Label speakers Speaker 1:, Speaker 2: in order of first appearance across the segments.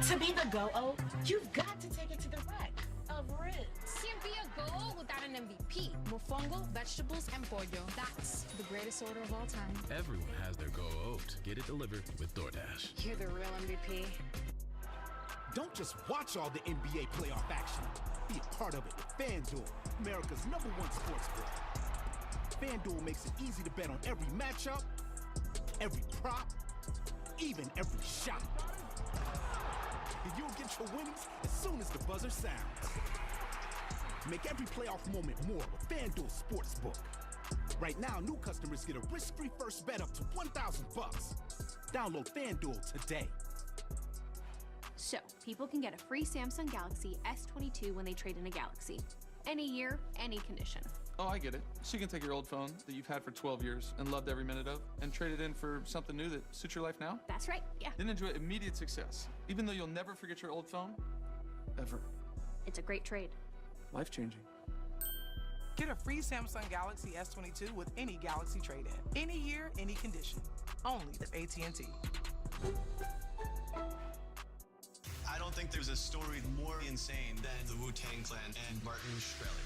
Speaker 1: To be the GOAT, you've got to take it to the rack of ribs.
Speaker 2: Can't be a GOAT without an MVP. Mofongo, vegetables, and pollo. That's the greatest order of all time.
Speaker 3: Everyone has their GOAT. Get it delivered with DoorDash.
Speaker 2: You're the real MVP.
Speaker 4: Don't just watch all the NBA playoff action. Be a part of it with FanDuel, America's #1 sportsbook. FanDuel makes it easy to bet on every matchup, every prop, even every shot. And you'll get your winnings as soon as the buzzer sounds. Make every playoff moment more with FanDuel Sportsbook. Right now, new customers get a risk-free first bet up to $1,000. Download FanDuel today.
Speaker 5: So, people can get a free Samsung Galaxy S22 when they trade in a Galaxy. Any year, any condition.
Speaker 6: Oh, I get it. So you can take your old phone that you've had for 12 years and loved every minute of and trade it in for something new that suits your life now?
Speaker 5: That's right, yeah.
Speaker 6: Then enjoy immediate success, even though you'll never forget your old phone, ever.
Speaker 5: It's a great trade.
Speaker 6: Life-changing.
Speaker 7: Get a free Samsung Galaxy S22 with any Galaxy trade-in. Any year, any condition. Only at AT&T.
Speaker 8: I don't think there's a story more insane than the Wu-Tang Clan and Martin Shkreli.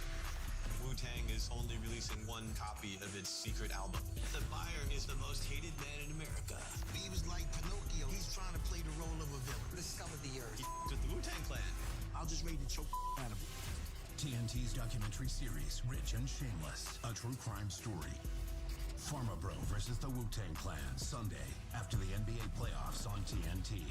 Speaker 8: Wu-Tang is only releasing one copy of its secret album. The buyer is the most hated man in America.
Speaker 9: He was like Pinocchio. He's trying to play the role of a villain. The scum of the earth.
Speaker 8: He with the Wu-Tang Clan.
Speaker 9: I'll just ready to choke out of him.
Speaker 10: TNT's documentary series, Rich and Shameless, a true crime story. Pharma Bro versus the Wu-Tang Clan, Sunday after the NBA playoffs on TNT.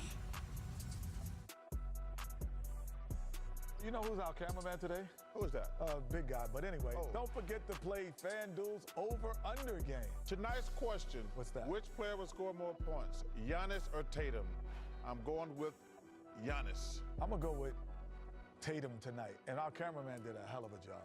Speaker 11: You know who's our cameraman today?
Speaker 12: Who is that?
Speaker 11: Big guy. But anyway, don't forget to play FanDuel's over-under game.
Speaker 12: Tonight's question.
Speaker 11: What's that?
Speaker 12: Which player will score more points, Giannis or Tatum? I'm going with Giannis.
Speaker 11: I'm going to go with Tatum tonight. And our cameraman did a hell of a job.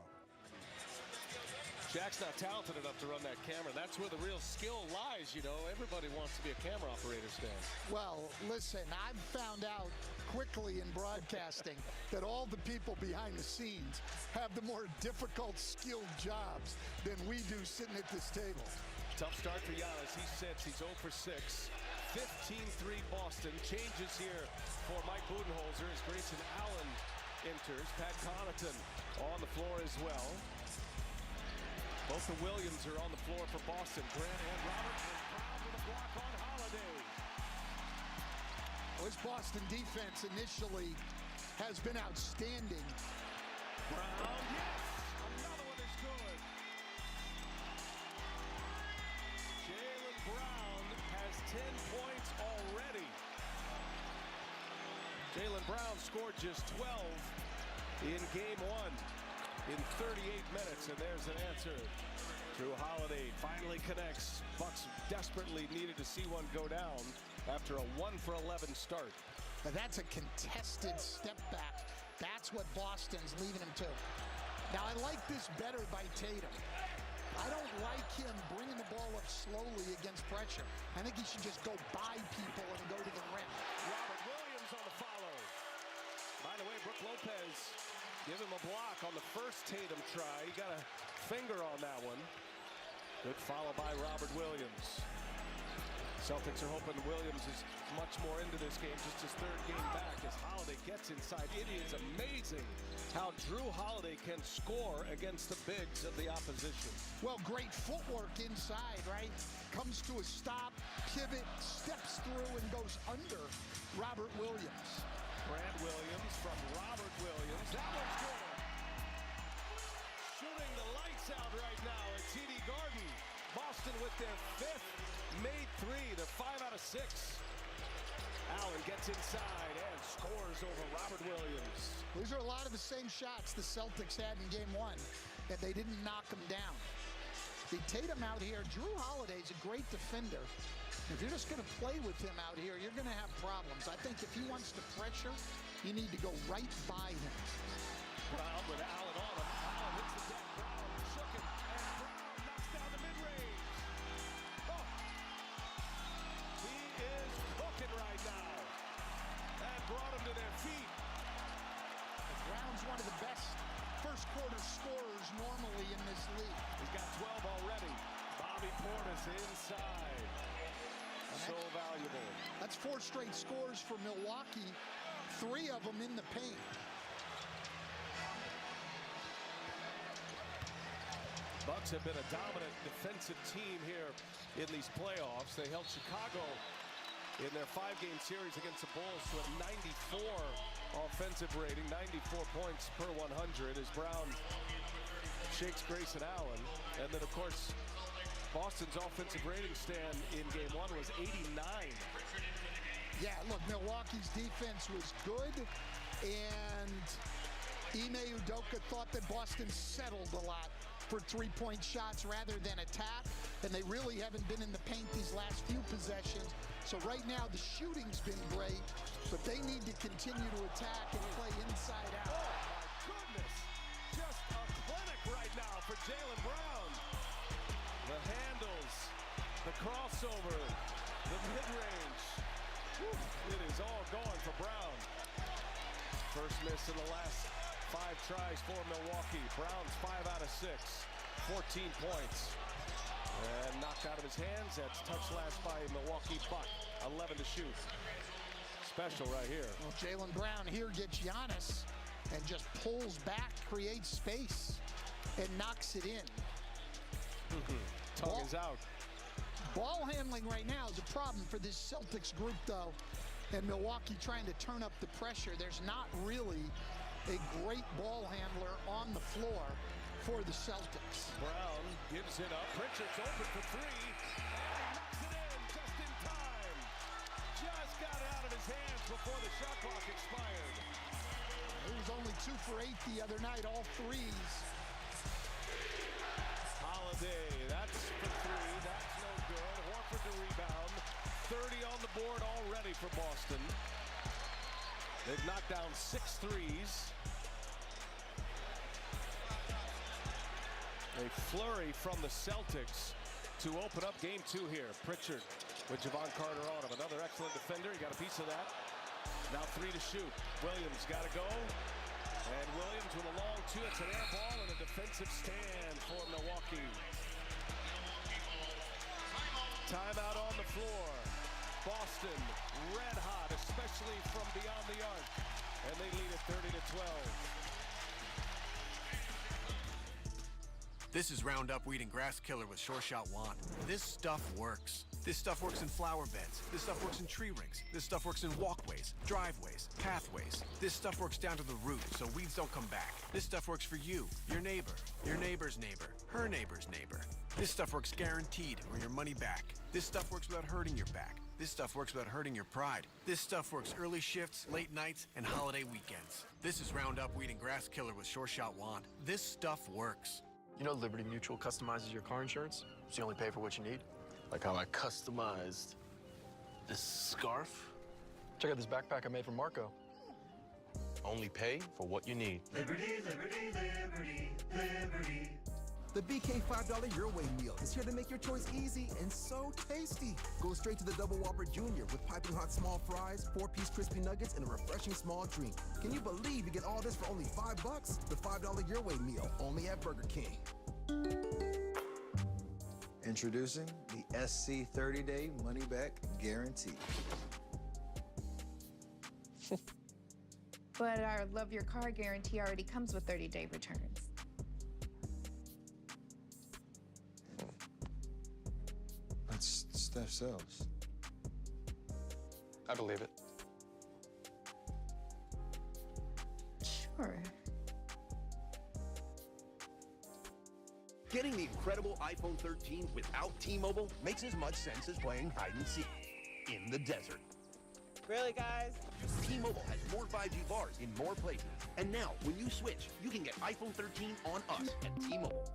Speaker 13: Shaq's not talented enough to run that camera. That's where the real skill lies, you know. Everybody wants to be a camera operator, Stan.
Speaker 14: Well, listen, I've found out quickly in broadcasting that all the people behind the scenes have the more difficult, skilled jobs than we do sitting at this table.
Speaker 13: Tough start for Giannis. He sits. He's 0 for 6. 15-3 Boston. Changes here for Mike Budenholzer as Grayson Allen enters. Pat Connaughton on the floor as well. Both the Williams are on the floor for Boston. Grant and Robert, and Brown with a block on Holiday.
Speaker 14: This Boston defense initially has been outstanding.
Speaker 13: Brown, yes! Another one is good. Jaylen Brown has 10 points already. Jaylen Brown scored just 12 in game 1. In 38 minutes, and there's an answer. Drew Holiday finally connects. Bucks desperately needed to see one go down after a 1-for-11 start.
Speaker 14: Now that's a contested step back. That's what Boston's leaving him to. Now I like this better by Tatum. I don't like him bringing the ball up slowly against pressure. I think he should just go by people and go to the rim.
Speaker 13: Robert Williams on the follow. By the way, Brook Lopez give him a block on the first Tatum try. He got a finger on that one. Good follow by Robert Williams. Celtics are hoping Williams is much more into this game, just his 3rd game back as Holiday gets inside. It is amazing how Drew Holiday can score against the bigs of the opposition.
Speaker 14: Well, great footwork inside, right? Comes to a stop, pivot, steps through, and goes under Robert Williams.
Speaker 13: Grant Williams from Robert Williams. That one's good. Shooting the lights out right now at TD Garden. Boston with their 5th made 3. They're 5 out of 6. Allen gets inside and scores over Robert Williams.
Speaker 14: These are a lot of the same shots the Celtics had in game 1, and they didn't knock them down. The Tatum out here, Drew Holiday's a great defender. If you're just going to play with him out here, you're going to have problems. I think if he wants to pressure, you need to go right by him.
Speaker 13: Brown with Allen on him. Allen hits the deck. Brown shook him. And Brown knocks down the mid-range. Oh. He is cooking right now. And brought him to their feet.
Speaker 14: Brown's one of the best first-quarter scorers normally in this league.
Speaker 13: He's got 12 already. Bobby Portis inside. So valuable.
Speaker 14: That's 4 straight scores for Milwaukee 3 of them in the paint.
Speaker 13: Bucks have been a dominant defensive team here in these playoffs. They held Chicago in their 5-game series against the Bulls to a 94 offensive rating, 94 points per 100 as Brown shakes Grayson Allen. And then, of course, Boston's offensive rating stand in game 1 was 89.
Speaker 14: Yeah, look, Milwaukee's defense was good, and Ime Udoka thought that Boston settled a lot for 3-point shots rather than attack, and they really haven't been in the paint these last few possessions. So right now the shooting's been great, but they need to continue to attack and play inside out.
Speaker 13: Oh my goodness, just a clinic right now for Jaylen Brown. The handles, the crossover, the mid-range. It is all going for Brown. First miss in the last 5 tries for Milwaukee. Brown's 5 out of 6, 14 points. And knocked out of his hands. That's touched last by Milwaukee Buck. 11 to shoot. Special right here.
Speaker 14: Well, Jaylen Brown here gets Giannis and just pulls back, creates space, and knocks it in.
Speaker 13: Tongue is out.
Speaker 14: Ball handling right now is a problem for this Celtics group, though. And Milwaukee trying to turn up the pressure. There's not really a great ball handler on the floor for the Celtics.
Speaker 13: Brown gives it up. Pritchard's open for 3. And he knocks it in just in time. Just got it out of his hands before the shot clock expired.
Speaker 14: He was only 2 for 8 the other night, all threes.
Speaker 13: Holiday, that's for 3. That's no good. Horford to rebound. 30 on the board already for Boston. They've knocked down 6 threes. A flurry from the Celtics to open up game 2 here. Pritchard with Javon Carter on him. Another excellent defender. He got a piece of that. Now 3 to shoot. Williams got to go. And Williams with a long 2. It's an air ball and a defensive stand for Milwaukee. Timeout on the floor. Boston red hot, especially from beyond the arc. And they lead it 30 to 12.
Speaker 15: This is Roundup Weed and Grass Killer with Sure Shot Wand. This stuff works. This stuff works in flower beds. This stuff works in tree rings. This stuff works in walkways, driveways, pathways. This stuff works down to the root so weeds don't come back. This stuff works for you, your neighbor, your neighbor's neighbor, her neighbor's neighbor. This stuff works guaranteed or your money back. This stuff works without hurting your back. This stuff works without hurting your pride. This stuff works early shifts, late nights, and holiday weekends. This is Roundup Weed and Grass Killer with Sure Shot Wand. This stuff works.
Speaker 16: You know Liberty Mutual customizes your car insurance, so you only pay for what you need? Like how I customized this scarf? Check out this backpack I made for Marco. Only pay for what you need.
Speaker 17: Liberty, liberty, liberty, liberty.
Speaker 18: The BK $5 Your Way meal is here to make your choice easy and so tasty. Go straight to the Double Whopper Jr. with piping hot small fries, 4-piece crispy nuggets, and a refreshing small drink. Can you believe you get all this for only $5? The $5 Your Way meal, only at Burger King.
Speaker 19: Introducing the SC 30-Day Money-Back Guarantee.
Speaker 20: But our Love Your Car guarantee already comes with 30-day returns.
Speaker 19: That's Steph sells.
Speaker 16: I believe it.
Speaker 20: Sure.
Speaker 21: Getting the incredible iPhone 13 without T-Mobile makes as much sense as playing hide and seek in the desert.
Speaker 22: Really, guys?
Speaker 21: T-Mobile has more 5G bars in more places. And now, when you switch, you can get iPhone 13 on us at T-Mobile.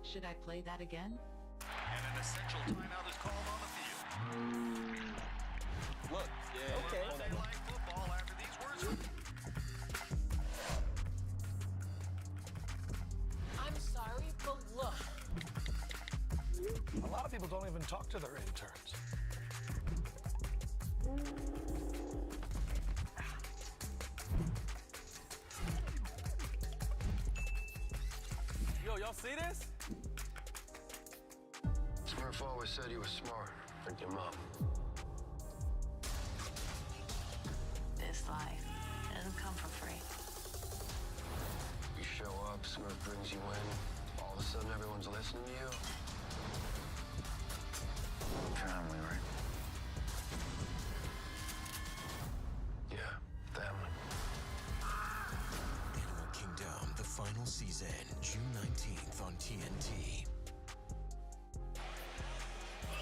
Speaker 1: Should I play that again?
Speaker 23: And an essential timeout is called on the field.
Speaker 16: Look,
Speaker 23: Okay. Monday Night Football after these words.
Speaker 1: I'm sorry, but look.
Speaker 24: A lot of people don't even talk to their interns.
Speaker 2: y'all see this?
Speaker 16: Smurf always said he was smart, like your mom.
Speaker 3: This life doesn't come for free.
Speaker 16: You show up, Smurf brings you in. All of a sudden, everyone's listening to you. Family, right? Yeah, family.
Speaker 4: Animal Kingdom, the final season, June 19th on TNT.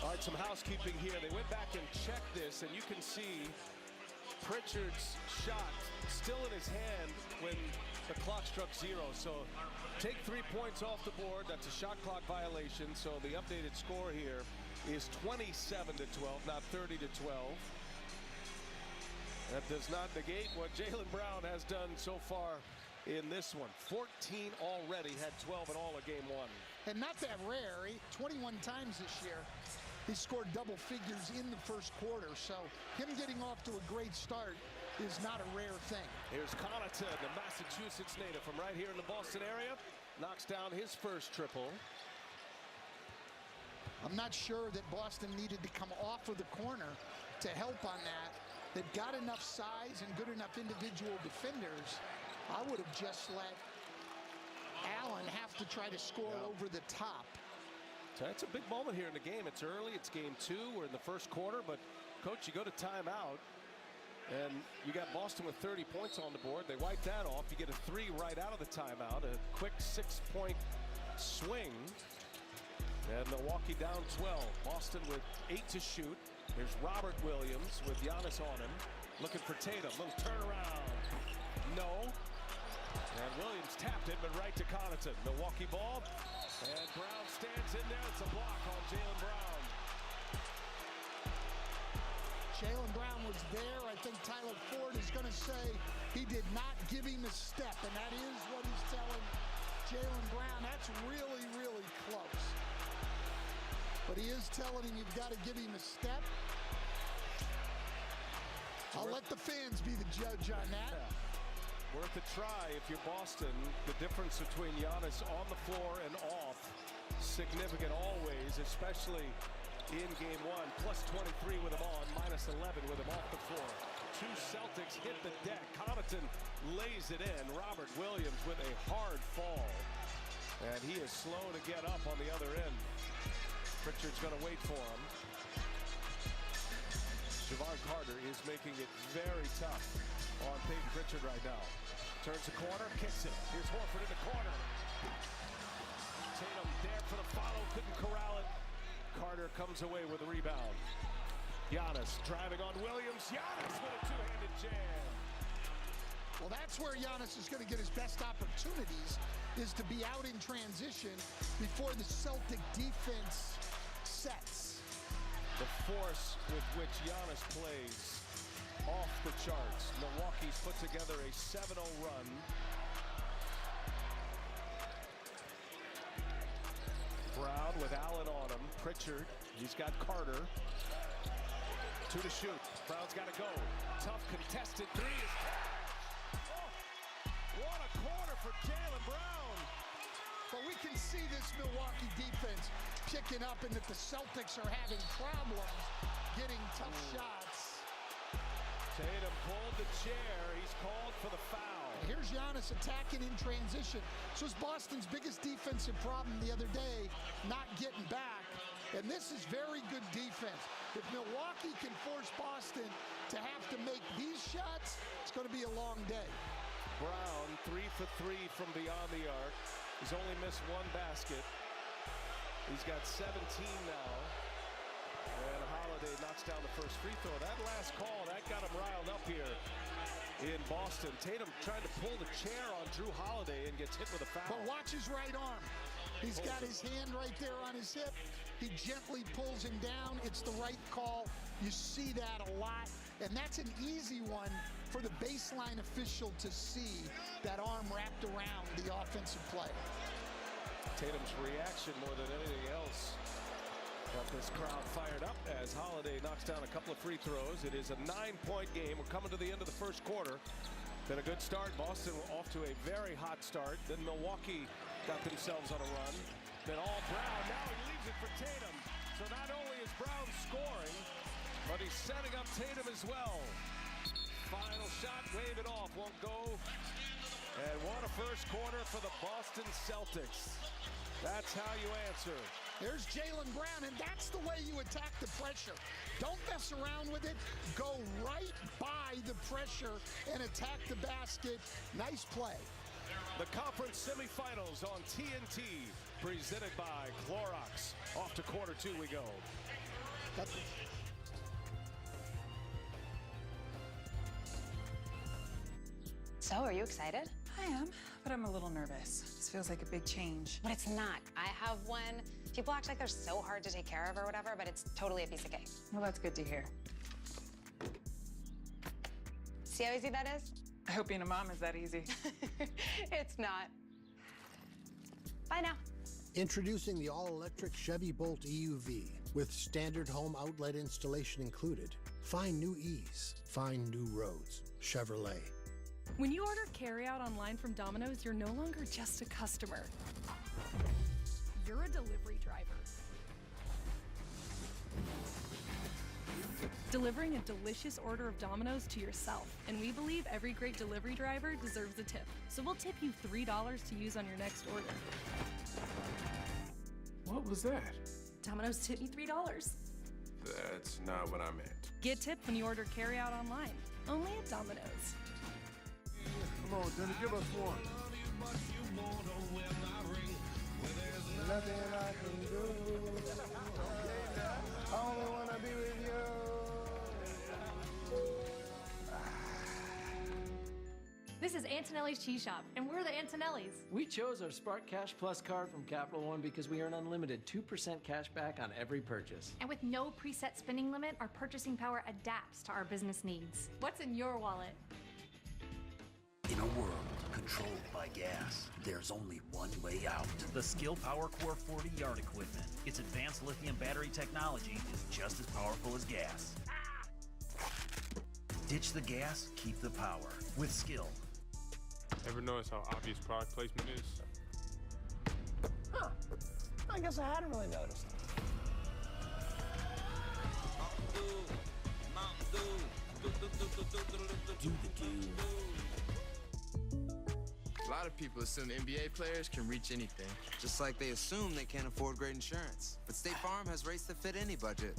Speaker 13: All right, some housekeeping here. They went back and checked this, and you can see Pritchard's shot still in his hand when the clock struck 0. So take 3 points off the board. That's a shot clock violation. So the updated score here is 27-12, not 30-12. That does not negate what Jaylen Brown has done so far in this one. 14 already, had 12 in all of game 1.
Speaker 14: And not that rare. 21 times this year. He scored double figures in the first quarter, so him getting off to a great start is not a rare thing.
Speaker 13: Here's Connaughton, the Massachusetts native from right here in the Boston area. Knocks down his first triple.
Speaker 14: I'm not sure that Boston needed to come off of the corner to help on that. They've got enough size and good enough individual defenders. I would have just let Allen have to try to score over the top.
Speaker 13: So that's a big moment here in the game. It's early. It's game 2. We're in the first quarter. But, Coach, you go to timeout, and you got Boston with 30 points on the board. They wipe that off. You get a 3 right out of the timeout. A quick 6-point swing. And Milwaukee down 12. Boston with 8 to shoot. Here's Robert Williams with Giannis on him. Looking for Tatum. Little turnaround. No. And Williams tapped it, but right to Connaughton. Milwaukee ball. And Brown stands in there. It's a block on Jaylen Brown.
Speaker 14: Jaylen Brown was there. I think Tyler Ford is going to say he did not give him a step, and that is what he's telling Jaylen Brown. That's really, really close. But he is telling him you've got to give him a step. I'll let the fans be the judge on that.
Speaker 13: Yeah. Worth a try if you're Boston. The difference between Giannis on the floor and off, significant always, especially in game 1. Plus 23 with him on, minus 11 with him off the floor. 2 Celtics hit the deck. Connaughton lays it in. Robert Williams with a hard fall. And he is slow to get up on the other end. Pritchard's going to wait for him. Javon Carter is making it very tough on Peyton Pritchard right now. Turns the corner, kicks it. Here's Horford in the corner. Tatum there for the follow, couldn't corral it. Carter comes away with a rebound. Giannis driving on Williams. Giannis with a two-handed jam.
Speaker 14: Well, that's where Giannis is going to get his best opportunities, is to be out in transition before the Celtic defense sets.
Speaker 13: The force with which Giannis plays, off the charts. Milwaukee's put together a 7-0 run. Brown with Allen on him. Pritchard, he's got Carter. 2 to shoot. Brown's got to go. Tough contested 3 is catch. Oh, what a corner for Jaylen Brown.
Speaker 14: But we can see this Milwaukee defense picking up, and that the Celtics are having problems getting tough shots.
Speaker 13: Tatum pulled the chair. He's called for the foul.
Speaker 14: Here's Giannis attacking in transition. So it's Boston's biggest defensive problem the other day, not getting back. And this is very good defense. If Milwaukee can force Boston to have to make these shots, it's going to be a long day.
Speaker 13: Brown 3 for 3 from beyond the arc. He's only missed 1 basket. He's got 17 now. And Holiday knocks down the first free throw. That last call, that got him riled up here in Boston. Tatum trying to pull the chair on Drew Holiday and gets hit with a foul.
Speaker 14: But watch his right arm. He's got his hand right there on his hip. He gently pulls him down. It's the right call. You see that a lot. And that's an easy one for the baseline official to see, that arm wrapped around the offensive play.
Speaker 13: Tatum's reaction more than anything else got this crowd fired up as Holiday knocks down a couple of free throws. It is a 9-point game. We're coming to the end of the first quarter. Been a good start. Boston off to a very hot start. Then Milwaukee got themselves on a run. Then all Brown. Now he leaves it for Tatum. So not only is Brown scoring, but he's setting up Tatum as well. Final shot, wave it off, won't go. And what a first quarter for the Boston Celtics. That's how you answer.
Speaker 14: There's Jaylen Brown, and that's the way you attack the pressure. Don't mess around with it. Go right by the pressure and attack the basket. Nice play.
Speaker 13: The conference semifinals on TNT, presented by Clorox. Off to quarter 2 we go.
Speaker 2: So, are you excited?
Speaker 5: I am, but I'm a little nervous. This feels like a big change.
Speaker 2: But it's not. I have one. People act like they're so hard to take care of or whatever, but it's totally a piece of cake.
Speaker 5: Well, that's good to hear.
Speaker 2: See how easy that is?
Speaker 5: I hope being a mom is that easy.
Speaker 2: It's not. Bye now.
Speaker 6: Introducing the all-electric Chevy Bolt EUV with standard home outlet installation included. Find new ease. Find new roads. Chevrolet.
Speaker 7: When you order carryout online from Domino's, you're no longer just a customer. You're a delivery driver. Delivering a delicious order of Domino's to yourself. And we believe every great delivery driver deserves a tip. So we'll tip you $3 to use on your next order.
Speaker 25: What was that?
Speaker 7: Domino's tipped me $3.
Speaker 25: That's not what I meant.
Speaker 7: Get tipped when you order carryout online. Only at Domino's.
Speaker 11: Come on, Jenny, give us one. Nothing I can do. I only want to be with you.
Speaker 26: This is Antonelli's Cheese Shop, and we're the Antonellis.
Speaker 27: We chose our Spark Cash Plus card from Capital One because we earn unlimited 2% cash back on every purchase.
Speaker 26: And with no preset spending limit, our purchasing power adapts to our business needs. What's in your wallet?
Speaker 28: In a world controlled by gas, there's only one way out.
Speaker 29: The Skill Power Core 40 yard equipment. Its advanced lithium battery technology is just as powerful as gas. Ditch the gas, keep the power. With Skill.
Speaker 25: Ever notice how obvious product placement is?
Speaker 30: Huh. I guess I hadn't really noticed.
Speaker 28: Do the do.
Speaker 31: A lot of people assume NBA players can reach anything.
Speaker 32: Just like they assume they can't afford great insurance. But State Farm has rates that fit any budget.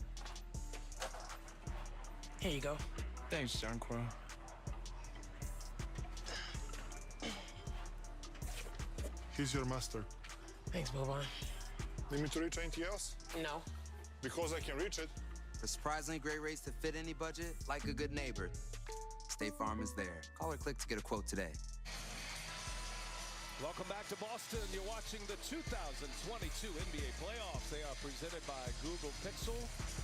Speaker 30: Here you go.
Speaker 31: Thanks, John Crow.
Speaker 11: He's your master.
Speaker 30: Thanks, Boban.
Speaker 11: Need me to reach anything else?
Speaker 30: No.
Speaker 11: Because I can reach it.
Speaker 32: For surprisingly great rates that fit any budget, like a good neighbor, State Farm is there. Call or click to get a quote today.
Speaker 13: Welcome back to Boston. You're watching the 2022 NBA playoffs. They are presented by Google Pixel.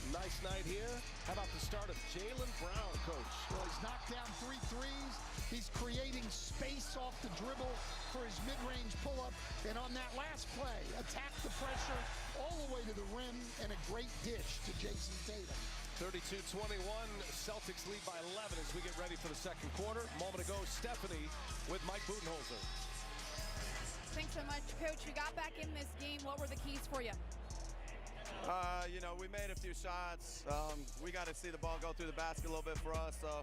Speaker 13: Nice night here. How about the start of Jaylen Brown, Coach?
Speaker 14: Well, he's knocked down 3 threes. He's creating space off the dribble for his mid-range pull-up. And on that last play, attack the pressure all the way to the rim and a great dish to Jason Tatum.
Speaker 13: 32-21, Celtics lead by 11 as we get ready for the second quarter. A moment ago, Stephanie with Mike Budenholzer.
Speaker 33: Thanks so much, Coach. You got back in this game. What were the keys for you?
Speaker 34: You know, we made a few shots. We got to see the ball go through the basket a little bit for us, so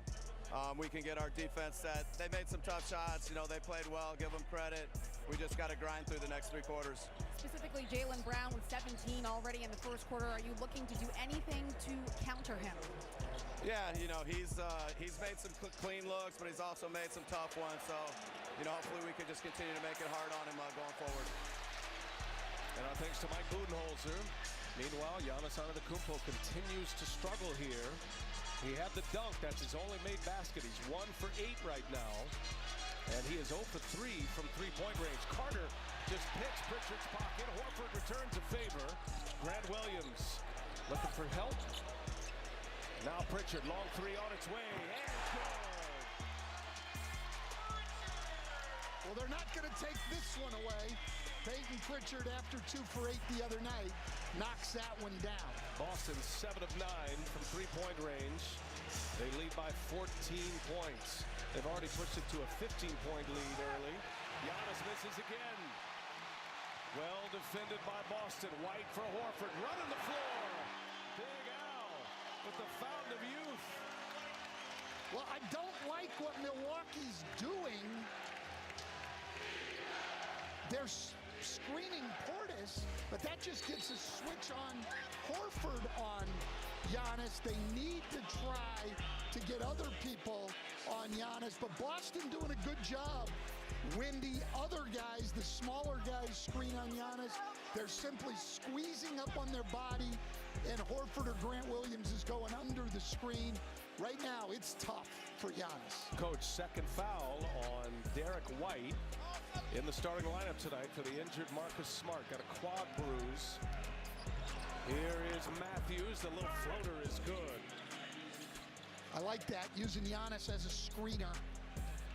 Speaker 34: we can get our defense set. They made some tough shots. You know, they played well. Give them credit. We just got to grind through the next 3 quarters.
Speaker 33: Specifically, Jaylen Brown with 17 already in the first quarter. Are you looking to do anything to counter him?
Speaker 34: Yeah, you know, he's made some clean looks, but he's also made some tough ones. So, you know, hopefully we can just continue to make it hard on him going forward.
Speaker 13: And our thanks to Mike Budenholzer. Meanwhile, Giannis Antetokounmpo continues to struggle here. He had the dunk. That's his only made basket. He's 1 for 8 right now. And he is 0 for 3 from three-point range. Carter just picks Pritchard's pocket. Horford returns a favor. Grant Williams looking for help. Now Pritchard, long 3 on its way. And good.
Speaker 14: Well, they're not going to take this one away. Peyton Pritchard, after 2 for 8 the other night, knocks that one down.
Speaker 13: Boston 7 of 9 from three-point range. They lead by 14 points. They've already pushed it to a 15-point lead early. Giannis misses again. Well defended by Boston. White for Horford, running the floor. Big Al with the fountain of youth.
Speaker 14: Well, I don't like what Milwaukee's doing. They're screening Portis, but that just gets a switch on Horford on Giannis. They need to try to get other people on Giannis, but Boston doing a good job. Windy, other guys, the smaller guys screen on Giannis. They're simply squeezing up on their body, and Horford or Grant Williams is going under the screen. Right now, it's tough for Giannis.
Speaker 13: Coach, second foul on Derek White in the starting lineup tonight for the injured Marcus Smart. Got a quad bruise. Here is Matthews. The little floater is good.
Speaker 14: I like that, using Giannis as a screener.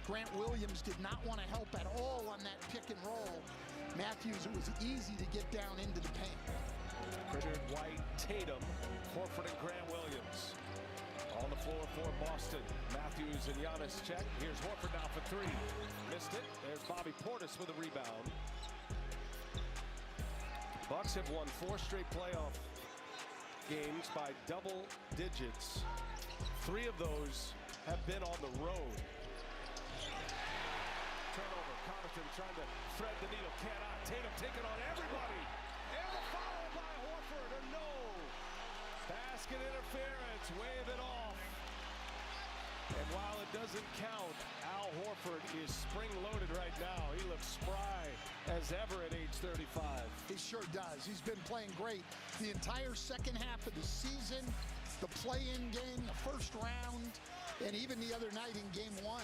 Speaker 14: Grant Williams did not want to help at all on that pick and roll. Matthews, it was easy to get down into the paint.
Speaker 13: Pritchard, White, Tatum, Horford, and Grant Williams on the floor for Boston. Matthews and Giannis check. Here's Horford now for three. Missed it. There's Bobby Portis with a rebound. Bucks have won 4 straight playoff games by double digits. 3 of those have been on the road. Turnover. Connaughton trying to thread the needle. Cannot. Tatum taking on everybody. And the foul by Horford. Or no. Basket interference. Wave it off. And while it doesn't count, Al Horford is spring-loaded right now. He looks spry as ever at age 35.
Speaker 14: He sure does. He's been playing great the entire second half of the season, the play-in game, the first round, and even the other night in game 1,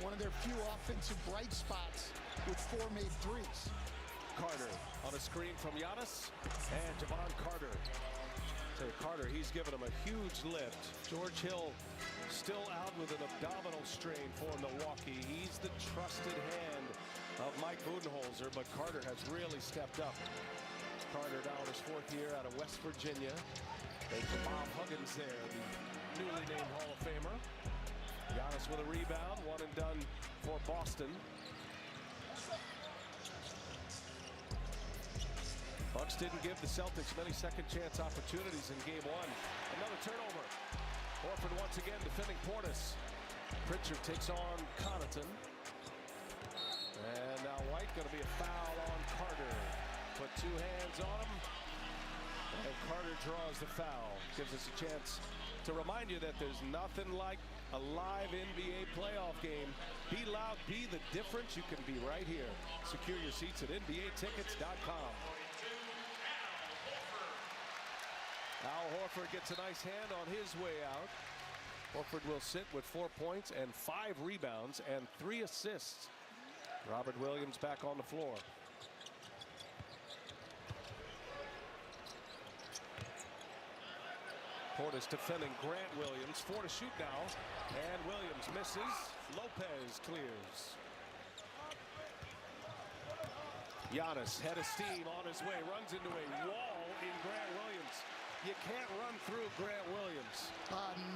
Speaker 14: one of their few offensive bright spots with 4 made threes.
Speaker 13: Carter on a screen from Giannis, and Javon Carter. Carter, he's given him a huge lift. George Hill still out with an abdominal strain for Milwaukee. He's the trusted hand of Mike Budenholzer, but Carter has really stepped up. Carter now in his 4th year out of West Virginia. Thanks to Bob Huggins there, the newly named Hall of Famer. Giannis with a rebound, 1 and done for Boston. Bucks didn't give the Celtics many second chance opportunities in game 1. Another turnover. Horford once again defending Portis. Pritchard takes on Connaughton. And now White going to be a foul on Carter. Put 2 hands on him. And Carter draws the foul. Gives us a chance to remind you that there's nothing like a live NBA playoff game. Be loud, be the difference. You can be right here. Secure your seats at NBAtickets.com. Al Horford gets a nice hand on his way out. Horford will sit with 4 points and 5 rebounds and 3 assists. Robert Williams back on the floor. Portis defending Grant Williams. 4 to shoot now. And Williams misses. Lopez clears. Giannis, head of steam on his way. Runs into a wall in Grant Williams. You can't run through Grant Williams.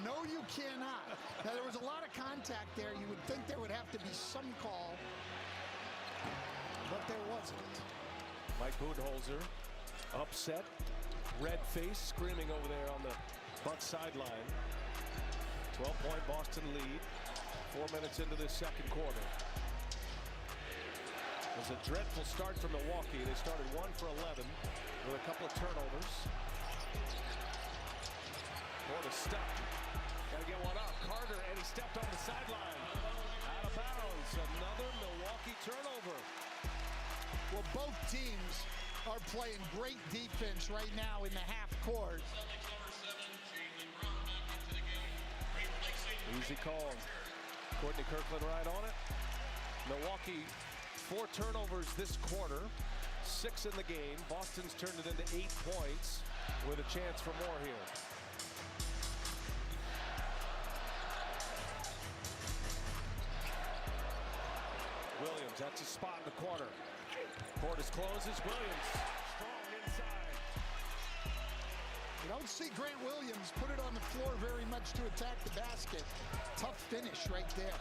Speaker 14: No, you cannot. Now, there was a lot of contact there. You would think there would have to be some call, but there wasn't.
Speaker 13: Mike Budenholzer, upset, red face, screaming over there on the Bucks sideline. 12-point Boston lead. 4 minutes into this second quarter. It was a dreadful start from Milwaukee. They started 1 for 11 with a couple of turnovers. Portis stuck. Gotta get one up. Carter, and he stepped on the sideline. Out of bounds. Another Milwaukee turnover.
Speaker 14: Well, both teams are playing great defense right now in the half court.
Speaker 13: Easy call. Courtney Kirkland right on it. Milwaukee, 4 turnovers this quarter. 6 in the game. Boston's turned it into 8 points with a chance for more here. Williams, that's a spot in the corner. Portis closes. Williams, strong inside.
Speaker 14: You don't see Grant Williams put it on the floor very much to attack the basket. Tough finish right there.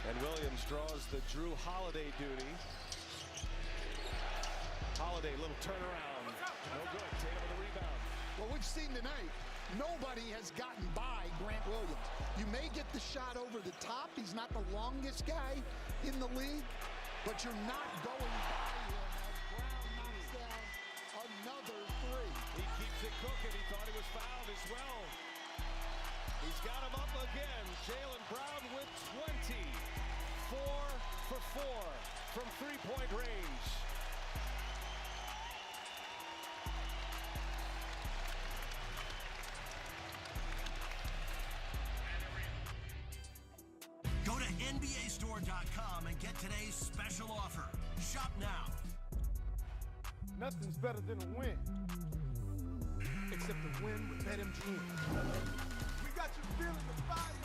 Speaker 13: And Williams draws the Drew Holiday duty. Holiday, little turnaround. No good. Tatum with the rebound.
Speaker 14: Well, we've seen tonight, nobody has gotten by Grant Williams. You may get the shot over the top. He's not the longest guy in the league, but you're not going by him as Brown knocks down another three.
Speaker 13: He keeps it cooking. He thought he was fouled as well. He's got him up again. Jaylen Brown with 20. 4 for 4 from three-point range.
Speaker 29: Go to NBAstore.com and get today's special offer. Shop now.
Speaker 11: Nothing's better than a win, except a win with BetMGM. We got you feeling the fire,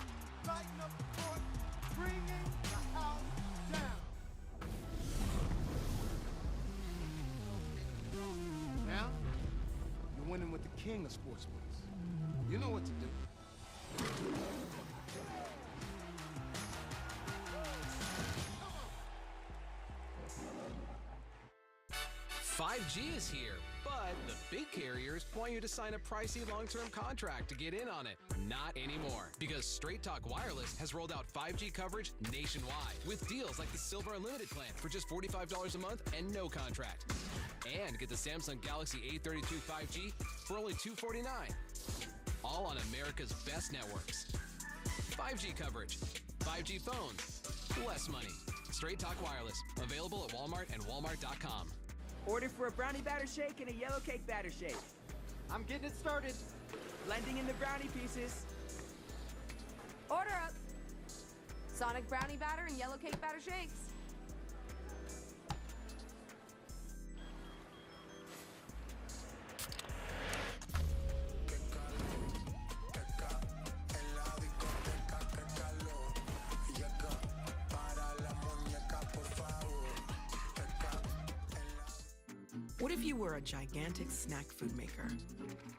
Speaker 11: lighting up the court, bringing the house down. Now, you're winning with the king of sportsbooks. You know what to do.
Speaker 1: 5G is here, but the big carriers want you to sign a pricey long-term contract to get in on it. Not anymore, because Straight Talk Wireless has rolled out 5G coverage nationwide with deals like the Silver Unlimited plan for just $45 a month and no contract. And get the Samsung Galaxy A32 5G for only $249. All on America's best networks. 5G coverage, 5G phones, less money. Straight Talk Wireless, available at Walmart and Walmart.com.
Speaker 8: Order for a brownie batter shake and a yellow cake batter shake. I'm getting it started. Blending in the brownie pieces.
Speaker 33: Order up. Sonic brownie batter and yellow cake batter shakes.
Speaker 9: What if you were a gigantic snack food maker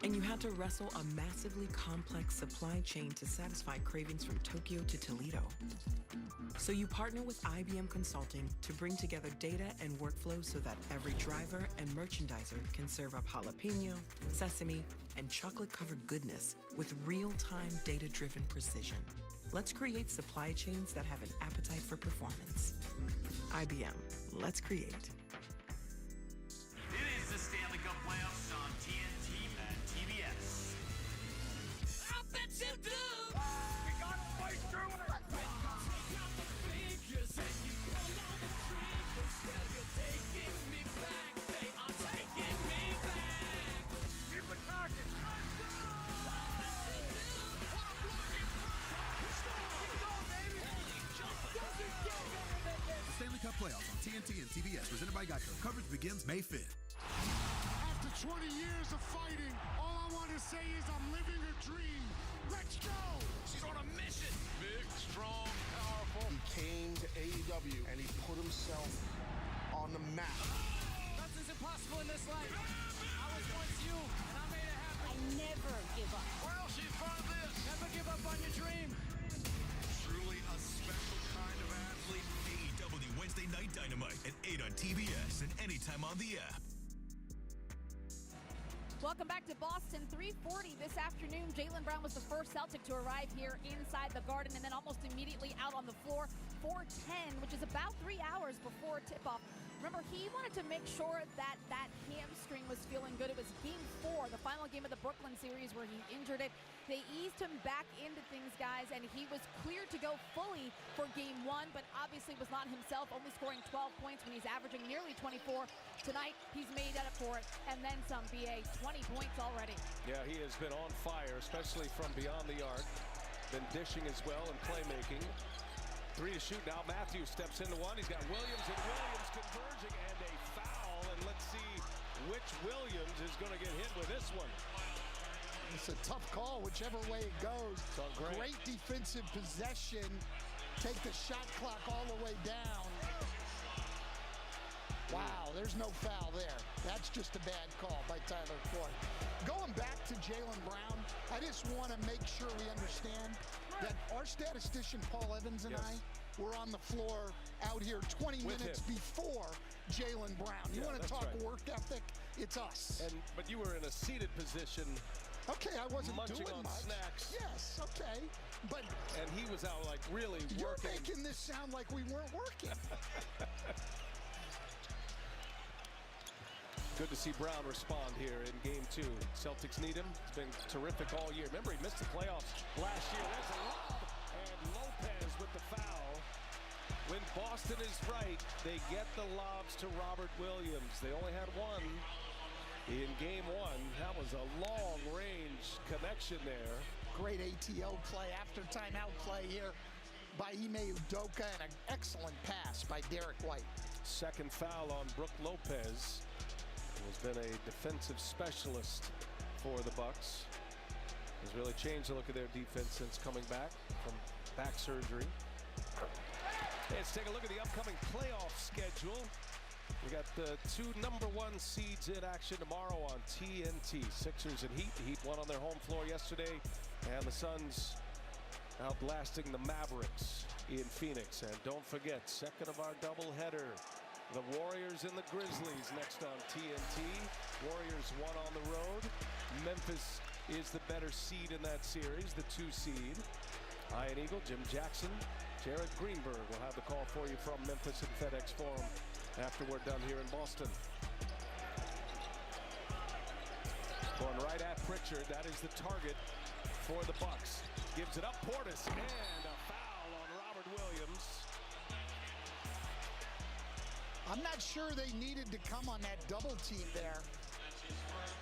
Speaker 9: and you had to wrestle a massively complex supply chain to satisfy cravings from Tokyo to Toledo? So you partner with IBM Consulting to bring together data and workflows so that every driver and merchandiser can serve up jalapeno, sesame, and chocolate-covered goodness with real-time data-driven precision. Let's create supply chains that have an appetite for performance. IBM, let's create.
Speaker 29: It is the Stanley Cup playoffs on TNT and TBS. I bet you do. We gotta fight through it. Take out the figures and you pull on the trigger. Still you're taking me back. They are taking me back. Keep it talking.
Speaker 10: Stanley Cup playoffs on TNT and TBS, presented by Geico. Coverage begins May 5th.
Speaker 11: After 20 years of fighting, all I want to say is I'm living a dream. Let's go!
Speaker 29: She's on a mission. Big, strong, powerful.
Speaker 11: He came to AEW and he put himself on the map.
Speaker 8: Nothing's impossible in this life. I was once you, and I made it happen.
Speaker 33: I never give up.
Speaker 29: Well, she's part of this.
Speaker 8: Never give up on your dream.
Speaker 29: Truly a special kind of athlete. AEW Wednesday Night Dynamite at 8 on TBS and anytime on the app.
Speaker 33: Welcome back to Boston. 3:40 this afternoon. Jaylen Brown was the first Celtic to arrive here inside the Garden and then almost immediately out on the floor. 4:10, which is about 3 hours before tip-off. Remember, he wanted to make sure that that hamstring was feeling good. It was Game 4, the final game of the Brooklyn series, where he injured it. They eased him back into things, guys, and he was cleared to go fully for Game 1, but obviously was not himself, only scoring 12 points when he's averaging nearly 24. Tonight, he's made up for it, and then some, BA. 20 points already.
Speaker 13: Yeah, he has been on fire, especially from beyond the arc. Been dishing as well and playmaking. 3 to shoot now. Matthews steps into one. He's got Williams, and Williams converging, and a foul. And let's see which Williams is going to get hit with this one.
Speaker 14: It's a tough call, whichever way it goes.
Speaker 13: So
Speaker 14: great defensive possession. Take the shot clock all the way down. Wow, there's no foul there. That's just a bad call by Tyler Ford. Going back to Jaylen Brown, I just want to make sure we understand that our statistician Paul Evans and I, were on the floor out here 20 minutes before Jaylen Brown. You want to talk work ethic? It's us.
Speaker 13: But you were in a seated position.
Speaker 14: Okay, I wasn't
Speaker 13: munching
Speaker 14: doing
Speaker 13: on
Speaker 14: much.
Speaker 13: snacks.
Speaker 14: Yes, okay. But
Speaker 13: and he was out like really
Speaker 14: you're
Speaker 13: working.
Speaker 14: making this sound like we weren't working.
Speaker 13: Good to see Brown respond here in game 2. Celtics need him. He's been terrific all year. Remember, he missed the playoffs last year. There's a lob, and Lopez with the foul. When Boston is right, they get the lobs to Robert Williams. They only had one in game 1. That was a long-range connection there.
Speaker 14: Great ATO play, after timeout play here by Ime Udoka, and an excellent pass by Derek White.
Speaker 13: Second foul on Brook Lopez, who has been a defensive specialist for the Bucks. Has really changed the look of their defense since coming back from back surgery. Hey, let's take a look at the upcoming playoff schedule. We got the 2 #1 seeds in action tomorrow on TNT. Sixers and Heat. The Heat won on their home floor yesterday, and the Suns outlasting the Mavericks in Phoenix. And don't forget, second of our doubleheader, the Warriors and the Grizzlies next on TNT. Warriors won on the road. Memphis is the better seed in that series, the 2 seed. Iron Eagle, Jim Jackson, Jared Greenberg will have the call for you from Memphis and FedEx Forum after we're done here in Boston. Going right at Pritchard. That is the target for the Bucks. Gives it up, Portis, and a foul on Robert Williams.
Speaker 14: I'm not sure they needed to come on that double team there.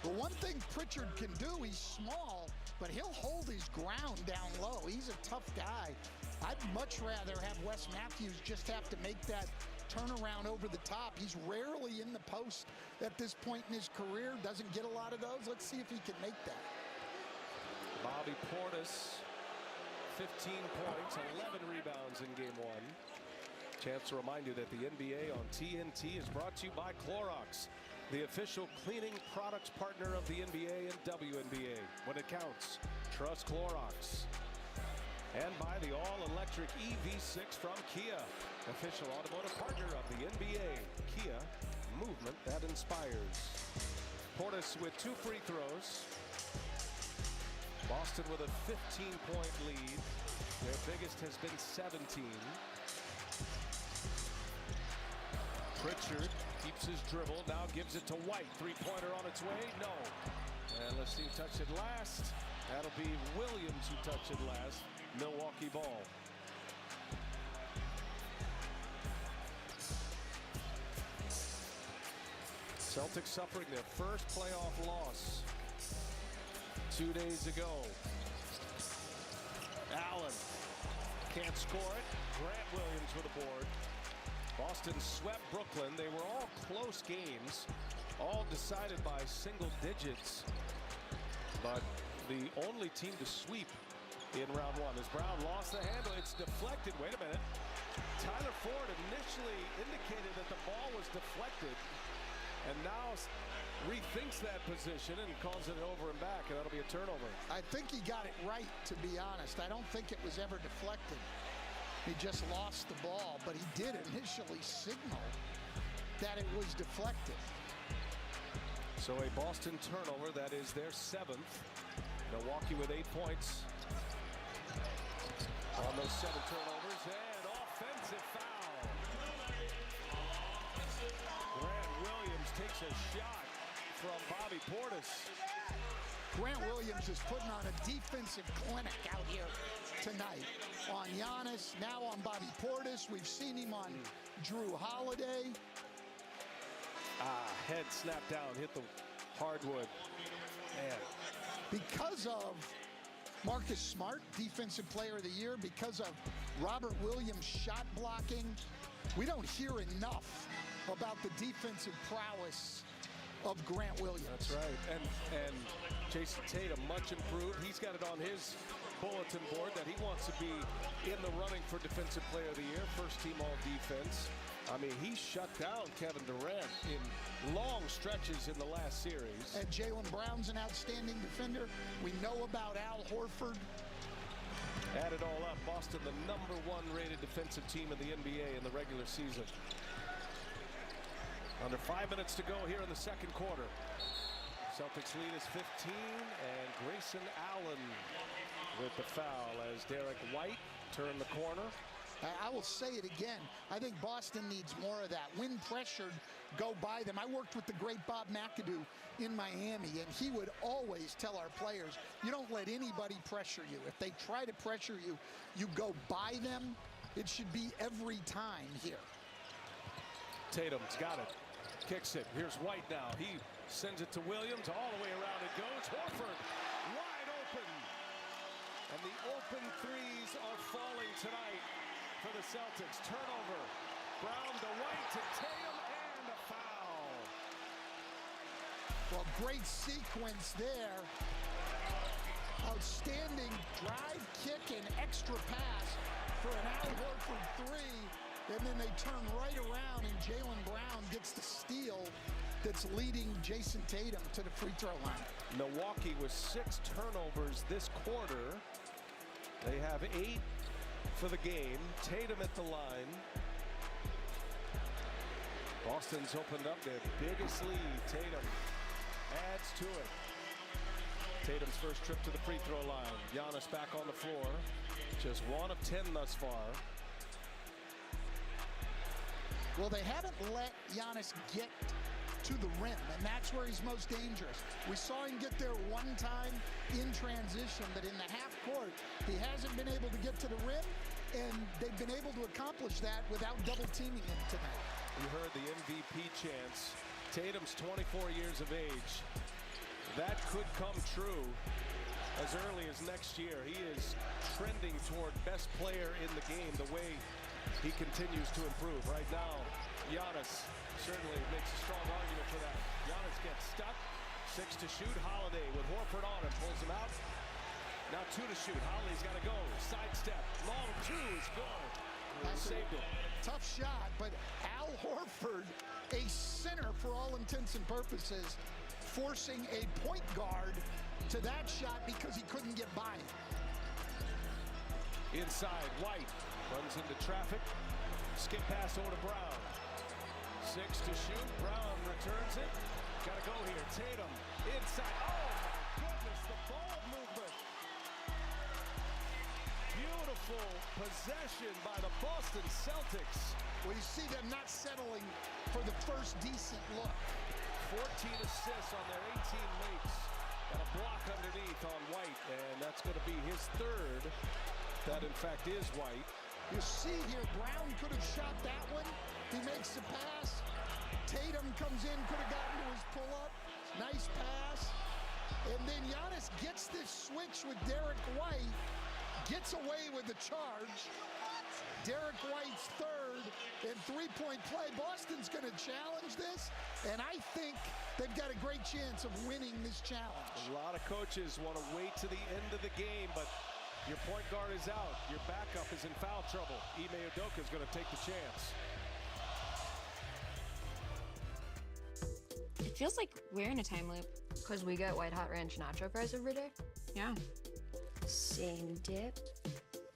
Speaker 14: But one thing Pritchard can do, he's small, but he'll hold his ground down low. He's a tough guy. I'd much rather have Wes Matthews just have to make that turnaround over the top. He's rarely in the post at this point in his career. Doesn't get a lot of those. Let's see if he can make that.
Speaker 13: Bobby Portis, 15 points, 11 rebounds in game 1. Chance to remind you that the NBA on TNT is brought to you by Clorox, the official cleaning products partner of the NBA and WNBA. When it counts, trust Clorox. And by the all-electric EV6 from Kia, official automotive partner of the NBA. Kia, movement that inspires. Portis with 2 free throws. Boston with a 15-point lead. Their biggest has been 17. Pritchard keeps his dribble, now gives it to White. 3-pointer on its way, no. And let's see who touched it last. That'll be Williams who touched it last. Milwaukee ball. Celtics suffering their first playoff loss 2 days ago. Allen can't score it. Grant Williams with a board. Boston swept Brooklyn. They were all close games, all decided by single digits. But the only team to sweep in round 1 as Brown lost the handle. It's deflected. Wait a minute. Tyler Ford initially indicated that the ball was deflected and now rethinks that position and calls it over and back, and that'll be a turnover.
Speaker 14: I think he got it right, to be honest. I don't think it was ever deflected. He just lost the ball, but he did initially signal that it was deflected.
Speaker 13: So a Boston turnover, that is their 7th. Milwaukee with 8 points on those 7 turnovers, and offensive foul. Grant Williams takes a shot from Bobby Portis.
Speaker 14: Grant Williams is putting on a defensive clinic out here tonight on Giannis, now on Bobby Portis. We've seen him on Drew Holiday.
Speaker 13: Head snapped down, hit the hardwood. Man.
Speaker 14: Because of Marcus Smart, Defensive Player of the Year, because of Robert Williams' shot blocking, we don't hear enough about the defensive prowess of Grant Williams.
Speaker 13: That's right. And Jason Tatum, much improved. He's got it on his bulletin board that he wants to be in the running for Defensive Player of the Year, first team all defense. I mean, he shut down Kevin Durant in long stretches in the last series.
Speaker 14: And Jaylen Brown's an outstanding defender. We know about Al Horford.
Speaker 13: Add it all up, Boston the #1 rated defensive team in the NBA in the regular season. Under 5 minutes to go here in the second quarter. Celtics lead is 15, and Grayson Allen with the foul as Derek White turned the corner.
Speaker 14: I will say it again. I think Boston needs more of that. When pressured, go by them. I worked with the great Bob McAdoo in Miami, and he would always tell our players, you don't let anybody pressure you. If they try to pressure you, you go by them. It should be every time here.
Speaker 13: Tatum's got it. Kicks it. Here's White now. He sends it to Williams. All the way around it goes. Horford wide open. And the open threes are falling tonight for the Celtics. Turnover. Brown to White to Tatum, and a foul.
Speaker 14: Well, great sequence there. Outstanding drive, kick, and extra pass for an Al Horford three. And then they turn right around, and Jaylen Brown gets the steal that's leading Jason Tatum to the free throw line.
Speaker 13: Milwaukee with 6 turnovers this quarter. They have 8 for the game. Tatum at the line. Boston's opened up their biggest lead. Tatum adds to it. Tatum's first trip to the free throw line. Giannis back on the floor. Just 1 of 10 thus far.
Speaker 14: Well, they haven't let Giannis get to the rim, and that's where he's most dangerous. We saw him get there one time in transition, but in the half court, he hasn't been able to get to the rim, and they've been able to accomplish that without double teaming him tonight.
Speaker 13: You heard the MVP chants. Tatum's 24 years of age. That could come true as early as next year. He is trending toward best player in the game the way he continues to improve. Right now, Giannis certainly makes a strong argument for that. Giannis gets stuck. 6 to shoot. Holiday with Horford on him. Pulls him out. Now 2 to shoot. Holiday's got to go. Sidestep. Long 2 is good. Saved it.
Speaker 14: Tough shot, but Al Horford, a center for all intents and purposes, forcing a point guard to that shot because he couldn't get by him.
Speaker 13: Inside, White runs into traffic. Skip pass over to Brown. 6 to shoot. Brown returns it. Got to go here. Tatum inside. Oh, my goodness, the ball movement. Beautiful possession by the Boston Celtics.
Speaker 14: Well, you see them not settling for the first decent look.
Speaker 13: 14 assists on their 18 makes. Got a block underneath on White, and that's going to be his 3rd. That, in fact, is White.
Speaker 14: You see here, Brown could have shot that one. He makes the pass. Tatum comes in, could have gotten to his pull-up. Nice pass. And then Giannis gets this switch with Derek White, gets away with the charge. Derek White's 3rd and 3-point play. Boston's going to challenge this, and I think they've got a great chance of winning this challenge.
Speaker 13: A lot of coaches want to wait to the end of the game, but your point guard is out. Your backup is in foul trouble. Ime Udoka is going to take the chance.
Speaker 3: It feels like we're in a time loop.
Speaker 4: Because we get white hot ranch nacho fries every day?
Speaker 3: Yeah.
Speaker 4: Same dip,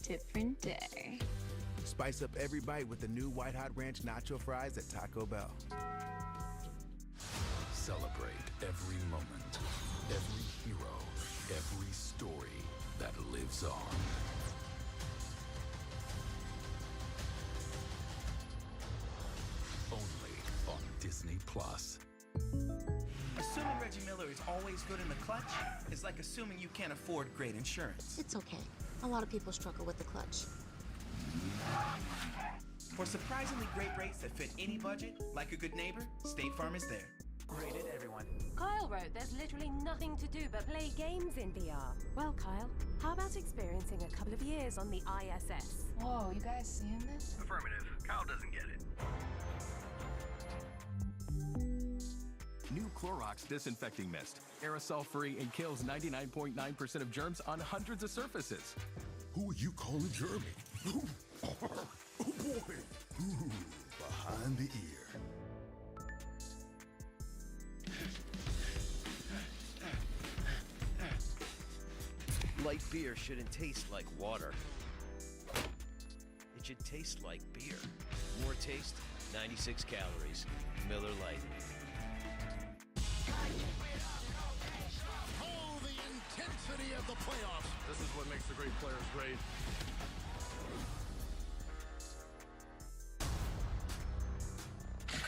Speaker 4: different day.
Speaker 10: Spice up every bite with the new White Hot Ranch Nacho Fries at Taco Bell.
Speaker 5: Celebrate every moment, every hero, every story that lives on. Only on Disney+.
Speaker 12: Assuming Reggie Miller is always good in the clutch is like assuming you can't afford great insurance.
Speaker 15: It's okay. A lot of people struggle with the clutch.
Speaker 12: For surprisingly great rates that fit any budget, like a good neighbor, State Farm is there.
Speaker 16: Rated everyone.
Speaker 17: Kyle wrote there's literally nothing to do but play games in VR. Well, Kyle, how about experiencing a couple of years on the ISS?
Speaker 2: Whoa, you guys seeing this?
Speaker 15: Affirmative. Kyle doesn't get it.
Speaker 18: New Clorox Disinfecting Mist. Aerosol-free and kills 99.9% of germs on hundreds of surfaces.
Speaker 10: Who are you calling Jeremy? Oh, boy. Ooh, behind the ear.
Speaker 6: Light beer shouldn't taste like water. It should taste like beer. More taste, 96 calories. Miller Lite.
Speaker 10: Oh, the intensity of the playoffs.
Speaker 5: This is what makes the great players great.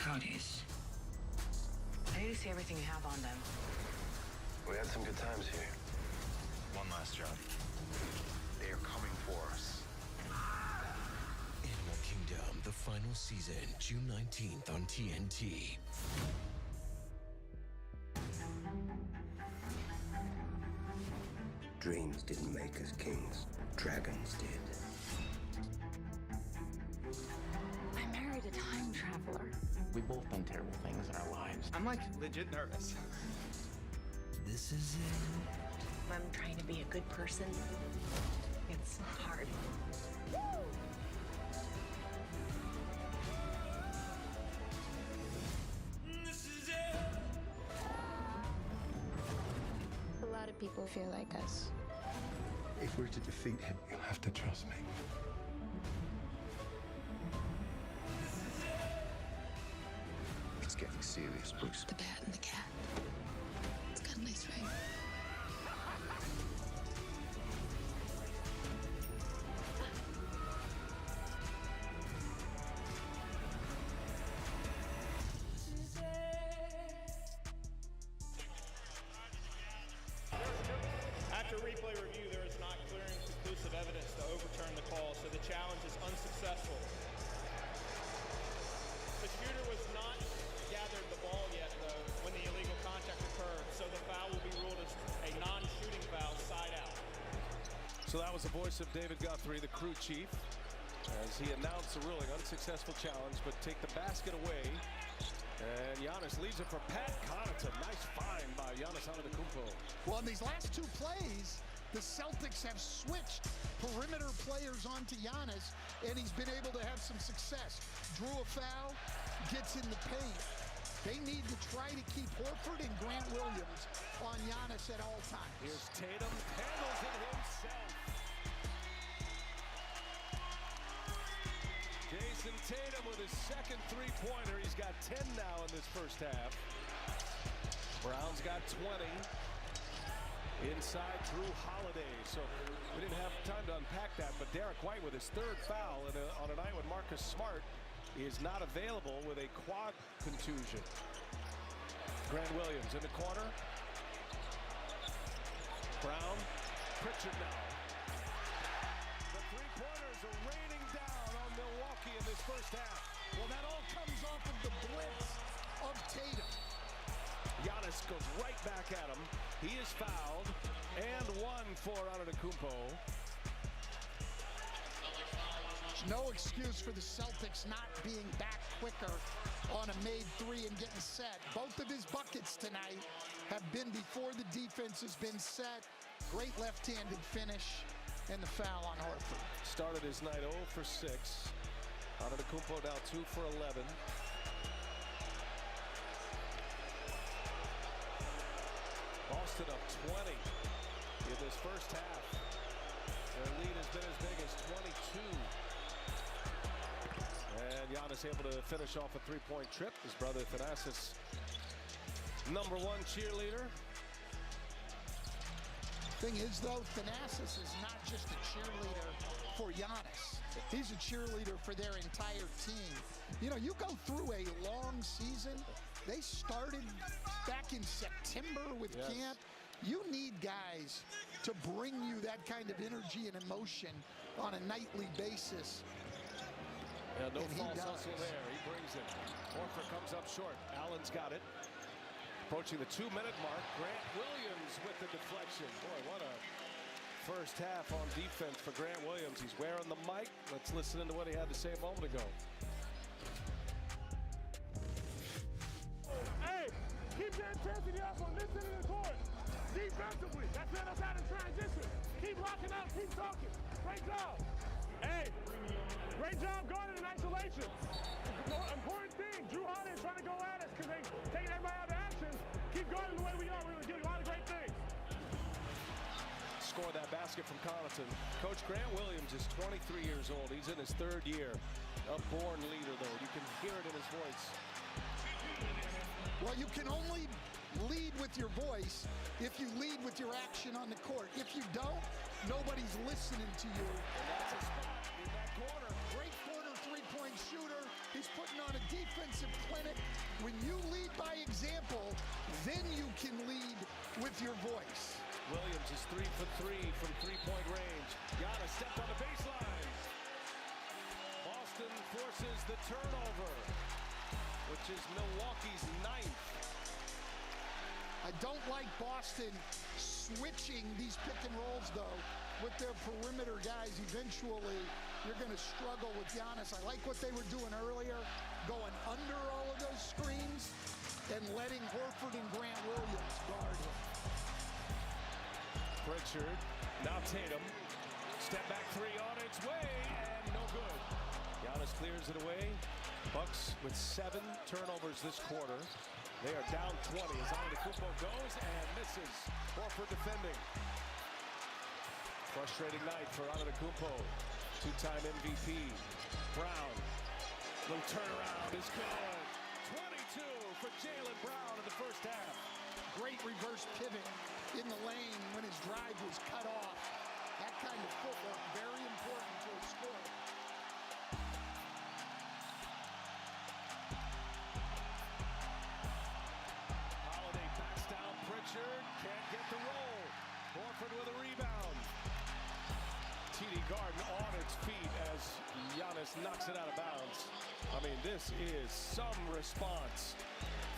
Speaker 7: Cody's. I need to see everything you have on them.
Speaker 16: We had some good times here.
Speaker 19: One last job. They are coming for us.
Speaker 20: Animal Kingdom, the final season, June 19th on TNT.
Speaker 21: Dreams didn't make us kings. Dragons did.
Speaker 7: I married a time traveler.
Speaker 16: We've both done terrible things in our lives.
Speaker 12: I'm like legit nervous.
Speaker 20: This is it.
Speaker 7: I'm trying to be a good person. It's hard.
Speaker 4: A lot of people feel like us.
Speaker 10: If we're to defeat him, you'll have to trust me.
Speaker 21: It's getting serious, Bruce.
Speaker 4: The bat and the cat. It's got a nice ring.
Speaker 22: After replay review, there is not clear and conclusive evidence to overturn the call, so the challenge is unsuccessful. The shooter was not gathered the ball yet, though, when the illegal contact occurred, so the foul will be ruled as a non-shooting foul, side out.
Speaker 13: So that was the voice of David Guthrie, the crew chief, as he announced the ruling. Unsuccessful challenge, but take the basket away. And Giannis leaves it for Pat Connaughton. Nice find by Giannis Antetokounmpo.
Speaker 14: Well, in these last two plays, the Celtics have switched perimeter players onto Giannis, and he's been able to have some success. Drew a foul, gets in the paint. They need to try to keep Horford and Grant Williams on Giannis at all times.
Speaker 13: Here's Tatum, handles it himself. Jason Tatum with his second three-pointer. He's got 10 now in this first half. Brown's got 20. Inside Drew Holiday. So we didn't have time to unpack that, but Derek White with his third foul on a night when Marcus Smart is not available with a quad contusion. Grant Williams in the corner. Brown, Pritchard now. The three-pointers are raining down on Milwaukee in this first half.
Speaker 14: Well, that all comes off of the blitz of Tatum.
Speaker 13: Giannis goes right back at him. He is fouled and one for Antetokounmpo.
Speaker 14: There's no excuse for the Celtics not being back quicker on a made three and getting set. Both of his buckets tonight have been before the defense has been set. Great left-handed finish and the foul on Horford.
Speaker 13: Started his night 0 for 6. Antetokounmpo now 2 for 11. Boston up 20 in this first half. Their lead has been as big as 22. And Giannis able to finish off a three-point trip. His brother Thanasis, #1 cheerleader.
Speaker 14: Thing is, though, Thanasis is not just a cheerleader for Giannis. He's a cheerleader for their entire team. You know, you go through a long season. They started back in September with camp. You need guys to bring you that kind of energy and emotion on a nightly basis.
Speaker 13: Yeah, no false hustle there. He brings it. Horford comes up short. Allen's got it. Approaching the 2-minute mark. Grant Williams with the deflection. Boy, what a first half on defense for Grant Williams. He's wearing the mic. Let's listen to what he had to say a moment ago.
Speaker 11: Hey, keep the intensity up on this end of the court. Defensively, that's let us out in transition. Keep locking up, keep talking. Great job. Hey, great job guarding in isolation. Important thing, Drew Holiday trying to go at us because they taking everybody out of action. Keep guarding the way we are. We're going to get a lot of great things.
Speaker 13: Scored that basket basket from Connaughton. Coach Grant Williams is 23 years old. He's in his 3rd year. A born leader, though. You can hear it in his voice.
Speaker 14: Well, you can only lead with your voice if you lead with your action on the court. If you don't, nobody's listening to you.
Speaker 13: And that's a spot in that corner.
Speaker 14: Great corner three-point shooter. He's putting on a defensive clinic. When you lead by example, then you can lead with your voice.
Speaker 13: Williams is 3 for 3 from three-point range. Giannis stepped on the baseline. Boston forces the turnover, which is Milwaukee's 9th.
Speaker 14: I don't like Boston switching these pick and rolls, though, with their perimeter guys. Eventually, you're going to struggle with Giannis. I like what they were doing earlier, going under all of those screens and letting Horford and Grant Williams guard him.
Speaker 13: Pritchard, now Tatum. Step back 3 on its way, and no good. Giannis clears it away. Bucks with 7 turnovers this quarter. They are down 20 as Antetokounmpo goes and misses. Horford defending. Frustrating night for Antetokounmpo. 2-time MVP. Brown. Little turnaround is good. 22 for Jaylen Brown in the first half.
Speaker 14: Great reverse pivot in the lane when his drive was cut off. That kind of footwork, very important to a score.
Speaker 13: Holiday backs down Pritchard. Can't get the roll. Horford with a rebound. TD Garden on its feet as Giannis knocks it out of bounds. I mean, this is some response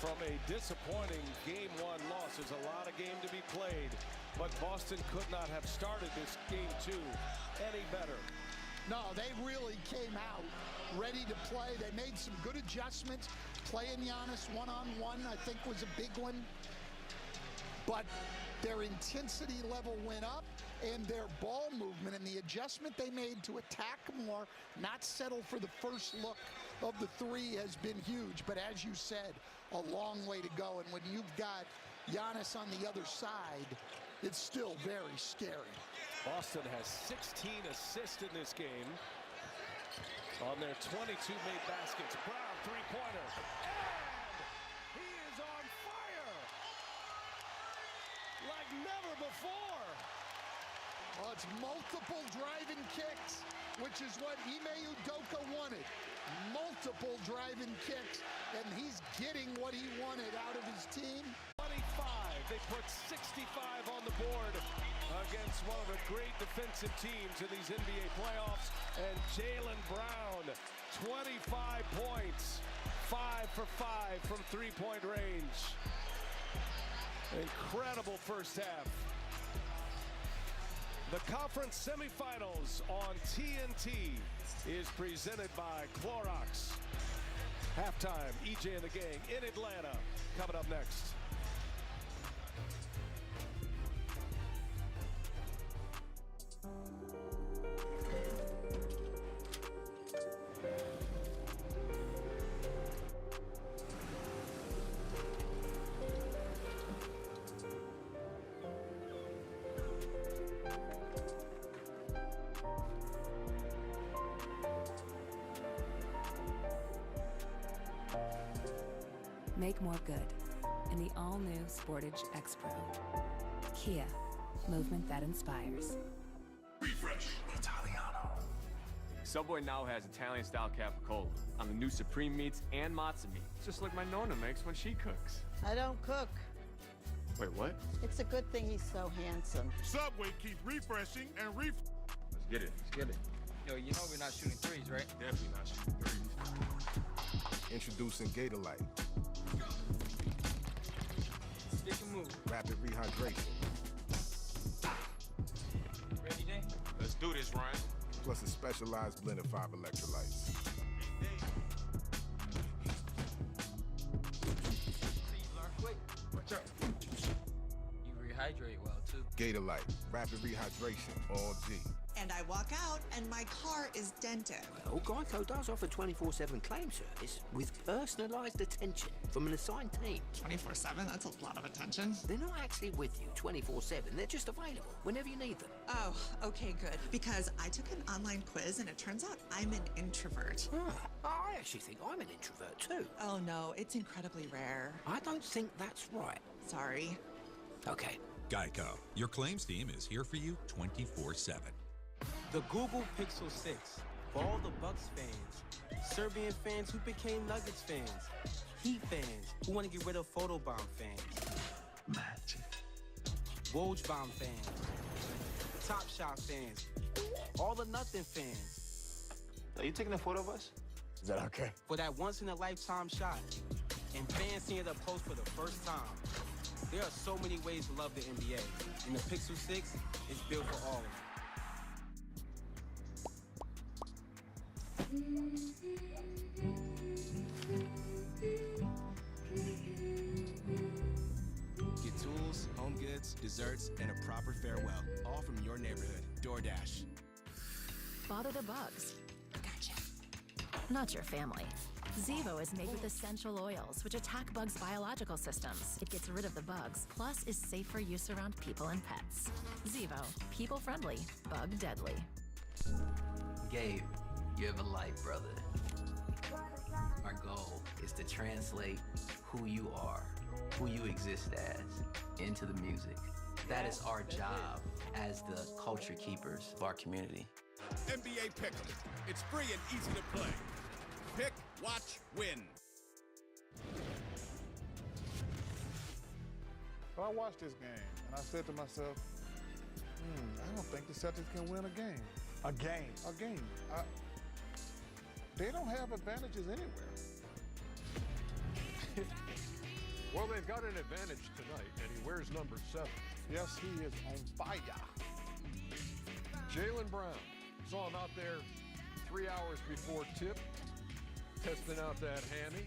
Speaker 13: from a disappointing Game 1 loss. There's a lot of game to be played, but Boston could not have started this Game 2 any better.
Speaker 14: No, they really came out ready to play. They made some good adjustments. Playing Giannis one-on-one, I think, was a big one. But their intensity level went up, and their ball movement and the adjustment they made to attack more, not settle for the first look of the 3 has been huge. But as you said, a long way to go. And when you've got Giannis on the other side, it's still very scary.
Speaker 13: Boston has 16 assists in this game on their 22 made baskets. Brown, three-pointer, and he is on fire like never before.
Speaker 14: Well, it's multiple driving kicks, which is what Ime Udoka wanted. Multiple driving kicks, and he's getting what he wanted out of his team.
Speaker 13: 25, they put 65 on the board against one of the great defensive teams in these NBA playoffs. And Jaylen Brown, 25 points, 5 for 5 from three-point range. Incredible first half. The conference semifinals on TNT is presented by Clorox. Halftime, EJ and the gang in Atlanta. Coming up next.
Speaker 17: Make more good in the all-new Sportage X-Pro. Kia, movement that inspires.
Speaker 10: Refresh. Italiano.
Speaker 1: Subway now has Italian-style capicola on the new supreme meats and matzo meat, just like my Nonna makes when she cooks.
Speaker 8: I don't cook.
Speaker 1: Wait, what?
Speaker 8: It's a good thing he's so handsome.
Speaker 11: Subway keeps refreshing and
Speaker 1: Let's get it. Let's get it.
Speaker 9: Yo, you know we're not shooting threes, right?
Speaker 10: Definitely not shooting threes. Introducing Gatorlight.
Speaker 9: Stick and move.
Speaker 10: Rapid rehydration.
Speaker 9: Ready, Day?
Speaker 19: Let's do this, Ryan.
Speaker 10: Plus a specialized blend of 5 electrolytes.
Speaker 9: You learn quick.
Speaker 10: Watch out.
Speaker 9: You rehydrate well, too.
Speaker 10: Gatorlight. Rapid rehydration. All G.
Speaker 2: And I walk out, and my car is dented.
Speaker 21: Well, Geico does offer 24/7 claim service with personalised attention from an assigned team.
Speaker 2: 24/7? That's a lot of attention.
Speaker 21: They're not actually with you 24/7. They're just available whenever you need them.
Speaker 2: Oh, okay, good. Because I took an online quiz, and it turns out I'm an introvert.
Speaker 21: I actually think I'm an introvert too.
Speaker 2: Oh, no, it's incredibly rare.
Speaker 21: I don't think that's right.
Speaker 2: Sorry.
Speaker 21: Okay.
Speaker 3: Geico, your claims team is here for you 24/7.
Speaker 23: The Google Pixel 6 for all the Bucks fans, Serbian fans who became Nuggets fans, Heat fans who want to get rid of photobomb fans,
Speaker 21: Magic.
Speaker 23: Wojbomb fans, Top Shot fans, all the Nothing fans.
Speaker 16: Are you taking a photo of us?
Speaker 23: Is that okay? For that once-in-a-lifetime shot, and fans seeing it up close for the first time. There are so many ways to love the NBA, and the Pixel 6 is built for all of them.
Speaker 24: Get tools, home goods, desserts, and a proper farewell, all from your neighborhood. DoorDash.
Speaker 25: Bother the bugs. Gotcha. Not your family. Zevo is made with essential oils, which attack bugs' biological systems. It gets rid of the bugs, plus is safe for use around people and pets. Zevo, people-friendly, bug-deadly.
Speaker 26: Gabe, you have a light, brother. Our goal is to translate who you are, who you exist as, into the music. That is our job as the culture keepers of our community.
Speaker 27: NBA Pick'em. It's free and easy to play. Pick, watch, win.
Speaker 28: But I watched this game, and I said to myself, I don't think the Celtics can win a game.
Speaker 14: A game?
Speaker 28: A game. They don't have advantages anywhere.
Speaker 29: Well, they've got an advantage tonight, and he wears number 7.
Speaker 28: Yes, he is on fire.
Speaker 29: Jaylen Brown. Saw him out there 3 hours before tip, testing out that hammy.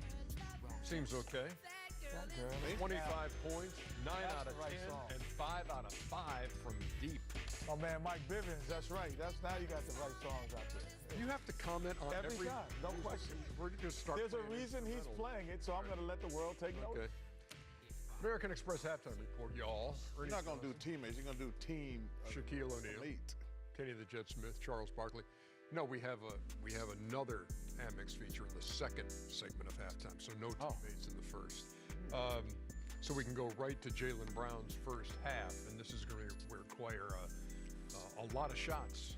Speaker 29: Seems okay. 25 points, 9 out of 10, and 5 out of 5 from deep.
Speaker 14: Oh man, Mike Bivens, that's right. Now you got the right songs out there.
Speaker 29: You have to comment on every
Speaker 14: time, no question.
Speaker 29: We're just start.
Speaker 14: There's a reason he's playing it, so I'm going to let the world take notice.
Speaker 29: Okay. American Express halftime report, y'all.
Speaker 28: You're not going to do teammates. You're going to do team.
Speaker 29: Shaquille O'Neal, Kenny the Jet Smith, Charles Barkley. No, we have another Amex feature in the second segment of halftime, so no teammates in the first. So we can go right to Jaylen Brown's first half, and this is going to require a lot of shots.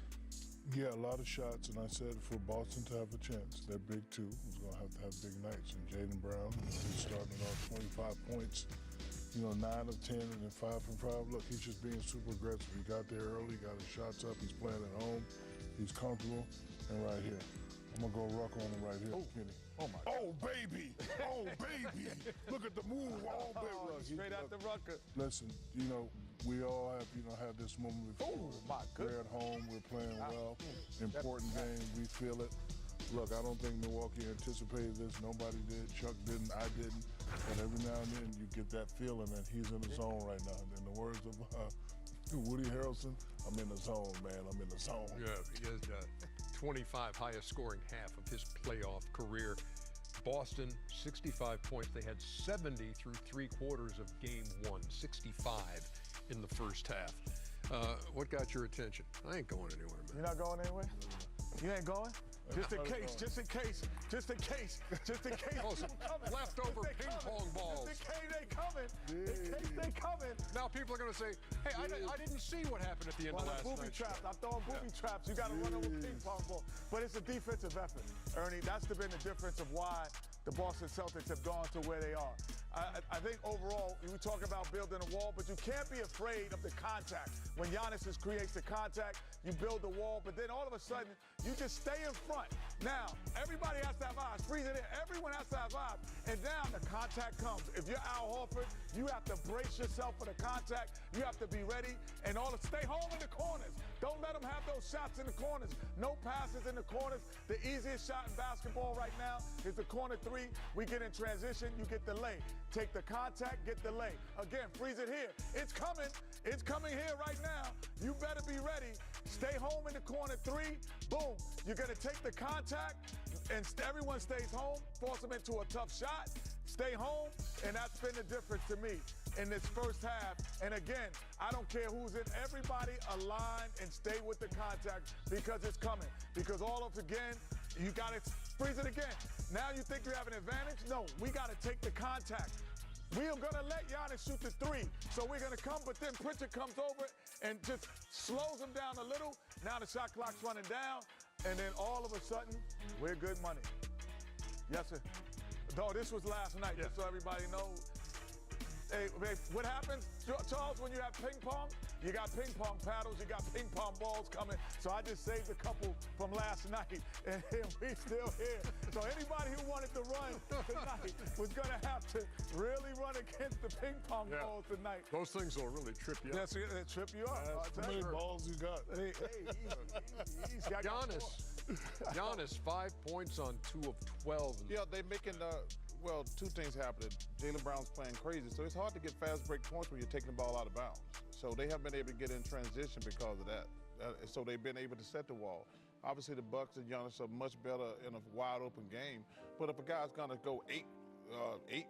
Speaker 10: Yeah, a lot of shots, and I said for Boston to have a chance, their big two was going to have big nights. And Jaylen Brown, he's starting off 25 points, 9 of 10, and then 5 from 5. Look, he's just being super aggressive. He got there early, got his shots up. He's playing at home. He's comfortable. And right here, I'm going to go rock on him right here.
Speaker 28: Oh, my God. Oh, baby. Oh, baby. Look at the move. Oh, baby.
Speaker 14: Straight out the rucker.
Speaker 10: Listen, we all have, had this moment before.
Speaker 14: Oh, my goodness.
Speaker 10: We're at home. We're playing well. Important game. We feel it. Look, I don't think Milwaukee anticipated this. Nobody did. Chuck didn't. I didn't. But every now and then you get that feeling that he's in the zone right now. In the words of Woody Harrelson, I'm in the zone, man. I'm in the zone.
Speaker 29: Yeah, he has 25 highest scoring half of his playoff career. Boston, 65 points. They had 70 through 3 quarters of game 1, 65 in the first half. What got your attention? I ain't going anywhere, man.
Speaker 14: You're not going anywhere? You ain't going? Just in case.
Speaker 29: Oh, leftover ping pong balls.
Speaker 14: Just in case they coming.
Speaker 29: Now people are going to say, hey, I didn't see what happened at the end of last night.
Speaker 14: I'm throwing booby traps. You got to run over ping pong ball. But it's a defensive effort, Ernie. That's been the difference of why the Boston Celtics have gone to where they are. I think overall, we talk about building a wall, but you can't be afraid of the contact. When Giannis creates the contact, you build the wall, but then all of a sudden, you just stay in front. Now, everybody has to have eyes. Freeze it in. Everyone has to have eyes. And now the contact comes. If you're Al Horford, you have to brace yourself for the contact. You have to be ready and stay home in the corners. Don't let them have those shots in the corners. No passes in the corners. The easiest shot in basketball right now is the corner 3. We get in transition, you get the lay. Take the contact, get the lay. Again, freeze it here. It's coming. It's coming here right now. You better be ready.
Speaker 10: Stay home in the corner 3, boom. You're gonna take the contact, and everyone stays home, force them into a tough shot, stay home, and that's been the difference to me in this first half. And again, I don't care who's in, everybody align and stay with the contact because it's coming. Because all of again, you gotta freeze it again. Now you think you have an advantage? No, we gotta take the contact. We are gonna let Giannis shoot the 3. So we're gonna come, but then Pritchard comes over and just slows him down a little. Now the shot clock's running down, and then all of a sudden, we're good money. Yes, sir. No, this was last night, just so everybody knows. Hey, what happens, Charles, when you have ping pong? You got ping pong paddles, you got ping pong balls coming. So I just saved a couple from last night, and we still here. So anybody who wanted to run tonight was gonna have to really run against the ping pong balls tonight.
Speaker 29: Those things will really trip you up.
Speaker 10: Yes, they trip you up.
Speaker 28: How many balls you got?
Speaker 10: Hey, easy.
Speaker 29: Giannis, 5 points on 2 of 12.
Speaker 28: Yeah, they're making, well, 2 things happening. Jaylen Brown's playing crazy, so it's hard to get fast break points when you're taking the ball out of bounds. So they haven't been able to get in transition because of that. So they've been able to set the wall. Obviously, the Bucks and Giannis are much better in a wide open game. But if a guy's gonna go 8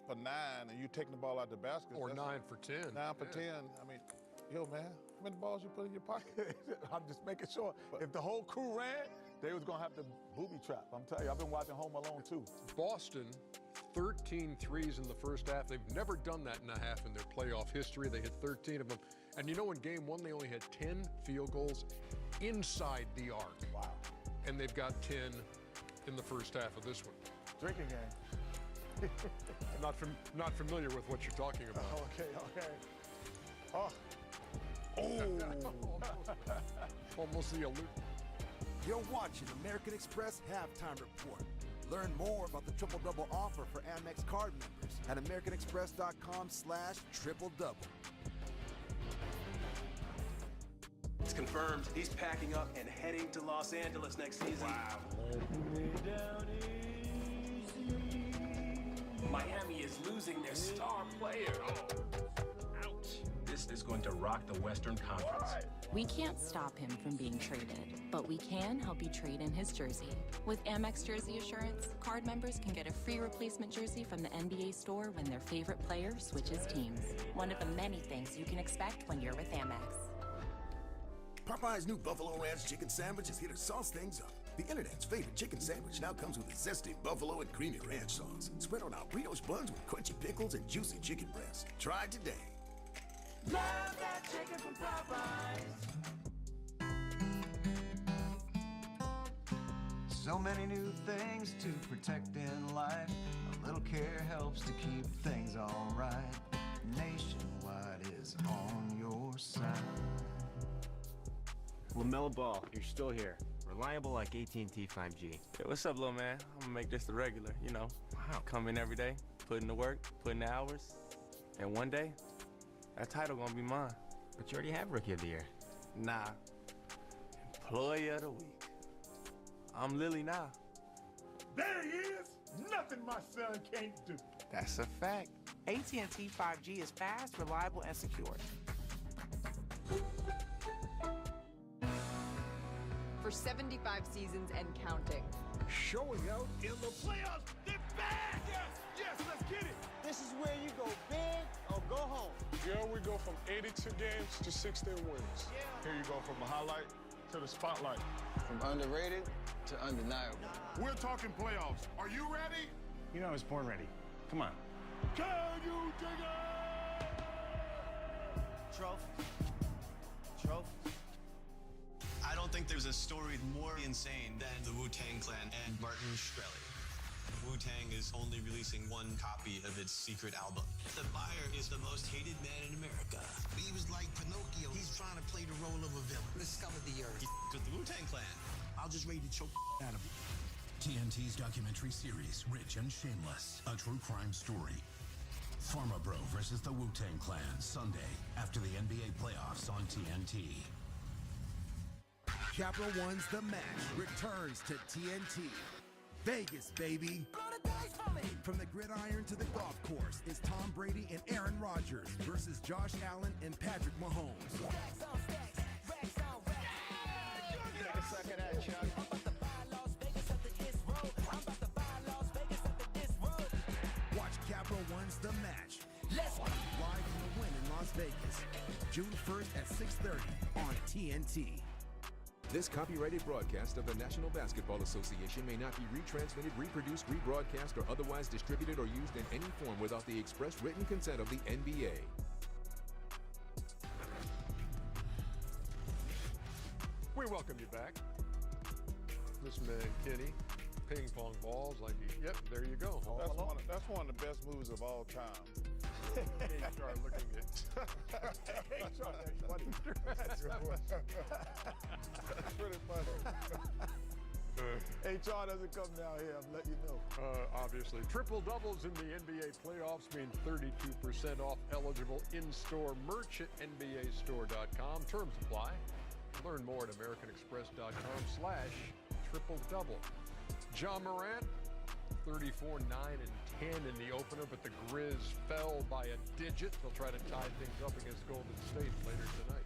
Speaker 28: for 9 and you're taking the ball out the basket,
Speaker 29: or 9 for 10.
Speaker 28: 9 for 10. I mean, yo, man, how many balls you put in your pocket?
Speaker 10: I'm just making sure. If the whole crew ran, they was gonna have to booby trap. I'm telling you, I've been watching Home Alone too.
Speaker 29: Boston, 13 threes in the first half. They've never done that in a half in their playoff history. They hit 13 of them. And you know, in game 1, they only had 10 field goals inside the arc.
Speaker 10: Wow.
Speaker 29: And they've got 10 in the first half of this one.
Speaker 10: Drinking game.
Speaker 29: Not familiar with what you're talking about.
Speaker 10: Okay. Oh.
Speaker 29: Almost the alert.
Speaker 4: You're watching American Express Halftime Report. Learn more about the Triple-Double offer for Amex card members at americanexpress.com/triple-double.
Speaker 24: It's confirmed he's packing up and heading to Los Angeles next season. Wow. Miami is losing their star player. Ouch. This is going to rock the Western Conference.
Speaker 5: We can't stop him from being traded, but we can help you trade in his jersey. With Amex Jersey Assurance, card members can get a free replacement jersey from the NBA store when their favorite player switches teams. One of the many things you can expect when you're with Amex.
Speaker 6: Popeye's new Buffalo Ranch chicken sandwich is here to sauce things up. The internet's favorite chicken sandwich now comes with a zesty buffalo and creamy ranch sauce, spread on our brioche buns with crunchy pickles and juicy chicken breasts. Try it today.
Speaker 7: Love that chicken from Popeyes.
Speaker 12: So many new things to protect in life. A little care helps to keep things all right. Nationwide is on your side.
Speaker 15: LaMelo Ball, you're still here. Reliable like AT&T 5G.
Speaker 23: Hey, what's up, little man? I'm gonna make this the regular, you know. Come in every day, put in the work, put in the hours, and one day, that title gonna be mine.
Speaker 15: But you already have Rookie of the Year.
Speaker 23: Nah. Employee of the Week. I'm Lily now.
Speaker 11: There he is! Nothing my son can't do.
Speaker 23: That's a fact.
Speaker 18: AT&T 5G is fast, reliable, and secure.
Speaker 20: For 75 seasons and counting.
Speaker 11: Showing out in the playoffs. They're back! Yes, let's get it!
Speaker 14: This is where you go big or go home.
Speaker 28: Yeah, we go from 82 games to 16 wins. Here you go from the highlight to the spotlight.
Speaker 9: From underrated to undeniable.
Speaker 11: We're talking playoffs. Are you ready?
Speaker 15: You know I was born ready. Come on.
Speaker 11: Can you dig it?
Speaker 12: Trophy.
Speaker 22: I don't think there's a story more insane than the Wu-Tang Clan and Martin Shkreli. Wu-Tang is only releasing one copy of its secret album. The buyer is the most hated man in America.
Speaker 30: He was like Pinocchio. He's trying to play the role of a villain. The scum of the earth.
Speaker 22: He with the Wu-Tang Clan.
Speaker 30: I'll just ready to choke out of him.
Speaker 31: TNT's documentary series, Rich and Shameless, a true crime story. Pharma Bro versus the Wu-Tang Clan, Sunday after the NBA playoffs on TNT.
Speaker 32: Capital One's The Match returns to TNT. Vegas, baby. From the gridiron to the golf course, it's Tom Brady and Aaron Rodgers versus Josh Allen and Patrick Mahomes. Let's go. Live from the Win in Las Vegas, June 1st at 6:30 on TNT.
Speaker 1: This copyrighted broadcast of the National Basketball Association may not be retransmitted, reproduced, rebroadcast, or otherwise distributed or used in any form without the express written consent of the NBA.
Speaker 29: We welcome you back. This man, Kenny, ping pong balls like, yep, there you go.
Speaker 28: That's one of the best moves of all time.
Speaker 29: HR looking at
Speaker 28: HR, that's funny. That's pretty funny. HR doesn't come down here, I'm letting you know.
Speaker 29: Obviously. Triple doubles in the NBA playoffs mean 32% off eligible in-store merch at NBAstore.com. Terms apply. Learn more at AmericanExpress.com/triple double. John Morant, 34, 9, and 10 in the opener, but the Grizz fell by a digit. They'll try to tie things up against Golden State later tonight.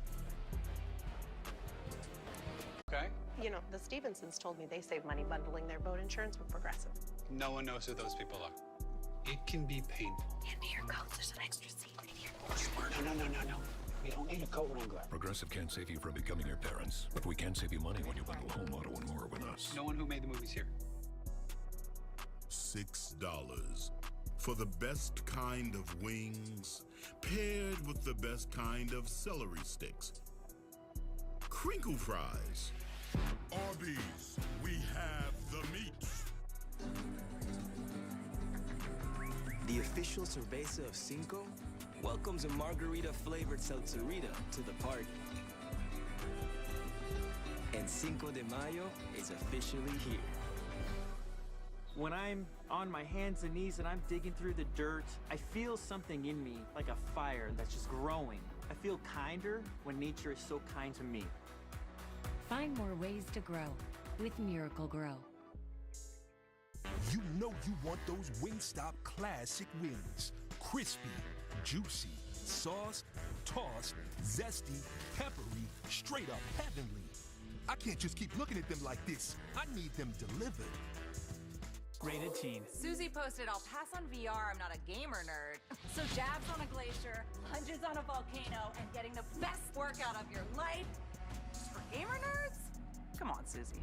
Speaker 2: Okay.
Speaker 3: You know, the Stevensons told me they save money bundling their boat insurance with Progressive.
Speaker 2: No one knows who those people are. It can be painful.
Speaker 3: Hand me your coat. There's an extra seat right here.
Speaker 2: No. We don't need a coat wrangler.
Speaker 31: Progressive can't save you from becoming your parents, but we can save you money when you bundle home, auto, and more with us.
Speaker 2: No one who made the movies here.
Speaker 8: $6 for the best kind of wings, paired with the best kind of celery sticks. Crinkle fries. Arby's, we have the meat.
Speaker 13: The official cerveza of Cinco welcomes a margarita-flavored salsarita to the party. And Cinco de Mayo is officially here.
Speaker 16: When I'm on my hands and knees and I'm digging through the dirt, I feel something in me, like a fire that's just growing. I feel kinder when nature is so kind to me.
Speaker 17: Find more ways to grow with Miracle Grow.
Speaker 32: You know you want those Wingstop classic wings. Crispy, juicy, sauce, tossed, zesty, peppery, straight up heavenly. I can't just keep looking at them like this. I need them delivered.
Speaker 16: Rated teen.
Speaker 19: Susie posted, I'll pass on VR, I'm not a gamer nerd. So jabs on a glacier, lunges on a volcano, and getting the best workout of your life just for gamer nerds?
Speaker 16: Come on, Susie.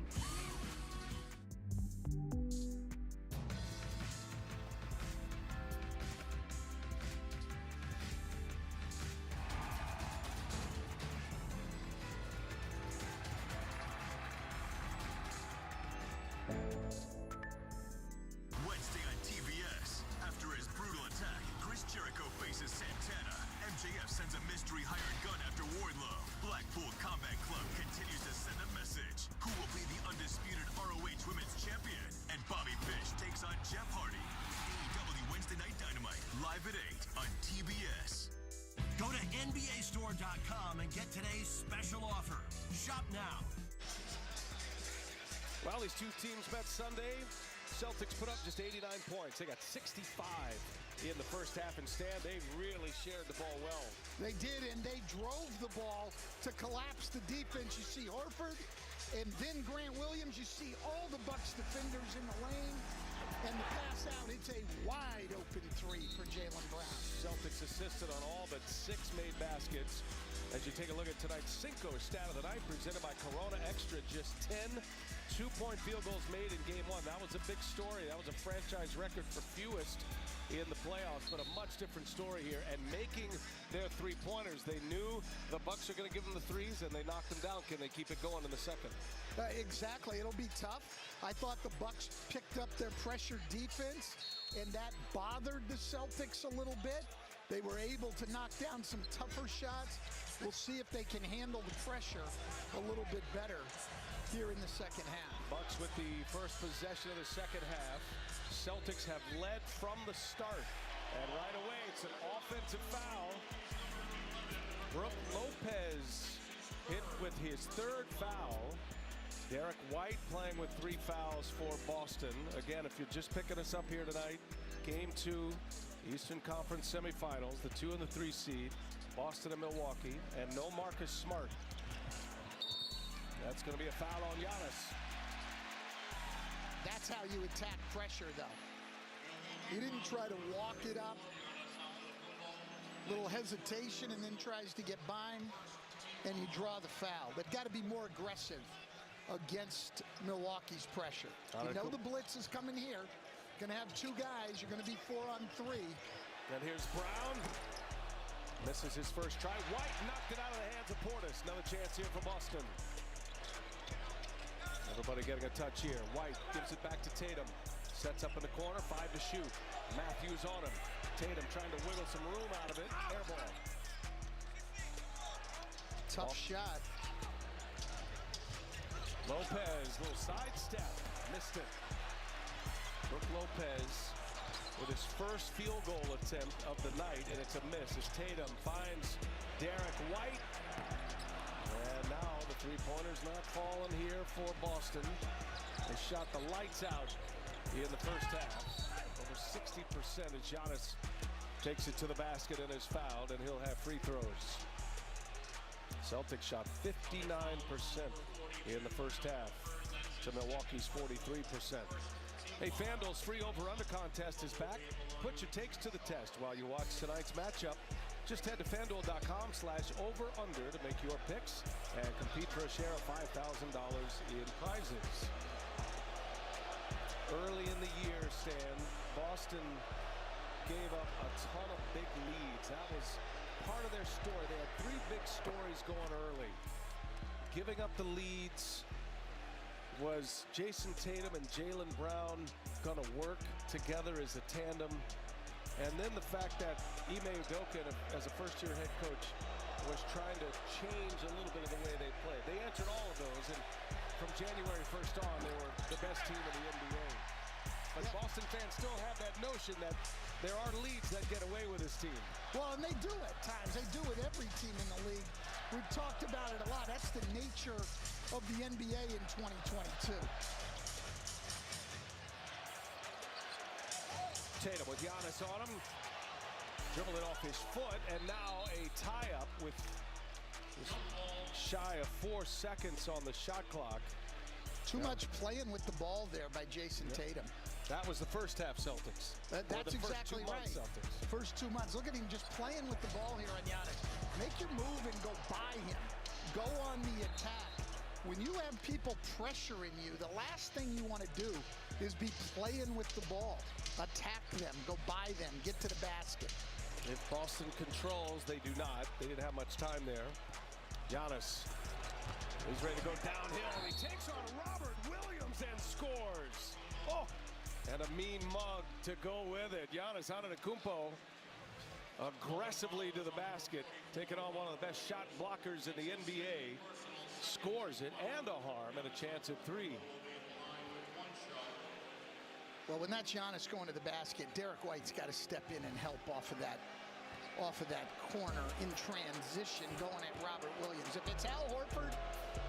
Speaker 21: Wednesday on TBS. After his brutal attack, Chris Jericho faces Santana. MJF sends a mystery hired gun after Wardlow. Blackpool Combat Club continues to send a message. Who will be the undisputed ROH Women's Champion? And Bobby Fish takes on Jeff Hardy. AEW Wednesday Night Dynamite, live at 8 on TBS.
Speaker 25: Go to NBAstore.com and get today's special offer. Shop now.
Speaker 26: Well, these two teams met Sunday. Celtics put up just 89 points. They got 65 in the first half, and Stan, they really shared the ball well.
Speaker 14: They did, and they drove the ball to collapse the defense. You see Horford, and then Grant Williams. You see all the Bucks defenders in the lane, and the pass out. It's a wide-open three for Jaylen Brown.
Speaker 26: Celtics assisted on all but 6 made baskets. As you take a look at tonight's Cinco stat of the night, presented by Corona Extra, just 10 two-point field goals made in Game 1. That was a big story. That was a franchise record for fewest in the playoffs, but a much different story here. And making their three-pointers, they knew the Bucks are going to give them the threes, and they knocked them down. Can they keep it going in the second?
Speaker 14: Exactly. It'll be tough. I thought the Bucks picked up their pressure defense, and that bothered the Celtics a little bit. They were able to knock down some tougher shots. We'll see if they can handle the pressure a little bit better here in the second half.
Speaker 26: Bucks with the first possession of the second half. Celtics have led from the start. And right away, it's an offensive foul. Brook Lopez hit with his third foul. Derek White playing with 3 fouls for Boston. Again, if you're just picking us up here tonight, Game 2, Eastern Conference semifinals, the 2 and the 3 seed, Boston and Milwaukee, and no Marcus Smart. That's going to be a foul on Giannis.
Speaker 14: That's how you attack pressure, though. He didn't try to walk it up. Little hesitation and then tries to get by him, and you draw the foul. They've got to be more aggressive against Milwaukee's pressure. You know the blitz is coming here. Going to have two guys. You're going to be 4-on-3.
Speaker 26: And here's Brown. Misses his first try. White knocked it out of the hands of Portis. Another chance here for Boston. Everybody getting a touch here. White gives it back to Tatum. Sets up in the corner. 5 to shoot. Matthews on him. Tatum trying to wiggle some room out of it. Air ball.
Speaker 14: Tough shot.
Speaker 26: Lopez, little sidestep. Missed it. Brook Lopez with his first field goal attempt of the night, and it's a miss as Tatum finds Derek White. And now the three-pointer's not falling here for Boston. They shot the lights out in the first half. Over 60% as Giannis takes it to the basket and is fouled, and he'll have free throws. Celtics shot 59% in the first half to Milwaukee's 43%. Hey, FanDuel's free over-under contest is back. Put your takes to the test while you watch tonight's matchup. Just head to FanDuel.com/over-under to make your picks and compete for a share of $5,000 in prizes. Early in the year, Stan, Boston gave up a ton of big leads. That was part of their story. They had 3 big stories going early. Giving up the leads. Was Jason Tatum and Jaylen Brown going to work together as a tandem? And then the fact that Ime Udoka, as a first-year head coach, was trying to change a little bit of the way they played. They answered all of those, and from January 1st on, they were the best team in the NBA. But Boston fans still have that notion that there are leads that get away with this team.
Speaker 14: Well, and they do at times. They do with every team in the league. We've talked about it a lot. That's the nature of the NBA in 2022.
Speaker 26: Tatum with Giannis on him. Dribble it off his foot, and now a tie-up with just shy of 4 seconds on the shot clock.
Speaker 14: Too much playing with the ball there by Jason Tatum.
Speaker 26: That was the first half Celtics.
Speaker 14: That's exactly right.
Speaker 26: Celtics.
Speaker 14: First 2 months. Look at him just playing with the ball here on Giannis. Make your move and go by him. Go on the attack. When you have people pressuring you, the last thing you want to do is be playing with the ball. Attack them, go by them, get to the basket.
Speaker 26: If Boston controls, they do not. They didn't have much time there. Giannis, he's ready to go downhill. He takes on Robert Williams and scores. Oh, and a mean mug to go with it. Giannis Antetokounmpo aggressively to the basket, taking on one of the best shot blockers in the NBA. Scores it, and a harm, and a chance at 3.
Speaker 14: Well, when that's Giannis going to the basket, Derek White's got to step in and help off of that corner in transition, going at Robert Williams. If it's Al Horford,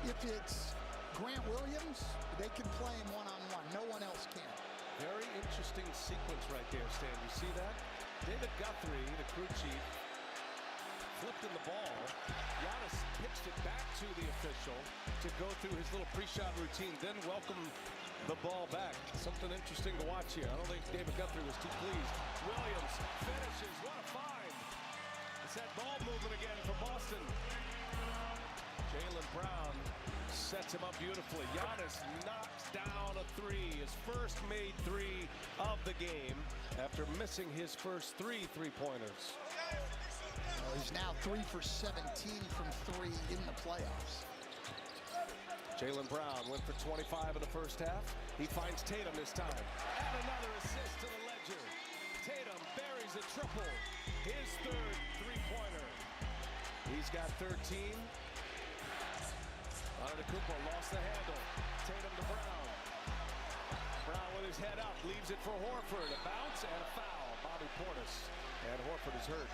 Speaker 14: if it's Grant Williams, they can play him one-on-one. No one else can.
Speaker 26: Very interesting sequence right there, Stan. You see that? David Guthrie, the crew chief, flipped in the ball. Giannis pitched it back to the official to go through his little pre-shot routine, then welcome the ball back. Something interesting to watch here. I don't think David Guthrie was too pleased. Williams finishes. What a find. It's that ball movement again for Boston. Jaylen Brown sets him up beautifully. Giannis knocks down a 3. His first made 3 of the game after missing his first 3 three-pointers.
Speaker 14: He's now 3 for 17 from 3 in the playoffs.
Speaker 26: Jaylen Brown went for 25 in the first half. He finds Tatum this time. And another assist to the ledger. Tatum buries a triple. His 3rd three-pointer. He's got 13. Antetokounmpo lost the handle. Tatum to Brown. Brown with his head up. Leaves it for Horford. A bounce and a foul. Bobby Portis. And Horford is hurt.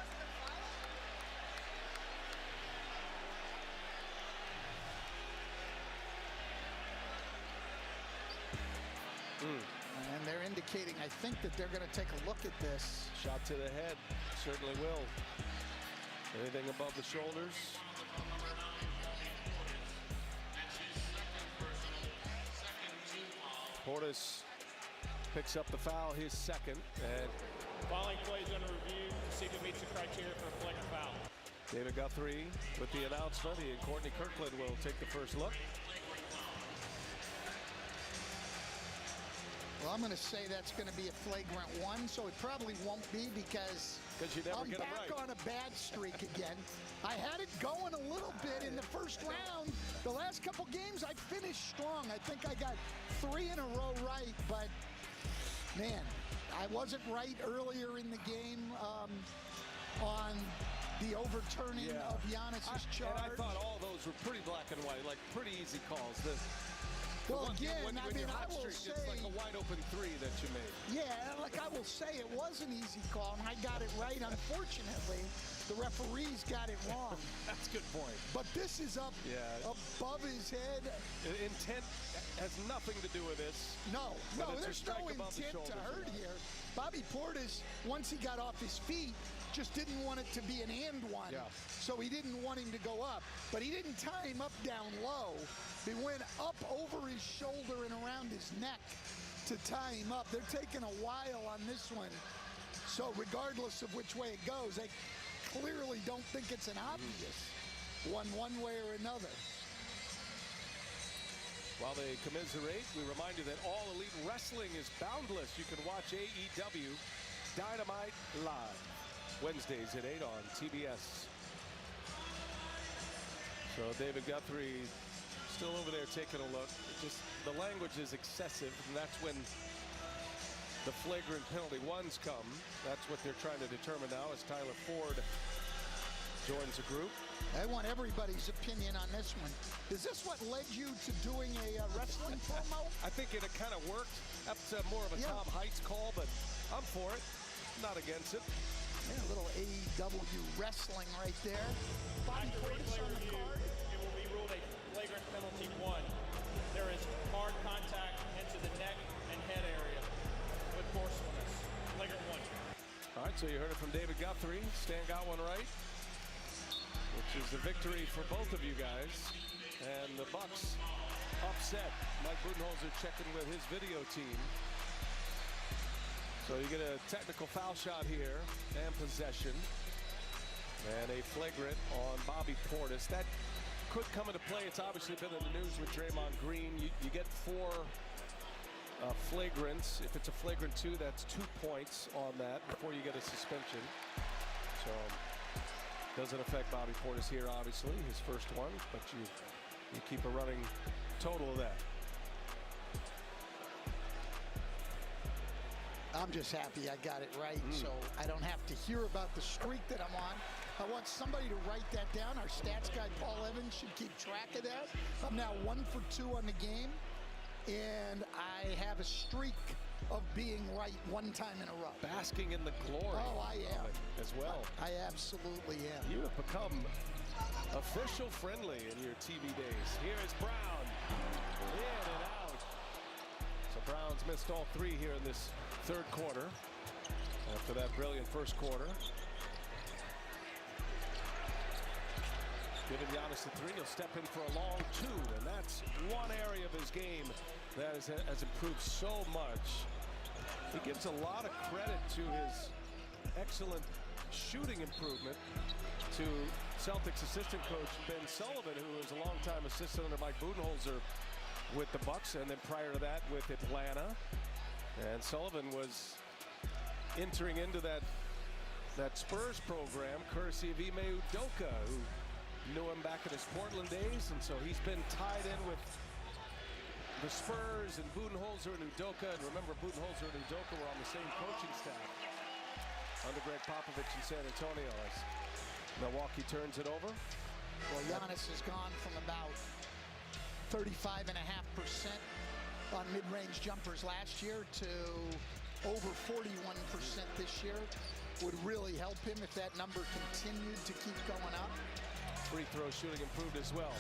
Speaker 14: And they're indicating, I think, that they're going to take a look at this.
Speaker 26: Shot to the head. Certainly will. Anything above the shoulders? Portis picks up the foul, his second. And
Speaker 11: Following plays under review to see if it meets the criteria for a flagrant foul.
Speaker 26: David Guthrie with the announcement. He and Courtney Kirkland will take the first look.
Speaker 14: Well, I'm going to say that's going to be a flagrant one, so it probably won't be because
Speaker 26: you never
Speaker 14: I'm
Speaker 26: get 'em
Speaker 14: back
Speaker 26: right.
Speaker 14: on a bad streak again. I had it going a little bit in the first round. The last couple games, I finished strong. I think I got 3 in a row right, but man, I wasn't right earlier in the game on the overturning of Giannis's charge.
Speaker 26: And I thought all those were pretty black and white, like pretty easy calls.
Speaker 14: Well, again,
Speaker 26: when
Speaker 14: I mean,
Speaker 26: you're
Speaker 14: I
Speaker 26: hot
Speaker 14: will
Speaker 26: streak, it's like a wide open 3 that you made.
Speaker 14: Yeah, like I will say, it was an easy call, and I got it right. Unfortunately, the referees got it wrong.
Speaker 26: That's a good point.
Speaker 14: But this is up above his head.
Speaker 26: Intent has nothing to do with this.
Speaker 14: No,
Speaker 26: But
Speaker 14: no,
Speaker 26: it's a
Speaker 14: there's no
Speaker 26: strike above the
Speaker 14: intent to
Speaker 26: shoulders.
Speaker 14: hurt here. Bobby Portis, once he got off his feet, just didn't want it to be an and one.
Speaker 26: Yeah.
Speaker 14: So he didn't want him to go up. But he didn't tie him up down low. He went up over his shoulder and around his neck to tie him up. They're taking a while on this one. So regardless of which way it goes, they clearly don't think it's an obvious one way or another.
Speaker 26: While they commiserate, we remind you that All Elite Wrestling is boundless. You can watch AEW Dynamite live Wednesdays at 8 on TBS. So David Guthrie still over there taking a look. Just the language is excessive, and that's when the flagrant penalty ones come. That's what they're trying to determine now as Tyler Ford joins the group.
Speaker 14: I want everybody's opinion on this one. Is this what led you to doing a wrestling promo?
Speaker 26: I think it kind of worked. That's more of a Tom Heights call, but I'm for it. Not against it.
Speaker 14: Yeah, a little AEW wrestling right there. Bobby Portis on the card.
Speaker 11: It will be ruled a flagrant penalty 1. There is hard contact into the neck and head area with forcefulness. Flagrant 1.
Speaker 26: All right, so you heard it from David Guthrie. Stan got one right, which is the victory for both of you guys. And the Bucks upset. Mike Budenholzer checking with his video team. So you get a technical foul shot here and possession. And a flagrant on Bobby Portis. That could come into play. It's obviously been in the news with Draymond Green. You get 4 flagrants. If it's a flagrant 2, that's 2 points on that before you get a suspension. So doesn't affect Bobby Portis here, obviously, his first one, but you keep a running total of that.
Speaker 14: I'm just happy I got it right, so I don't have to hear about the streak that I'm on. I want somebody to write that down. Our stats guy, Paul Evans, should keep track of that. I'm now 1 for 2 on the game, and I have a streak of being right 1 time in a row.
Speaker 26: Basking in the glory.
Speaker 14: Oh, I am.
Speaker 26: As well.
Speaker 14: I absolutely am.
Speaker 26: You have become official friendly in your TV days. Here is Brown. In and out. So Brown's missed all 3 here in this third quarter after that brilliant first quarter. Giving Giannis the 3, he'll step in for a long 2, and that's one area of his game that has improved so much. He gives a lot of credit to his excellent shooting improvement to Celtics assistant coach Ben Sullivan, who was a longtime assistant under Mike Budenholzer with the Bucks, and then prior to that with Atlanta. And Sullivan was entering into that Spurs program courtesy of Ime Udoka, who knew him back in his Portland days, and so he's been tied in with the Spurs and Budenholzer and Udoka. And remember, Budenholzer and Udoka were on the same coaching staff under Greg Popovich in San Antonio as Milwaukee turns it over.
Speaker 14: Well, Giannis has gone from about 35.5% on mid-range jumpers last year to over 41% this year. Would really help him if that number continued to keep going up.
Speaker 26: Free throw shooting improved as well.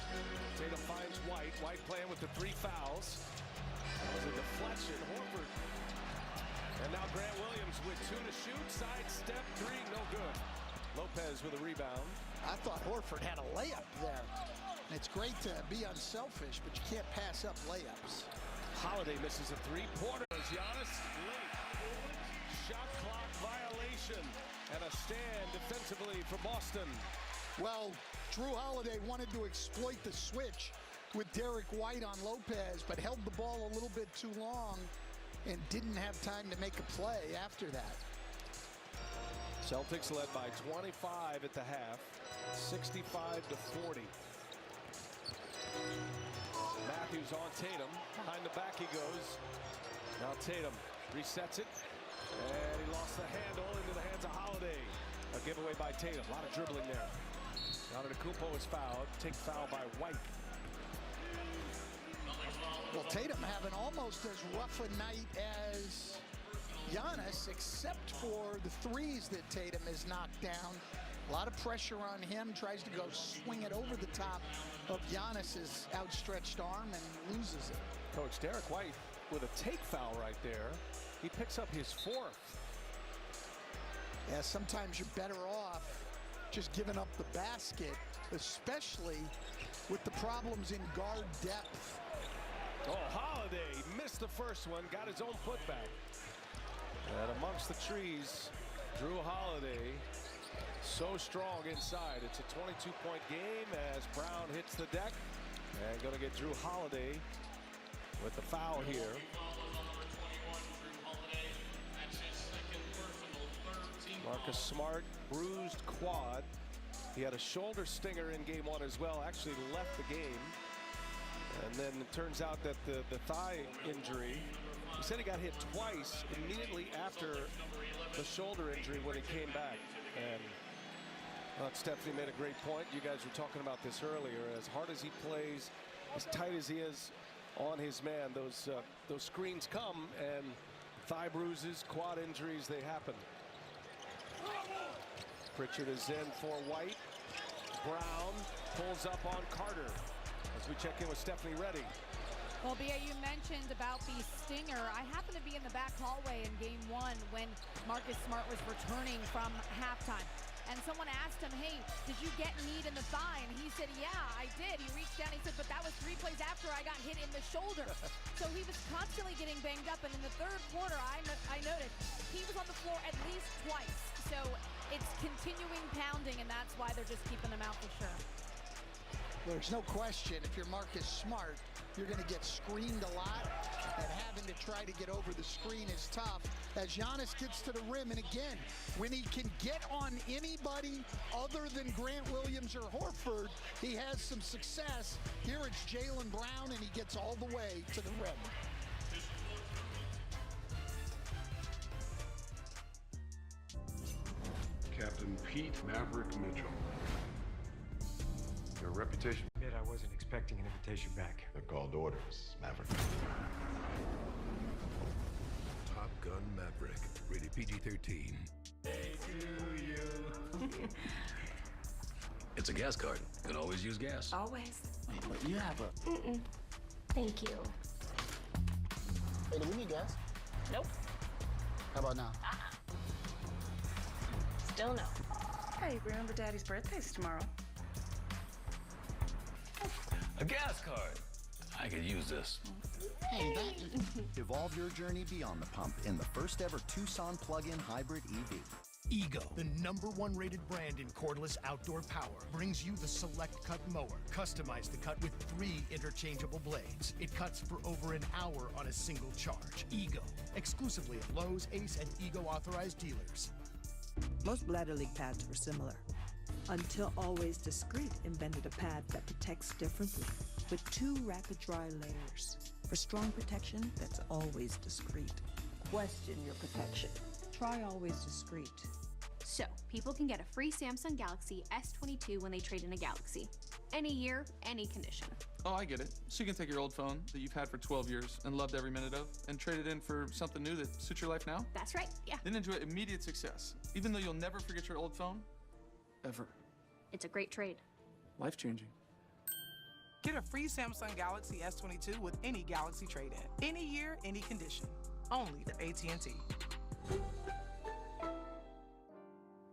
Speaker 26: Tatum finds White. White playing with the 3 fouls. That was a deflection. Horford. And now Grant Williams with 2 to shoot. Side step 3, no good. Lopez with a rebound.
Speaker 14: I thought Horford had a layup there. It's great to be unselfish, but you can't pass up layups.
Speaker 26: Holiday misses a 3-pointer. Giannis late. Shot clock violation and a stand defensively for Boston.
Speaker 14: Well, Drew Holiday wanted to exploit the switch with Derek White on Lopez, but held the ball a little bit too long and didn't have time to make a play after that.
Speaker 26: Celtics led by 25 at the half, 65-40. Matthews on Tatum. Behind the back he goes. Now Tatum resets it. And he lost the handle into the hands of Holiday. A giveaway by Tatum. A lot of dribbling there. Antetokounmpo is fouled. Take foul by White.
Speaker 14: Well, Tatum having almost as rough a night as Giannis, except for the threes that Tatum has knocked down. A lot of pressure on him. Tries to go swing it over the top of Giannis's outstretched arm and loses it.
Speaker 26: Coach Derek White with a take foul right there. He picks up his fourth.
Speaker 14: Yeah, sometimes you're better off just giving up the basket, especially with the problems in guard depth.
Speaker 26: Oh, Holiday missed the first one, got his own putback. And amongst the trees, Drew Holiday, so strong inside. It's a 22-point game as Brown hits the deck. And going to get Drew Holiday with the foul here. Marcus Smart, bruised quad. He had a shoulder stinger in game one as well, actually left the game. And then it turns out that the thigh injury, he said he got hit twice immediately after the shoulder injury when he came back. And Stephanie made a great point. You guys were talking about this earlier. As hard as he plays, as tight as he is on his man, those screens come, and thigh bruises, quad injuries, they happen. Pritchard is in for White. Brown pulls up on Carter. As we check in with Stephanie Reddy.
Speaker 4: Well, B.A., you mentioned about the stinger. I happened to be in the back hallway in game one when Marcus Smart was returning from halftime. And someone asked him, hey, did you get kneed in the thigh? And he said, yeah, I did. He reached down, he said, but that was 3 plays after I got hit in the shoulder. So he was constantly getting banged up. And in the third quarter, I noted he was on the floor at least twice. So it's continuing pounding, and that's why they're just keeping him out for sure.
Speaker 14: There's no question, if you're Marcus Smart, you're going to get screened a lot, and having to try to get over the screen is tough. As Giannis gets to the rim, and again, when he can get on anybody other than Grant Williams or Horford, he has some success. Here it's Jaylen Brown, and he gets all the way to the rim.
Speaker 5: Captain Pete Maverick Mitchell. Your reputation.
Speaker 6: Admit I wasn't expecting an invitation back.
Speaker 5: They're called orders, Maverick.
Speaker 31: Top Gun Maverick, rated PG-13.
Speaker 6: Hey to you.
Speaker 31: It's a gas card. Can always use gas.
Speaker 19: Always.
Speaker 6: You have a...
Speaker 19: Thank you.
Speaker 14: Hey, do we need gas?
Speaker 19: Nope.
Speaker 14: How about now?
Speaker 19: Still no.
Speaker 7: Hey, remember Daddy's birthday's tomorrow.
Speaker 31: A gas card. I could use this.
Speaker 9: Hey, evolve your journey beyond the pump in the first ever Tucson plug-in hybrid EV.
Speaker 25: Ego, the #1 rated brand in cordless outdoor power, brings you the Select Cut mower. Customize the cut with 3 interchangeable blades. It cuts for over an hour on a single charge. Ego, exclusively at Lowe's, Ace, and Ego authorized dealers.
Speaker 10: Most bladder leak pads were similar, until Always Discreet invented a pad that protects differently, with 2 rapid dry layers for strong protection that's always discreet. Question your protection. Try Always Discreet.
Speaker 15: So, people can get a free Samsung Galaxy S22 when they trade in a Galaxy. Any year, any condition.
Speaker 18: Oh, I get it. So you can take your old phone that you've had for 12 years and loved every minute of and trade it in for something new that suits your life now?
Speaker 15: That's right, yeah.
Speaker 18: Then enjoy immediate success, even though you'll never forget your old phone, ever.
Speaker 15: It's a great trade.
Speaker 18: Life-changing.
Speaker 20: Get a free Samsung Galaxy S22 with any Galaxy trade-in. Any year, any condition. Only at AT&T.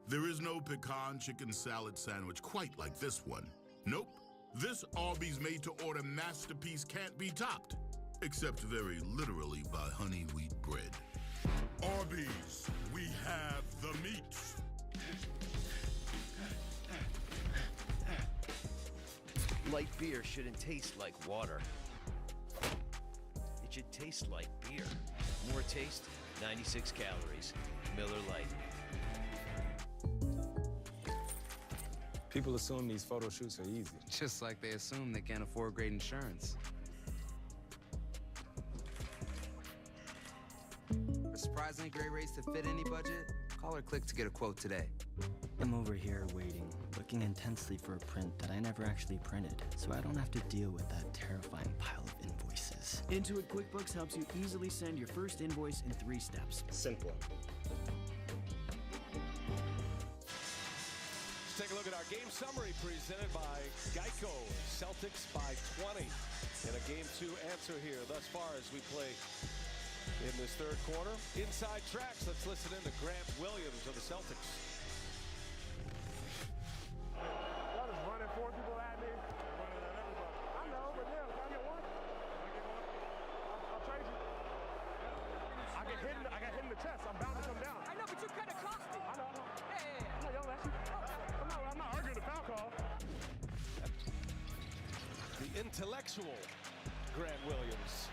Speaker 8: There is no pecan chicken salad sandwich quite like this one. Nope. This Arby's made-to-order masterpiece can't be topped, except very literally by honey wheat bread. Arby's, we have the meats.
Speaker 1: Light beer shouldn't taste like water. It should taste like beer. More taste, 96 calories. Miller Lite.
Speaker 2: People assume these photo shoots are easy.
Speaker 3: Just like they assume they can't afford great insurance. For surprisingly great rates to fit any budget, call or click to get a quote today.
Speaker 12: I'm over here waiting, looking intensely for a print that I never actually printed, so I don't have to deal with that terrifying pile of invoices.
Speaker 13: Intuit QuickBooks helps you easily send your first invoice in 3 steps.
Speaker 12: Simple.
Speaker 26: Let's take a look at our game summary presented by Geico. Celtics by 20 in a Game 2 answer here thus far as we play in this third quarter. Inside tracks, let's listen in to Grant Williams of the Celtics.
Speaker 11: Y'all just running 4 people at me. Running at everybody. I know, but yeah, can I get one? I'll trade you. I get hit in the chest. I'm bound to come down.
Speaker 19: I know, but you kind of cost me.
Speaker 11: I know.
Speaker 19: Hey.
Speaker 11: I'm not yelling at you. I'm not arguing the foul call.
Speaker 26: The intellectual Grant Williams.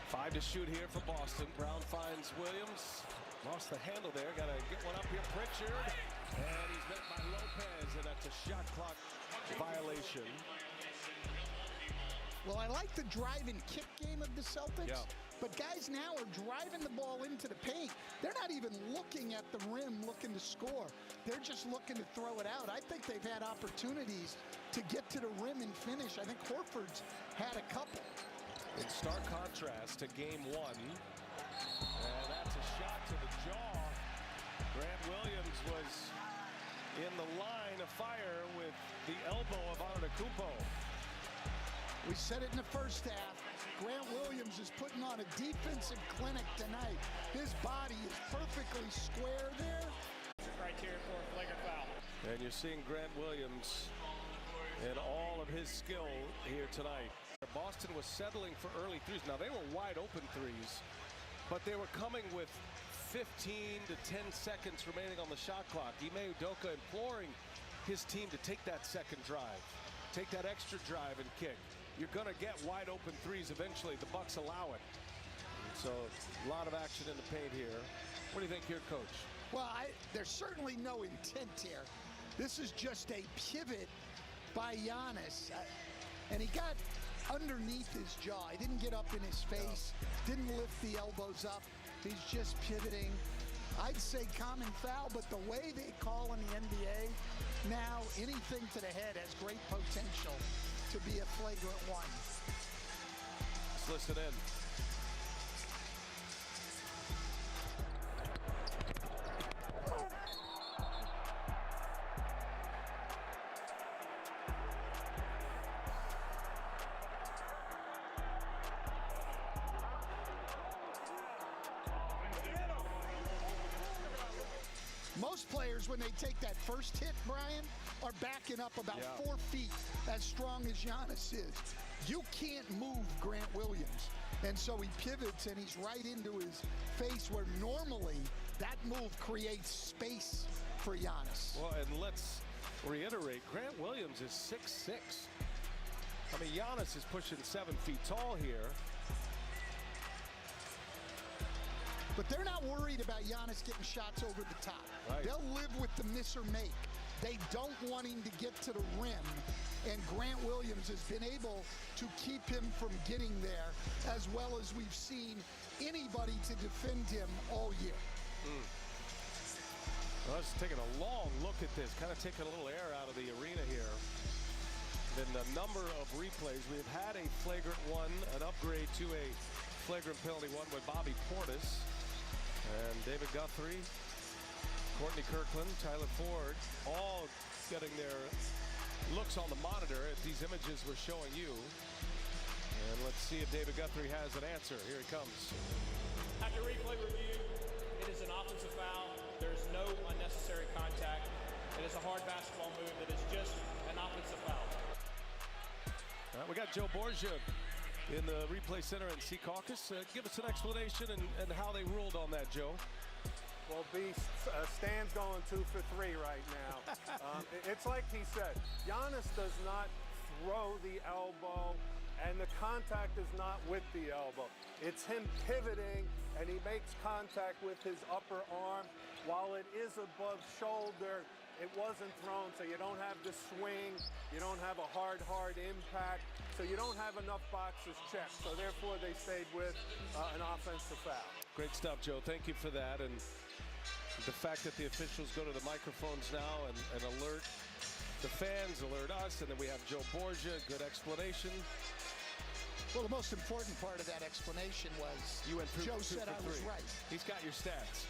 Speaker 26: 5 to shoot here for Boston. Brown finds Williams. Lost the handle there. Got to get one up here. Pritchard. And he's met by Lopez. And that's a shot clock violation.
Speaker 14: Well, I like the drive and kick game of the Celtics.
Speaker 26: Yeah.
Speaker 14: But guys now are driving the ball into the paint. They're not even looking at the rim, looking to score. They're just looking to throw it out. I think they've had opportunities to get to the rim and finish. I think Horford's had a couple.
Speaker 26: In stark contrast to Game 1. And that's a shot to the jaw. Grant Williams was in the line of fire with the elbow of Antetokounmpo.
Speaker 14: We said it in the first half. Grant Williams is putting on a defensive clinic tonight. His body is perfectly square there.
Speaker 11: Criteria for a flagrant foul.
Speaker 26: And you're seeing Grant Williams in all of his skill here tonight. Boston was settling for early threes. Now, they were wide open threes, but they were coming with 15 to 10 seconds remaining on the shot clock. Ime Udoka imploring his team to take that second drive, take that extra drive and kick. You're going to get wide open threes eventually. The Bucks allow it. So a lot of action in the paint here. What do you think here, Coach?
Speaker 14: Well, there's certainly no intent here. This is just a pivot by Giannis. And he got underneath his jaw. He didn't get up in his face, didn't lift the elbows up. He's just pivoting. I'd say common foul, but the way they call in the NBA, now anything to the head has great potential to be a flagrant one.
Speaker 26: Let's listen in.
Speaker 14: Most players, when they take that first hit, Brian, are backing up about 4 feet, as strong as Giannis is. You can't move Grant Williams. And so he pivots and he's right into his face where normally that move creates space for Giannis.
Speaker 26: Well, and let's reiterate, Grant Williams is 6'6". I mean, Giannis is pushing 7 feet tall here.
Speaker 14: But they're not worried about Giannis getting shots over the top.
Speaker 26: Right.
Speaker 14: They'll live with the miss or make. They don't want him to get to the rim. And Grant Williams has been able to keep him from getting there, as well as we've seen anybody to defend him all year.
Speaker 26: Well, let's take a long look at this, kind of taking a little air out of the arena here. In the number of replays, we've had a flagrant one, an upgrade to a flagrant penalty one with Bobby Portis. And David Guthrie, Courtney Kirkland, Tyler Ford, all getting their looks on the monitor as these images we're showing you. And let's see if David Guthrie has an answer. Here he comes.
Speaker 22: After replay review, it is an offensive foul. There is no unnecessary contact. It is a hard basketball move. It is just an offensive foul.
Speaker 26: All right, we got Joe Borgia in the replay center in Secaucus. Give us an explanation and how they ruled on that, Joe.
Speaker 4: Well, Stan's going 2 for 3 right now. It's like he said, Giannis does not throw the elbow, and the contact is not with the elbow. It's him pivoting, and he makes contact with his upper arm. While it is above shoulder, it wasn't thrown, so you don't have the swing, you don't have a hard impact, so you don't have enough boxes checked. So therefore, they stayed with an offensive foul.
Speaker 26: Great stuff, Joe. Thank you for that. And the fact that the officials go to the microphones now and alert the fans, alert us, and then we have Joe Borgia, good explanation.
Speaker 14: Well, the most important part of that explanation was Joe said I was right.
Speaker 26: He's got your stats.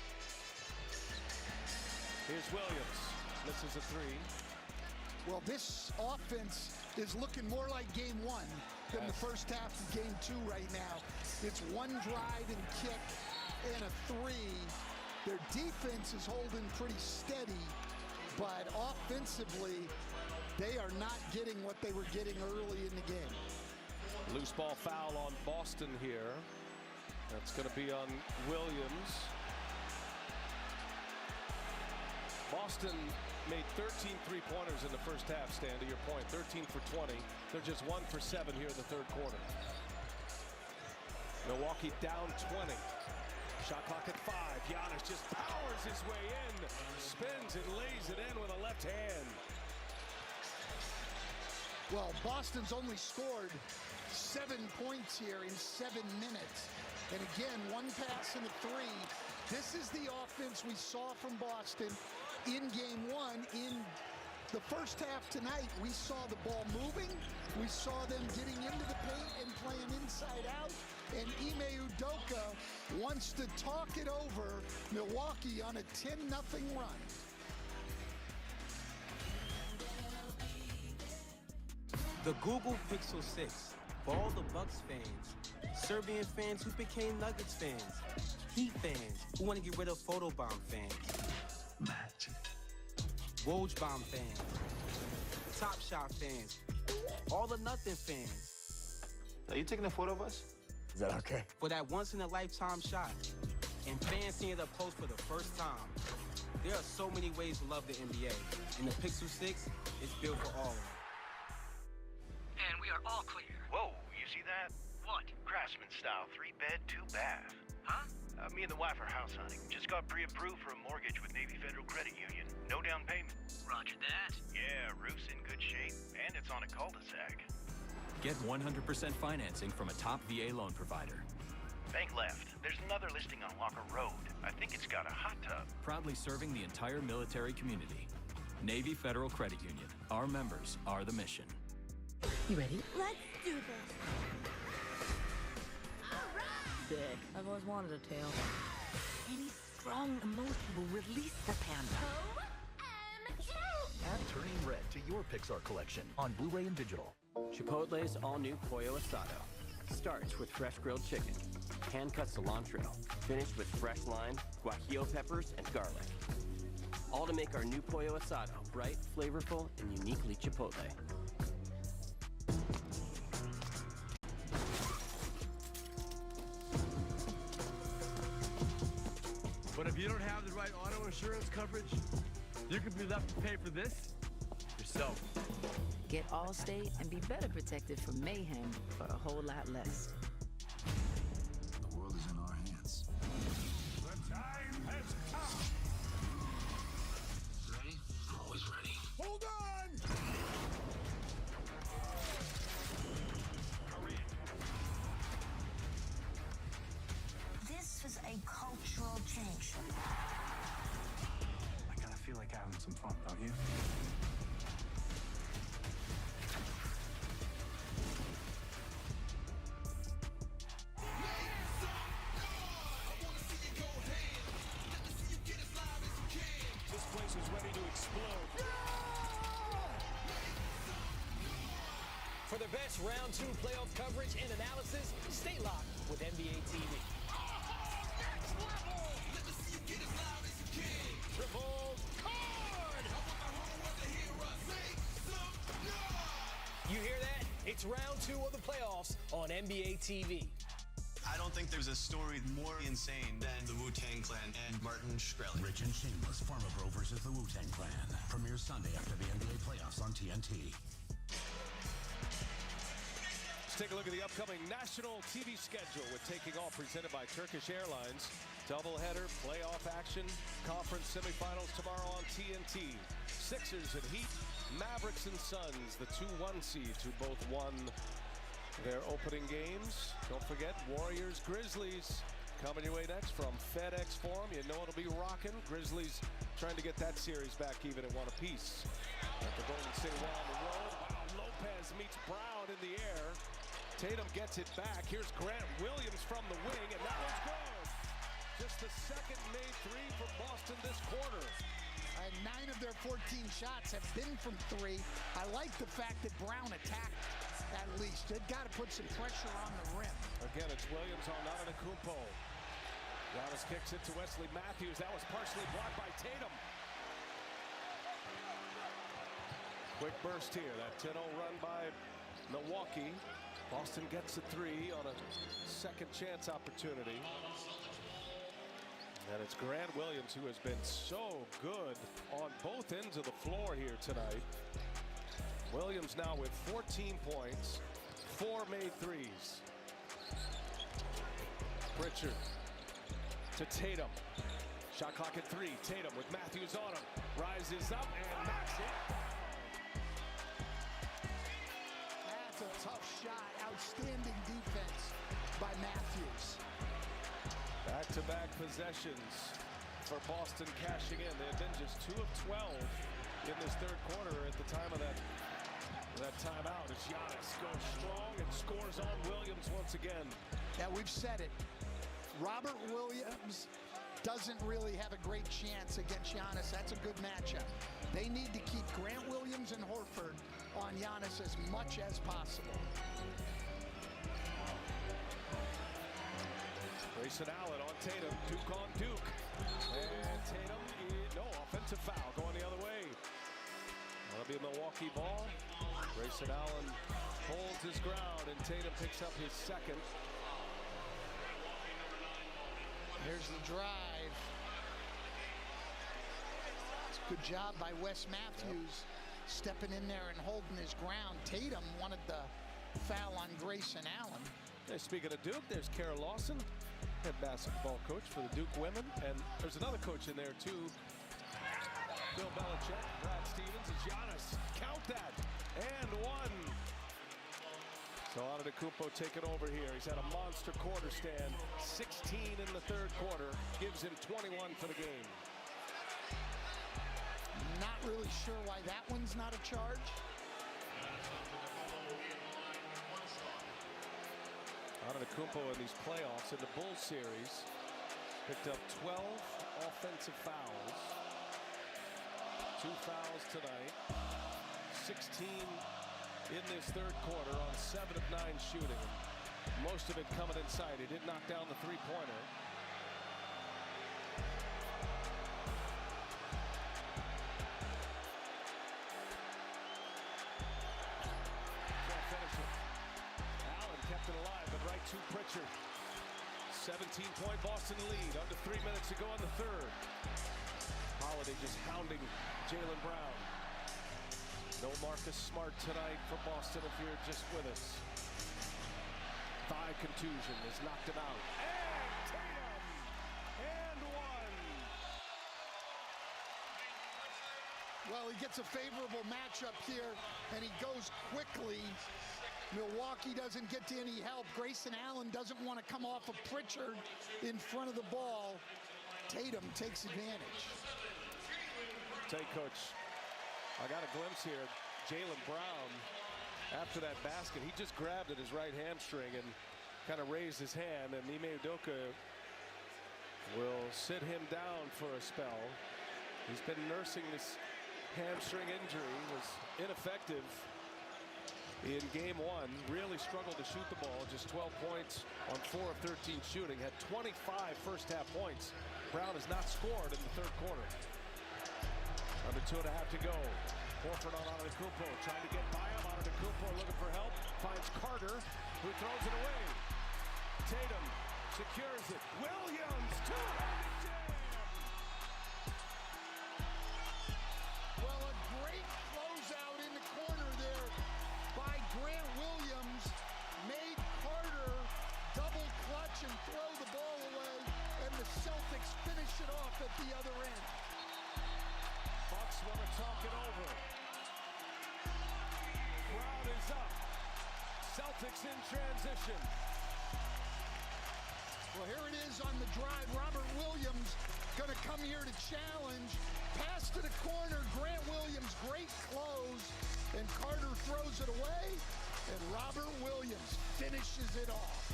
Speaker 26: Here's Williams. Misses a 3.
Speaker 14: Well, this offense is looking more like game 1 than the first half of game 2 right now. It's one drive and kick and a 3. Their defense is holding pretty steady, but offensively, they are not getting what they were getting early in the game.
Speaker 26: Loose ball foul on Boston here. That's going to be on Williams. Boston made 13 3-pointers in the first half, Stan, to your point. 13 for 20. They're just 1 for 7 here in the third quarter. Milwaukee down 20. Shot clock at 5. Giannis just powers his way in, spins and lays it in with a left hand.
Speaker 14: Well, Boston's only scored 7 points here in 7 minutes. And again, 1 pass and a 3. This is the offense we saw from Boston in game 1. In the first half tonight, we saw the ball moving. We saw them getting into the paint and playing inside out. And Ime Udoka wants to talk it over. Milwaukee on a 10-0 run.
Speaker 5: The Google Pixel 6 for all the Bucks fans, Serbian fans who became Nuggets fans, Heat fans who want to get rid of photobomb fans, Magic, Woj bomb fans, Top Shot fans, all the nothing fans.
Speaker 16: Are you taking a photo of us? Is that okay?
Speaker 5: For that once-in-a-lifetime shot, and fans seeing it up close for the first time. There are so many ways to love the NBA, and the Pixel 6 is built for all of them.
Speaker 17: And we are all clear.
Speaker 31: Whoa, you see that?
Speaker 17: What?
Speaker 31: Craftsman style, 3-bed, 2-bath.
Speaker 17: Huh?
Speaker 31: Me and the wife are house hunting. Just got pre-approved for a mortgage with Navy Federal Credit Union. No down payment.
Speaker 17: Roger that.
Speaker 31: Yeah, roof's in good shape, and it's on a cul-de-sac.
Speaker 21: Get 100% financing from a top VA loan provider.
Speaker 31: Bank left. There's another listing on Walker Road. I think it's got a hot tub.
Speaker 21: Proudly serving the entire military community. Navy Federal Credit Union. Our members are the mission.
Speaker 23: You ready?
Speaker 24: Let's do this.
Speaker 23: Sick. I've always wanted a tail.
Speaker 24: Any strong emotion will release the panda.
Speaker 31: Add Turning Red to your Pixar collection on Blu-ray and digital.
Speaker 12: Chipotle's all-new Pollo Asado starts with fresh grilled chicken, hand-cut cilantro, finished with fresh lime, guajillo peppers, and garlic. All to make our new Pollo Asado bright, flavorful, and uniquely Chipotle.
Speaker 27: But if you don't have the right auto insurance coverage, you could be left to pay for this yourself.
Speaker 23: Get Allstate and be better protected from mayhem for a whole lot less.
Speaker 31: The world is in our hands.
Speaker 11: The time has come.
Speaker 31: Ready? Always ready.
Speaker 11: Hold on!
Speaker 24: This is a cultural change.
Speaker 27: I kind of feel like having some fun, don't you?
Speaker 11: This place is ready to explode.
Speaker 1: For the best round 2 playoff coverage and analysis, stay locked with NBA TV.
Speaker 11: Next level! Let me see you get as loud as you can.
Speaker 1: Triple card!
Speaker 11: I want the whole world to hear us. Make some noise!
Speaker 1: You hear that? It's round 2 of the playoffs. playoffs on NBA TV.
Speaker 16: I don't think there's a story more insane than the Wu-Tang Clan and Martin Shkreli.
Speaker 31: Rich and Shameless, Pharma Bro versus the Wu-Tang Clan. Premieres Sunday after the NBA playoffs on TNT.
Speaker 26: Let's take a look at the upcoming national TV schedule with Taking Off presented by Turkish Airlines. Doubleheader, playoff action, conference semifinals tomorrow on TNT. Sixers and Heat, Mavericks and Suns, the 2-1 seeds who both won their opening games. Don't forget, Warriors, Grizzlies coming your way next from FedEx Forum. You know it'll be rocking. Grizzlies trying to get that series back even at one apiece. At the Golden State Wall on the road. Wow, Lopez meets Brown in the air. Tatum gets it back. Here's Grant Williams from the wing, and that one's good. Just the second made three for Boston this quarter.
Speaker 14: And 9 of their 14 shots have been from 3. I like the fact that Brown attacked at least. They've got to put some pressure on the rim.
Speaker 26: Again, it's Williams on Antetokounmpo. Giannis kicks it to Wesley Matthews. That was partially blocked by Tatum. Quick burst here. That 10-0 run by Milwaukee. Boston gets a 3 on a second chance opportunity. And it's Grant Williams who has been so good on both ends of the floor here tonight. Williams now with 14 points, 4 made threes. Pritchard to Tatum. Shot clock at 3. Tatum with Matthews on him. Rises up and knocks it.
Speaker 14: That's a tough shot. Outstanding defense by Matthews.
Speaker 26: Back-to-back possessions for Boston cashing in. They have been just 2 of 12 in this third quarter at the time of that timeout as Giannis goes strong and scores on Williams once again.
Speaker 14: Yeah, we've said it. Robert Williams doesn't really have a great chance against Giannis. That's a good matchup. They need to keep Grant Williams and Horford on Giannis as much as possible.
Speaker 26: Grayson Allen on Tatum, Duke on Duke. And Tatum, no, offensive foul going the other way. That'll be a Milwaukee ball. Grayson Allen holds his ground and Tatum picks up his second.
Speaker 14: Here's the drive. Good job by Wes Matthews stepping in there and holding his ground. Tatum wanted the foul on Grayson Allen.
Speaker 26: Hey, speaking of Duke, there's Kara Lawson, head basketball coach for the Duke women. And there's another coach in there too. Bill Belichick, Brad Stevens, and Giannis. Count that. And 1. So Antetokounmpo taking over here. He's had a monster quarter stand. 16 in the third quarter. Gives him 21 for the game.
Speaker 14: Not really sure why that one's not a charge.
Speaker 26: Antetokounmpo in these playoffs in the Bulls series picked up 12 offensive fouls. 2 fouls tonight. 16 in this third quarter on 7 of 9 shooting. Most of it coming inside. He did knock down the three-pointer. Can't finish it. Allen kept it alive, but right to Pritchard. 17-point Boston lead. Under 3 minutes to go in the third. Holiday just hounding Jaylen Brown. No Marcus Smart tonight for Boston if you're just with us. Thigh contusion has knocked him out. And Tatum! And 1!
Speaker 14: Well, he gets a favorable matchup here, and he goes quickly. Milwaukee doesn't get to any help. Grayson Allen doesn't want to come off of Pritchard in front of the ball. Tatum takes advantage.
Speaker 26: Tell you, Coach, I got a glimpse here. Jaylen Brown, after that basket, he just grabbed at his right hamstring and kind of raised his hand, and Ime Udoka will sit him down for a spell. He's been nursing this hamstring injury, was ineffective in game 1, really struggled to shoot the ball, just 12 points on 4 of 13 shooting, had 25 first half points. Brown has not scored in the third quarter. Under 2.5 to go. Horford on Antetokounmpo, trying to get by him. Antetokounmpo looking for help, finds Carter. who throws it away. Tatum secures it. Williams, two-handed jam.
Speaker 14: Well, a great closeout in the corner there by Grant Williams made Carter double clutch and throw the ball away, and the Celtics finish it off at the other end.
Speaker 26: Bucks want to talk it over. Crowd is up. Celtics in transition.
Speaker 14: Well, here it is on the drive. Robert Williams going to come here to challenge. Pass to the corner. Grant Williams, great close. And Carter throws it away. And Robert Williams finishes it off.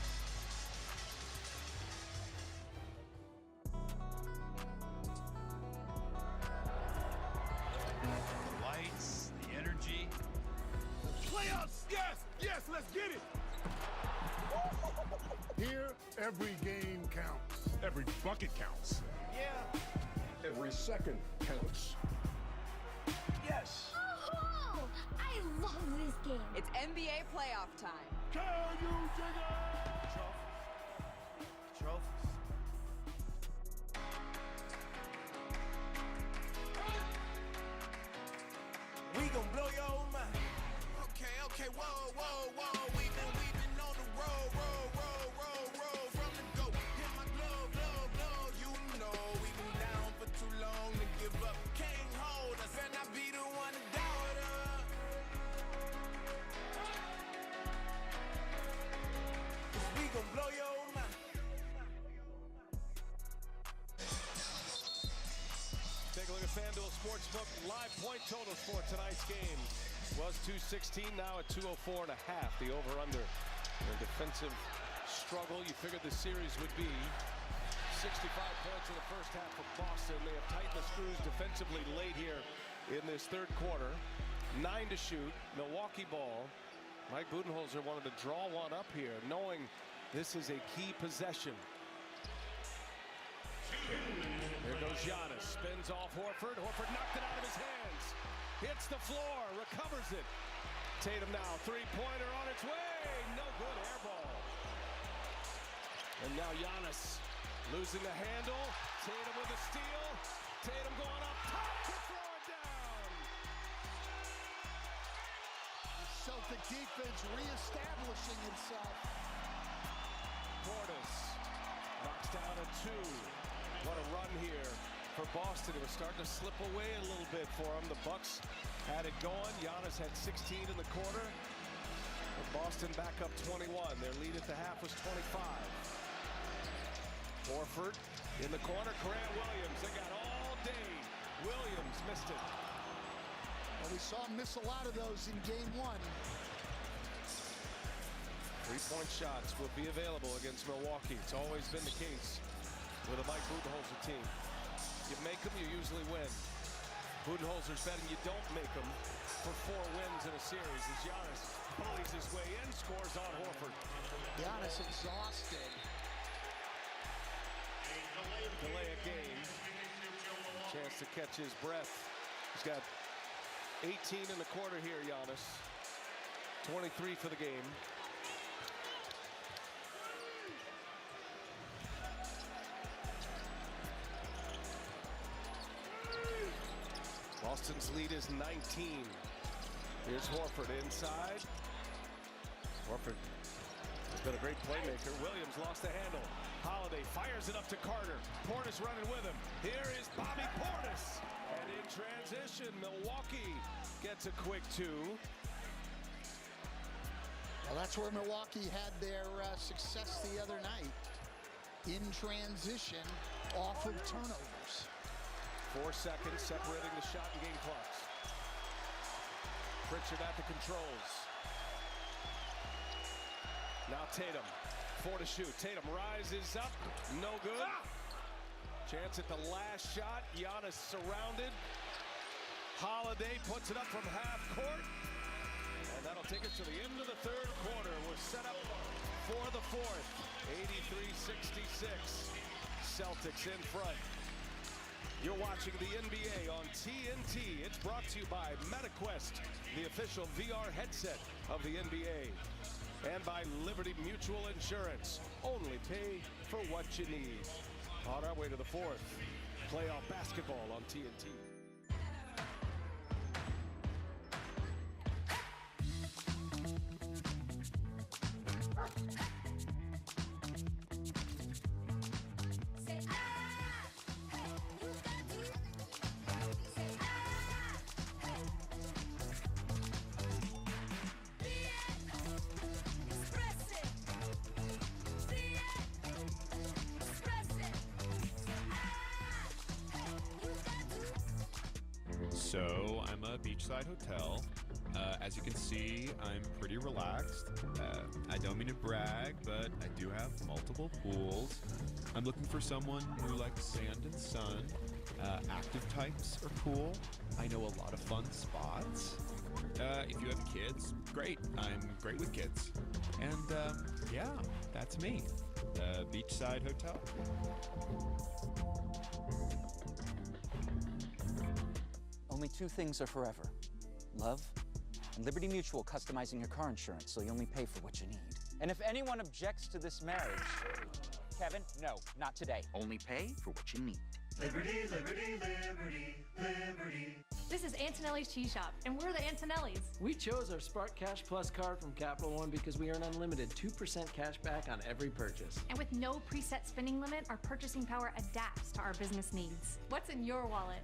Speaker 6: The lights, the energy.
Speaker 11: Playoffs! Yes! Yes, let's get it!
Speaker 7: Here, every game counts.
Speaker 11: Every bucket counts.
Speaker 6: Yeah.
Speaker 7: Every second counts.
Speaker 6: Yes.
Speaker 9: Oh, I love this game.
Speaker 19: It's NBA playoff time.
Speaker 11: Can you dig it?
Speaker 6: Trophies. We gon' blow your mind. Okay, whoa, whoa, whoa. We've been on the road, from the go. Hit my glove, you know. We've been down for too long to give up. Can't hold us, better not be the one to doubt us. We gon' blow your mind.
Speaker 26: Take a look at FanDuel Sportsbook live point totals for tonight's game. Was 216, now at 204.5. The over-under. A defensive struggle. You figured the series would be 65 points in the first half for Boston. They have tightened the screws defensively late here in this third quarter. 9 to shoot. Milwaukee ball. Mike Budenholzer wanted to draw one up here, knowing this is a key possession. There goes Giannis. Spins off Horford. Horford knocked it out of his hands. Hits the floor, recovers it. Tatum now, three-pointer on its way. No good, air ball. And now Giannis losing the handle. Tatum with a steal. Tatum going up top to throw it down.
Speaker 14: The Celtic defense reestablishing itself.
Speaker 26: Portis knocks down a two. What a run here for Boston. It was starting to slip away a little bit for them. The Bucks had it going. Giannis had 16 in the quarter. But Boston back up 21. Their lead at the half was 25. Horford in the corner. Grant Williams. They got all day. Williams missed it.
Speaker 14: Well, we saw him miss a lot of those in game one.
Speaker 26: Three-point shots will be available against Milwaukee. It's always been the case with a Mike Budenholzer team. You make them, you usually win. Budenholzer's betting you don't make them for 4 wins in a series as Giannis bullies his way in, scores on Horford.
Speaker 14: Giannis exhausted.
Speaker 26: Delay a game. Chance to catch his breath. He's got 18 in the quarter here, Giannis. 23 for the game. Boston's lead is 19. Here's Horford inside. Horford has been a great playmaker. Williams lost the handle. Holiday fires it up to Carter. Portis running with him. Here is Bobby Portis. And in transition, Milwaukee gets a quick 2.
Speaker 14: Well, that's where Milwaukee had their success the other night. In transition, off of turnovers.
Speaker 26: 4 seconds separating the shot and game clocks. Pritchard at the controls. Now Tatum, 4 to shoot. Tatum rises up, no good. Chance at the last shot. Giannis surrounded. Holiday puts it up from half court. And that'll take us to the end of the third quarter. We're set up for the fourth. 83-66. Celtics in front. You're watching the NBA on TNT. It's brought to you by MetaQuest, the official VR headset of the NBA. And by Liberty Mutual Insurance. Only pay for what you need. On our way to the fourth. Playoff basketball on TNT.
Speaker 2: So I'm a beachside hotel. As you can see, I'm pretty relaxed. I don't mean to brag, but I do have multiple pools. I'm looking for someone who likes sand and sun. Active types are cool. I know a lot of fun spots. If you have kids, great. I'm great with kids. And yeah, that's me. Beachside hotel.
Speaker 3: Only two things are forever. Love and Liberty Mutual customizing your car insurance so you only pay for what you need. And if anyone objects to this marriage, Kevin, no, not today. Only pay for what you need.
Speaker 6: Liberty, liberty, liberty, liberty.
Speaker 8: This is Antonelli's Cheese Shop, and we're the Antonellis.
Speaker 10: We chose our Spark Cash Plus card from Capital One because we earn unlimited 2% cash back on every purchase.
Speaker 8: And with no preset spending limit, our purchasing power adapts to our business needs. What's in your wallet?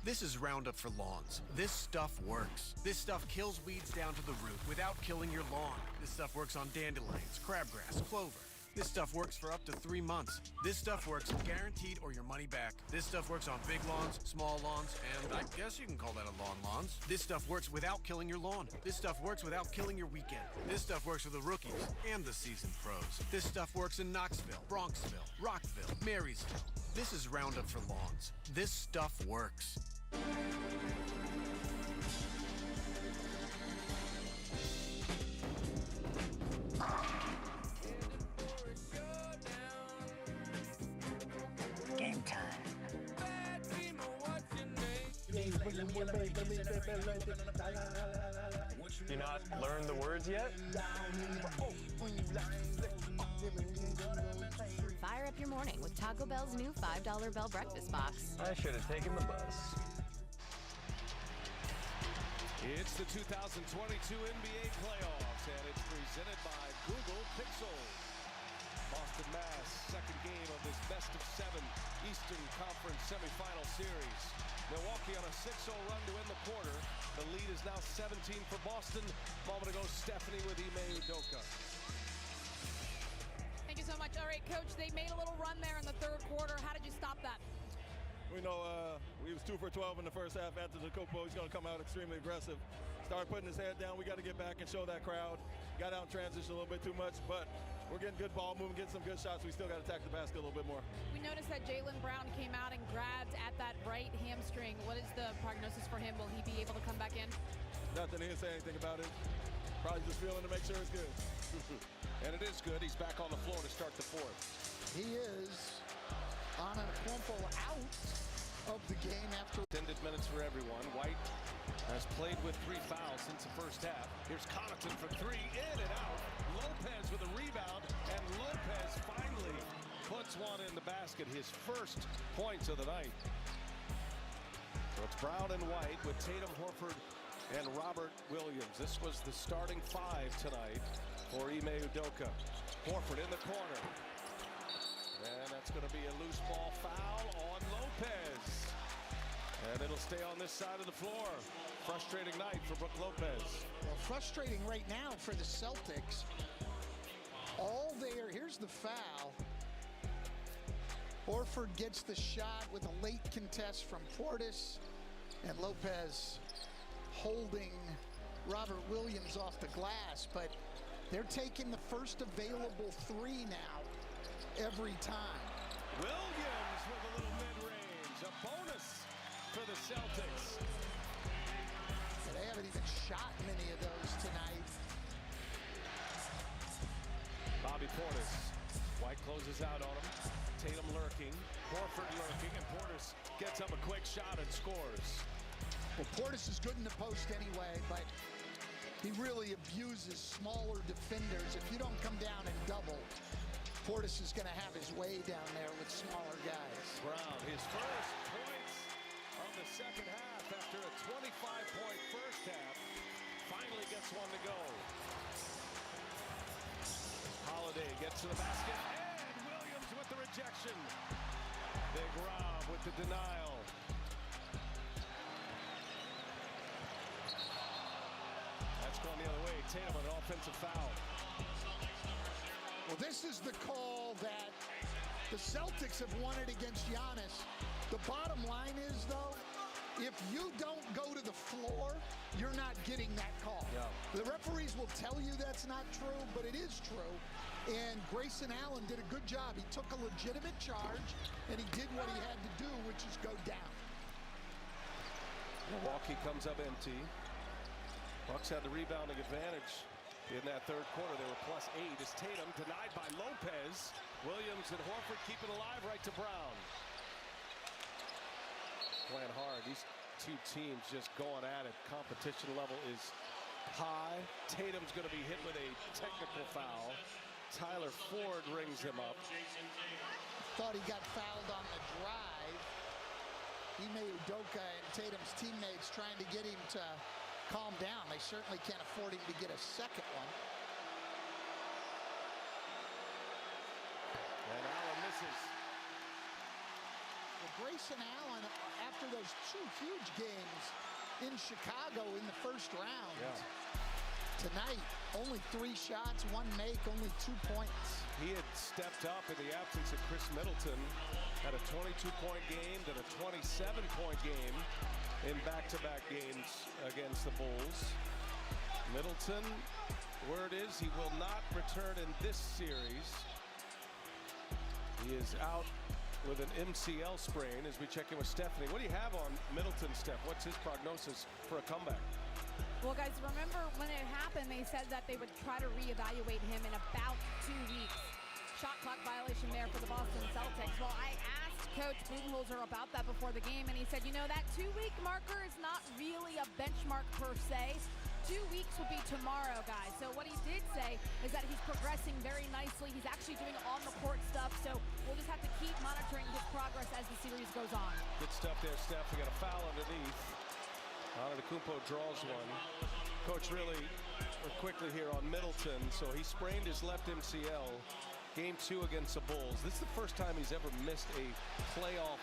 Speaker 15: This is Roundup for lawns. This stuff works. This stuff kills weeds down to the root without killing your lawn. This stuff works on dandelions, crabgrass, clover. This stuff works for up to 3 months. This stuff works guaranteed or your money back. This stuff works on big lawns, small lawns, and I guess you can call that a lawns. This stuff works without killing your lawn. This stuff works without killing your weekend. This stuff works for the rookies and the seasoned pros. This stuff works in Knoxville, Bronxville, Rockville, Marysville. This is Roundup for lawns. This stuff works.
Speaker 3: Game time.
Speaker 18: You not learned the words yet?
Speaker 20: Fire up your morning with Taco Bell's new $5 Bell Breakfast Box.
Speaker 18: I should have taken the bus.
Speaker 26: It's the 2022 NBA playoffs, and it's presented by Google Pixel. Boston, Mass, second game of this best-of-7 Eastern Conference semifinal series. Milwaukee on a 6-0 run to end the quarter. The lead is now 17 for Boston. A moment ago, Stephanie with Ime Udoka.
Speaker 31: Thank you so much. All right, Coach, they made a little run there in the third quarter. How did you stop that?
Speaker 25: We know we was 2 for 12 in the first half. After the Kopo, he's going to come out extremely aggressive. Start putting his head down. We got to get back and show that crowd. Got out in transition a little bit too much, but we're getting good ball movement, getting some good shots. We still got to attack the basket a little bit more.
Speaker 31: We noticed that Jaylen Brown came out and grabbed at that right hamstring. What is the prognosis for him? Will he be able to come back in?
Speaker 25: Nothing. He didn't say anything about it. Probably just feeling to make sure it's good.
Speaker 26: And it is good. He's back on the floor to start the fourth.
Speaker 14: He is on a crumple out of the game after
Speaker 26: Extended minutes for everyone. White has played with 3 fouls since the first half. Here's Connaughton for 3, in and out. Lopez with a rebound, and Lopez finally puts one in the basket, his first points of the night. So it's Brown and White with Tatum, Horford, and Robert Williams. This was the starting 5 tonight for Ime Udoka. Horford in the corner. And that's going to be a loose ball foul on Lopez. And it'll stay on this side of the floor. Frustrating night for Brook Lopez.
Speaker 14: Well, frustrating right now for the Celtics. All there, here's the foul. Horford gets the shot with a late contest from Portis. And Lopez holding Robert Williams off the glass. But they're taking the first available 3 now. Every time.
Speaker 26: Williams with a little mid-range. A bonus for the Celtics.
Speaker 14: They haven't even shot many of those tonight.
Speaker 26: Bobby Portis. White closes out on him. Tatum lurking. Horford lurking. And Portis gets up a quick shot and scores.
Speaker 14: Well, Portis is good in the post anyway, but he really abuses smaller defenders. If you don't come down and double, Portis is going to have his way down there with smaller guys.
Speaker 26: Brown, his first points of the second half after a 25-point first half. Finally gets one to go. Holiday gets to the basket, and Williams with the rejection. Big Rob with the denial. That's going the other way. Tatum with an offensive foul.
Speaker 14: Well, this is the call that the Celtics have wanted against Giannis. The bottom line is, though, if you don't go to the floor, you're not getting that call.
Speaker 26: Yeah.
Speaker 14: The referees will tell you that's not true, but it is true. And Grayson Allen did a good job. He took a legitimate charge, and he did what he had to do, which is go down.
Speaker 26: Milwaukee comes up empty. Bucks had the rebounding advantage in that third quarter. They were +8 as Tatum denied by Lopez. Williams and Horford keep it alive right to Brown. Playing hard. These two teams just going at it. Competition level is high. Tatum's going to be hit with a technical foul. Tyler Ford rings him up.
Speaker 14: Thought he got fouled on the drive. Ime Udoka and Tatum's teammates trying to get him to calm down. They certainly can't afford him to get a second one.
Speaker 26: And Allen misses.
Speaker 14: Well, Grayson Allen, after those two huge games in Chicago in the first round, tonight, only 3 shots, 1 make, only 2 points.
Speaker 26: He had stepped up in the absence of Chris Middleton. Had a 22-point game, then a 27-point game in back-to-back games against the Bulls. Middleton, word is he will not return in this series. He is out with an MCL sprain as we check in with Stephanie. What do you have on Middleton, Steph? What's his prognosis for a comeback?
Speaker 4: Well, guys, remember when it happened, they said that they would try to reevaluate him in about 2 weeks. Shot clock violation there for the Boston Celtics. Well, I asked Coach Budenholzer about that before the game, and he said, you know, that 2-week marker is not really a benchmark per se. 2 weeks will be tomorrow, guys. So what he did say is that he's progressing very nicely. He's actually doing on-the-court stuff, so we'll just have to keep monitoring his progress as the series goes on.
Speaker 26: Good stuff there, Steph. We got a foul underneath. Antetokounmpo draws one. Coach, really quickly here on Middleton. So he sprained his left MCL. Game 2 against the Bulls. This is the first time he's ever missed a playoff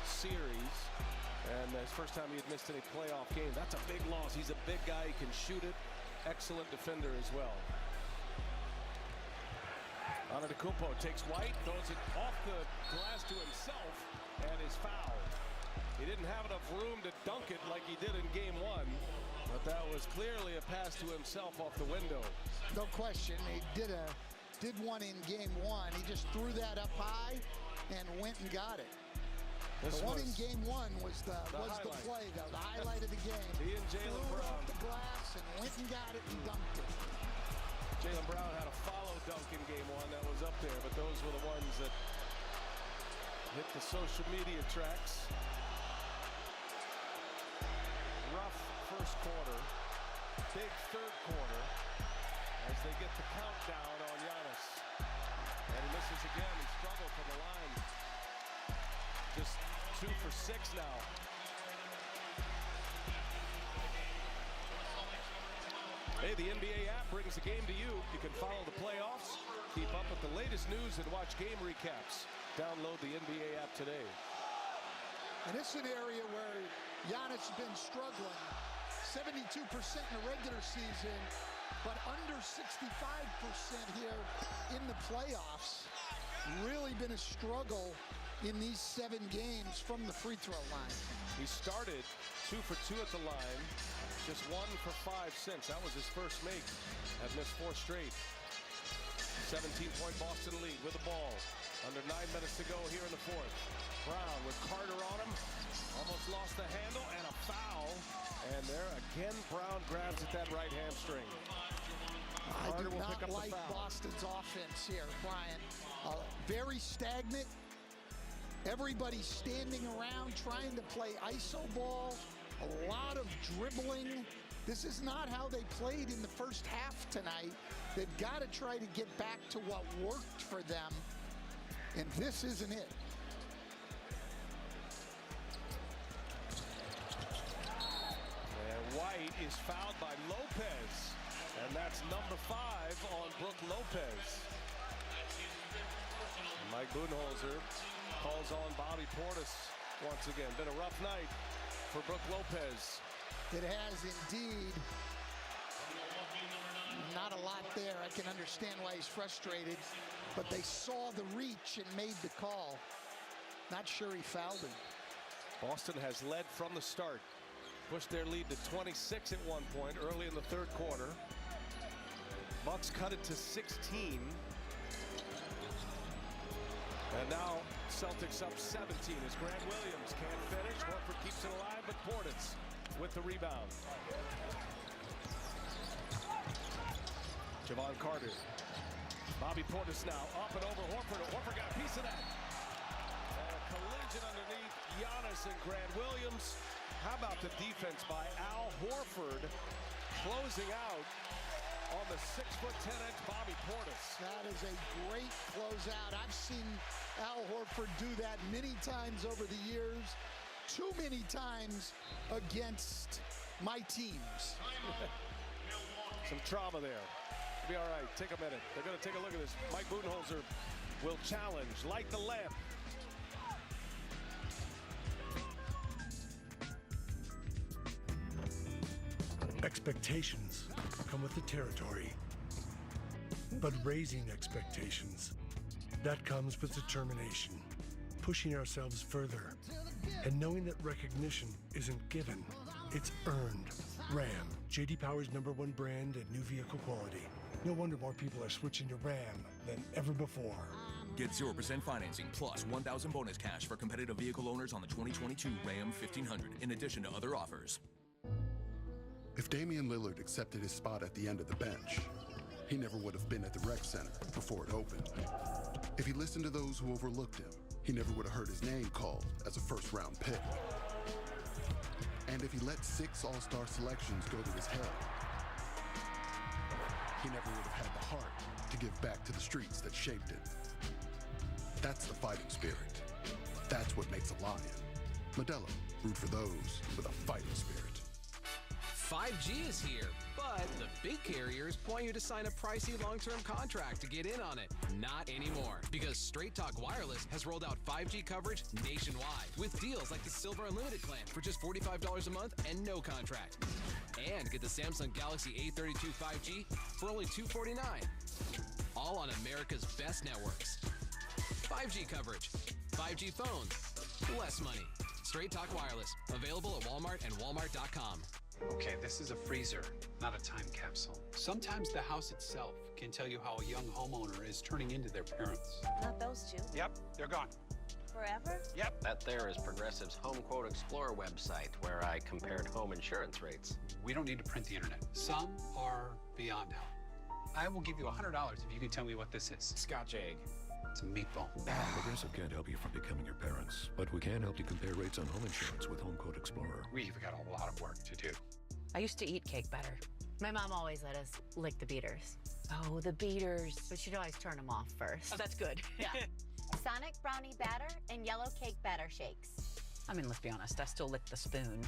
Speaker 26: series. And his first time he had missed any playoff game. That's a big loss. He's a big guy. He can shoot it. Excellent defender as well. Antetokounmpo takes White, throws it off the glass to himself, and is fouled. He didn't have enough room to dunk it like he did in game 1, but that was clearly a pass to himself off the window.
Speaker 14: No question. He did one in game 1. He just threw that up high and went and got it. The one in game 1 was the play, though, the highlight of the game.
Speaker 26: He and Jaylen Brown
Speaker 14: off the glass and went and got it and dunked it.
Speaker 26: Jaylen Brown had a follow dunk in game 1 that was up there, but those were the ones that hit the social media tracks. Rough first quarter, big third quarter as they get the countdown on Giannis. And he misses again. He struggled from the line. Just 2 for 6 now. Hey, the NBA app brings the game to you. You can follow the playoffs, keep up with the latest news, and watch game recaps. Download the NBA app today.
Speaker 14: And it's an area where Giannis has been struggling. 72% in the regular season, but under 65% here in the playoffs. Really been a struggle in these 7 games from the free throw line.
Speaker 26: He started 2 for 2 at the line, just 1 for 5 since. That was his first make. Have missed 4 straight. 17-point Boston lead with the ball. Under 9 minutes to go here in the 4th. Brown with Carter on him. Almost lost the handle and a foul. And there again, Brown grabs at that right hamstring.
Speaker 14: I do not like Boston's offense here, Brian. Very stagnant. Everybody standing around trying to play iso ball. A lot of dribbling. This is not how they played in the first half tonight. They've got to try to get back to what worked for them, and this isn't it.
Speaker 26: And White is fouled by Lopez, and that's number 5 on Brooke Lopez. Mike Budenholzer calls on Bobby Portis once again. Been a rough night for Brooke Lopez.
Speaker 14: It has indeed. Not a lot there. I can understand why he's frustrated, but they saw the reach and made the call. Not sure he fouled him.
Speaker 26: Boston has led from the start. Pushed their lead to 26 at one point early in the third quarter. Bucks cut it to 16. And now Celtics up 17 as Grant Williams can't finish. Horford keeps it alive, but Portis with the rebound. Javon Carter. Bobby Portis now up and over Horford. Horford got a piece of that. And a collision underneath Giannis and Grant Williams. How about the defense by Al Horford closing out on the 6'10" Bobby Portis.
Speaker 14: That is a great closeout. I've seen Al Horford do that many times over the years. Too many times against my teams.
Speaker 26: Some trauma there. It'll be all right. Take a minute. They're going to take a look at this. Mike Budenholzer will challenge. Light the lamp.
Speaker 11: Expectations come with the territory. But raising expectations, that comes with determination, pushing ourselves further, and knowing that recognition isn't given, it's earned. Ram, J.D. Power's #1 brand and new vehicle quality. No wonder more people are switching to Ram than ever before.
Speaker 5: Get 0% financing plus 1,000 bonus cash for competitive vehicle owners on the 2022 Ram 1500, in addition to other offers.
Speaker 12: If Damian Lillard accepted his spot at the end of the bench, he never would have been at the rec center before it opened. If he listened to those who overlooked him, he never would have heard his name called as a first-round pick. And if he let 6 all-star selections go to his head, he never would have had the heart to give back to the streets that shaped it. That's the fighting spirit. That's what makes a lion. Modelo, root for those with a fighting spirit.
Speaker 13: 5G is here, but the big carriers want you to sign a pricey long-term contract to get in on it. Not anymore, because Straight Talk Wireless has rolled out 5G coverage nationwide with deals like the Silver Unlimited plan for just $45 a month and no contract. And get the Samsung Galaxy A32 5G for only $249. All on America's best networks. 5G coverage, 5G phones, less money. Straight Talk Wireless, available at Walmart and Walmart.com.
Speaker 17: Okay, this is a freezer, not a time capsule. Sometimes the house itself can tell you how a young homeowner is turning into their parents.
Speaker 21: Not those two.
Speaker 17: Yep, they're gone.
Speaker 21: Forever?
Speaker 17: Yep.
Speaker 22: That there is Progressive's Home Quote Explorer website, where I compared home insurance rates.
Speaker 17: We don't need to print the internet. Some are beyond help. I will give you $100 if you can tell me what this is. Scotch egg. It's a meatball.
Speaker 23: Progressive can't help you from becoming your parents, but we can help you compare rates on home insurance with Home Quote Explorer.
Speaker 17: We've got a lot of work to do.
Speaker 21: I used to eat cake batter. My mom always let us lick the beaters. Oh, the beaters. But she'd always turn them off first. Oh, that's good. Yeah. Sonic brownie batter and yellow cake batter shakes. I mean, let's be honest, I still lick the spoon.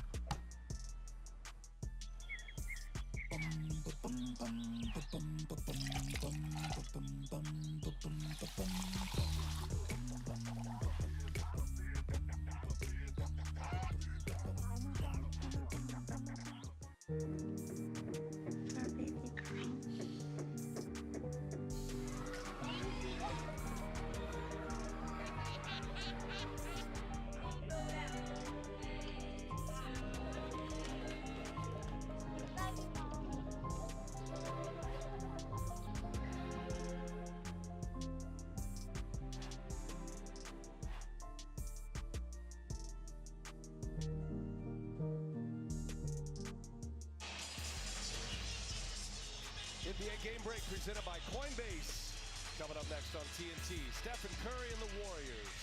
Speaker 26: NBA Game Break presented by Coinbase. Coming up next on TNT, Stephen Curry and the Warriors.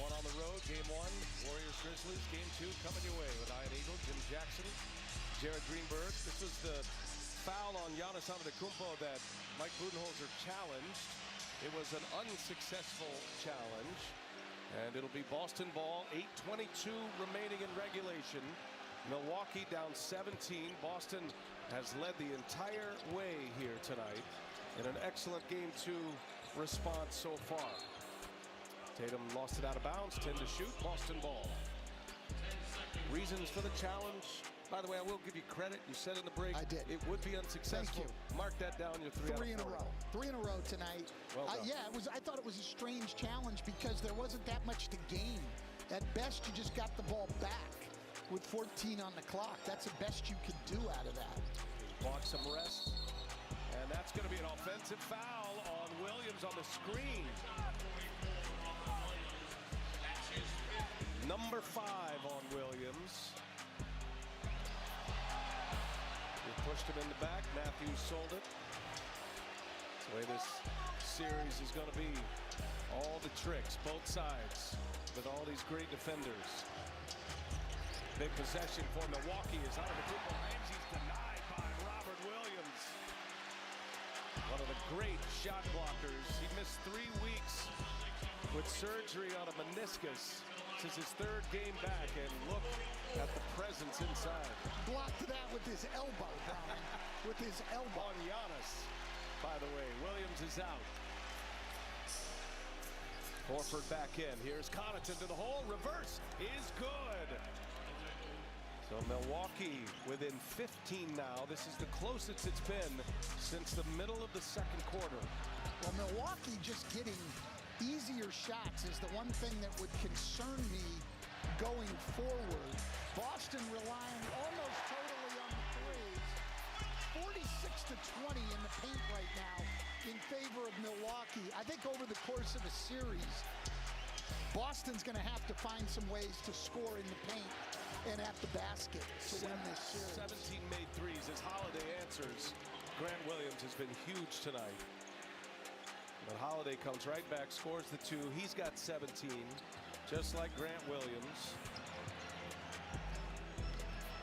Speaker 26: One on the road, Game 1, Warriors Grizzlies. Game 2 coming your way with Ian Eagle, Jim Jackson, Jared Greenberg. This was the foul on Giannis Antetokounmpo that Mike Budenholzer challenged. It was an unsuccessful challenge. And it'll be Boston ball, 8:22 remaining in regulation. Milwaukee down 17. Boston has led the entire way here tonight in an excellent game 2 response so far. Tatum lost it out of bounds, 10 to shoot, Boston ball. Reasons for the challenge. By the way, I will give you credit. You said in the break
Speaker 14: I did.
Speaker 26: It would be unsuccessful.
Speaker 14: Thank you.
Speaker 26: Mark that down. You're 3
Speaker 14: in a row. 3 in a row tonight.
Speaker 26: Well done.
Speaker 14: Yeah, I thought it was a strange challenge because there wasn't that much to gain. At best, you just got the ball back with 14 on the clock. That's the best you could do out of that.
Speaker 26: Want some rest. And that's going to be an offensive foul on Williams on the screen. Number 5 on Williams. He pushed him in the back. Matthews sold it. That's the way this series is going to be. All the tricks, both sides, with all these great defenders. Big possession for Milwaukee is out of the group of Ramsey's denied by Robert Williams. One of the great shot blockers. He missed 3 weeks with surgery on a meniscus. This is his 3rd game back, and look at the presence inside.
Speaker 14: Blocked that with his elbow, Brian. With his elbow.
Speaker 26: On Giannis, by the way. Williams is out. Horford back in. Here's Connaughton to the hole. Reverse is good. So Milwaukee within 15 now. This is the closest it's been since the middle of the 2nd quarter.
Speaker 14: Well, Milwaukee just getting easier shots is the one thing that would concern me going forward. Boston relying almost totally on the threes. 46-20 in the paint right now in favor of Milwaukee. I think over the course of a series, Boston's going to have to find some ways to score in the paint and at the basket to win this series.
Speaker 26: 17 made threes as Holiday answers. Grant Williams has been huge tonight. But Holiday comes right back, scores the 2. He's got 17, just like Grant Williams.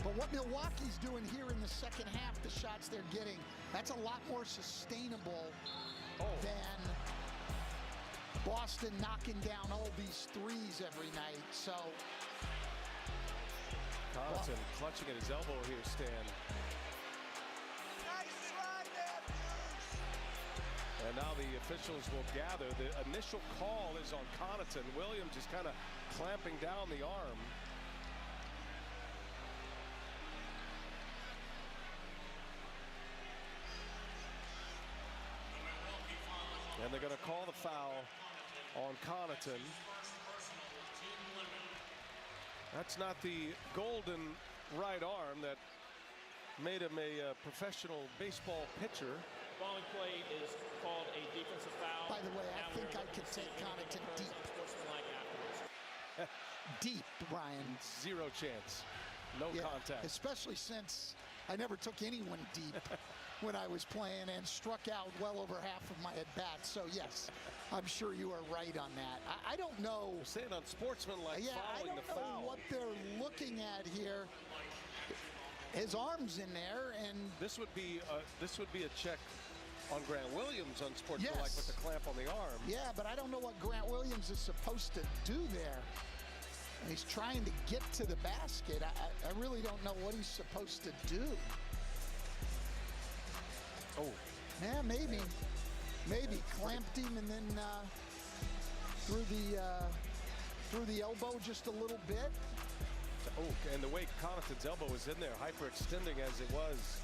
Speaker 14: But what Milwaukee's doing here in the 2nd half, the shots they're getting, that's a lot more sustainable than Boston knocking down all these threes every night. So
Speaker 26: Connaughton clutching at his elbow here, Stan. And now the officials will gather. The initial call is on Connaughton. Williams is kind of clamping down the arm. And they're going to call the foul on Connaughton. That's not the golden right arm that made him a professional baseball pitcher.
Speaker 1: Following play is called a defensive foul.
Speaker 14: By the way, I think I could take Connaughton deep. Deep, Brian.
Speaker 26: 0 chance. No contact.
Speaker 14: Especially since I never took anyone deep when I was playing and struck out well over half of my at-bats. So, yes, I'm sure you are right on that. I don't know.
Speaker 26: You're saying unsportsmanlike following the foul.
Speaker 14: I don't know what they're looking at here. His arm's in there, and
Speaker 26: this would be a check on Grant Williams, unsportsmanlike with the clamp on the arm.
Speaker 14: Yeah, but I don't know what Grant Williams is supposed to do there. And he's trying to get to the basket. I really don't know what he's supposed to do.
Speaker 26: Oh.
Speaker 14: Yeah, maybe. Maybe clamped him and then through the elbow just a little bit.
Speaker 26: Oh, and the way Connaughton's elbow was in there, hyperextending as it was.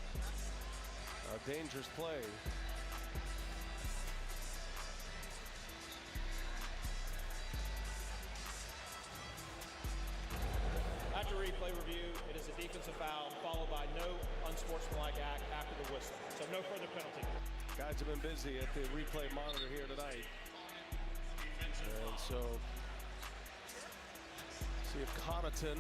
Speaker 26: A dangerous play.
Speaker 1: After replay review, it is a defensive foul followed by no unsportsmanlike act after the whistle. So no further penalty.
Speaker 26: Guys have been busy at the replay monitor here tonight. And so, see if Connaughton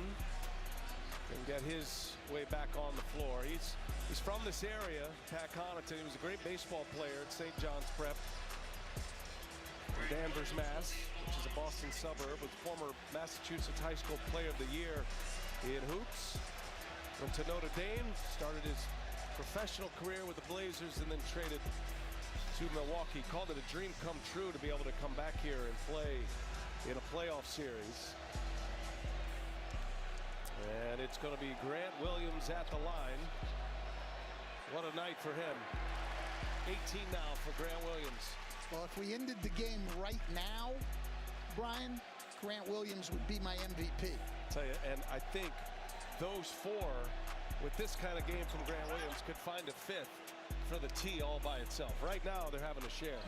Speaker 26: can get his way back on the floor. He's from this area, Pat Connaughton. He was a great baseball player at St. John's Prep in Danvers, Mass., which is a Boston suburb, with former Massachusetts High School Player of the Year in hoops. Went to Notre Dame, started his professional career with the Blazers, and then traded to Milwaukee. Called it a dream come true to be able to come back here and play in a playoff series. And it's going to be Grant Williams at the line. What a night for him. 18 now for Grant Williams.
Speaker 14: Well, if we ended the game right now, Brian, Grant Williams would be my MVP.
Speaker 26: Tell you, and I think those four, with this kind of game from Grant Williams, could find a fifth for the T all by itself. Right now, they're having a share.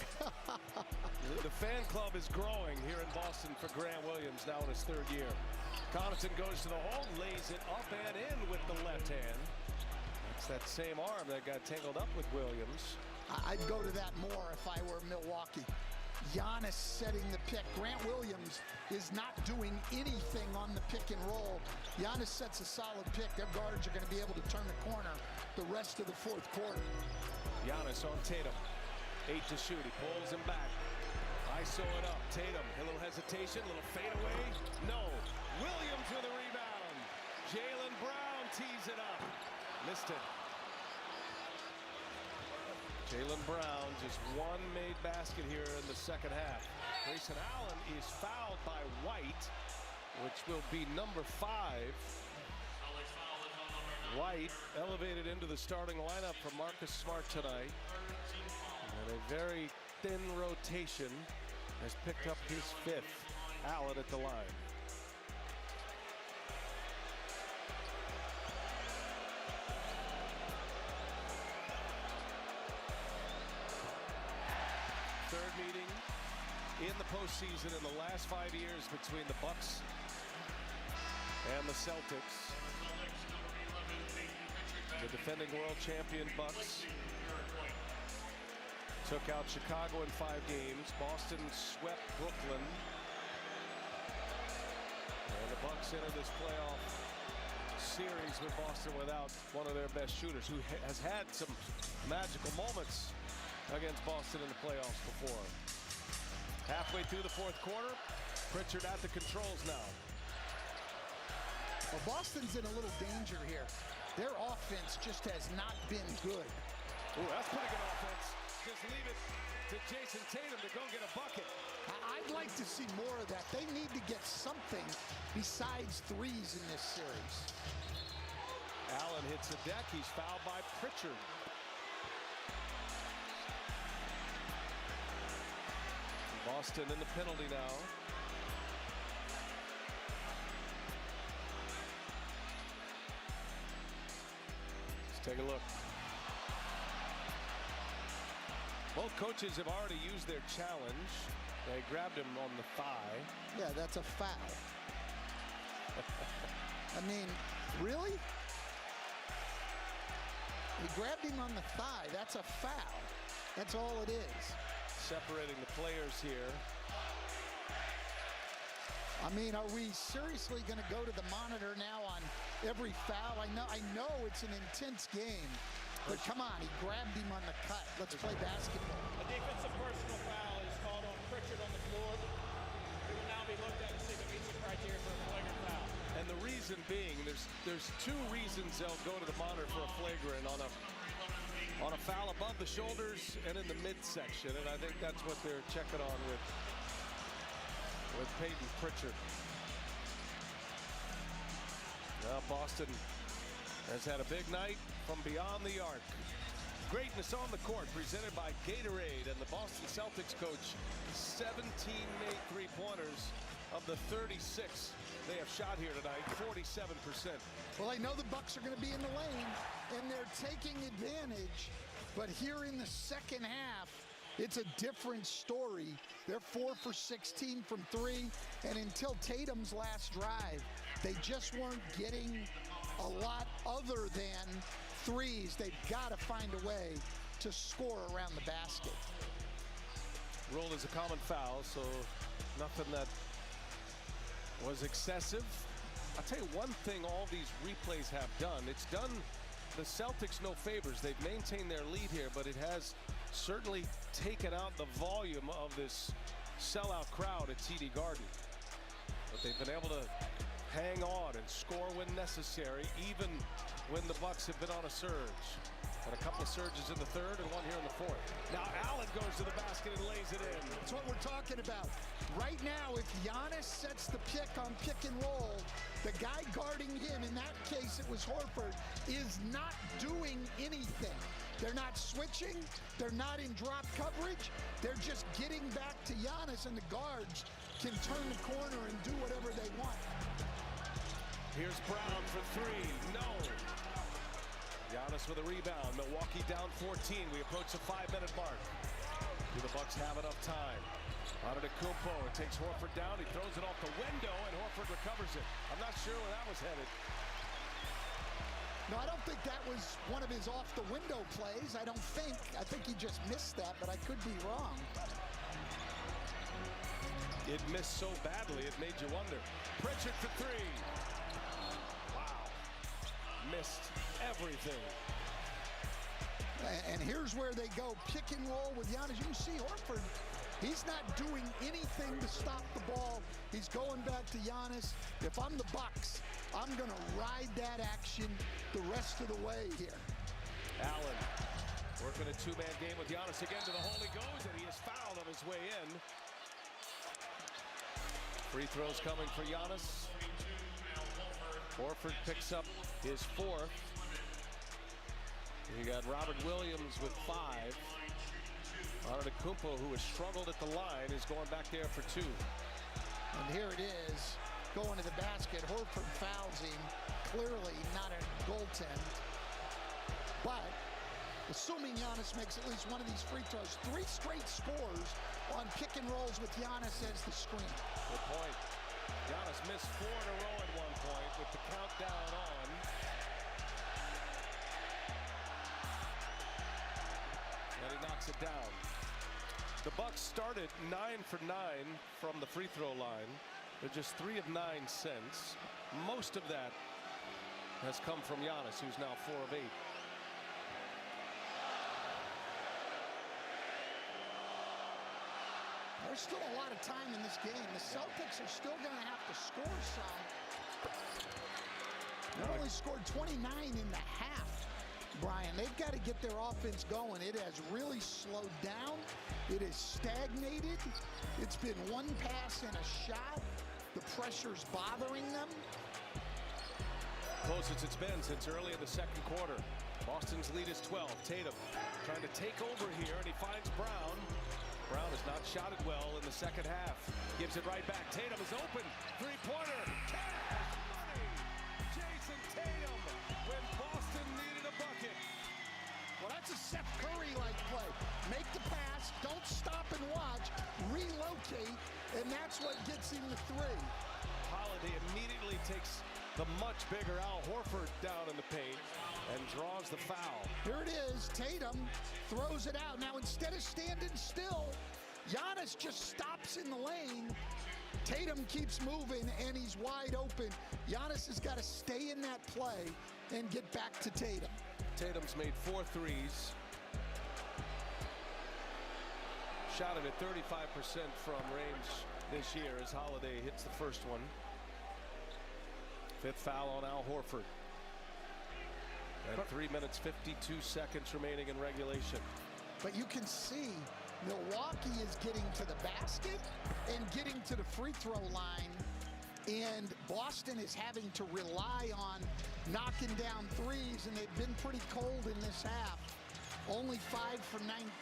Speaker 26: The fan club is growing here in Boston for Grant Williams now in his third year. Connaughton goes to the hole, lays it up and in with the left hand. That's that same arm that got tangled up with Williams.
Speaker 14: I'd go to that more if I were Milwaukee. Giannis setting the pick. Grant Williams is not doing anything on the pick and roll. Giannis sets a solid pick. Their guards are going to be able to turn the corner the rest of the fourth quarter.
Speaker 26: Giannis on Tatum. 8 to shoot. He pulls him back. ISO it up. Tatum, a little hesitation, a little fadeaway. No. Williams with a rebound. Jaylen Brown tees it up. Missed it. Jaylen Brown, just one made basket here in the second half. Grayson Allen is fouled by White, which will be number 5. White elevated into the starting lineup for Marcus Smart tonight. And a very thin rotation has picked up his 5th. Allen at the line. Third meeting in the postseason in the last 5 years between the Bucks and the Celtics. The defending world champion Bucks took out Chicago in 5 games. Boston swept Brooklyn. And the Bucks enter this playoff series with Boston without one of their best shooters, who has had some magical moments against Boston in the playoffs before. Halfway through the fourth quarter, Pritchard at the controls now.
Speaker 14: Well, Boston's in a little danger here. Their offense just has not been good.
Speaker 26: Ooh, that's pretty good offense. Just leave it to Jason Tatum to go get a bucket.
Speaker 14: I'd like to see more of that. They need to get something besides threes in this series.
Speaker 26: Allen hits the deck. He's fouled by Pritchard. Boston in the penalty now. Let's take a look. Both coaches have already used their challenge. They grabbed him on the thigh.
Speaker 14: Yeah, that's a foul. I mean, really? He grabbed him on the thigh. That's a foul. That's all it is.
Speaker 26: Separating the players here.
Speaker 14: I mean, are we seriously going to go to the monitor now on every foul? I know it's an intense game, but come on, he grabbed him on the cut. Let's play basketball.
Speaker 1: A defensive personal foul is called on Pritchard on the floor. It will now be looked at to see if it meets the criteria for a flagrant foul.
Speaker 26: And the reason being, there's 2 reasons they'll go to the monitor for a flagrant: on a foul above the shoulders and in the midsection, and I think that's what they're checking on with Peyton Pritchard. Now Boston has had a big night from beyond the arc. Greatness on the court presented by Gatorade, and the Boston Celtics coach 17 made 3-pointers of the 36 they have shot here tonight, 47%.
Speaker 14: Well, I know the Bucks are going to be in the lane, and they're taking advantage. But here in the second half, it's a different story. They're 4 for 16 from 3, and until Tatum's last drive, they just weren't getting a lot other than threes. They've got to find a way to score around the basket.
Speaker 26: Ruled as a common foul, so nothing that was excessive. I'll tell you one thing all these replays have done. It's done the Celtics no favors. They've maintained their lead here, but it has certainly taken out the volume of this sellout crowd at TD Garden. But they've been able to hang on and score when necessary, even when the Bucks have been on a surge. And a couple of surges in the third and one here in the fourth. Now Allen goes to the basket and lays it in.
Speaker 14: That's what we're talking about. Right now, if Giannis sets the pick on pick and roll, the guy guarding him, in that case it was Horford, is not doing anything. They're not switching. They're not in drop coverage. They're just getting back to Giannis, and the guards can turn the corner and do whatever they want.
Speaker 26: Here's Brown for three. No. Giannis with a rebound. Milwaukee down 14. We approach the 5-minute mark. Do the Bucks have enough time? Antetokounmpo, it takes Horford down. He throws it off the window, and Horford recovers it. I'm not sure where that was headed.
Speaker 14: No, I don't think that was one of his off-the-window plays. I think he just missed that, but I could be wrong.
Speaker 26: It missed so badly, it made you wonder. Pritchard for three. Wow. Missed everything.
Speaker 14: And here's where they go. Pick and roll with Giannis. You can see Horford. He's not doing anything to stop the ball. He's going back to Giannis. If I'm the Bucks, I'm going to ride that action the rest of the way here.
Speaker 26: Allen working a two-man game with Giannis again. To the hole he goes, and he is fouled on his way in. Free throws coming for Giannis. Horford picks up his fourth. You got Robert Williams with 5. Antetokounmpo, who has struggled at the line, is going back there for 2.
Speaker 14: And here it is, going to the basket. Horford fouls him. Clearly not a goaltend. But assuming Giannis makes at least one of these free throws, 3 straight scores on pick and rolls with Giannis as the screen.
Speaker 26: Good point. Giannis missed 4 in a row at one point with the countdown on. And he knocks it down. The Bucks started 9 for 9 from the free throw line. They're just 3 of 9 since. Most of that has come from Giannis, who's now 4 of 8.
Speaker 14: There's still a lot of time in this game. The Celtics are still going to have to score some. They only scored 29 in the half, Brian. They've got to get their offense going. It has really slowed down. It has stagnated. It's been one pass and a shot. The pressure's bothering them.
Speaker 26: Closest it's been since early in the second quarter. Boston's lead is 12. Tatum trying to take over here, and he finds Brown. Brown has not shot it well in the second half. Gives it right back. Tatum is open. Three-pointer. Cash money. Jason Tatum when Boston needed a bucket.
Speaker 14: Well, that's a Seth Curry-like play. Make the pass, don't stop and watch, relocate, and that's what gets him the 3.
Speaker 26: Holiday immediately takes the much bigger Al Horford down in the paint and draws the foul.
Speaker 14: Here it is. Tatum throws it out. Now, instead of standing still, Giannis just stops in the lane. Tatum keeps moving, and he's wide open. Giannis has got to stay in that play and get back to Tatum.
Speaker 26: Tatum's made 4 threes. Shot it at 35% from range this year as Holiday hits the first one. 5th foul on Al Horford. And 3 minutes, 52 seconds remaining in regulation.
Speaker 14: But you can see Milwaukee is getting to the basket and getting to the free throw line. And Boston is having to rely on knocking down threes, and they've been pretty cold in this half. Only 5 for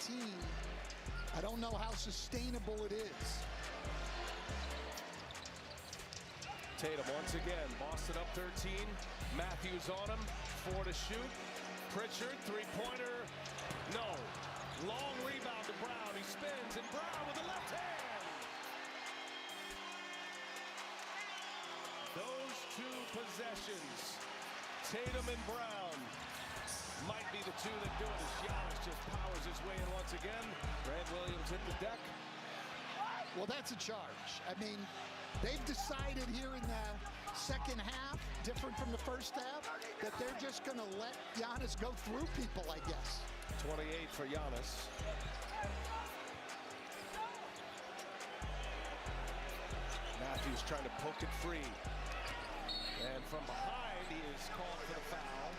Speaker 14: 19. I don't know how sustainable it is.
Speaker 26: Tatum once again. Boston up 13. Matthews on him. 4 to shoot. Pritchard, three-pointer. No. Long rebound to Brown. He spins, and Brown with the left hand. Those 2 possessions, Tatum and Brown, might be the 2 that do it as Giannis just powers his way in once again. Grant Williams hit the deck.
Speaker 14: Well, that's a charge. I mean, they've decided here in the second half, different from the first half, that they're just going to let Giannis go through people, I guess.
Speaker 26: 28 for Giannis. Matthews trying to poke it free. And from behind, he is called for the foul.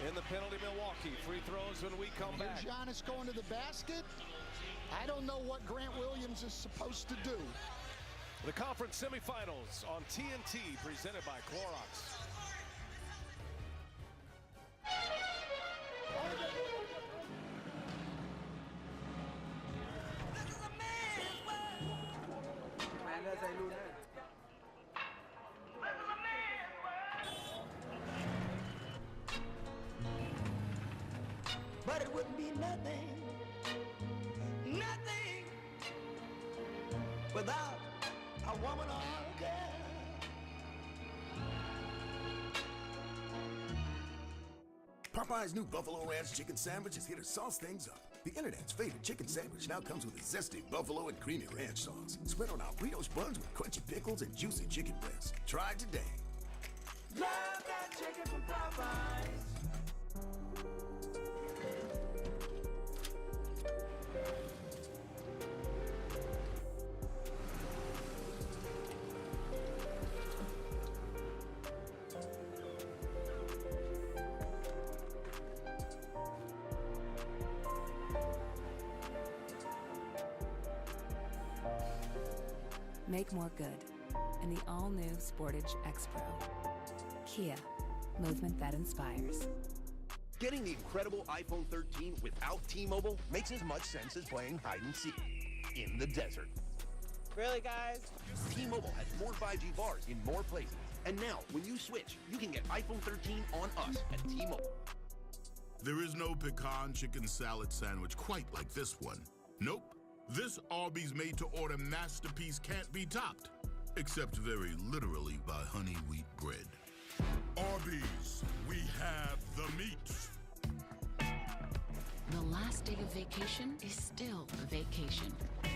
Speaker 26: In the penalty, Milwaukee. Free throws when we come back.
Speaker 14: Giannis going to the basket. I don't know what Grant Williams is supposed to do.
Speaker 26: The conference semifinals on TNT, presented by Clorox.
Speaker 2: But it wouldn't be nothing, nothing without a woman or a girl.
Speaker 6: Popeye's new Buffalo Ranch chicken sandwich is here to sauce things up. The internet's favorite chicken sandwich now comes with a zesty buffalo and creamy ranch sauce, spread on our brioche buns with crunchy pickles and juicy chicken breasts. Try it today.
Speaker 2: Love that chicken from Popeyes.
Speaker 7: Make more good in the all-new Sportage X-Pro. Kia, movement that inspires.
Speaker 9: Getting the incredible iPhone 13 without T-Mobile makes as much sense as playing hide and seek in the desert.
Speaker 16: Really, guys?
Speaker 9: T-Mobile has more 5G bars in more places. And now, when you switch, you can get iPhone 13 on us at T-Mobile.
Speaker 19: There is no pecan chicken salad sandwich quite like this one. Nope. This Arby's made-to-order masterpiece can't be topped, except very literally by honey wheat bread. Arby's, we have the meat.
Speaker 24: The last day of vacation is still a vacation.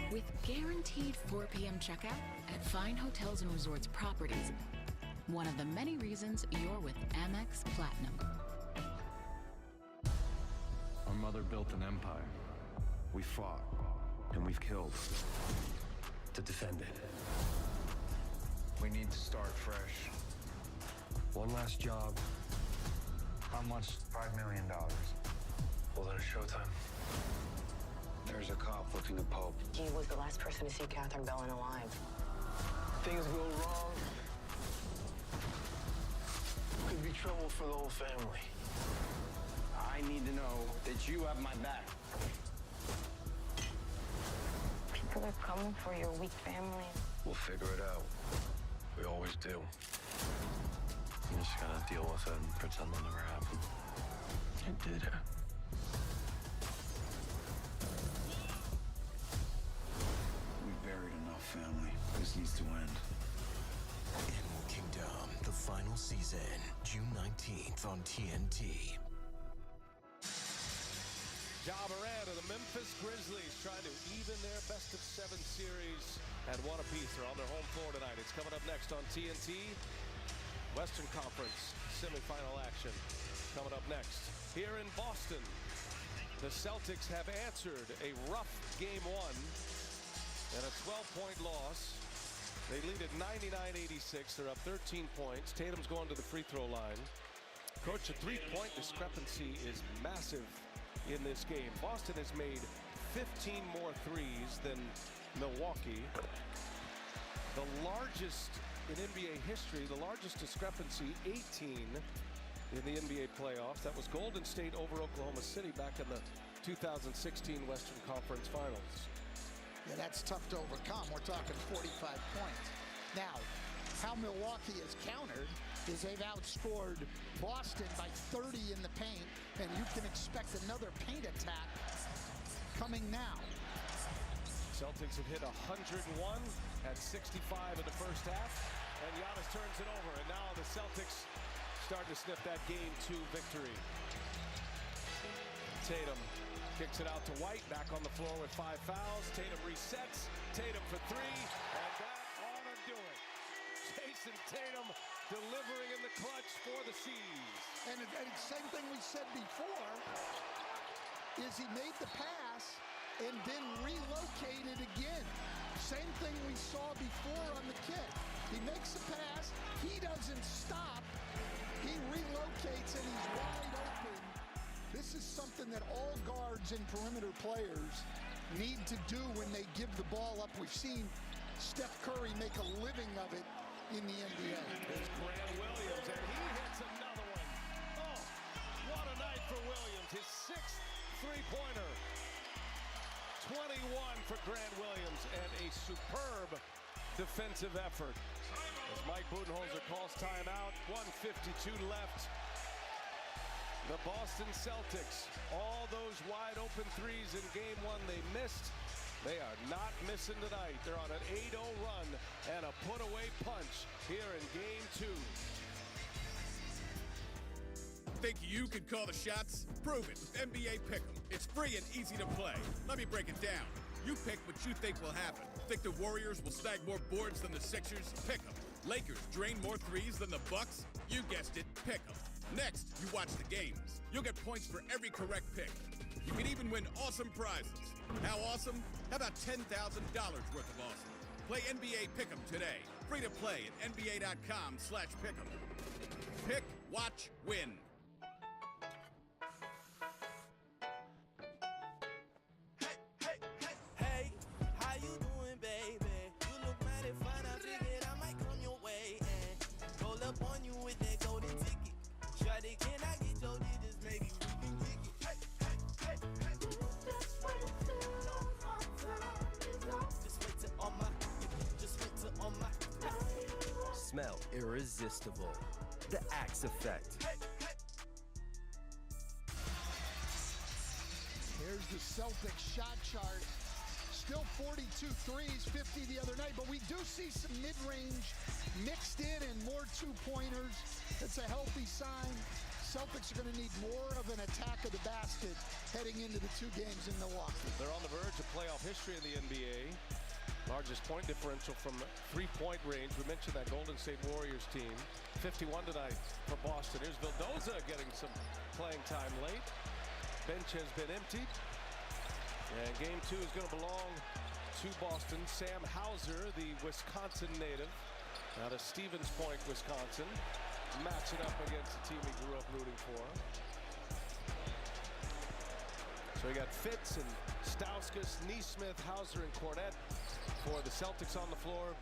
Speaker 24: With guaranteed 4 p.m. checkout at fine hotels and resorts properties. One of the many reasons you're with Amex Platinum.
Speaker 27: Our mother built an empire. We fought. And we've killed to defend it. We need to start fresh. One last job. How much? $5 million. Well, then it's showtime. There's a cop looking at Pope.
Speaker 28: He was the last person to see Catherine Bellin alive.
Speaker 27: Things go wrong. Could be trouble for the whole family. I need to know that you have my back.
Speaker 28: People are coming for your weak family.
Speaker 27: We'll figure it out. We always do. You just gotta deal with it and pretend it never happened. It did it.
Speaker 29: We buried enough family. This needs to end.
Speaker 31: Animal Kingdom, the final season, June 19th on TNT.
Speaker 26: Ja Morant of the Memphis Grizzlies trying to even their best-of-7 series at one apiece. They're on their home floor tonight. It's coming up next on TNT. Western Conference semifinal action coming up next. Here in Boston, the Celtics have answered a rough Game 1 and a 12-point loss. They lead at 99-86. They're up 13 points. Tatum's going to the free throw line. Coach, the three-point discrepancy is massive in this game. Boston has made 15 more threes than Milwaukee. The largest in NBA history, the largest discrepancy, 18 in the NBA playoffs. That was Golden State over Oklahoma City back in the 2016 Western Conference Finals.
Speaker 14: Yeah, that's tough to overcome. We're talking 45 points. Now, how Milwaukee has countered is they've outscored Boston by 30 in the paint, and you can expect another paint attack coming now.
Speaker 26: Celtics have hit 101 at 65 in the first half, and Giannis turns it over, and now the Celtics starting to sniff that Game 2 victory. Tatum kicks it out to White, back on the floor with 5 fouls. Tatum resets, Tatum for 3, and that ought to do it. Jason Tatum delivering in the clutch for the C's.
Speaker 14: And same thing we said before is he made the pass, and then relocated again. Same thing we saw before on the kick. He makes a pass, he doesn't stop, he relocates and he's wide open. This is something that all guards and perimeter players need to do when they give the ball up. We've seen Steph Curry make a living of it in the NBA.
Speaker 26: There's Grant Williams, and he hits another one. Oh, what a night for Williams. His 6th three-pointer. 21 for Grant Williams, and a superb defensive effort. As Mike Budenholzer calls timeout, 1:52 left. The Boston Celtics, all those wide open threes in game one they missed, they are not missing tonight. They're on an 8-0 run and a put-away punch here in game two.
Speaker 3: Think you can call the shots? Prove it with NBA Pick'em. It's free and easy to play. Let me break it down. You pick what you think will happen. Think the Warriors will snag more boards than the Sixers? Pick 'em. Lakers drain more threes than the Bucks? You guessed it, pick 'em. Next, you watch the games. You'll get points for every correct pick. You can even win awesome prizes. How awesome? How about $10,000 worth of awesome? Play NBA Pick'em today. Free to play at NBA.com/pick'em. Pick, watch, win.
Speaker 2: Hey, how you doing, baby? You look mighty fine. I figured I might come your way and roll up on you with that golden ticket. Shawty, can I get your digits? Maybe we can kick it. Hey, hey, hey, hey. Just wait till all my, just wait till all my.
Speaker 4: Smell irresistible. The Axe Effect.
Speaker 14: Here's the Celtics shot chart. Still 42 threes, 50 the other night, but we do see some mid-range mixed in and more two-pointers. That's a healthy sign. Celtics are going to need more of an attack of the basket heading into the two games in Milwaukee.
Speaker 26: They're on the verge of playoff history in the NBA. Largest point differential from three-point range. We mentioned that Golden State Warriors team. 51 tonight for Boston. Here's Vildoza getting some playing time late. Bench has been emptied. And game two is going to belong to Boston. Sam Hauser, the Wisconsin native, out of Stevens Point, Wisconsin, matching up against the team he grew up rooting for. So you got Fitz and Stauskas, Neesmith, Hauser, and Cornette for the Celtics on the floor.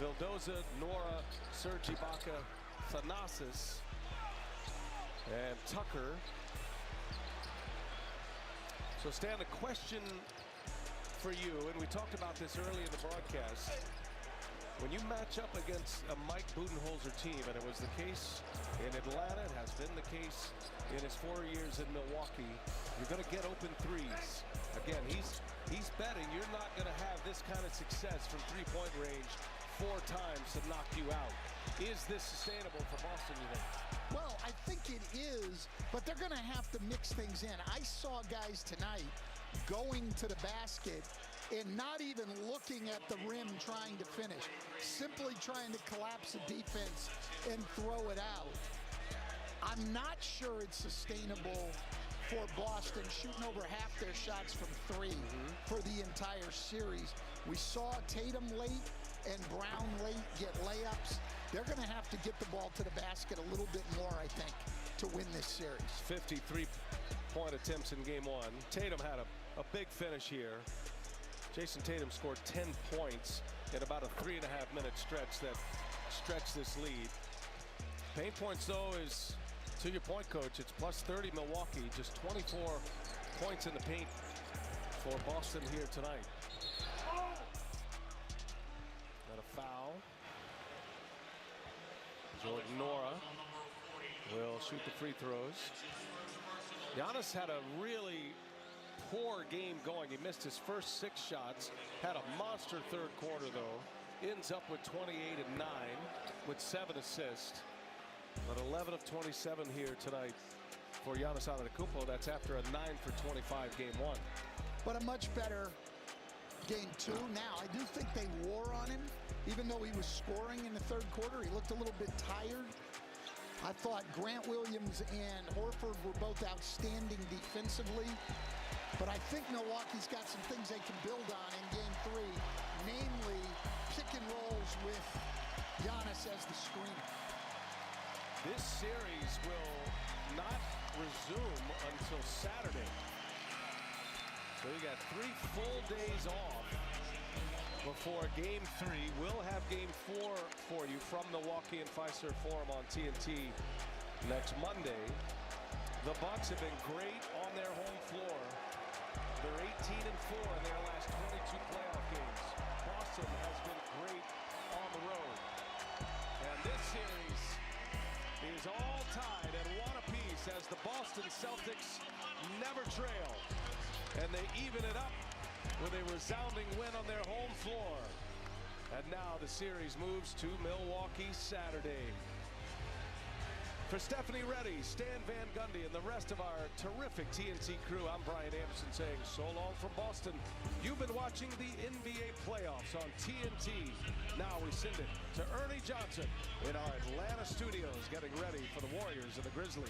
Speaker 26: Vildoza, Nora, Serge Ibaka, Thanasis, and Tucker. So Stan, a question for you, and we talked about this early in the broadcast. When you match up against a Mike Budenholzer team, and it was the case in Atlanta, it has been the case in his 4 years in Milwaukee, you're going to get open threes. Again, he's betting you're not going to have this kind of success from three-point range 4 times to knock you out. Is this sustainable for Boston, you think?
Speaker 14: Well, I think it is, but they're going to have to mix things in. I saw guys tonight going to the basket and not even looking at the rim trying to finish, simply trying to collapse the defense and throw it out. I'm not sure it's sustainable for Boston, shooting over half their shots from three for the entire series. We saw Tatum late and Brown late get layups. They're going to have to get the ball to the basket a little bit more, I think, to win this series.
Speaker 26: 53-point attempts in game one. Tatum had a big finish here. Jason Tatum scored 10 points in about a 3.5-minute stretch that stretched this lead. Paint points, though, is, to your point, Coach, it's plus 30 Milwaukee, just 24 points in the paint for Boston here tonight. Got a foul. Jordan Nora will shoot the free throws. Giannis had a really poor game going. He missed his first 6 shots, had a monster third quarter, though. Ends up with 28 and 9 with 7 assists. But 11 of 27 here tonight for Giannis Antetokounmpo. That's after a 9 for 25 game one.
Speaker 14: But a much better game two. Now, I do think they wore on him. Even though he was scoring in the third quarter, he looked a little bit tired. I thought Grant Williams and Horford were both outstanding defensively. But I think Milwaukee's got some things they can build on in Game 3, namely pick and rolls with Giannis as the screener.
Speaker 26: This series will not resume until Saturday. So you got 3 full days off before Game 3. We'll have Game 4 for you from Milwaukee and Fiserv Forum on TNT next Monday. The Bucks have been great on their home floor. They're 18-4 in their last 22 playoff games. Boston has been great on the road. And this series is all tied at 1 apiece as the Boston Celtics never trail. And they even it up with a resounding win on their home floor. And now the series moves to Milwaukee Saturday. For Stephanie Reddy, Stan Van Gundy, and the rest of our terrific TNT crew, I'm Brian Anderson saying so long from Boston. You've been watching the NBA playoffs on TNT. Now we send it to Ernie Johnson in our Atlanta studios, getting ready for the Warriors and the Grizzlies.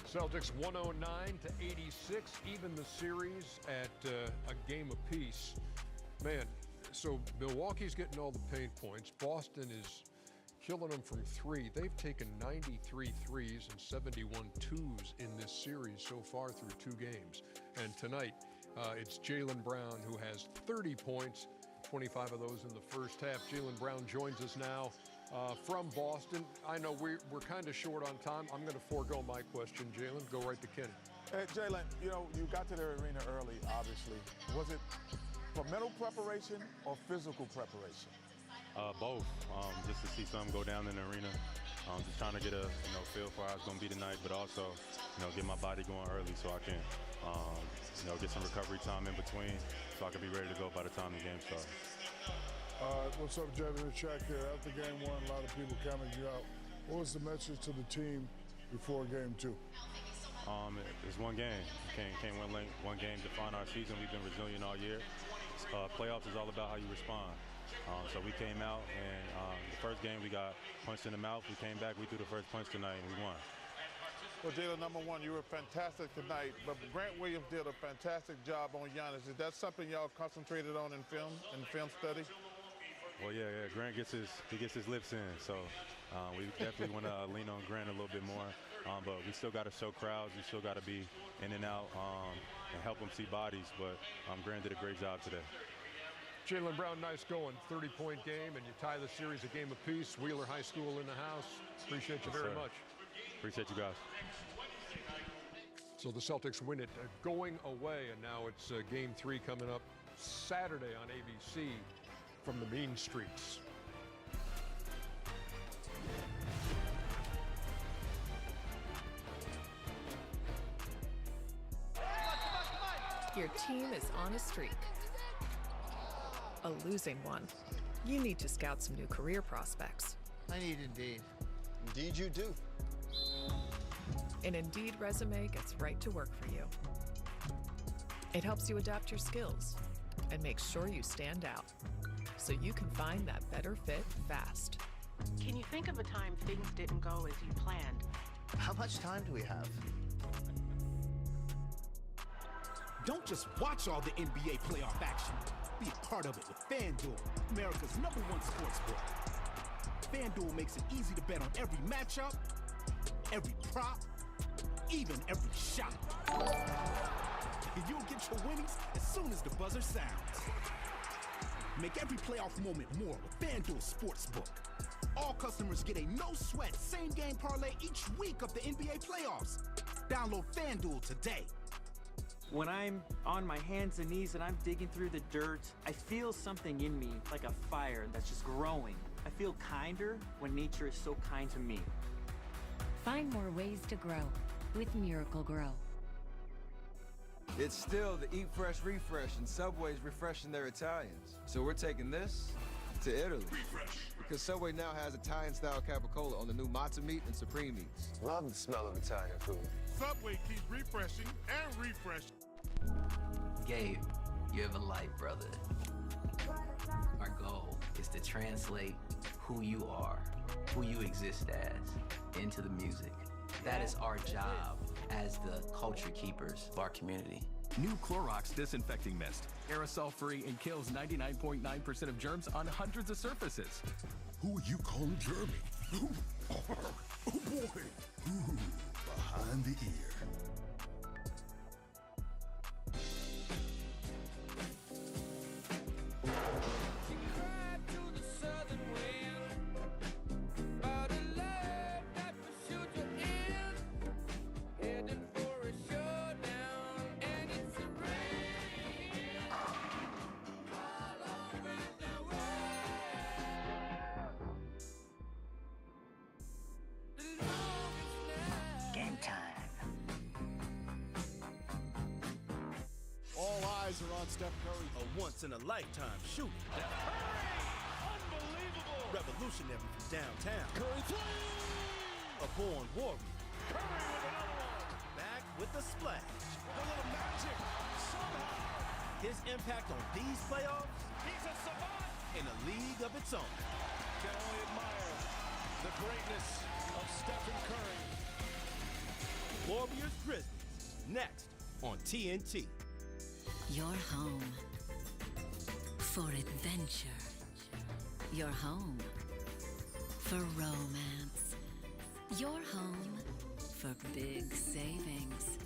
Speaker 5: Celtics 109-86, even the series at a game apiece. Man, so Milwaukee's getting all the paint points. Boston is killing them from 3. They've taken 93 threes and 71 twos in this series so far through 2 games. And tonight, it's Jaylen Brown who has 30 points, 25 of those in the first half. Jaylen Brown joins us now from Boston. I know we're kind of short on time. I'm going to forego my question, Jaylen. Go right to Kenny.
Speaker 8: Hey, Jaylen, you know, you got to the arena early, obviously. Was it for mental preparation or physical preparation?
Speaker 10: Both. Just to see something go down in the arena. Just trying to get a feel for how it's going to be tonight, but also get my body going early so I can get some recovery time in between so I can be ready to go by the time the game starts.
Speaker 11: What's up, Jaylen? Check here. After game 1, a lot of people counted you out. What was the message to the team before game 2?
Speaker 10: It's one game. Can't win one game to define our season. We've been resilient all year. Playoffs is all about how you respond. So we came out, and the first game we got punched in the mouth. We came back, we threw the first punch tonight, and we won.
Speaker 8: Well, Jaylen, number 1, you were fantastic tonight, but Grant Williams did a fantastic job on Giannis. Is that something y'all concentrated on in film study?
Speaker 10: Well, yeah, Grant gets his lips in, so we definitely want to lean on Grant a little bit more. But we still got to show crowds. We still got to be in and out and help them see bodies. But Grant did a great job today.
Speaker 5: Jaylen Brown, nice going. 30-point game, and you tie the series a game apiece. Wheeler High School in the house. Appreciate you very much.
Speaker 10: Appreciate you guys.
Speaker 5: So the Celtics win it going away, and now it's Game 3 coming up Saturday on ABC from the Mean Streets.
Speaker 12: Your team is on a streak. A losing one. You need to scout some new career prospects.
Speaker 13: I need Indeed.
Speaker 15: Indeed you do.
Speaker 12: An Indeed resume gets right to work for you. It helps you adapt your skills and makes sure you stand out so you can find that better fit fast.
Speaker 18: Can you think of a time things didn't go as you planned?
Speaker 13: How much time do we have?
Speaker 20: Don't just watch all the NBA playoff action. Be a part of it with FanDuel, America's #1 sportsbook. FanDuel makes it easy to bet on every matchup, every prop, even every shot. And you'll get your winnings as soon as the buzzer sounds. Make every playoff moment more with FanDuel Sportsbook. All customers get a no-sweat same-game parlay each week of the NBA playoffs. Download FanDuel today.
Speaker 25: When I'm on my hands and knees and I'm digging through the dirt, I feel something in me, like a fire that's just growing. I feel kinder when nature is so kind to me.
Speaker 7: Find more ways to grow with Miracle Grow.
Speaker 30: It's still the Eat Fresh Refresh, and Subway's refreshing their Italians. So we're taking this to Italy. Refresh. Because Subway now has Italian-style capicola on the new matzo meat and supreme meats.
Speaker 4: Love the smell of Italian food.
Speaker 19: Subway keeps refreshing and refreshing.
Speaker 32: Gabe, you have a life, brother. Our goal is to translate who you are, who you exist as, into the music. That is our job as the culture keepers of our community.
Speaker 1: New Clorox Disinfecting Mist. Aerosol-free and kills 99.9% of germs on hundreds of surfaces.
Speaker 31: Who are you calling Jeremy? Oh boy. Ooh, behind the ear.
Speaker 14: Game time.
Speaker 2: All eyes are on Steph Curry, a once-in-a-lifetime shooter.
Speaker 26: Unbelievable.
Speaker 2: Revolutionary from downtown.
Speaker 26: Curry three.
Speaker 2: A born warrior.
Speaker 26: Curry with another one.
Speaker 2: Back with the splash.
Speaker 26: A little magic. Somehow.
Speaker 2: His impact on these playoffs.
Speaker 26: He's a savant.
Speaker 2: In a league of its own.
Speaker 26: Can only admire the greatness of Stephen Curry.
Speaker 2: Warriors Grizzlies. Next on TNT.
Speaker 6: Your home for adventure. Your home for romance. Your home for big savings.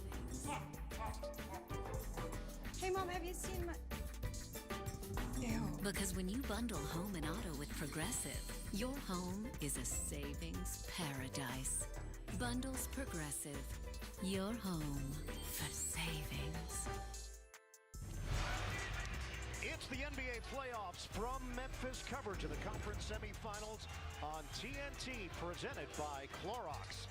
Speaker 9: Hey, Mom, have you seen my... Ew.
Speaker 6: Because when you bundle home and auto with Progressive, your home is a savings paradise. Bundles Progressive. Your home for savings.
Speaker 15: It's the NBA playoffs from Memphis. Coverage of the conference semifinals on TNT, presented by Clorox.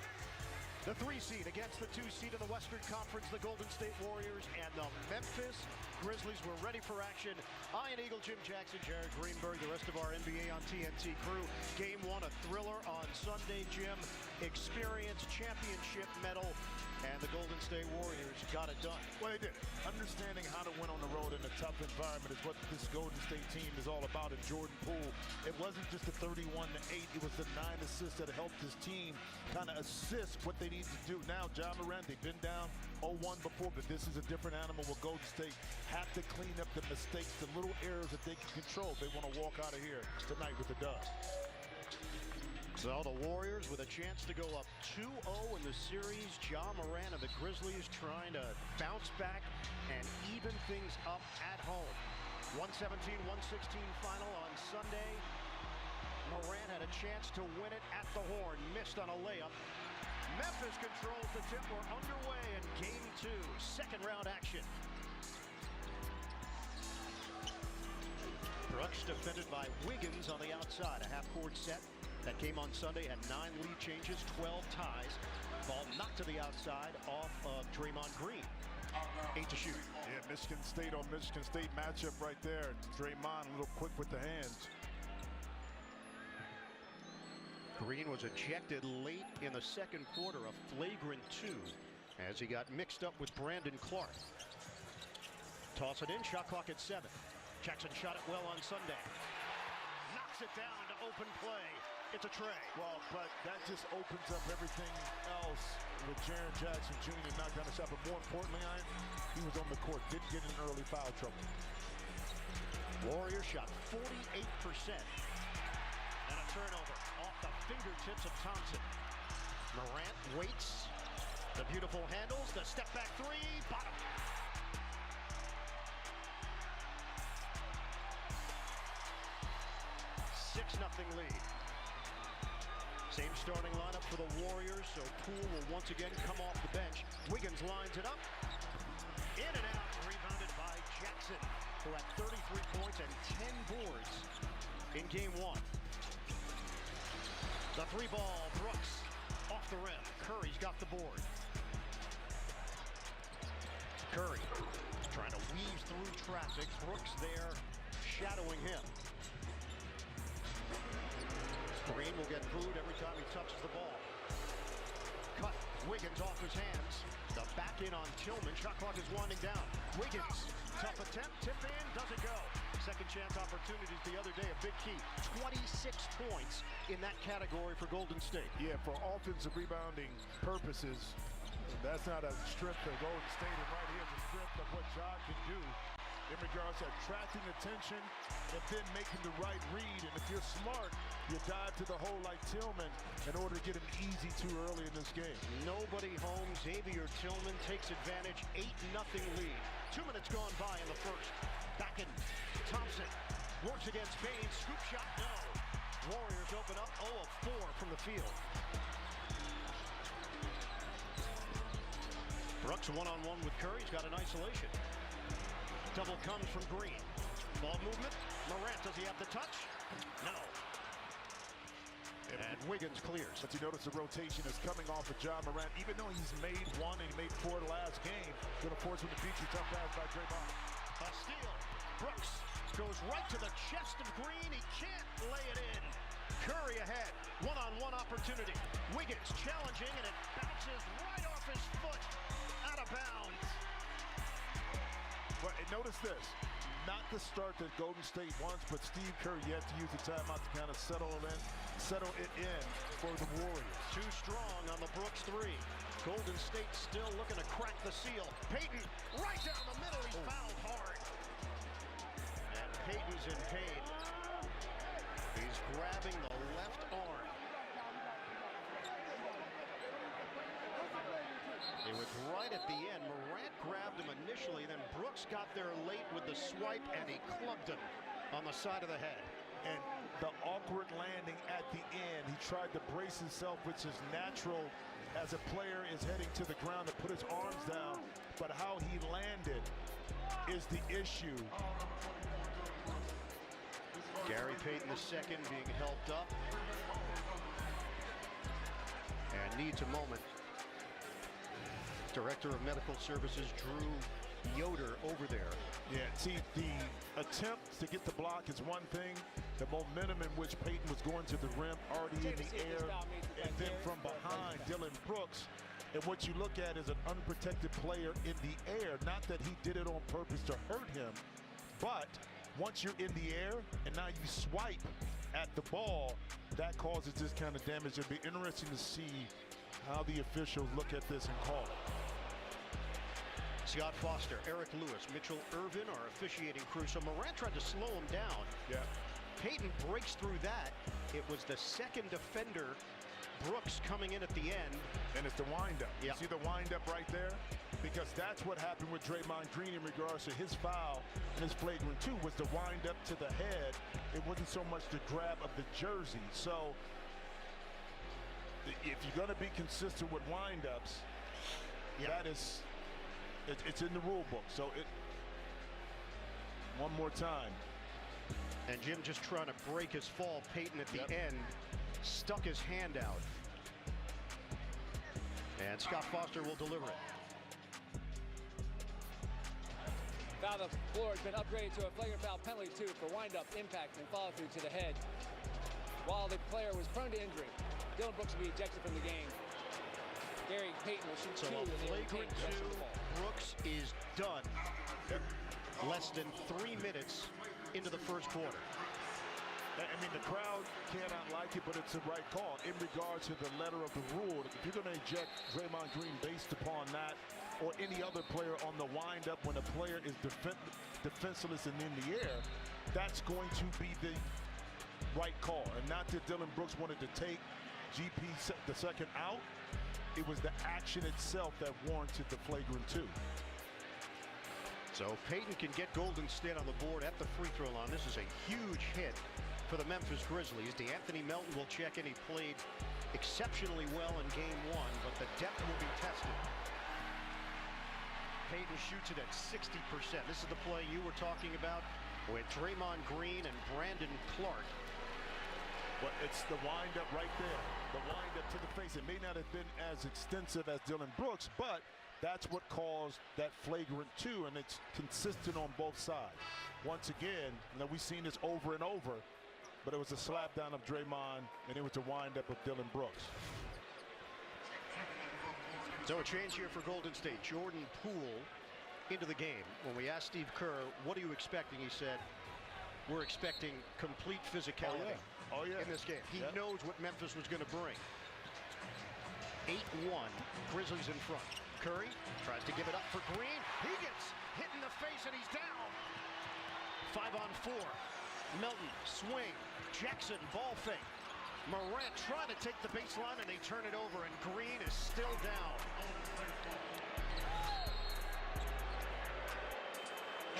Speaker 15: The 3 seed against the 2 seed in the Western Conference, the Golden State Warriors and the Memphis Grizzlies. Were ready for action. Ian Eagle, Jim Jackson, Jared Greenberg, the rest of our NBA on TNT crew. Game 1, a thriller on Sunday, Jim. Experience, championship medal, and the Golden State Warriors got it done.
Speaker 8: Well, they did. Understanding how to win on the road in a tough environment is what this Golden State team is all about. And Jordan Poole, it wasn't just the 31-8. It was the 9 assists that helped his team kind of assist what they need to do. Now, John Morant, they've been down 0-1 before, but this is a different animal with Golden State. Have to clean up the mistakes, the little errors that they can control. They want to walk out of here tonight with the dub.
Speaker 15: So the Warriors with a chance to go up 2-0 in the series. John Morant of the Grizzlies trying to bounce back and even things up at home. 117-116 final on Sunday. Morant had a chance to win it at the horn, missed on a layup. Memphis controls the tip. We're underway in game 2, second round action. Brooks defended by Wiggins on the outside. A half-court set that came on Sunday, had 9 lead changes, 12 ties. Ball knocked to the outside off of Draymond Green. 8 to shoot.
Speaker 8: Yeah, Michigan State on Michigan State matchup right there. Draymond a little quick with the hands.
Speaker 15: Green was ejected late in the second quarter, a flagrant 2, as he got mixed up with Brandon Clark. Toss it in, shot clock at 7. Jackson shot it well on Sunday. Knocks it down into open play. It's a tray.
Speaker 8: Well, but that just opens up everything else with Jaren Jackson Jr. knocked down the shot. But more importantly, he was on the court, didn't get in early foul trouble.
Speaker 15: Warriors shot 48%. And a turnover off the fingertips of Thompson. Morant waits. The beautiful handles. The step back 3. Bottom. 6-0 lead. Same starting lineup for the Warriors, so Poole will once again come off the bench. Wiggins lines it up. In and out, rebounded by Jackson, who had 33 points and 10 boards in game 1. The 3 ball, Brooks off the rim. Curry's got the board. Curry trying to weave through traffic. Brooks there shadowing him. Green will get booed every time he touches the ball. Cut. Wiggins off his hands. The back in on Tillman. Shot clock is winding down. Wiggins. Tough attempt. Tip in. Doesn't go. Second chance opportunities the other day. A big key. 26 points in that category for Golden State.
Speaker 8: Yeah, for offensive rebounding purposes, That's not a strength of Golden State, and right here is a strength of what Ja can do in regards to attracting attention and then making the right read. And if you're smart, you dive to the hole like Tillman in order to get an easy too early in this game.
Speaker 15: Nobody home. Xavier Tillman takes advantage. 8-0 lead. 2 minutes gone by in the first. Back in Thompson works against Baines. Scoop shot, no. Warriors open up 0 of 4 from the field. Brooks one-on-one with Curry. He's got an isolation. Double comes from Green. Ball movement. Morant, does he have the touch? No. And Wiggins clears.
Speaker 8: But you notice the rotation is coming off of Ja Morant. Even though he's made 1 and he made 4 last game, going to force him to beat you. Tough pass by Draymond.
Speaker 15: A steal. Brooks goes right to the chest of Green. He can't lay it in. Curry ahead. One-on-one opportunity. Wiggins challenging, and it bounces right off his foot. Out of bounds.
Speaker 8: But notice this. Not the start that Golden State wants, but Steve Kerr yet to use the timeout to kind of settle it in for the Warriors.
Speaker 15: Too strong on the Brooks 3. Golden State still looking to crack the seal. Payton right down the middle. He's fouled hard. And Payton's in pain. He's grabbing the left arm. It was right at the end. Morant grabbed him initially, then Brooks got there late with the swipe, and he clubbed him on the side of the head.
Speaker 8: And the awkward landing at the end, he tried to brace himself, which is natural as a player is heading to the ground to put his arms down, but how he landed is the issue.
Speaker 15: Gary Payton II being helped up. And needs a moment. Director of Medical Services Drew Yoder over there.
Speaker 8: Yeah, see, the attempt to get the block is one thing. The momentum in which Payton was going to the rim, already in the air, and then from behind, Dillon Brooks. And what you look at is an unprotected player in the air. Not that he did it on purpose to hurt him, but once you're in the air and now you swipe at the ball, that causes this kind of damage. It'll be interesting to see how the officials look at this and call it.
Speaker 15: Scott Foster, Eric Lewis, Mitchell Irvin, our officiating crew. So Morant tried to slow him down.
Speaker 8: Yeah.
Speaker 15: Payton breaks through that. It was the second defender, Brooks, coming in at the end.
Speaker 8: And it's the windup.
Speaker 15: Yep.
Speaker 8: See the windup right there? Because that's what happened with Draymond Green in regards to his foul and his flagrant 2 was the windup to the head. It wasn't so much the grab of the jersey. So if you're going to be consistent with windups, that is, it's in the rule book. So one more time.
Speaker 15: And Jim just trying to break his fall. Payton at the end stuck his hand out. And Scott Foster will deliver it.
Speaker 3: Foul the floor has been upgraded to a flagrant foul penalty 2 for wind-up, impact, and follow-through to the head. While the player was prone to injury, Dillon Brooks will be ejected from the game. Gary Payton will shoot 2
Speaker 15: So
Speaker 3: in
Speaker 15: a
Speaker 3: the
Speaker 15: flagrant 2, Brooks is done. Less than 3 minutes into the first quarter.
Speaker 8: I mean, the crowd cannot like it, but it's the right call in regards to the letter of the rule. If you're going to eject Draymond Green based upon that, or any other player on the windup when a player is defenseless and in the air, that's going to be the right call. And not that Dillon Brooks wanted to take GP the second out. It was the action itself that warranted the flagrant 2.
Speaker 15: So Payton can get Golden State on the board at the free throw line. This is a huge hit for the Memphis Grizzlies. DeAnthony Melton will check in. He played exceptionally well in game 1, but the depth will be tested. Payton shoots it at 60%. This is the play you were talking about with Draymond Green and Brandon Clark.
Speaker 8: But it's the windup right there. The windup to the face. It may not have been as extensive as Dillon Brooks, but that's what caused that flagrant 2, and it's consistent on both sides. Once again, we've seen this over and over, but it was a slap down of Draymond, and it was a windup of Dillon Brooks.
Speaker 15: So a change here for Golden State. Jordan Poole into the game. When we asked Steve Kerr, what are you expecting? He said, we're expecting complete physicality in this game. He knows what Memphis was going to bring. 8-1, Grizzlies in front. Curry tries to give it up for Green. He gets hit in the face and he's down. 5-on-4. Melton, swing. Jackson, ball fake. Morant trying to take the baseline and they turn it over and Green is still down.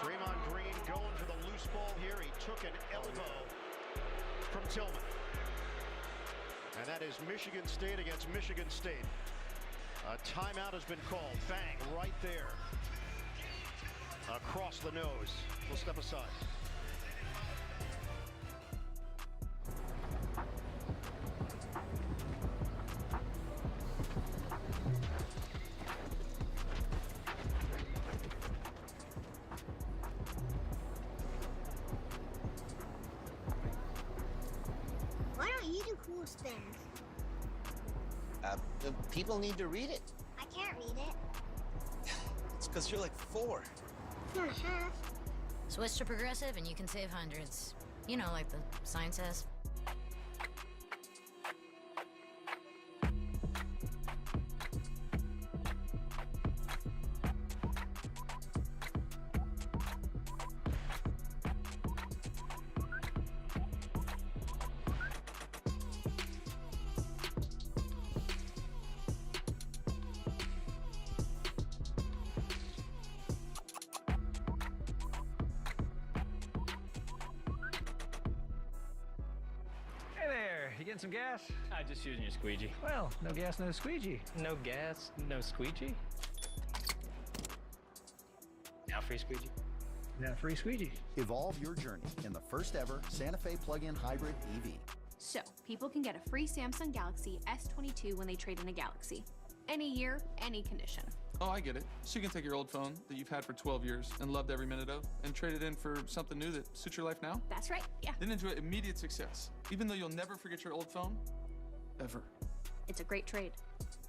Speaker 15: Draymond Green going for the loose ball here. He took an elbow from Tillman. And that is Michigan State against Michigan State. A timeout has been called. Bang, right there. Across the nose. We'll step aside.
Speaker 5: Why don't you do cool spins?
Speaker 13: People need to read it.
Speaker 5: I can't read it.
Speaker 13: It's because you're like 4.
Speaker 5: Not half.
Speaker 10: Switch to Progressive and you can save hundreds. You know, like the sign says.
Speaker 11: You getting some gas?
Speaker 16: Just using your squeegee.
Speaker 11: Well, no gas, no squeegee.
Speaker 16: No gas, no squeegee? Now free squeegee?
Speaker 11: Now free squeegee.
Speaker 17: Evolve your journey in the first ever Santa Fe plug-in hybrid EV.
Speaker 21: So, people can get a free Samsung Galaxy S22 when they trade in a Galaxy. Any year, any condition.
Speaker 22: Oh, I get it. So you can take your old phone that you've had for 12 years and loved every minute of and trade it in for something new that suits your life now?
Speaker 21: That's right, yeah.
Speaker 22: Then enjoy immediate success, even though you'll never forget your old phone, ever.
Speaker 21: It's a great trade.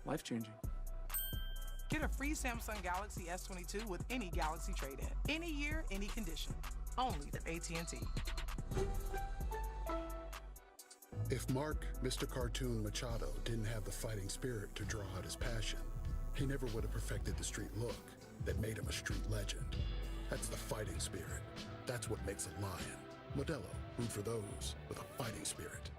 Speaker 22: Life-changing.
Speaker 23: Get a free Samsung Galaxy S22 with any Galaxy trade-in. Any year, any condition. Only at AT&T.
Speaker 24: If Mark, Mr. Cartoon Machado, didn't have the fighting spirit to draw out his passion, he never would have perfected the street look that made him a street legend. That's the fighting spirit. That's what makes a lion. Modelo, root for those with a fighting spirit.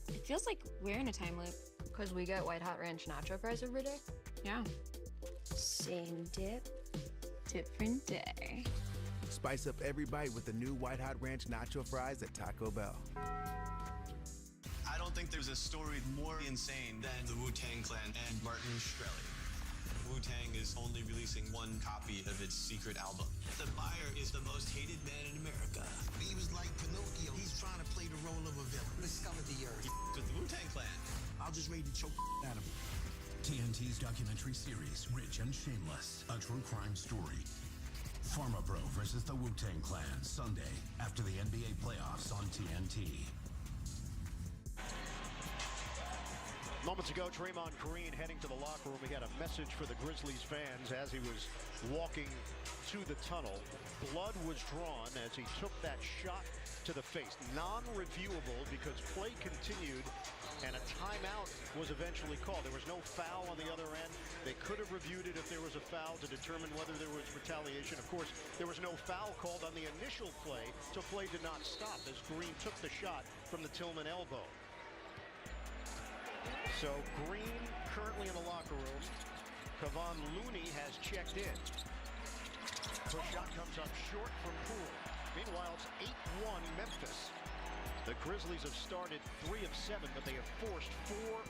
Speaker 21: It feels like we're in a time loop.
Speaker 27: Because we get white hot ranch nacho fries every day?
Speaker 21: Yeah. Same dip, different day.
Speaker 28: Spice up every bite with the new white hot ranch nacho fries at Taco Bell.
Speaker 29: I don't think there's a story more insane than the Wu-Tang Clan and Martin Shkreli. Wu-Tang is only releasing one copy of its secret album. The buyer is the most hated man in America.
Speaker 33: He was like Pinocchio. He's trying to play the role of a villain. The scum of the earth.
Speaker 29: With the Wu-Tang Clan.
Speaker 33: I'll just ready to choke out of him.
Speaker 31: TNT's documentary series, Rich and Shameless, a true crime story. Pharma Bro versus the Wu-Tang Clan, Sunday after the NBA playoffs on TNT.
Speaker 15: Moments ago, Draymond Green heading to the locker room. He had a message for the Grizzlies fans as he was walking to the tunnel. Blood was drawn as he took that shot to the face. Non-reviewable because play continued and a timeout was eventually called. There was no foul on the other end. They could have reviewed it if there was a foul to determine whether there was retaliation. Of course, there was no foul called on the initial play, so play did not stop as Green took the shot from the Tillman elbow. So Green currently in the locker room. Kevon Looney has checked in. The shot comes up short from Poole. Meanwhile, it's 8-1 Memphis. The Grizzlies have started 3 of 7, but they have forced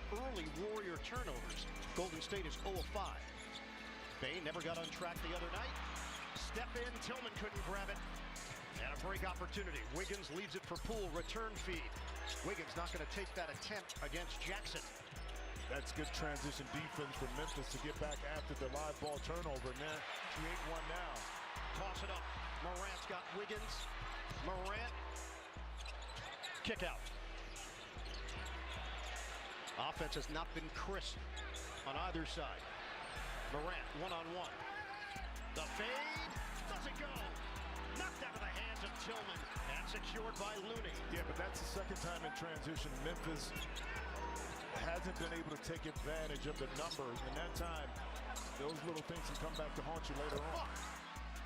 Speaker 15: 4 early Warrior turnovers. Golden State is 0 of 5. Bay never got on track the other night. Step in, Tillman couldn't grab it. And a break opportunity. Wiggins leaves it for Poole. Return feed. Wiggins not going to take that attempt against Jackson.
Speaker 8: That's good transition defense for Memphis to get back after the live ball turnover. Now, create one now.
Speaker 15: Toss it up. Morant's got Wiggins. Morant. Kick out. Offense has not been crisp on either side. Morant one-on-one. The fade doesn't go. Knocked out of the hands of Tillman and secured by Looney.
Speaker 8: Yeah, but that's the second time in transition. Memphis hasn't been able to take advantage of the numbers, and that time, those little things can come back to haunt you later on.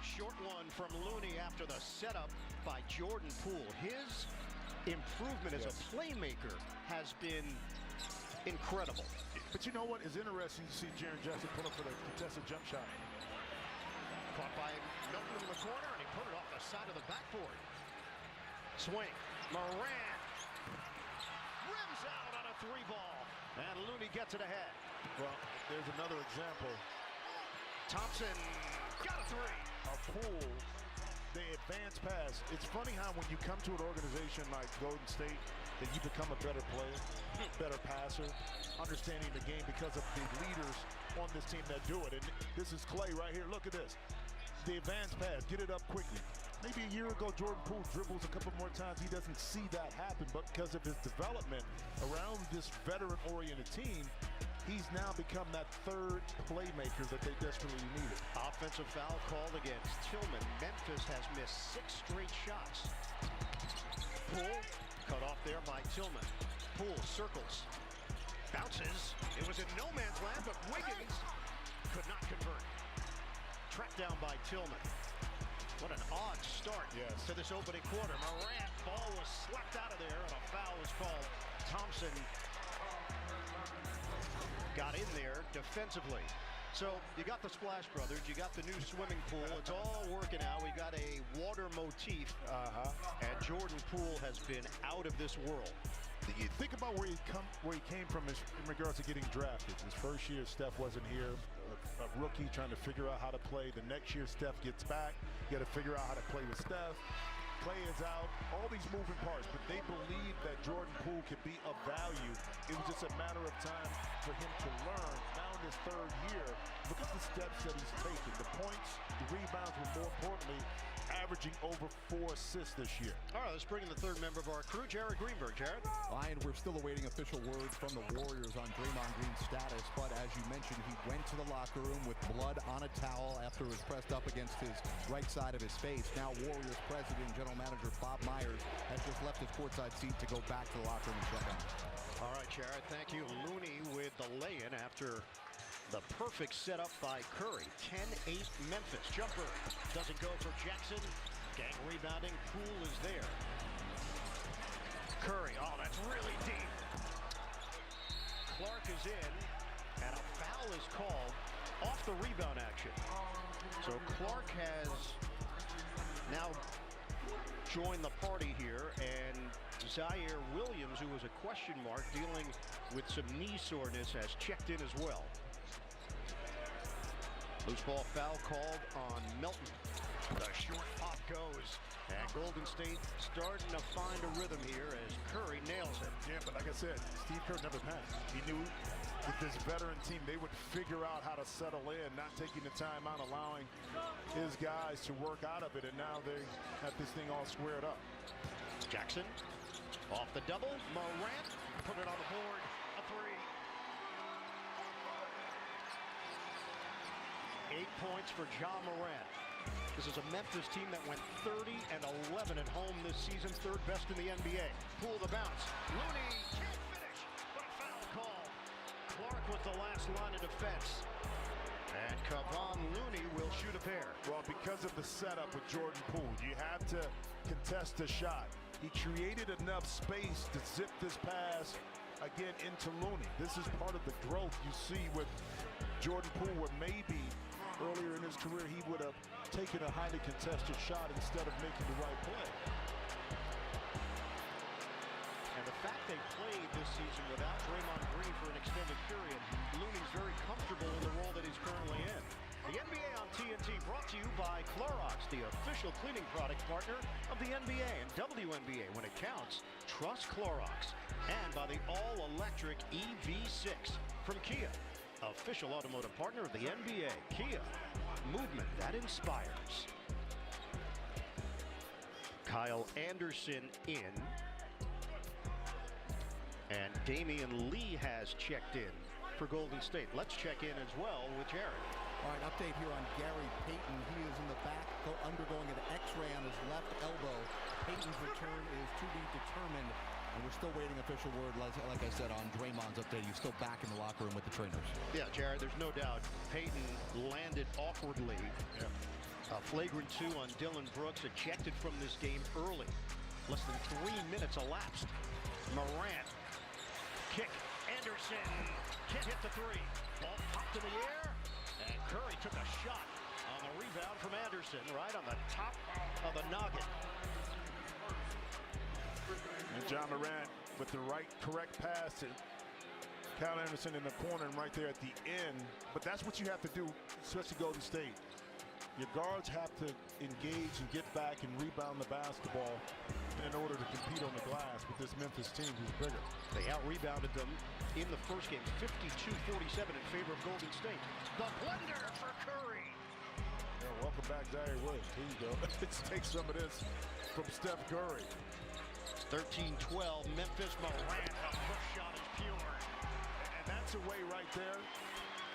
Speaker 15: Short one from Looney after the setup by Jordan Poole. His improvement as a playmaker has been incredible.
Speaker 8: But you know what is interesting to see Jaren Jackson pull up for the contested jump shot.
Speaker 15: Caught by Milton in the corner, and he put it off the side of the backboard. Swing. Morant rims out on a 3-ball, and Looney gets it ahead.
Speaker 8: Well, there's another example.
Speaker 15: Thompson got a 3.
Speaker 8: A Poole, the advance pass. It's funny how when you come to an organization like Golden State, that you become a better player, better passer, understanding the game because of the leaders on this team that do it. And this is Clay right here. Look at this. The advance pass, get it up quickly. Maybe a year ago, Jordan Poole dribbles a couple more times. He doesn't see that happen, but because of his development around this veteran-oriented team, he's now become that third playmaker that they desperately needed.
Speaker 15: Offensive foul called against Tillman. Memphis has missed 6 straight shots. Poole cut off there by Tillman. Poole circles, bounces. It was in no man's land, but Wiggins could not convert. Tracked down by Tillman. What an odd start to this opening quarter. Morant, ball was slapped out of there, and a foul was called. Thompson got in there defensively. So you got the Splash Brothers, you got the new swimming pool. It's all working out. We got a water motif, and Jordan Poole has been out of this world.
Speaker 8: You think about where he came from in regards to getting drafted. His first year, Steph wasn't here. A rookie trying to figure out how to play. The next year, Steph gets back. You got to figure out how to play with Steph. Clay is out. All these moving parts, but they believe that Jordan Poole could be of value. It was just a matter of time for him to learn. Now in his third year, look at the steps that he's taken. The points, the rebounds, but more importantly, averaging over 4 assists this year.
Speaker 15: All right, let's bring in the third member of our crew, Jared Greenberg. Jared?
Speaker 1: Ryan, we're still awaiting official word from the Warriors on Draymond Green's status, but as you mentioned, he went to the locker room with blood on a towel after it was pressed up against his right side of his face. Now Warriors president and general manager Bob Myers has just left his courtside seat to go back to the locker room and check on.
Speaker 15: All right, Jared, thank you. Looney with the lay-in after the perfect setup by Curry. 10-8 Memphis. Jumper doesn't go for Jackson. Gang rebounding. Poole is there. Curry, oh, that's really deep. Clark is in, and a foul is called off the rebound action. So Clark has now joined the party here, and Zaire Williams, who was a question mark dealing with some knee soreness, has checked in as well. Loose ball foul called on Milton. The short pop goes, and Golden State starting to find a rhythm here as Curry nails it.
Speaker 8: Yeah, but like I said, Steve Kerr never passed. He knew with this veteran team, they would figure out how to settle in, not taking the time out, allowing his guys to work out of it, and now they have this thing all squared up.
Speaker 15: Jackson off the double. Morant put it on the board. A 3. 8 points for Ja Morant. This is a Memphis team that went 30-11 at home this season, third best in the NBA. Poole the bounce. Looney can't finish, but a foul call. Clark with the last line of defense. And Kevon Looney will shoot a pair.
Speaker 8: Well, because of the setup with Jordan Poole, you have to contest the shot. He created enough space to zip this pass again into Looney. This is part of the growth you see with Jordan Poole, where maybe earlier in his career he would have taken a highly contested shot instead of making the right play.
Speaker 15: And the fact they played this season without Draymond Green for an extended period, Looney's very comfortable in the role that he's currently in. The NBA on TNT brought to you by Clorox, the official cleaning product partner of the NBA and WNBA. When it counts, trust Clorox. And by the all-electric EV6 from Kia, official automotive partner of the NBA. Kia, movement that inspires. Kyle Anderson in. And Damian Lee has checked in for Golden State. Let's check in as well with Jared.
Speaker 1: All right, update here on Gary Payton. He is in the back undergoing an x-ray on his left elbow. Payton's return is to be determined. And we're still waiting official word, like I said, on Draymond's update. He's still back in the locker room with the trainers.
Speaker 15: Yeah, Jared, there's no doubt. Payton landed awkwardly. Yeah. Flagrant 2 on Dylan Brooks, ejected from this game early. Less than 3 minutes elapsed. Morant, kick, Anderson, can't hit the 3. Ball popped in the air, and Curry took a shot on the rebound from Anderson, right on the top of the noggin.
Speaker 8: And John Morant with the correct pass to Kyle Anderson in the corner and right there at the end. But that's what you have to do, especially Golden State. Your guards have to engage and get back and rebound the basketball in order to compete on the glass with this Memphis team who's bigger.
Speaker 15: They out-rebounded them in the first game, 52-47 in favor of Golden State. The blender for Curry.
Speaker 8: Yeah, welcome back, Darius Woods. Here you go. Let's take some of this from Steph Curry.
Speaker 15: 13-12, Memphis. Morant, a push shot is pure.
Speaker 8: And that's a way right there.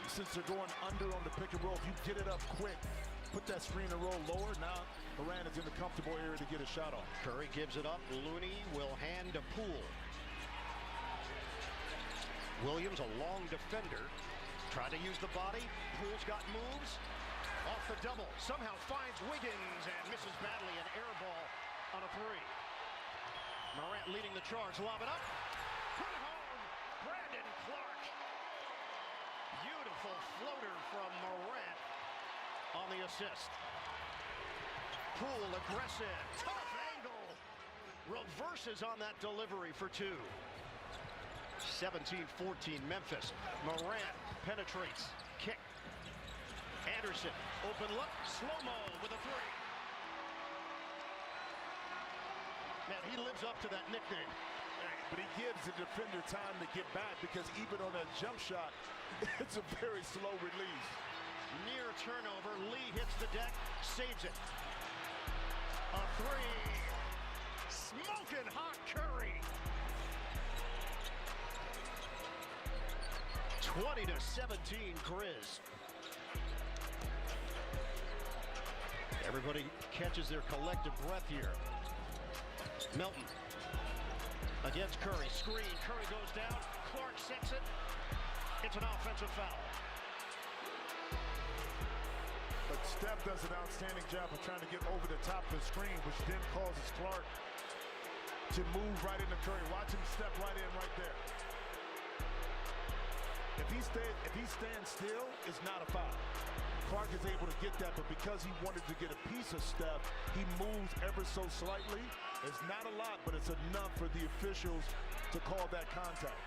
Speaker 8: Since they're going under on the pick and roll, if you get it up quick, put that screen and roll lower. Now Morant is in the comfortable area to get a shot off.
Speaker 15: Curry gives it up. Looney will hand to Poole. Williams, a long defender, trying to use the body. Poole's got moves. Off the double. Somehow finds Wiggins and misses badly. An air ball on a 3. Morant leading the charge. Lob it up. Put it home. Brandon Clark. Beautiful floater from Morant on the assist. Poole aggressive. Tough angle. Reverses on that delivery for 2. 17-14 Memphis. Morant penetrates. Kick. Anderson. Open look. Slow-mo with a 3. Man, he lives up to that nickname.
Speaker 8: But he gives the defender time to get back because even on that jump shot, it's a very slow release.
Speaker 15: Near turnover, Lee hits the deck, saves it. A 3. Smoking hot Curry. 20-17 Grizz. Everybody catches their collective breath here. Melton against Curry. Screen. Curry goes down. Clark sets it. It's an offensive foul.
Speaker 8: But Steph does an outstanding job of trying to get over the top of the screen, which then causes Clark to move right into Curry. Watch him step right in right there. If he stands still, it's not a foul. Clark is able to get that, but because he wanted to get a piece of Steph, he moves ever so slightly. It's not a lot, but it's enough for the officials to call that contact.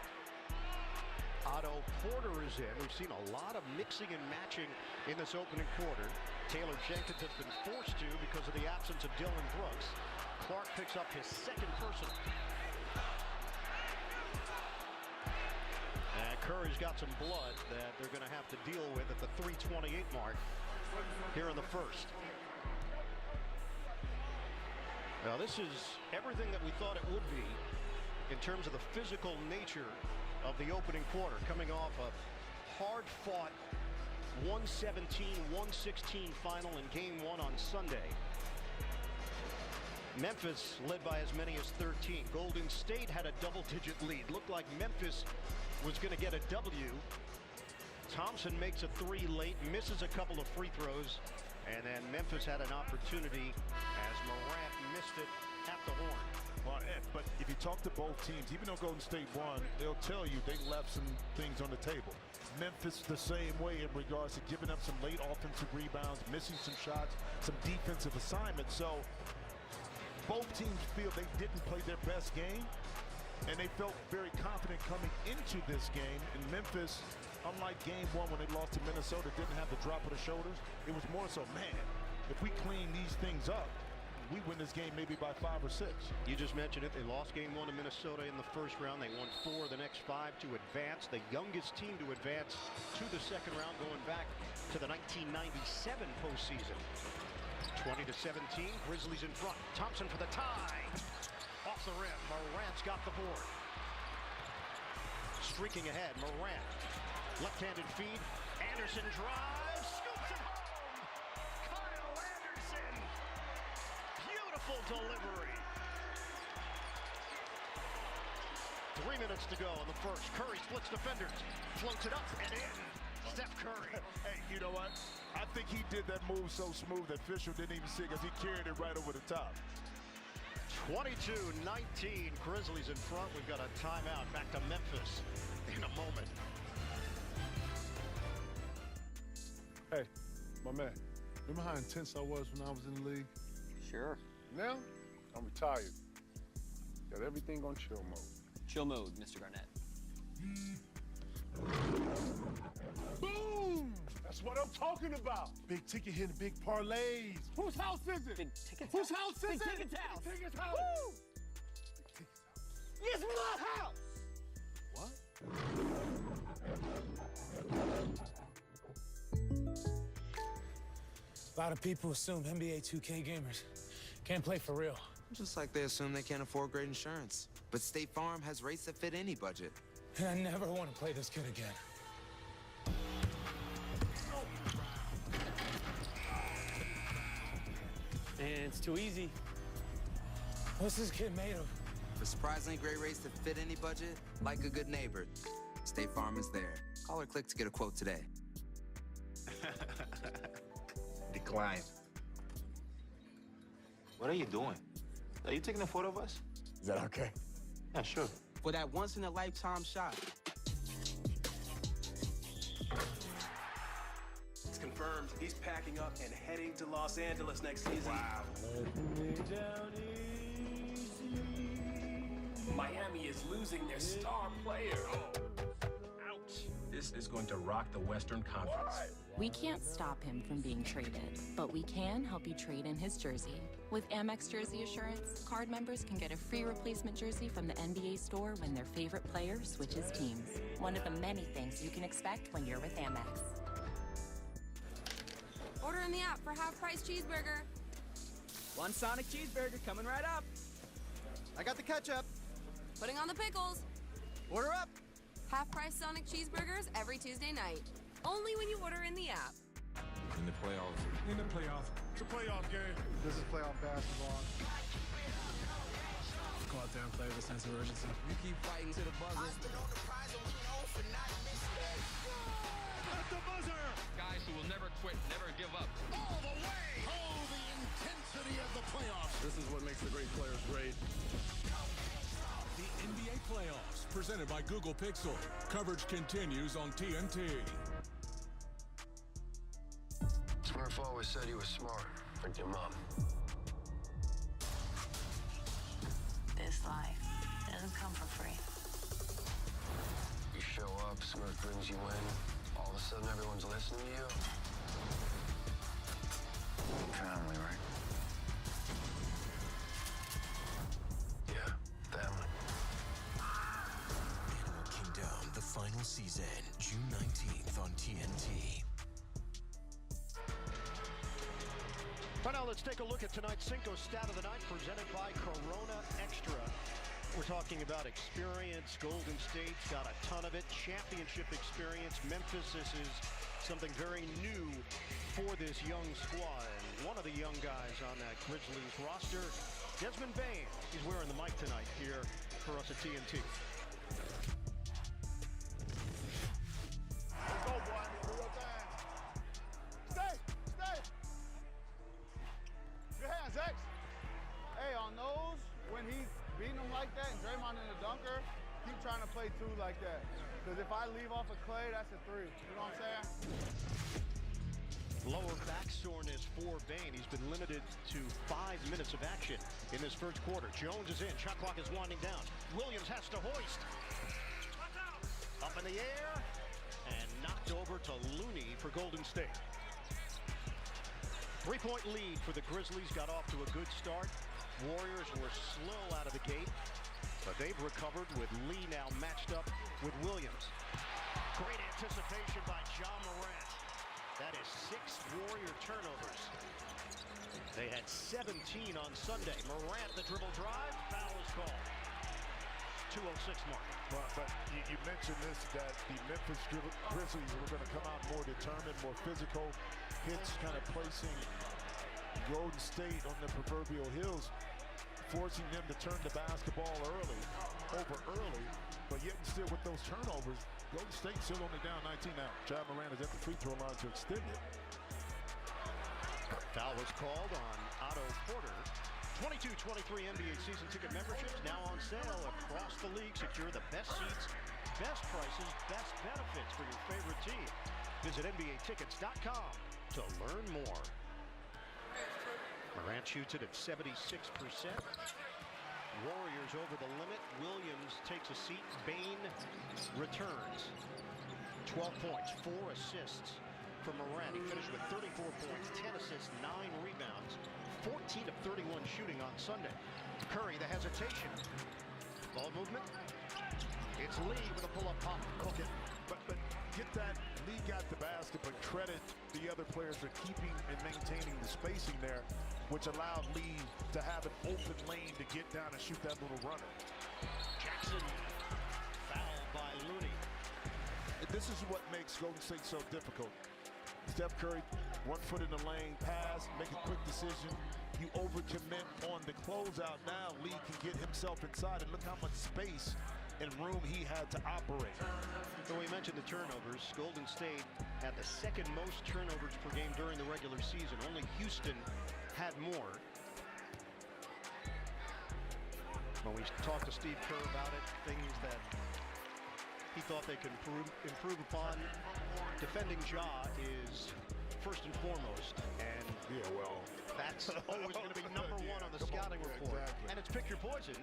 Speaker 15: Otto Porter is in. We've seen a lot of mixing and matching in this opening quarter. Taylor Jenkins has been forced to because of the absence of Dylan Brooks. Clark picks up his second personal. And Curry's got some blood that they're going to have to deal with at the 3:28 mark here in the first. Now this is everything that we thought it would be in terms of the physical nature of the opening quarter, coming off a hard-fought 117-116 final in Game 1 on Sunday. Memphis led by as many as 13. Golden State had a double-digit lead. Looked like Memphis was going to get a W. Thompson makes a 3 late, misses a couple of free throws, and then Memphis had an opportunity as Morant missed it at the horn.
Speaker 8: Well, but if you talk to both teams, even though Golden State won, they'll tell you they left some things on the table. Memphis the same way in regards to giving up some late offensive rebounds, missing some shots, some defensive assignments. So both teams feel they didn't play their best game, and they felt very confident coming into this game. And Memphis, unlike Game 1 when they lost to Minnesota, didn't have the drop of the shoulders. It was more so, man, if we clean these things up, we win this game maybe by 5 or 6.
Speaker 15: You just mentioned it. They lost Game 1 to Minnesota in the first round. They won 4 of the next 5 to advance. The youngest team to advance to the second round going back to the 1997 postseason. 20-17, Grizzlies in front. Thompson for the tie. Off the rim. Morant's got the board. streaking ahead. Morant, left-handed feed. Anderson drives, scoops it home. Kyle Anderson, beautiful delivery. 3 minutes to go in the first. Curry splits defenders, floats it up and in. Steph Curry.
Speaker 8: Hey, you know what? I think he did that move so smooth that Fisher didn't even see it because he carried it right over the top.
Speaker 15: 22-19, Grizzlies in front. We've got a timeout. Back to Memphis in a moment.
Speaker 2: Hey, my man, remember how intense I was when I was in the league?
Speaker 16: Sure.
Speaker 2: Now, I'm retired. Got everything on chill mode.
Speaker 16: Chill mode, Mr. Garnett.
Speaker 2: Boom! That's what I'm talking about. Big ticket hitting, big parlays. Whose house is it?
Speaker 16: Big ticket.
Speaker 2: Whose house is
Speaker 16: Big
Speaker 2: it?
Speaker 16: Ticket's house.
Speaker 2: Big ticket's house.
Speaker 16: Woo!
Speaker 2: Big ticket's house.
Speaker 16: It's my house.
Speaker 2: What?
Speaker 4: A lot of people assume NBA 2K gamers can't play for real.
Speaker 7: Just like they assume they can't afford great insurance. But State Farm has rates that fit any budget.
Speaker 4: And I never want to play this kid again.
Speaker 16: And it's too easy.
Speaker 4: What's this kid made of?
Speaker 7: For surprisingly great rates that fit any budget, like a good neighbor, State Farm is there. Call or click to get a quote today.
Speaker 9: Decline. What are you doing? Are you taking a photo of us?
Speaker 4: Is that okay?
Speaker 9: Yeah, sure.
Speaker 7: For that once-in-a-lifetime shot.
Speaker 12: It's confirmed he's packing up and heading to Los Angeles next season. Wow. Miami is losing their star player. Ouch. This is going to rock the Western Conference.
Speaker 14: We can't stop him from being traded, but we can help you trade in his jersey. With Amex Jersey Assurance, card members can get a free replacement jersey from the NBA store when their favorite player switches teams. One of the many things you can expect when you're with Amex.
Speaker 21: Order in the app for half-price cheeseburger.
Speaker 18: One Sonic cheeseburger coming right up.
Speaker 19: I got the ketchup.
Speaker 21: Putting on the pickles.
Speaker 19: Order up.
Speaker 21: Half-price Sonic cheeseburgers every Tuesday night. Only when you order in the app.
Speaker 9: In the playoffs.
Speaker 2: In the playoffs. It's a playoff game. This is playoff basketball.
Speaker 4: Go out there and play with a sense of urgency.
Speaker 7: You keep fighting to the buzzer.
Speaker 2: At the buzzer.
Speaker 20: Guys who will never quit, never give up.
Speaker 2: All the way. Oh, the intensity of the playoffs. This is what makes the great players great.
Speaker 25: The NBA playoffs, presented by Google Pixel. Coverage continues on TNT.
Speaker 26: Smurf always said he was smart, like your mom.
Speaker 6: This life doesn't come for free.
Speaker 26: You show up, Smurf brings you in. All of a sudden, everyone's listening to you. Family, right? Yeah, family.
Speaker 31: Animal Kingdom, the final season, June 19th on TNT.
Speaker 15: Right now, let's take a look at tonight's Cinco Stat of the Night, presented by Corona Extra. We're talking about experience. Golden State's got a ton of it. Championship experience. Memphis, this is something very new for this young squad. And one of the young guys on that Grizzlies roster, Desmond Bane. He's wearing the mic tonight here for us at TNT.
Speaker 2: Let's go, boy. Do your thing. Stay. Good hands, X.
Speaker 30: Hey, on those, when he's beating them like that and Draymond in the dunker, keep trying to play through like that. Because if I leave off of Clay, that's a three. You know what I'm saying?
Speaker 15: Lower back soreness for Bane. He's been limited to 5 minutes of action in this first quarter. Jones is in. Shot clock is winding down. Williams has to hoist. Up in the air and knocked over to Looney for Golden State. 3-point lead for the Grizzlies. Got off to a good start. Warriors were slow out of the gate, but they've recovered with Lee now matched up with Williams. Great anticipation by Ja Morant. That is 6 Warrior turnovers. They had 17 on Sunday. Morant, the dribble drive, foul is called. 2:06 mark.
Speaker 8: But you mentioned this, that the Memphis Grizzlies were going to come out more determined, more physical. Hits kind of placing Golden State on the proverbial hills, forcing them to turn the basketball over early, but yet and still with those turnovers, Golden State still only down 19 now. Ja Morant is at the free throw line to extend it.
Speaker 15: Foul was called on Otto Porter. 22-23 NBA season ticket memberships now on sale across the league. Secure the best seats, best prices, best benefits for your favorite team. Visit NBAtickets.com to learn more. Morant shoots it at 76%. Warriors over the limit. Williams takes a seat. Bane returns. 12 points, 4 assists for Morant. He finished with 34 points, 10 assists, 9 rebounds, 14 of 31 shooting on Sunday. Curry, the hesitation. Ball movement. It's Lee with a pull-up pop. Cook it.
Speaker 8: But get that. Lee got the basket, but credit the other players for keeping and maintaining the spacing there, which allowed Lee to have an open lane to get down and shoot that little runner.
Speaker 15: Jackson fouled by Looney.
Speaker 8: This is what makes Golden State so difficult. Steph Curry, 1 foot in the lane, pass, make a quick decision. You overcommit on the closeout. Now Lee can get himself inside, and look how much space and room he had to operate.
Speaker 15: So we mentioned the turnovers. Golden State had the second most turnovers per game during the regular season. Only Houston had more. When we talked to Steve Kerr about it, things that he thought they could improve upon. Defending Ja is first and foremost, and that's always going to be #1 on the scouting report.
Speaker 8: Exactly.
Speaker 15: And it's pick your poison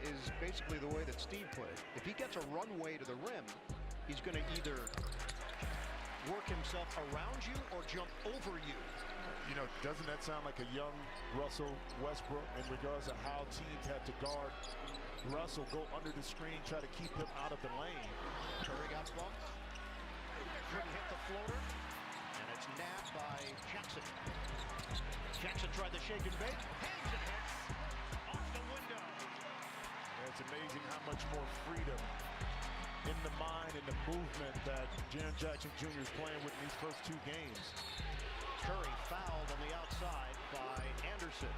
Speaker 15: is basically the way that Steve put it. If he gets a runway to the rim, he's going to either work himself around you or jump over you.
Speaker 8: You know, doesn't that sound like a young Russell Westbrook in regards to how teams had to guard Russell, go under the screen, try to keep him out of the lane?
Speaker 15: Curry got bumped. Couldn't hit the floater. And it's nabbed by Jackson. Jackson tried the shake and bake. Hangs and hits. Off the window.
Speaker 8: It's amazing how much more freedom in the mind and the movement that Jaren Jackson Jr. is playing with in these first 2 games.
Speaker 15: Curry fouled on the outside by Anderson.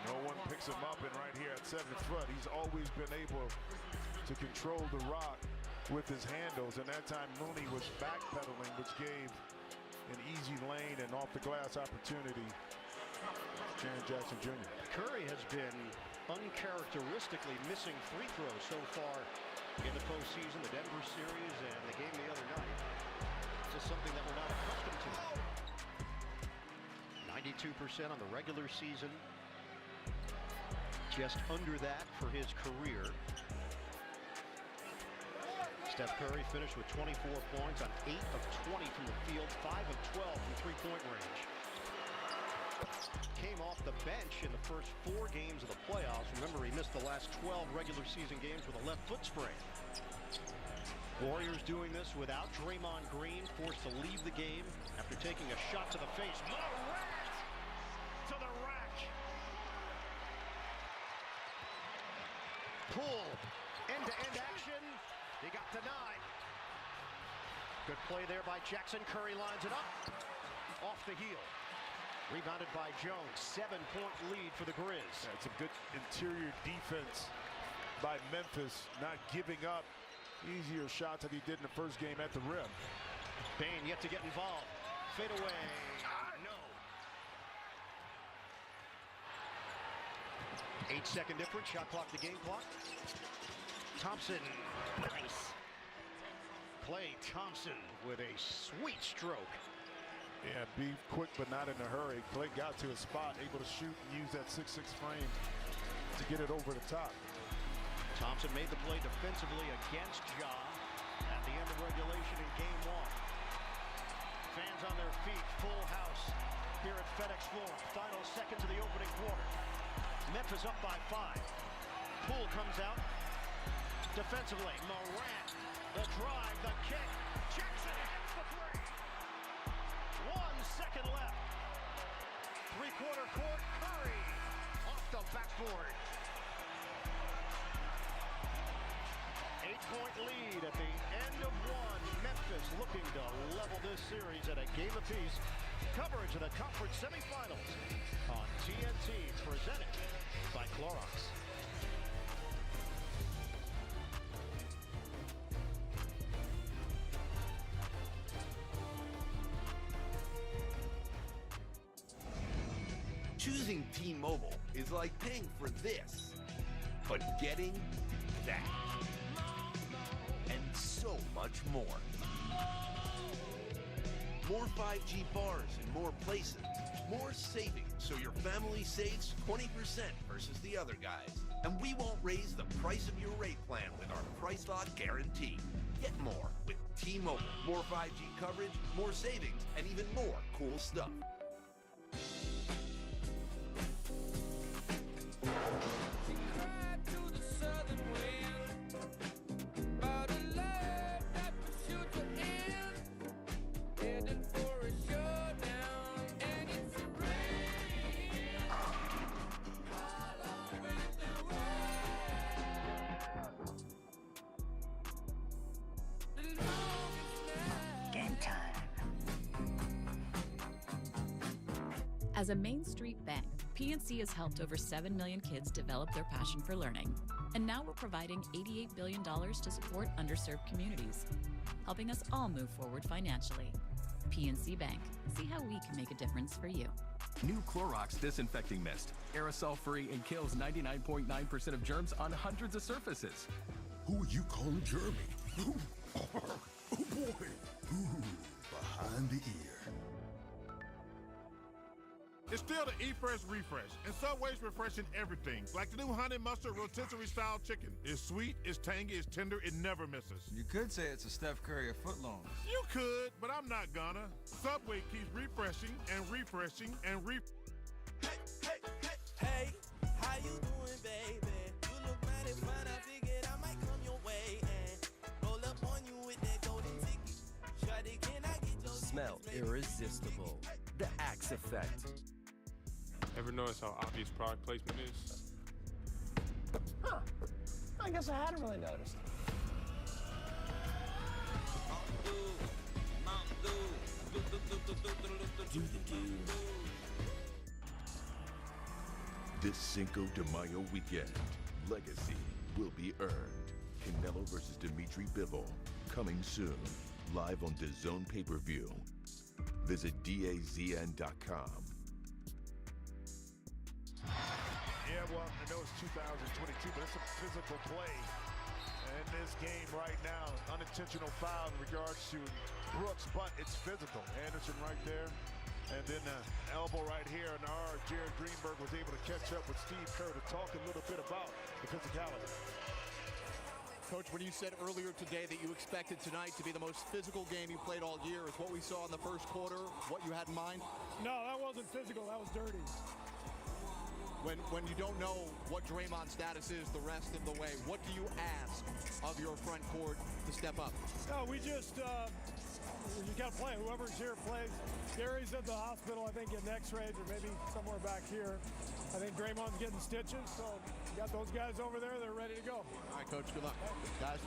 Speaker 8: No one picks him up, and right here at 7 foot, he's always been able to control the rock with his handles, and that time Mooney was backpedaling, which gave an easy lane and off the glass opportunity to Jaren Jackson Jr.
Speaker 15: Curry has been uncharacteristically missing free throws so far in the postseason, the Denver series, and the game the other night. It's just something that we're not accustomed to. 92% on the regular season. Just under that for his career. Steph Curry finished with 24 points on 8 of 20 from the field, 5 of 12 from three-point range. Came off the bench in the first 4 games of the playoffs. Remember, he missed the last 12 regular season games with a left foot sprain. Warriors doing this without Draymond Green, forced to leave the game after taking a shot to the face. Morant to the rack. Pull, end-to-end action. He got denied. Good play there by Jackson. Curry lines it up. Off the heel. Rebounded by Jones. 7-point lead for the Grizz.
Speaker 8: Yeah, it's a good interior defense by Memphis, not giving up easier shots that he did in the first game at the rim.
Speaker 15: Bane yet to get involved. Fade away. No. 8-second difference. Shot clock to game clock. Thompson. Nice. Klay Thompson with a sweet stroke.
Speaker 8: Yeah, be quick but not in a hurry. Klay got to a spot, able to shoot and use that 6'6" frame to get it over the top.
Speaker 15: Thompson made the play defensively against Ja at the end of regulation in game 1. Fans on their feet, full house here at FedEx Forum. Final seconds of the opening quarter. Memphis up by 5. Poole comes out defensively. Morant, the drive, the kick. Jackson hits the 3. 1 second left. Three-quarter court. Curry off the backboard. 8-point lead at the end of one. Memphis looking to level this series at a game apiece. Coverage of the conference semifinals on TNT, presented by Clorox.
Speaker 3: Choosing T-Mobile is like paying for this, but getting that. And so much more. More 5G bars in more places. More savings so your family saves 20% versus the other guys. And we won't raise the price of your rate plan with our price lock guarantee. Get more with T-Mobile. More 5G coverage, more savings, and even more cool stuff.
Speaker 5: As a Main Street bank, PNC has helped over 7 million kids develop their passion for learning. And now we're providing $88 billion to support underserved communities, helping us all move forward financially. PNC Bank. See how we can make a difference for you.
Speaker 10: New Clorox Disinfecting Mist. Aerosol-free and kills 99.9% of germs on hundreds of surfaces.
Speaker 31: Who are you calling Jeremy? Oh boy. Ooh, behind the ear.
Speaker 11: It's still the Eat Fresh Refresh, and Subway's refreshing everything. Like the new honey mustard rotisserie style chicken. It's sweet, it's tangy, it's tender, it never misses.
Speaker 33: You could say it's a Steph Curry of footlong.
Speaker 11: You could, but I'm not gonna. Subway keeps refreshing and refreshing and
Speaker 13: Hey, how you doing, baby? You look mighty fine, I figured I might come your way and roll up on you with that golden ticket. Shawty, can I get your
Speaker 17: Smell irresistible. The Axe Effect.
Speaker 22: Ever notice how obvious product placement is?
Speaker 23: Huh. I guess I hadn't really noticed.
Speaker 24: This Cinco de Mayo weekend, legacy will be earned. Canelo versus Dimitri Bivol, coming soon, live on DAZN pay-per-view. Visit DAZN.com.
Speaker 8: Yeah, well, I know it's 2022, but it's a physical play in this game right now. Unintentional foul in regards to Brooks, but it's physical. Anderson right there, and then elbow right here. And Jared Greenberg was able to catch up with Steve Kerr to talk a little bit about the physicality.
Speaker 1: Coach, when you said earlier today that you expected tonight to be the most physical game you played all year, is what we saw in the first quarter what you had in mind?
Speaker 27: No, that wasn't physical. That was dirty.
Speaker 1: When you don't know what Draymond's status is the rest of the way, what do you ask of your front court to step up?
Speaker 27: No, we just, you got to play. Whoever's here plays. Gary's at the hospital, I think, getting x-rays or maybe somewhere back here. I think Draymond's getting stitches, so you got those guys over there. They're ready to go.
Speaker 1: All right, Coach, good luck. Guys.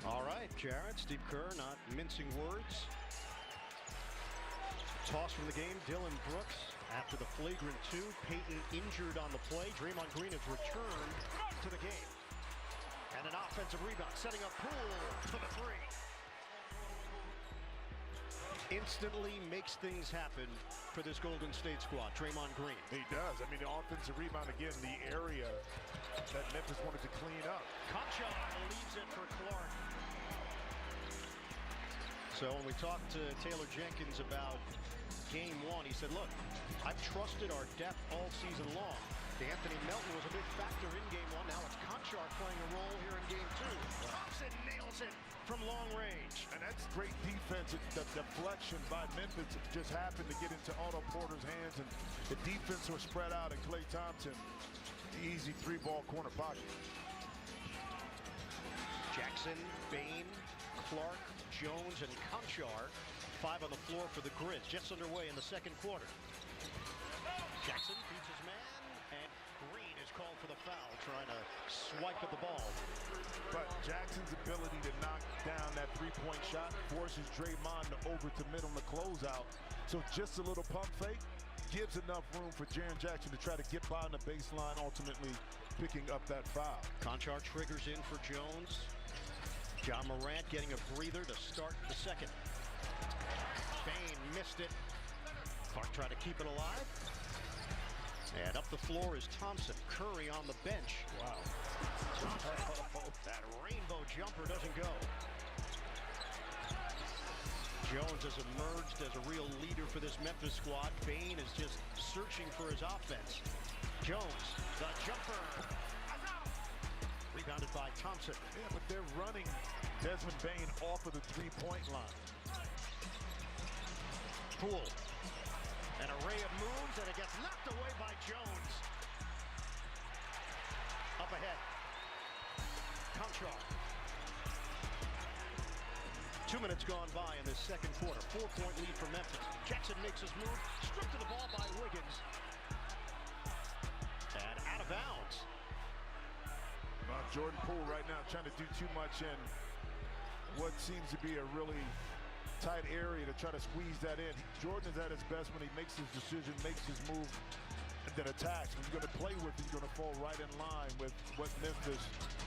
Speaker 15: All right, Jared, Steve Kerr not mincing words. Toss from the game, Dylan Brooks. After the flagrant two, Payton injured on the play. Draymond Green has returned to the game. And an offensive rebound, setting up Poole for the three. Instantly makes things happen for this Golden State squad. Draymond Green.
Speaker 8: He does. I mean, the offensive rebound, again, the area that Memphis wanted to clean up.
Speaker 15: Concha leaves it for Clark. So when we talked to Taylor Jenkins about game one, he said, look, I've trusted our depth all season long. Anthony Melton was a big factor in game one. Now it's Conchar playing a role here in game two. Thompson nails it from long range.
Speaker 8: And that's great defense. The deflection by Memphis just happened to get into Otto Porter's hands, and the defense was spread out, and Klay Thompson, easy three-ball corner pocket.
Speaker 15: Jackson, Bain, Clark, Jones, and Conchar. 5 on the floor for the Grizz. Just underway in the second quarter. Jackson beats his man, and Green is called for the foul, trying to swipe swipe at the ball.
Speaker 8: But Jackson's ability to knock down that three-point shot forces Draymond over to mid on the closeout. So just a little pump fake gives enough room for Jaren Jackson to try to get by on the baseline, ultimately picking up that foul.
Speaker 15: Conchar triggers in for Jones. John Morant getting a breather to start the second. Bane missed it. Clark tried to keep it alive. And up the floor is Thompson. Curry on the bench. Wow. That rainbow jumper doesn't go. Jones has emerged as a real leader for this Memphis squad. Bane is just searching for his offense. Jones, the jumper. Rebounded by Thompson.
Speaker 8: Yeah, but they're running Desmond Bane off of the three-point line.
Speaker 15: Poole. An array of moves, and it gets knocked away by Jones. Up ahead. Conchar. 2 minutes gone by in this second quarter. 4-point lead for Memphis. Jackson makes his move. Stripped to the ball by Wiggins. And out of bounds.
Speaker 8: Jordan Poole right now trying to do too much in what seems to be a really tight area to try to squeeze that in. Jordan is at his best when he makes his decision, makes his move, and then attacks. When you're going to play with it, you're going to fall right in line with what Memphis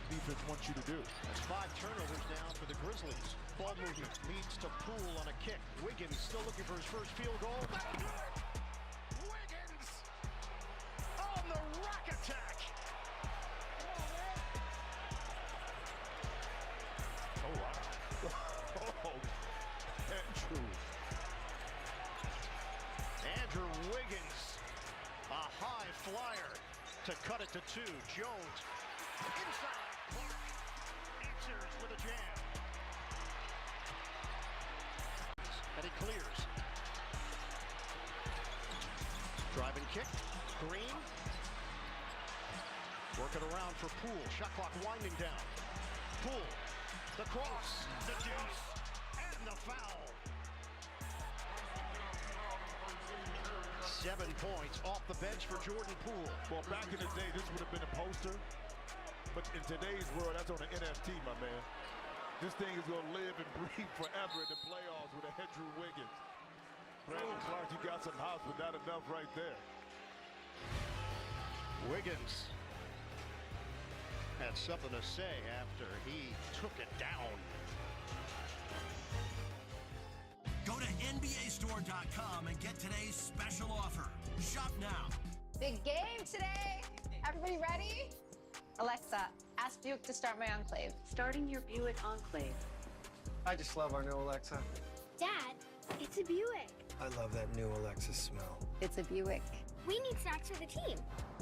Speaker 8: defense wants you to do.
Speaker 15: That's 5 turnovers now for the Grizzlies. Ball movement leads to Poole on a kick. Wiggins still looking for his first field goal. Wiggins on the rack attack.
Speaker 8: Oh, wow. Oh,
Speaker 15: Andrew Wiggins, a high flyer to cut it to 2. Jones inside. Clark answers with a jam. And he clears. Driving kick. Green. Working around for Poole. Shot clock winding down. Poole. The cross. The deuce. And the foul. 7 points off the bench for Jordan Poole.
Speaker 8: Well, back in the day, this would have been a poster. But in today's world, that's on an NFT, my man. This thing is going to live and breathe forever in the playoffs with a Andrew Wiggins. Brandon Clark, you got some house, but not enough right there.
Speaker 15: Wiggins had something to say after he took it down.
Speaker 4: Go to NBAstore.com and get today's special offer. Shop now.
Speaker 7: Big game today. Everybody ready? Alexa, ask Buick to start my Enclave.
Speaker 9: Starting your Buick Enclave.
Speaker 23: I just love our new Alexa.
Speaker 12: Dad, it's a Buick.
Speaker 23: I love that new Alexa smell.
Speaker 7: It's a Buick.
Speaker 12: We need snacks for the team.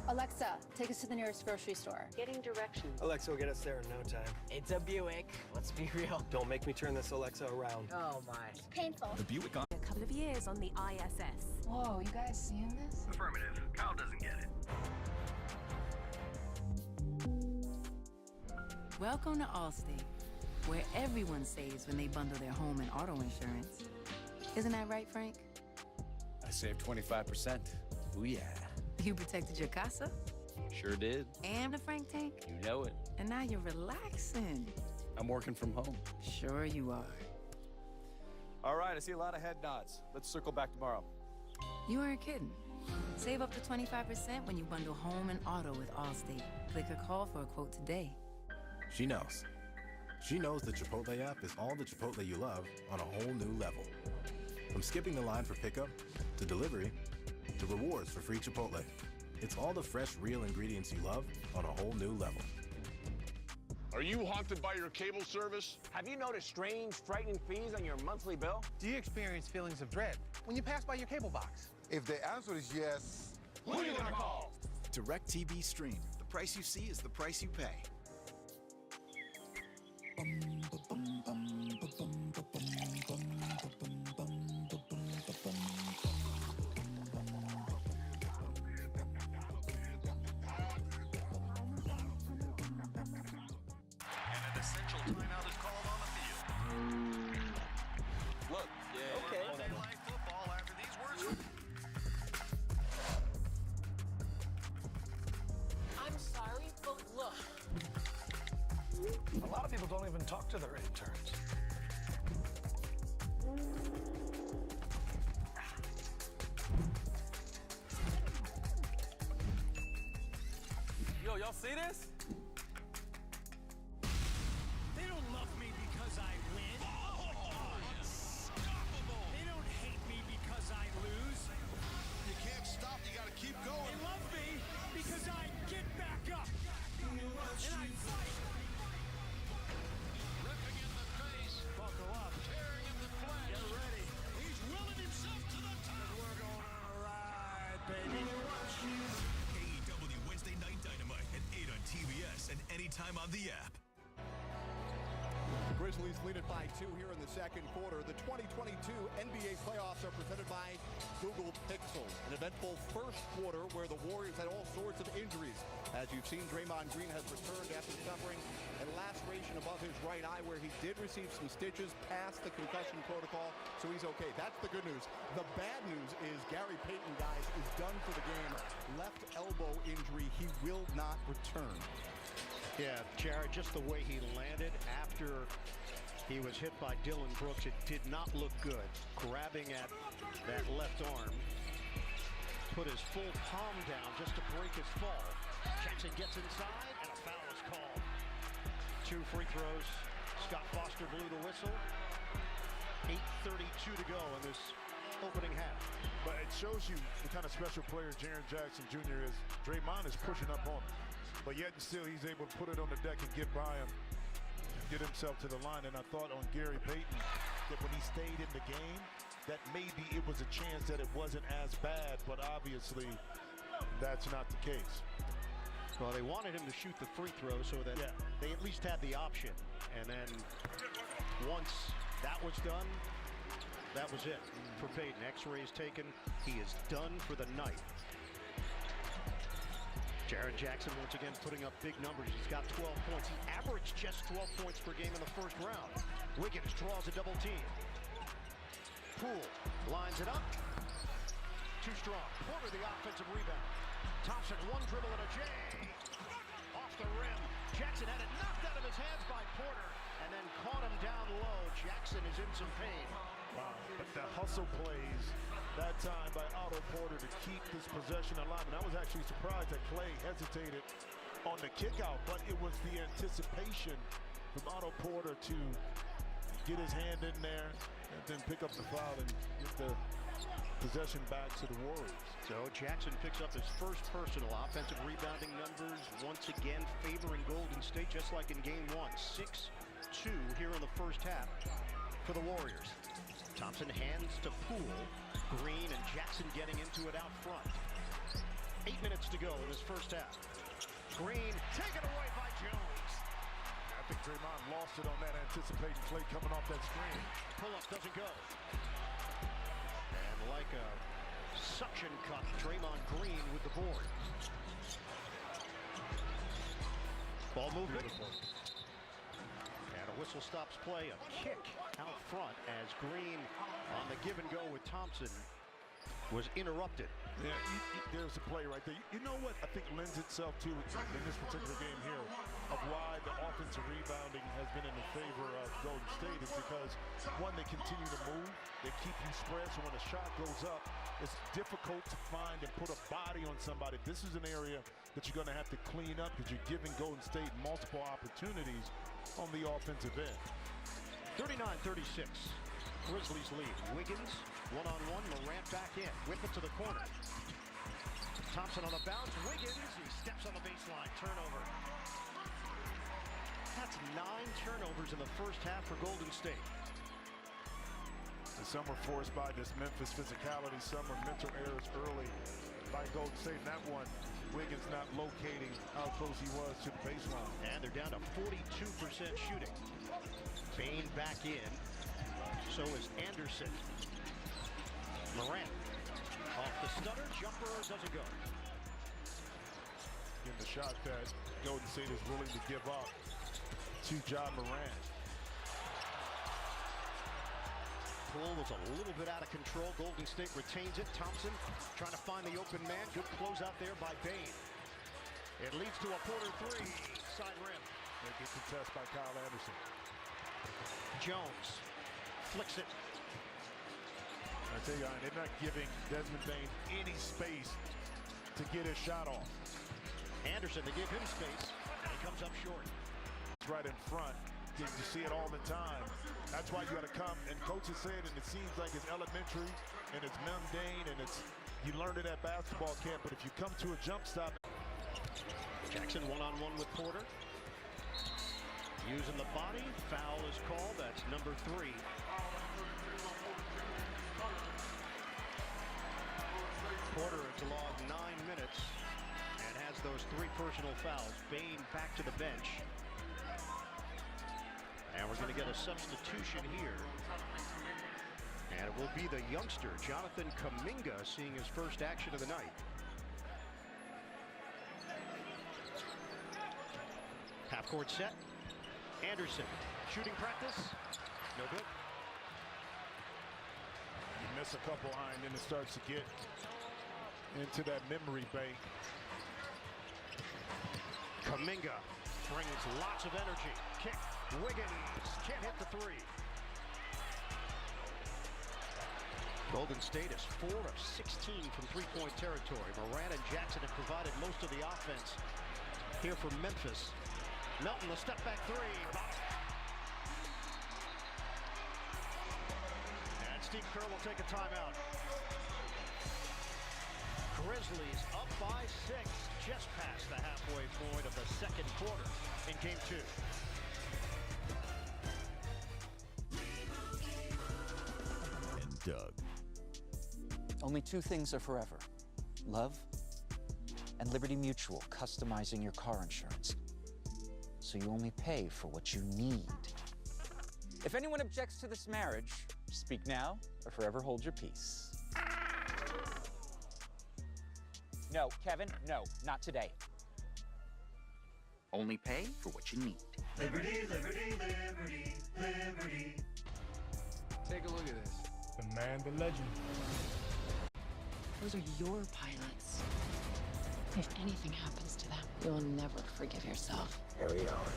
Speaker 7: Alexa, take us to the nearest grocery store.
Speaker 9: Getting directions.
Speaker 23: Alexa will get us there in no time.
Speaker 14: It's a Buick. Let's be real.
Speaker 23: Don't make me turn this Alexa around.
Speaker 9: Oh my.
Speaker 12: It's painful.
Speaker 10: The Buick on
Speaker 16: A couple of years on the ISS.
Speaker 7: Whoa, you guys seeing this?
Speaker 9: Affirmative. Kyle doesn't get it.
Speaker 16: Welcome to Allstate, where everyone saves when they bundle their home and auto insurance. Isn't that right, Frank?
Speaker 18: I saved 25%. Ooh, yeah.
Speaker 16: You protected your casa
Speaker 18: Sure did.
Speaker 16: and the Frank tank,
Speaker 18: You know it.
Speaker 16: and now you're relaxing.
Speaker 18: I'm working from home.
Speaker 16: Sure you are.
Speaker 18: All right, I see a lot of head nods. Let's circle back tomorrow.
Speaker 16: You weren't kidding. Save up to 25% when you bundle home and auto with Allstate. Click or call for a quote today.
Speaker 19: She knows. She knows the Chipotle app is all the Chipotle you love on a whole new level. From skipping the line for pickup, to delivery, to rewards for free Chipotle. It's all the fresh, real ingredients you love on a whole new level.
Speaker 20: Are you haunted by your cable service?
Speaker 23: Have you noticed strange, frightening fees on your monthly bill?
Speaker 21: Do you experience feelings of dread when you pass by your cable box?
Speaker 28: If the answer is yes,
Speaker 20: who are you gonna call?
Speaker 29: DirecTV Stream. The price you see is the price you pay.
Speaker 23: don't even talk to their interns.
Speaker 18: Yo, y'all see this?
Speaker 4: They don't love me because I win. Unstoppable. They don't hate me because I lose.
Speaker 2: You can't stop. You got to keep going.
Speaker 4: They love me because I get back up. And I fight.
Speaker 2: Ripping in the face.
Speaker 4: Buckle up.
Speaker 2: Tearing in the flesh.
Speaker 4: Get ready.
Speaker 2: He's willing himself to the top.
Speaker 4: We're going on a ride, baby.
Speaker 3: AEW Wednesday Night Dynamite at 8 on TBS and anytime on the app.
Speaker 1: Grizzlies lead it by 2 here in the second quarter. The 2022 NBA playoffs are presented by Google Pixel. An eventful first quarter where the Warriors had all sorts of injuries. As you've seen, Draymond Green has returned after suffering a laceration above his right eye where he did receive some stitches past the concussion protocol, so he's okay. That's the good news. The bad news is Gary Payton, guys, is done for the game. Left elbow injury. He will not return.
Speaker 15: Yeah, Jared, just the way he landed after he was hit by Dylan Brooks, it did not look good. Grabbing at that left arm, put his full palm down just to break his fall. Jackson gets inside, and a foul is called. 2 free throws. Scott Foster blew the whistle. 8:32 to go in this opening half.
Speaker 8: But it shows you the kind of special player Jaren Jackson Jr. is. Draymond is pushing up on him. But yet still he's able to put it on the deck and get by him, get himself to the line. And I thought on Gary Payton that when he stayed in the game, that maybe it was a chance that it wasn't as bad, but obviously that's not the case.
Speaker 15: Well, they wanted him to shoot the free throw so that they at least had the option. And then once that was done, that was it for Payton. X-rays taken. He is done for the night. Jaren Jackson once again putting up big numbers. He's got 12 points. He averaged just 12 points per game in the first round. Wiggins draws a double team. Poole lines it up. Too strong. Porter the offensive rebound. Thompson, one dribble and a J. Off the rim. Jackson had it knocked out of his hands by Porter and then caught him down low. Jackson is in some pain.
Speaker 8: Wow, but the hustle plays that time by Otto Porter to keep this possession alive. And I was actually surprised that Clay hesitated on the kick out, but it was the anticipation from Otto Porter to get his hand in there and then pick up the foul and get the possession back to the Warriors.
Speaker 15: So Jackson picks up his first personal offensive rebounding numbers, once again favoring Golden State, just like in game 1. 6-2 here in the first half for the Warriors. Thompson hands to Poole. Green and Jackson getting into it out front. 8 minutes to go in this first half. Green taken away by Jones.
Speaker 8: I think Draymond lost it on that anticipating play coming off that screen.
Speaker 15: Pull-up doesn't go. And like a suction cup, Draymond Green with the board. Ball movement.
Speaker 8: Beautiful.
Speaker 15: And a whistle stops play. A kick out front as Green on the give and go with Thompson was interrupted.
Speaker 8: Yeah, there's a play right there. You know what I think lends itself to in this particular game here of why the offensive rebounding has been in the favor of Golden State is because, one, they continue to move. They keep you spread, so when a shot goes up, it's difficult to find and put a body on somebody. This is an area that you're going to have to clean up because you're giving Golden State multiple opportunities on the offensive end.
Speaker 15: 39-36. Grizzlies lead. Wiggins, one-on-one. Morant back in. Whip it to the corner. Thompson on the bounce. Wiggins, he steps on the baseline. Turnover. That's 9 turnovers in the first half for Golden State.
Speaker 8: And some were forced by this Memphis physicality. Some were mental errors early by Golden State. That one, Wiggins not locating how close he was to the baseline.
Speaker 15: And they're down to 42% shooting. Bain back in. So is Anderson. Morant off the stutter. Jumper doesn't go.
Speaker 8: In the shot that Golden State is willing to give up to John Morant.
Speaker 15: Poole was a little bit out of control. Golden State retains it. Thompson trying to find the open man. Good close out there by Bain. It leads to a Porter 3. Side rim.
Speaker 8: a good contest by Kyle Anderson.
Speaker 15: Jones flicks it.
Speaker 8: I tell you, they're not giving Desmond Bane any space to get his shot off.
Speaker 15: Anderson, they give him space, and he comes up short.
Speaker 8: It's right in front. You see it all the time. That's why you got to come, and coaches say it, and it seems like it's elementary, and it's mundane, and it's you learned it at basketball camp, but if you come to a jump stop.
Speaker 15: Jackson one-on-one with Porter. Using the body, foul is called. That's number 3. Porter has logged 9 minutes and has those 3 personal fouls. Bane back to the bench. And we're going to get a substitution here. And it will be the youngster, Jonathan Kuminga, seeing his first action of the night. Half-court set. Anderson, shooting practice. No good.
Speaker 8: You miss a couple, and then it starts to get into that memory bank.
Speaker 15: Kuminga brings lots of energy. Kick. Wiggins can't hit the 3. Golden State is 4 of 16 from three-point territory. Morant and Jackson have provided most of the offense here for Memphis. Melton, the step-back 3. And Steve Kerr will take a timeout. Grizzlies up by 6, just past the halfway point of the second quarter in Game 2.
Speaker 5: And Doug.
Speaker 6: Only 2 things are forever: love and Liberty Mutual, customizing your car insurance so you only pay for what you need. If anyone objects to this marriage, speak now or forever hold your peace. No, Kevin, no, not today. Only pay for what you need.
Speaker 11: Liberty, liberty, liberty, liberty.
Speaker 21: Take a look at this.
Speaker 27: The man, the legend.
Speaker 13: Those are your pilots. If anything happens to them, you'll never forgive yourself.
Speaker 11: Here we are.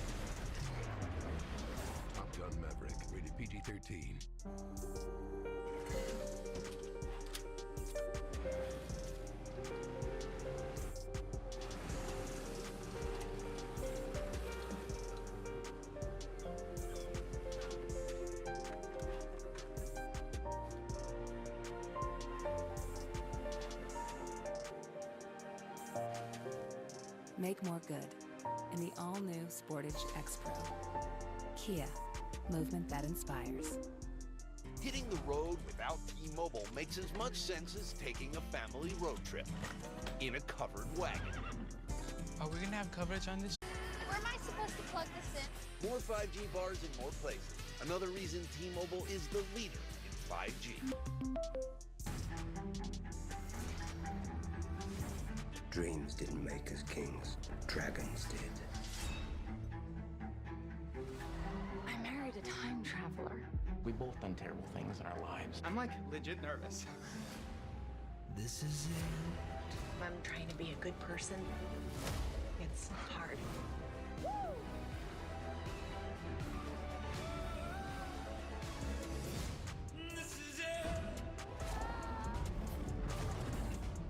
Speaker 5: Top Gun Maverick, rated PG-13.
Speaker 16: Make more good in the all-new Sportage X Pro. Kia, movement that inspires.
Speaker 17: Hitting the road without T-Mobile makes as much sense as taking a family road trip in a covered wagon.
Speaker 21: Are we gonna have coverage on this?
Speaker 12: Where am I supposed to plug this in?
Speaker 17: More 5G bars in more places. Another reason T-Mobile is the leader in 5G.
Speaker 22: Dreams didn't make us kings. Dragons did.
Speaker 13: I married a time traveler.
Speaker 14: We both done terrible things in our lives. I'm like legit nervous.
Speaker 22: This is it.
Speaker 13: I'm trying to be a good person. It's hard.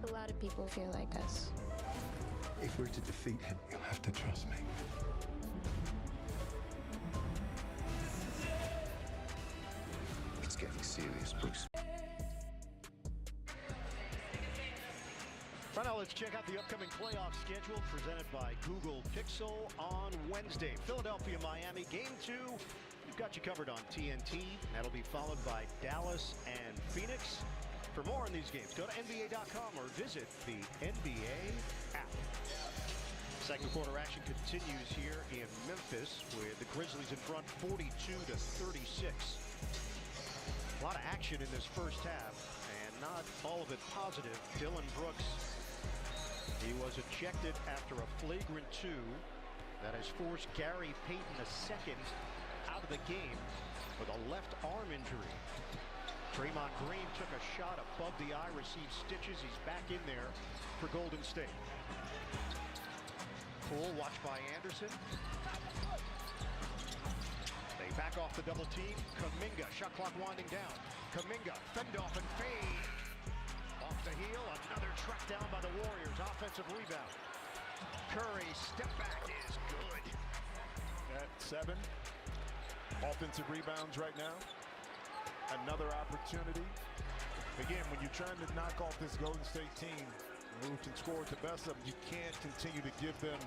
Speaker 12: A lot of people feel like us.
Speaker 22: If we're to defeat him, you'll have to trust me. It's getting serious, Bruce.
Speaker 15: Right now, let's check out the upcoming playoff schedule presented by Google Pixel on Wednesday. Philadelphia, Miami, Game 2. We've got you covered on TNT. That'll be followed by Dallas and Phoenix. For more on these games, go to NBA.com or visit the NBA app. Second quarter action continues here in Memphis with the Grizzlies in front 42-36. A lot of action in this first half, and not all of it positive. Dylan Brooks, he was ejected after a flagrant 2 that has forced Gary Payton II out of the game with a left arm injury. Draymond Green took a shot above the eye, received stitches. He's back in there for Golden State. Poole watched by Anderson. Back off the double team. Kuminga, shot clock winding down. Kuminga, fend off and fade. Off the heel, another track down by the Warriors. Offensive rebound. Curry, step back is good.
Speaker 8: At 7 offensive rebounds right now. Another opportunity. Again, when you're trying to knock off this Golden State team, who can score the best of them, you can't continue to give them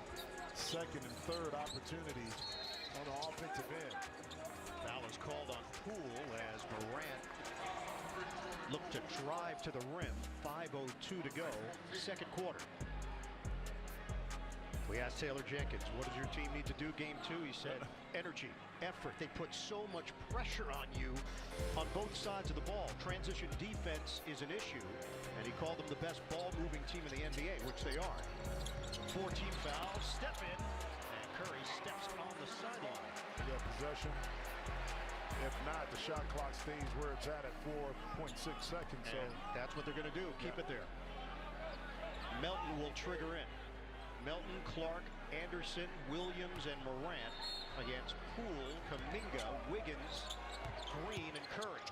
Speaker 8: second and third opportunities on the offensive end.
Speaker 15: Foul is called on Poole as Morant looked to drive to the rim. 5:02 to go, second quarter. We asked Taylor Jenkins, what does your team need to do game 2? He said, energy, effort. They put so much pressure on you on both sides of the ball. Transition defense is an issue, and he called them the best ball-moving team in the NBA, which they are. 4-team fouls, step in, and Curry steps on the sideline.
Speaker 8: Yeah, possession. If not, the shot clock stays where it's at 4.6 seconds. So
Speaker 15: that's what they're going to do. Keep it there. Melton will trigger in. Melton, Clark, Anderson, Williams, and Morant against Poole, Kuminga, Wiggins, Green, and Curry.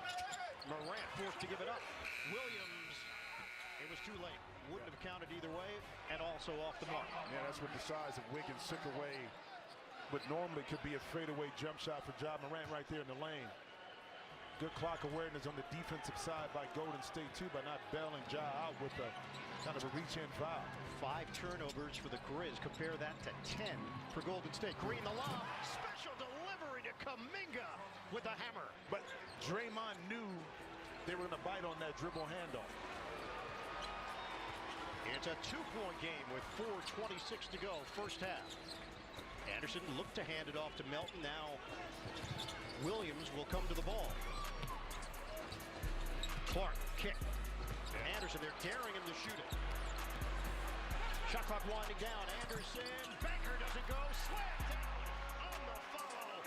Speaker 15: Morant forced to give it up. Williams, it was too late. Wouldn't have counted either way, and also off the mark.
Speaker 8: Yeah, that's what the size of Wiggins took away. But normally could be a fadeaway jump shot for Ja Morant right there in the lane. Good clock awareness on the defensive side by Golden State, too, by not bailing Ja out with a kind of a reach-in foul.
Speaker 15: 5 turnovers for the Grizz. Compare that to 10 for Golden State. Green the lob. Special delivery to Kuminga with a hammer.
Speaker 8: But Draymond knew they were going to bite on that dribble handoff.
Speaker 15: It's a 2-point game with 4:26 to go, first half. Anderson looked to hand it off to Melton. Now Williams will come to the ball. Clark, kick. Anderson, they're daring him to shoot it. Shot clock winding down. Anderson, Banker doesn't go. Slam down on the follow.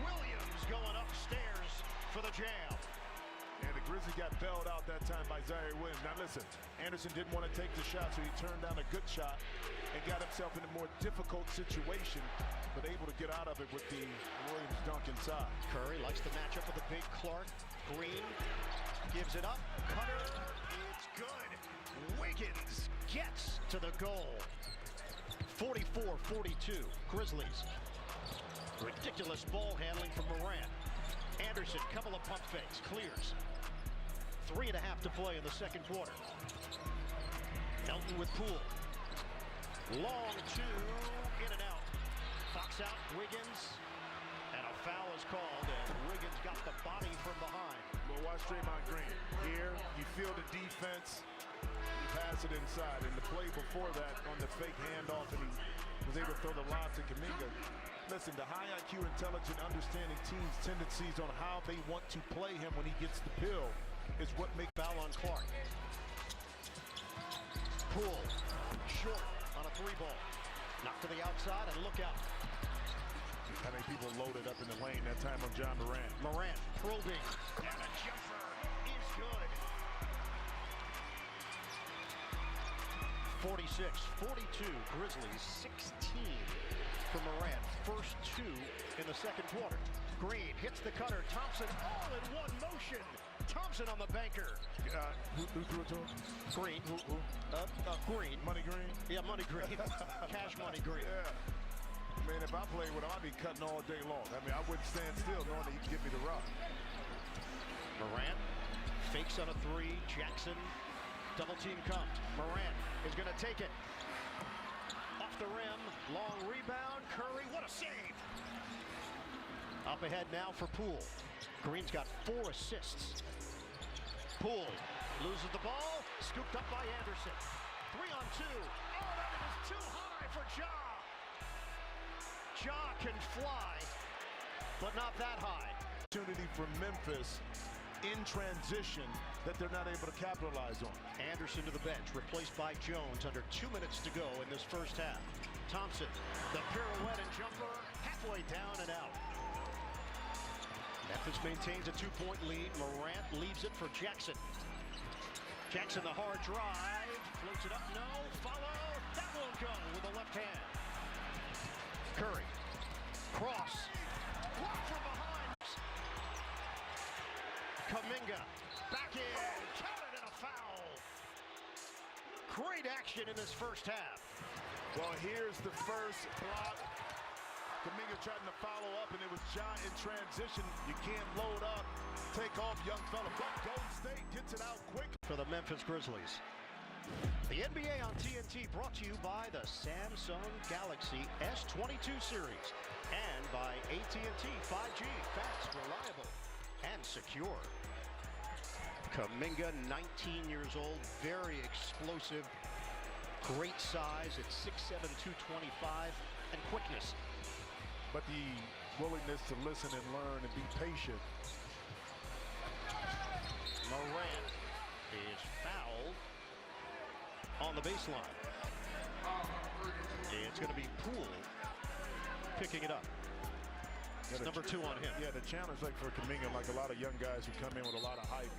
Speaker 15: Williams going upstairs for the jam.
Speaker 8: And the Grizzlies got bailed out that time by Zaire Williams. Now listen, Anderson didn't want to take the shot, so he turned down a good shot and got himself in a more difficult situation, but able to get out of it with the Williams dunk inside.
Speaker 15: Curry likes to match up with the big Clark. Green gives it up. Cutter, it's good. Wiggins gets to the goal. 44-42, Grizzlies. Ridiculous ball handling from Morant. Anderson, couple of pump fakes, clears. 3.5 to play in the second quarter. Melton with Poole. Long 2, in and out. Fox out, Wiggins. And a foul is called, and Wiggins got the body from behind.
Speaker 8: Well, watch Draymond Green. Here, you feel the defense. You pass it inside. And the play before that on the fake handoff, and he was able to throw the lob to Kuminga. Listen, the high IQ, intelligent, understanding teams' tendencies on how they want to play him when he gets the pill is what makes
Speaker 15: foul on Clark. Poole, short on a 3-ball. Knock to the outside and look out.
Speaker 8: How many people loaded up in the lane that time on Ja Morant?
Speaker 15: Morant probing, and a jumper is good. 46-42, Grizzlies 16 for Morant. First 2 in the second quarter. Green hits the cutter. Thompson all in one motion. Thompson on the banker.
Speaker 8: Who threw it to him?
Speaker 15: Green.
Speaker 8: Who?
Speaker 15: Green.
Speaker 8: Money Green?
Speaker 15: Yeah, Money Green. Cash Money Green.
Speaker 8: Yeah. Man, if I played with him, I'd be cutting all day long. I mean, I wouldn't stand still knowing that he'd give me the rock.
Speaker 15: Morant fakes on a 3. Jackson. Double team comes. Morant is going to take it. Off the rim. Long rebound. Curry, what a save. Up ahead now for Poole. Green's got 4 assists. Poole loses the ball. Scooped up by Anderson. 3-on-2. Oh, that is too high for Ja. Ja can fly, but not that high.
Speaker 8: Opportunity for Memphis in transition that they're not able to capitalize on.
Speaker 15: Anderson to the bench, replaced by Jones under 2 minutes to go in this first half. Thompson, the pirouette and jumper, halfway down and out. Memphis maintains a 2-point lead. Morant leaves it for Jackson. Jackson, the hard drive, floats it up, no, follow, that won't go with the left hand. Curry, cross, block from behind. Kuminga, back in, counted and a foul. Great action in this first half.
Speaker 8: Well, here's the first block. Kuminga trying to follow up, and it was John in transition. You can't load up, take off, young fella. But Golden State gets it out quick.
Speaker 15: For the Memphis Grizzlies. The NBA on TNT brought to you by the Samsung Galaxy S22 series and by AT&T 5G, fast, reliable, and secure. Kuminga, 19 years old, very explosive, great size at 6'7", 225, and quickness.
Speaker 8: But the willingness to listen and learn and be patient.
Speaker 15: Morant is fouled on the baseline. It's going to be Poole picking it up. It's number 2 on him.
Speaker 8: Yeah, the challenge, like for Kuminga, like a lot of young guys who come in with a lot of hype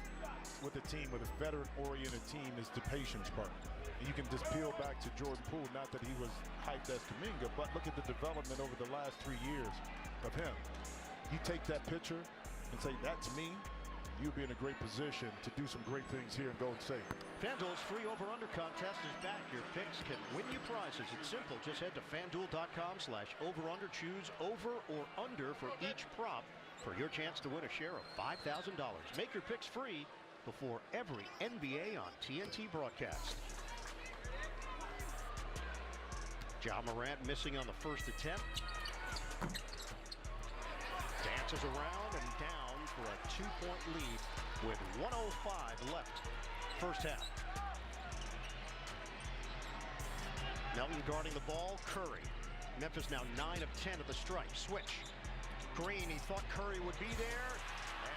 Speaker 8: with the team, with a veteran-oriented team, is the patience part. And you can just peel back to Jordan Poole, not that he was hyped as Kuminga, but look at the development over the last 3 years of him. You take that picture and say, that's me, you'll be in a great position to do some great things here in Golden State.
Speaker 15: FanDuel's free over-under contest is back. Your picks can win you prizes. It's simple. Just head to FanDuel.com/over-under. Choose over or under for each prop for your chance to win a share of $5,000. Make your picks free before every NBA on TNT broadcast. Ja Morant missing on the first attempt. Dances around and down for a 2-point lead with 1:05 left. First half. Melton guarding the ball. Curry. Memphis now 9 of 10 at the stripe. Switch. Green, he thought Curry would be there.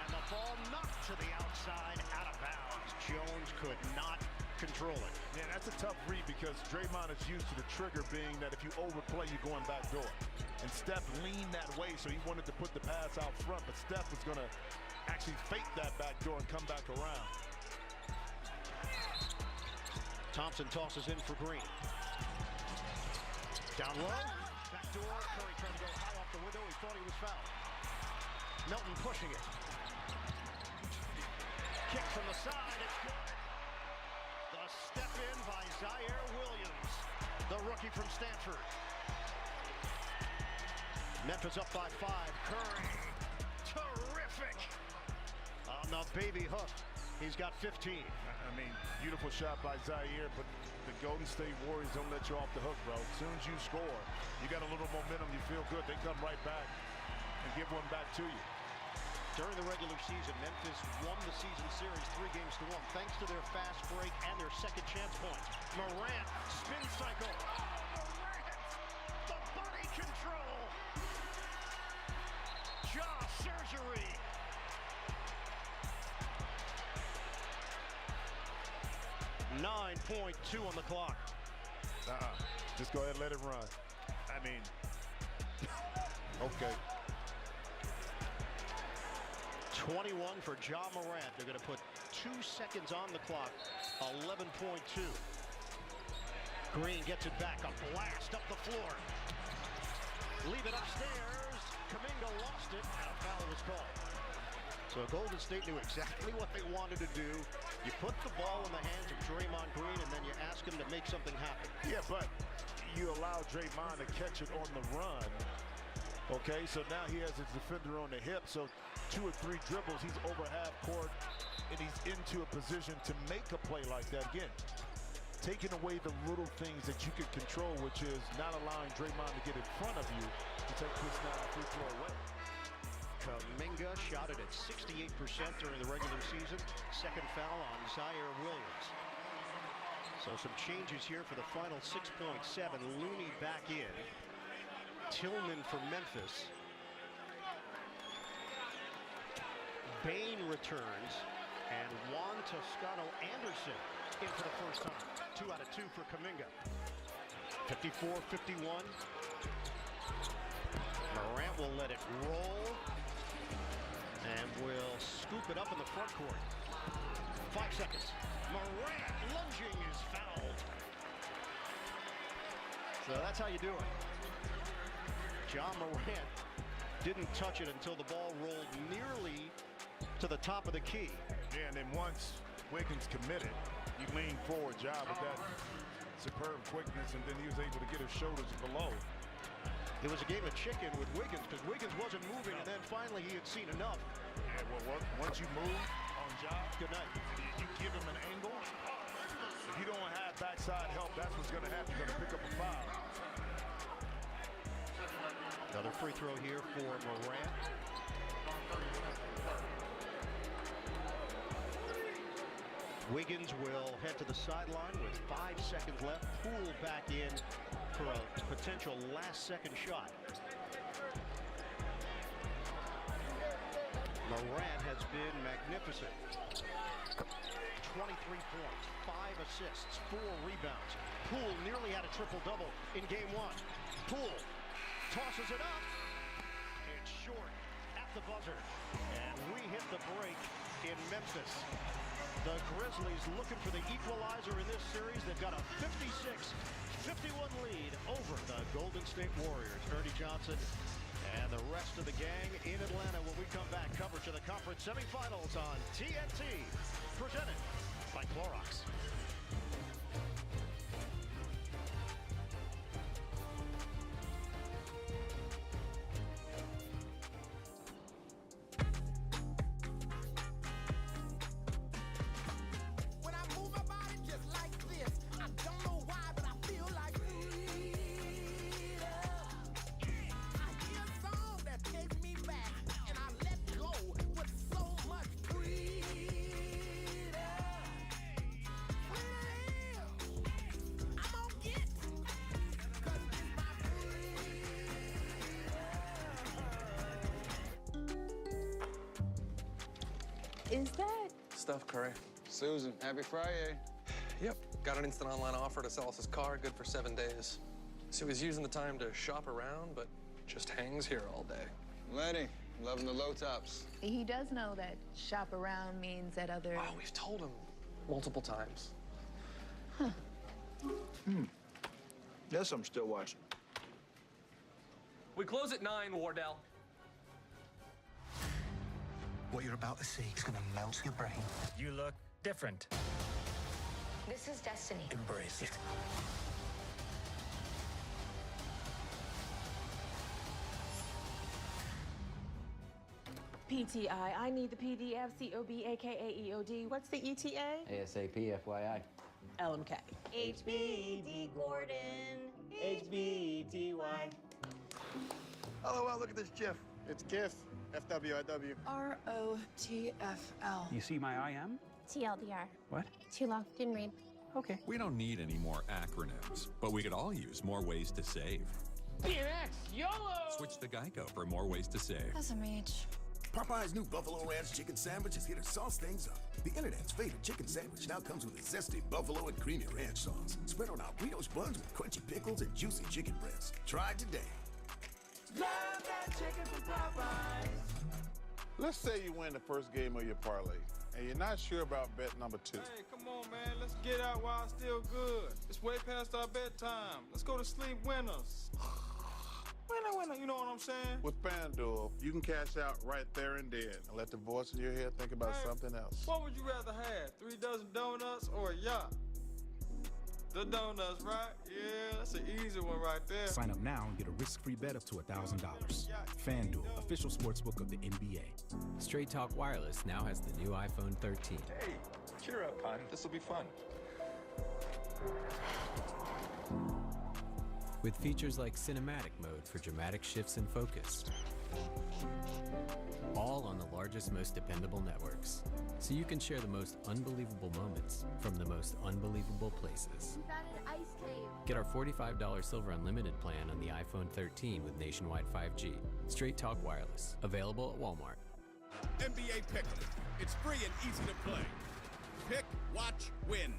Speaker 15: And the ball knocked to the outside, out of bounds. Jones could not control it.
Speaker 8: Yeah, that's a tough read because Draymond is used to the trigger being that if you overplay, you're going back door. And Steph leaned that way, so he wanted to put the pass out front, but Steph was going to actually fake that back door and come back around.
Speaker 15: Thompson tosses in for Green. Down low. Back door. Curry trying to go high off the window. He thought he was fouled. Melton pushing it. Kick from the side. It's good. The step in by Zaire Williams, the rookie from Stanford. Memphis up by 5. Curry. Terrific. On the baby hook. He's got 15.
Speaker 8: I mean, beautiful shot by Zaire, but the Golden State Warriors don't let you off the hook, bro. As soon as you score, you got a little momentum, you feel good. They come right back and give one back to you.
Speaker 15: During the regular season, Memphis won the season series 3-1 thanks to their fast break and their second chance points. Morant, spin cycle. Oh, Morant! The body control. Jaw surgery. .2 on the clock.
Speaker 8: Just go ahead and let it run. I mean, okay.
Speaker 15: 21 for Ja Morant. They're going to put 2 seconds on the clock. 11.2. Green gets it back. A blast up the floor. Leave it upstairs. Kuminga lost it, and a foul was called. So Golden State knew exactly what they wanted to do. You put the ball in the hands of Draymond Green, and then you ask him to make something happen.
Speaker 8: Yeah, but you allow Draymond to catch it on the run. Okay, so now he has his defender on the hip. So 2 or 3 dribbles, he's over half court, and he's into a position to make a play like that. Again, taking away the little things that you can control, which is not allowing Draymond to get in front of you to take this now free throw away.
Speaker 15: Kuminga shot it at 68% during the regular season. Second foul on Zaire Williams. So some changes here for the final 6.7. Looney back in. Tillman for Memphis. Bain returns. And Juan Toscano Anderson in for the first time. 2 out of 2 for Kuminga. 54-51. Morant will let it roll. And will scoop it up in the front court. 5 seconds. Morant lunging is fouled. So that's how you do it. Ja Morant didn't touch it until the ball rolled nearly to the top of the key.
Speaker 8: Yeah, and then once Wiggins committed, he leaned forward, job with that superb quickness, and then he was able to get his shoulders below.
Speaker 15: It was a game of chicken with Wiggins because Wiggins wasn't moving, and then finally he had seen enough.
Speaker 8: Yeah, well, once you move on job,
Speaker 15: good night.
Speaker 8: You give him an angle. If you don't have backside help, that's what's going to happen. You're going to pick up a foul.
Speaker 15: Another free throw here for Morant. Wiggins will head to the sideline with 5 seconds left. Poole back in for a potential last-second shot. Morant has been magnificent. 23 points, 5 assists, 4 rebounds. Poole nearly had a triple-double in game 1. Poole tosses it up. It's short at the buzzer. And we hit the break in Memphis. The Grizzlies looking for the equalizer in this series. They've got a 56-51 lead over the Golden State Warriors. Ernie Johnson and the rest of the gang in Atlanta when we come back. Coverage of the conference semifinals on TNT, presented by Clorox.
Speaker 12: Is that?
Speaker 21: Steph Curry. Susan, happy Friday. Yep, got an instant online offer to sell us his car, good for 7 days. So he's using the time to shop around, but just hangs here all day. Lenny, loving the low tops.
Speaker 12: He does know that shop around means that other...
Speaker 21: Oh, we've told him multiple times.
Speaker 12: Huh.
Speaker 21: Yes, I'm still watching.
Speaker 14: We close at 9, Wardell.
Speaker 4: What you're about to see is gonna melt your brain.
Speaker 7: You look different.
Speaker 12: This is destiny.
Speaker 4: Embrace it.
Speaker 9: PTI, I need the PDF, COB, AKA EOD. What's the ETA?
Speaker 10: ASAP, FYI.
Speaker 9: LMK.
Speaker 19: HBD Gordon. HBTY.
Speaker 21: Oh, wow, look at this GIF. It's GIF. FWIW.
Speaker 9: ROTFL.
Speaker 7: You see my IM?
Speaker 12: TLDR.
Speaker 7: What?
Speaker 12: Too long. Didn't read.
Speaker 7: Okay.
Speaker 20: We don't need any more acronyms, but we could all use more ways to save.
Speaker 9: BNX, YOLO!
Speaker 20: Switch to Geico for more ways to save.
Speaker 12: SMH.
Speaker 24: Popeye's new Buffalo Ranch chicken sandwich is here to sauce things up. The internet's favorite chicken sandwich now comes with a zesty buffalo and creamy ranch sauce, spread on our brioche buns with crunchy pickles and juicy chicken breasts. Try it today.
Speaker 11: Love that chicken from Popeyes.
Speaker 21: Let's say you win the first game of your parlay, and you're not sure about bet number 2.
Speaker 25: Hey, come on, man. Let's get out while it's still good. It's way past our bedtime. Let's go to sleep winners. Winner, you know what I'm saying?
Speaker 21: With FanDuel, you can cash out right there and then and let the voice in your head think about something else.
Speaker 25: What would you rather have, 3 dozen donuts or a yacht? The donuts, right? Yeah, that's an easy one right there.
Speaker 26: Sign up now and get a risk-free bet up to $1,000. FanDuel, official sportsbook of the NBA.
Speaker 28: Straight Talk Wireless now has the new iPhone 13.
Speaker 30: Hey, cheer up, hon. This will be fun.
Speaker 28: With features like cinematic mode for dramatic shifts in focus. All on the largest, most dependable networks. So you can share the most unbelievable moments from the most unbelievable places.
Speaker 12: We found an ice cave.
Speaker 28: Get our $45 Silver Unlimited plan on the iPhone 13 with nationwide 5G. Straight Talk Wireless. Available at Walmart.
Speaker 31: NBA Pick'em. It's free and easy to play. Pick, watch, win.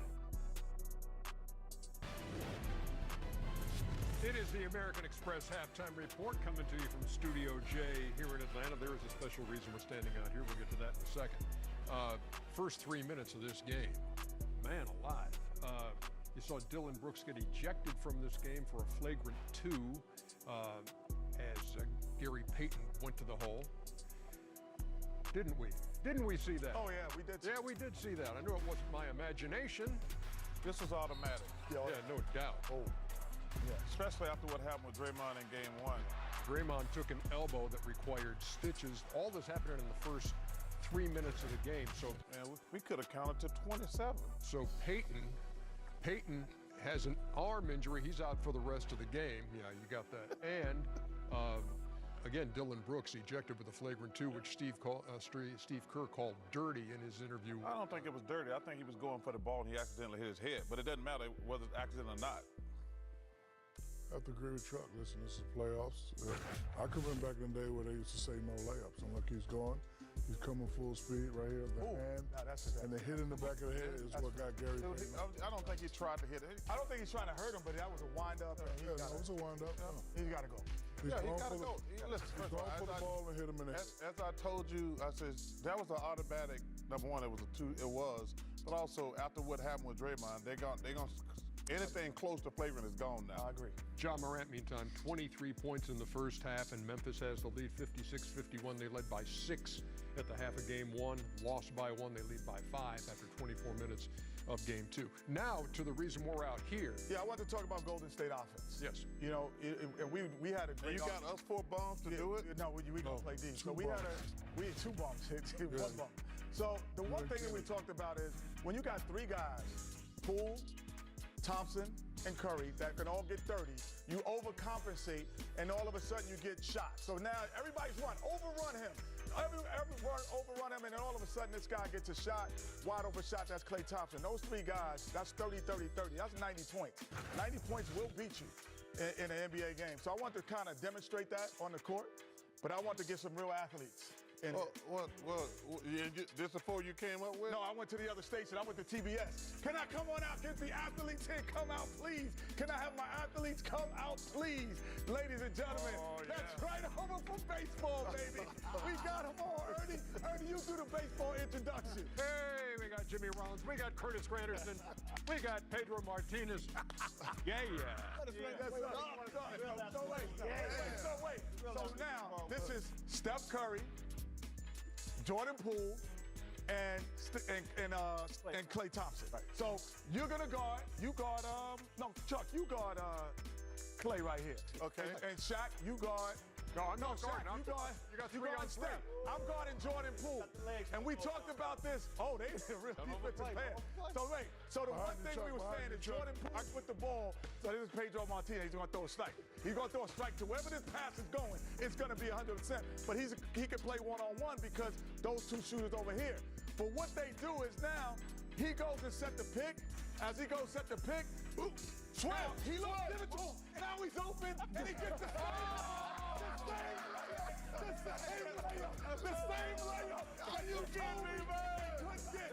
Speaker 32: It is the American Express halftime report coming to you from Studio J here in Atlanta. There is a special reason we're standing out here. We'll get to that in a second. First 3 minutes of this game, man alive. You saw Dylan Brooks get ejected from this game for a flagrant 2 as Gary Payton went to the hole. Didn't we? Didn't we see that?
Speaker 8: Oh, yeah, we did.
Speaker 32: Yeah, we did see that. I knew it wasn't my imagination.
Speaker 8: This was automatic.
Speaker 32: Yeah, no doubt.
Speaker 8: Oh, yeah. Especially after what happened with Draymond in Game 1.
Speaker 32: Draymond took an elbow that required stitches. All this happened in the first 3 minutes of the game. So,
Speaker 8: man, we could have counted to 27.
Speaker 32: So Peyton has an arm injury. He's out for the rest of the game. Yeah, you got that. And again, Dylan Brooks ejected with a flagrant 2, which Steve Kerr called dirty in his interview.
Speaker 8: I don't think it was dirty. I think he was going for the ball and he accidentally hit his head. But it doesn't matter whether it's accident or not.
Speaker 1: I have to agree with Chuck. Listen, this is playoffs. I can remember back in the day where they used to say no layups. And look, he's gone. He's coming full speed right here. The hand and the hit in the back of the head is what got Gary Payton.
Speaker 8: I don't think he tried to hit it.
Speaker 2: I don't think he's trying to hurt him, but that was a wind-up.
Speaker 1: Yeah, it was a wind-up.
Speaker 2: He's got to go.
Speaker 8: He got to go. Listen,
Speaker 1: he's going for the ball and hit him in the head.
Speaker 8: As I told you, I said, that was an automatic, number one, it was a 2, it was. But also, after what happened with Draymond, they're going to, anything close to flagrant is gone now.
Speaker 2: I agree.
Speaker 32: John Morant, meantime, 23 points in the first half, and Memphis has the lead 56-51. They led by 6 at the half of Game 1, lost by 1. They lead by 5 after 24 minutes of Game 2. Now to the reason we're out here.
Speaker 2: Yeah, I want to talk about Golden State offense.
Speaker 32: Yes.
Speaker 2: You know, and we had a great.
Speaker 8: And you got us 4 bums to do it?
Speaker 2: No, we don't play D. So we had 2 bumps. 1 bump. So the one thing that we talked about is when you got 3 guys, Poole, Thompson, and Curry that can all get 30, you overcompensate, and all of a sudden you get shot. So now everybody's overrun him. Overrun him, and then all of a sudden this guy gets a shot, wide open shot, that's Klay Thompson. Those 3 guys, that's 30, 30, 30. That's 90 points. 90 points will beat you in an NBA game. So I want to kind of demonstrate that on the court, but I want to get some real athletes.
Speaker 8: This before you came up with?
Speaker 2: No, I went to the other station. I went to TBS. Can I come on out? Get the athletes here. Come out, please. Can I have my athletes come out, please? Ladies and gentlemen, that's right over for baseball, baby. We got them all. Ernie, you do the baseball introduction.
Speaker 32: Hey, we got Jimmy Rollins. We got Curtis Granderson. We got Pedro Martinez. Yeah.
Speaker 2: So now, this is Steph Curry, Jordan Poole, and Klay Thompson. Right. So you're gonna guard. Chuck, you guard Klay right here.
Speaker 8: Okay.
Speaker 2: And Shaq, you guard.
Speaker 32: No, I'm not
Speaker 2: Shaq,
Speaker 32: guarding. You got 3 on 3.
Speaker 2: I'm guarding Jordan Poole. And we talked about this. Oh, they did a real defensive pass. So the one thing we were saying is Jordan Poole with the ball. So this is Pedro Martinez. He's going to throw a strike. He's going to throw a strike to wherever this pass is going. It's going to be 100%. But he can play one-on-one because those 2 shooters over here. But what they do is now he goes and set the pick. As he goes set the pick, swell. He looks it. Now he's open and he gets the The same layup. Are you kidding me, man?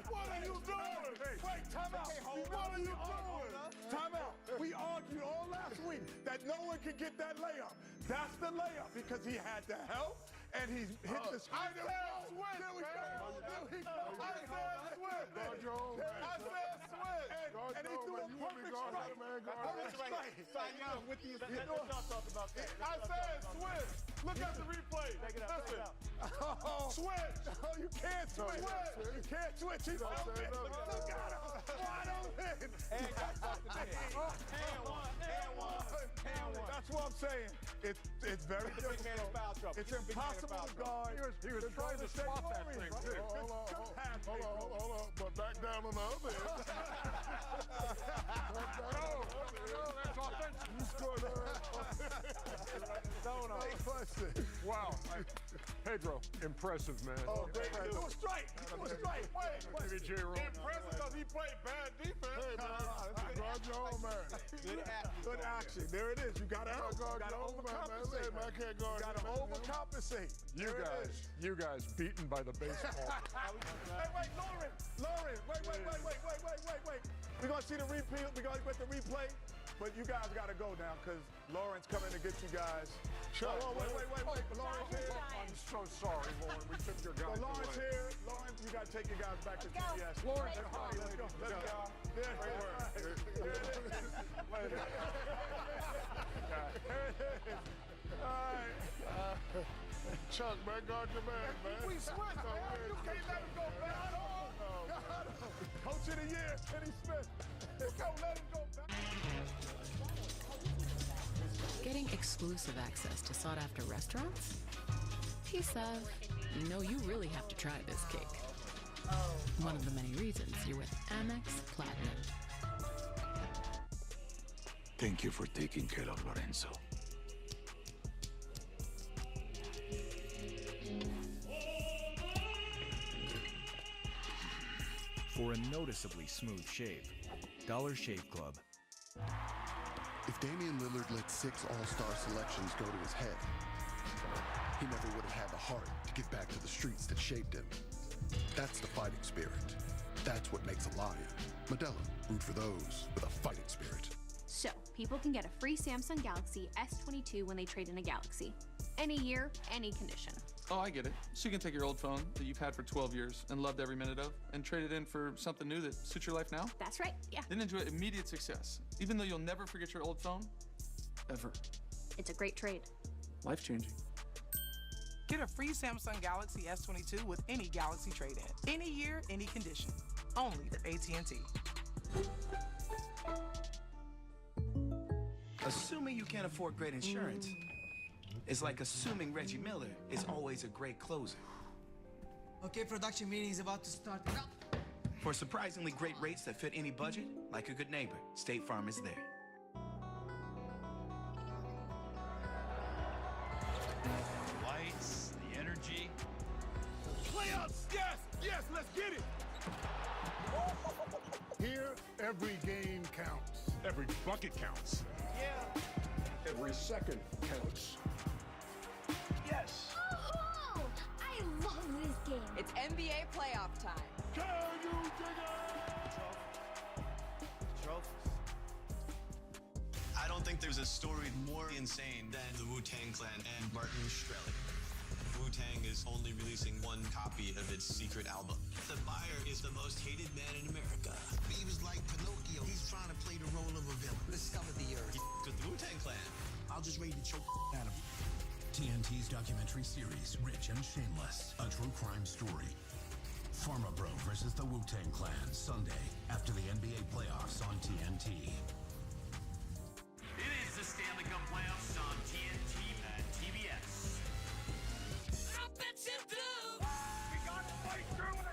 Speaker 2: What are you doing? Wait, time out. What are you doing? Time out. We argued all last week that no one could get that layup. That's the layup because he had the help and he hit the screen. I said switch. There we go. I said switch. And he threw a perfect strike. I said switch. Look at the replay. Listen. Switch. No, you can't switch. You can't switch. He's open. Look at him. Wide open. And one. That's what I'm saying. It's very difficult. It's impossible to guard.
Speaker 32: He was trying to swap that thing, too.
Speaker 1: Hold on. But back down on the other end.
Speaker 32: That's offensive.
Speaker 1: You scored
Speaker 32: Wow. Pedro, impressive, man.
Speaker 2: Oh, great. He threw a strike. Wait.
Speaker 8: Impressive because he played bad defense.
Speaker 1: Hey, man. Guard your own man.
Speaker 2: Good action. There it is. You got to overcompensate.
Speaker 1: Man, I can't guard.
Speaker 2: You got to overcompensate.
Speaker 32: You guys beaten by the baseball.
Speaker 2: Wait, Lauren. Wait. We're going to see the replay. We're going to get the replay. But you guys got to go now because Lauren's coming to get you guys.
Speaker 32: Chuck,
Speaker 2: wait. Lauren's here.
Speaker 32: I'm so sorry, Lauren. We took your guys
Speaker 2: Lauren's
Speaker 32: away.
Speaker 2: here. Lauren, you got to take your guys back to TBS.
Speaker 32: Lauren,
Speaker 2: let's go. All right.
Speaker 1: Chuck, man. Guard your man, man.
Speaker 2: We switch, man. You can't let him go back. Coach of the year, Kenny Smith. You can't let him go back.
Speaker 3: Getting exclusive access to sought-after restaurants? Piece of, no, you really have to try this cake. One of the many reasons you're with Amex Platinum.
Speaker 24: Thank you for taking care of Lorenzo.
Speaker 5: For a noticeably smooth shave, Dollar Shave Club.
Speaker 6: If Damian Lillard let 6 all-star selections go to his head, he never would have had the heart to get back to the streets that shaped him. That's the fighting spirit. That's what makes a lion. Modelo, root for those with a fighting spirit.
Speaker 10: So, people can get a free Samsung Galaxy S22 when they trade in a Galaxy. Any year, any condition.
Speaker 13: Oh, I get it. So you can take your old phone that you've had for 12 years and loved every minute of and trade it in for something new that suits your life now?
Speaker 10: That's right, yeah.
Speaker 13: Then enjoy immediate success, even though you'll never forget your old phone, ever.
Speaker 10: It's a great trade.
Speaker 13: Life-changing.
Speaker 16: Get a free Samsung Galaxy S22 with any Galaxy trade-in. Any year, any condition. Only at AT&T.
Speaker 17: Assuming you can't afford great insurance is like assuming Reggie Miller is always a great closer.
Speaker 18: Okay, production meeting is about to start.
Speaker 17: For surprisingly great rates that fit any budget, like a good neighbor, State Farm is there.
Speaker 4: The lights, the energy.
Speaker 2: Playoffs, yes, yes, let's get it.
Speaker 1: Here, every game counts.
Speaker 32: Every bucket counts.
Speaker 2: Yeah.
Speaker 32: Every second counts.
Speaker 12: Yes. Oh, I love this game.
Speaker 22: It's NBA playoff time.
Speaker 1: Can you dig it?
Speaker 23: Trophies. I don't think there's a story more insane than the Wu-Tang Clan and Martin Shkreli. Wu-Tang is only releasing one copy of its secret album. The buyer is the most hated man in America.
Speaker 27: He was like Pinocchio. He's trying to play the role of a villain. Discover the earth.
Speaker 23: With the Wu-Tang Clan.
Speaker 27: I'll just read the choke out of him.
Speaker 24: TNT's documentary series, Rich and Shameless, a true crime story. Pharma Bro versus the Wu-Tang Clan, Sunday, after the NBA playoffs on TNT.
Speaker 4: It is the Stanley Cup playoffs on TNT and TBS. I bet you do. We got to fight through it.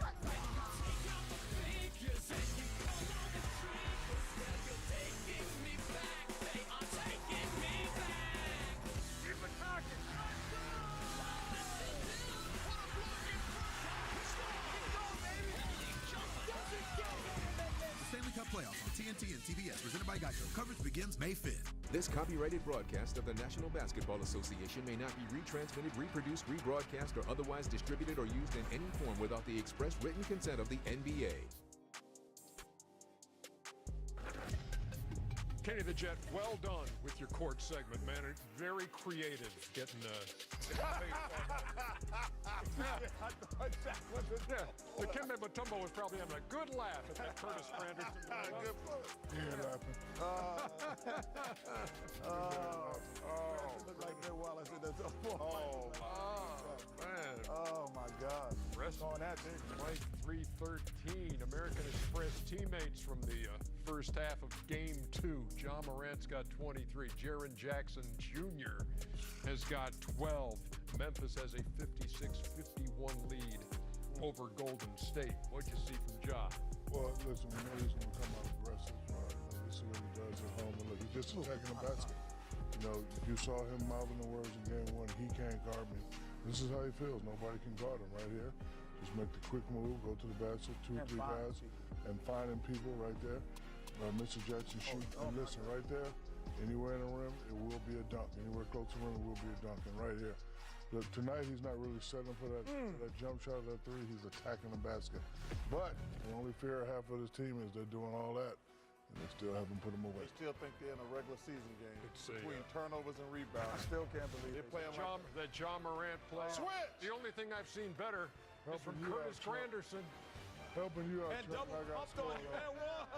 Speaker 24: Stanley Cup playoffs on TNT and TBS, presented by Geico. Coverage begins May 5th.
Speaker 29: This copyrighted broadcast of the National Basketball Association may not be retransmitted, reproduced, rebroadcast, or otherwise distributed or used in any form without the express written consent of the NBA.
Speaker 32: Kenny the Jet, well done with your court segment, man. Very creative getting the Kimbe Mutombo was probably having a good laugh at that Curtis Granderson.
Speaker 1: Good play. He ain't laughing.
Speaker 2: Look like Bill Wallace in the
Speaker 32: Man.
Speaker 2: Oh, my God.
Speaker 32: Rest
Speaker 2: on that, dude.
Speaker 32: 23-13. American Express teammates from the first half of Game 2. John Morant's got 23. Jaren Jackson Jr. has got 12. Memphis has a 56-51 lead over Golden State. What'd you see from Ja?
Speaker 1: Well, listen, we know he's going to come out aggressive. Let's see what he does at home. And look, he's just attacking the basket. You know, you saw him mouthing the words in game 1. He can't guard me. This is how he feels. Nobody can guard him right here. Just make the quick move, go to the basket, 2 or 3 guys, and finding people right there. Mr. Jackson shoot. And listen, right there, anywhere in the rim, it will be a dunk. Anywhere close to the rim, it will be a dunk. And right here. Look, tonight he's not really settling for that jump shot of that 3. He's attacking the basket. But the only fear I have for this team is they're doing all that, and they still haven't put them away.
Speaker 2: They still think they're in a regular season game between turnovers and rebounds. I still can't believe they're playing
Speaker 32: that John Morant play.
Speaker 2: Switch!
Speaker 32: The only thing I've seen better is from Curtis Granderson.
Speaker 1: Helping you out,
Speaker 2: and
Speaker 1: Chuck.
Speaker 2: double pumped on you. And one.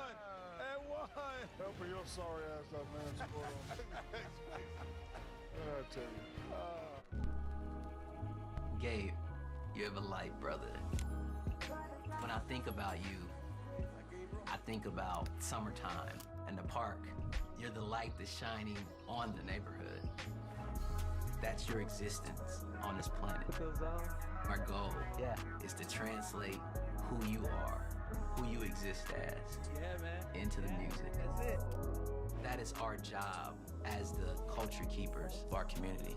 Speaker 2: And one.
Speaker 1: Helping your sorry ass out, man. Score on. I tell you.
Speaker 7: Gabe, you're a light brother. When I think about you, I think about summertime and the park. You're the light that's shining on the neighborhood. That's your existence on this planet. Our goal is to translate who you are, who you exist as, into the music. That's it. That is our job as the culture keepers of our community.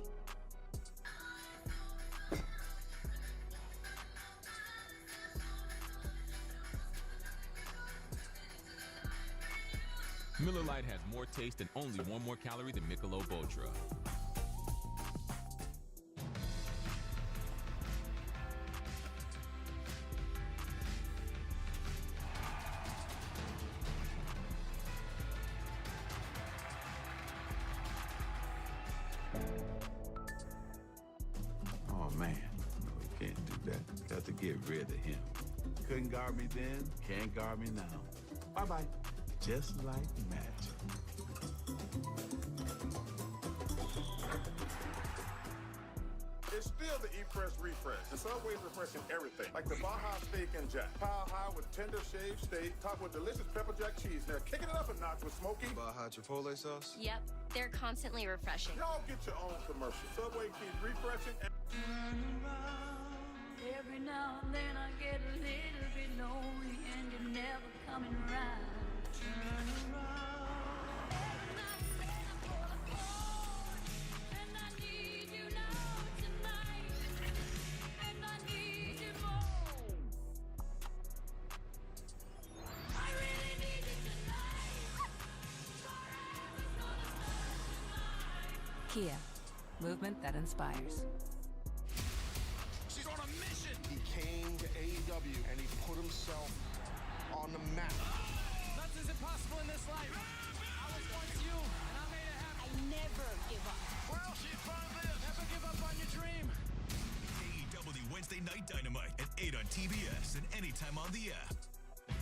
Speaker 9: Miller Lite has more taste and only 1 more calorie than Michelob Ultra.
Speaker 11: Oh man, no, we can't do that. Got to get rid of him. Couldn't guard me then, can't guard me now. Bye-bye. Just like magic.
Speaker 2: It's still the E-Press Refresh. The Subway is refreshing everything, like the Baja Steak and Jack. Pile high with tender shaved steak, topped with delicious pepper jack cheese. Now kicking it up a notch with smoky
Speaker 14: Baja Chipotle sauce.
Speaker 12: Yep, they're constantly refreshing.
Speaker 2: Y'all get your own commercial. Subway keeps refreshing and...
Speaker 15: Every now and then I get a little bit lonely and you're never coming around. Turn around. Every now and then I pull a phone and I need you now tonight. And I need you more. I really need you tonight. Forever's gonna start tonight.
Speaker 3: Kia, movement that inspires.
Speaker 6: She's on a mission. He came to AEW and he put himself on the map.
Speaker 4: Nothing's impossible in this life. I was once you, and I made it happen.
Speaker 12: I never give up.
Speaker 4: Well, she found this. Never give up on your dream.
Speaker 19: AEW Wednesday Night Dynamite at 8 on TBS and anytime on the app.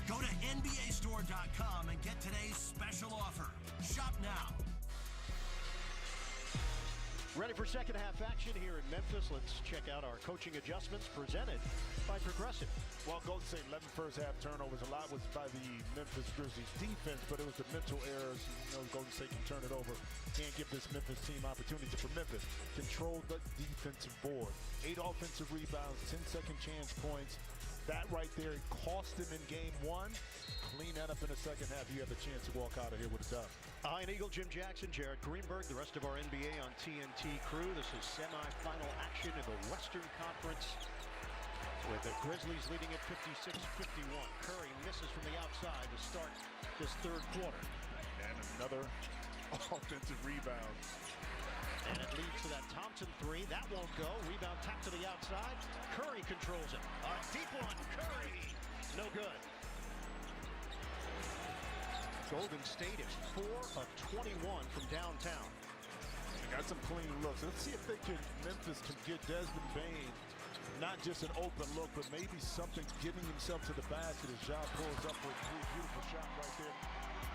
Speaker 20: Go to NBAstore.com and get today's special offer. Shop now.
Speaker 21: Ready for second half action here in Memphis. Let's check out our coaching adjustments presented by Progressive.
Speaker 8: Well, Golden State 11 first half turnovers. A lot was by the Memphis Grizzlies defense, but it was the mental errors. You know, Golden State can turn it over. Can't give this Memphis team opportunity. For Memphis, control the defensive board. 8 offensive rebounds, 10 second chance points. That right there cost them in game 1. Clean that up in the second half. You have a chance to walk out of here with a dub.
Speaker 21: Ian Eagle, Jim Jackson, Jared Greenberg, the rest of our NBA on TNT crew. This is semifinal action in the Western Conference with the Grizzlies leading at 56-51. Curry misses from the outside to start this third quarter.
Speaker 8: And another offensive rebound.
Speaker 21: And it leads to that Thompson three. That won't go. Rebound tapped to the outside. Curry controls it. A deep one. Curry. No good. Golden State is 4 of 21 from downtown.
Speaker 8: They got some clean looks. Let's see if Memphis can get Desmond Bane not just an open look, but maybe something getting himself to the basket as Ja pulls up with 3 beautiful shots right there,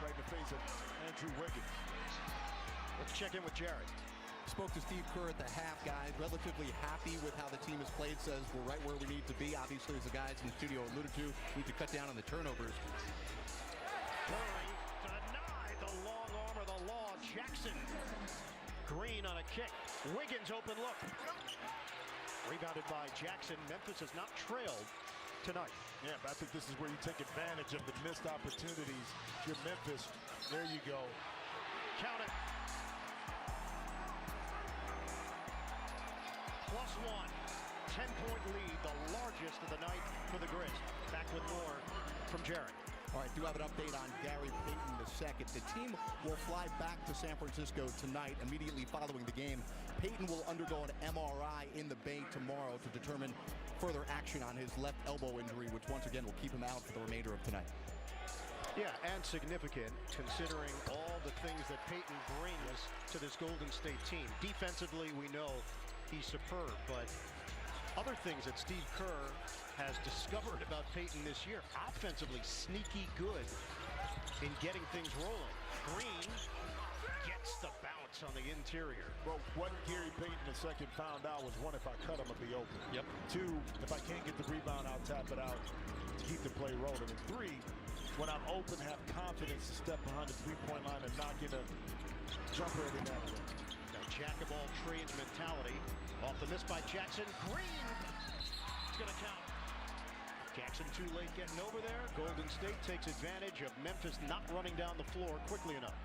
Speaker 8: right in the face of Andrew Wiggins.
Speaker 21: Let's check in with Jared.
Speaker 25: Spoke to Steve Kerr at the half, guys. Relatively happy with how the team has played. Says we're right where we need to be. Obviously, as the guys in the studio alluded to, we need to cut down on the turnovers.
Speaker 21: Curry denied the long arm of the law. Jackson. Green on a kick. Wiggins open look. Rebounded by Jackson. Memphis has not trailed tonight.
Speaker 8: Yeah, but I think this is where you take advantage of the missed opportunities. You're Memphis. There you go.
Speaker 21: Count it. +1. 10-point lead, the largest of the night for the Grizz. Back with more from Jared.
Speaker 25: All right, do have an update on Gary Payton II. The team will fly back to San Francisco tonight, immediately following the game. Payton will undergo an MRI in the Bay tomorrow to determine further action on his left elbow injury, which once again will keep him out for the remainder of tonight.
Speaker 21: Yeah, and significant considering all the things that Payton brings to this Golden State team. Defensively, we know he's superb, but other things that Steve Kerr has discovered about Payton this year. Offensively, sneaky good in getting things rolling. Green gets Gets the bounce on the interior.
Speaker 8: Well, what Gary Payton II found out was, one, if I cut him, I'll be open.
Speaker 21: Yep.
Speaker 8: Two, if I can't get the rebound, I'll tap it out to keep the play rolling. And three, when I'm open, have confidence to step behind the three-point line and knock in a jumper every now and then.
Speaker 21: That jack-of-all trades mentality. Off the miss by Jackson. Green. It's going to count. Jackson too late getting over there. Golden State takes advantage of Memphis not running down the floor quickly enough.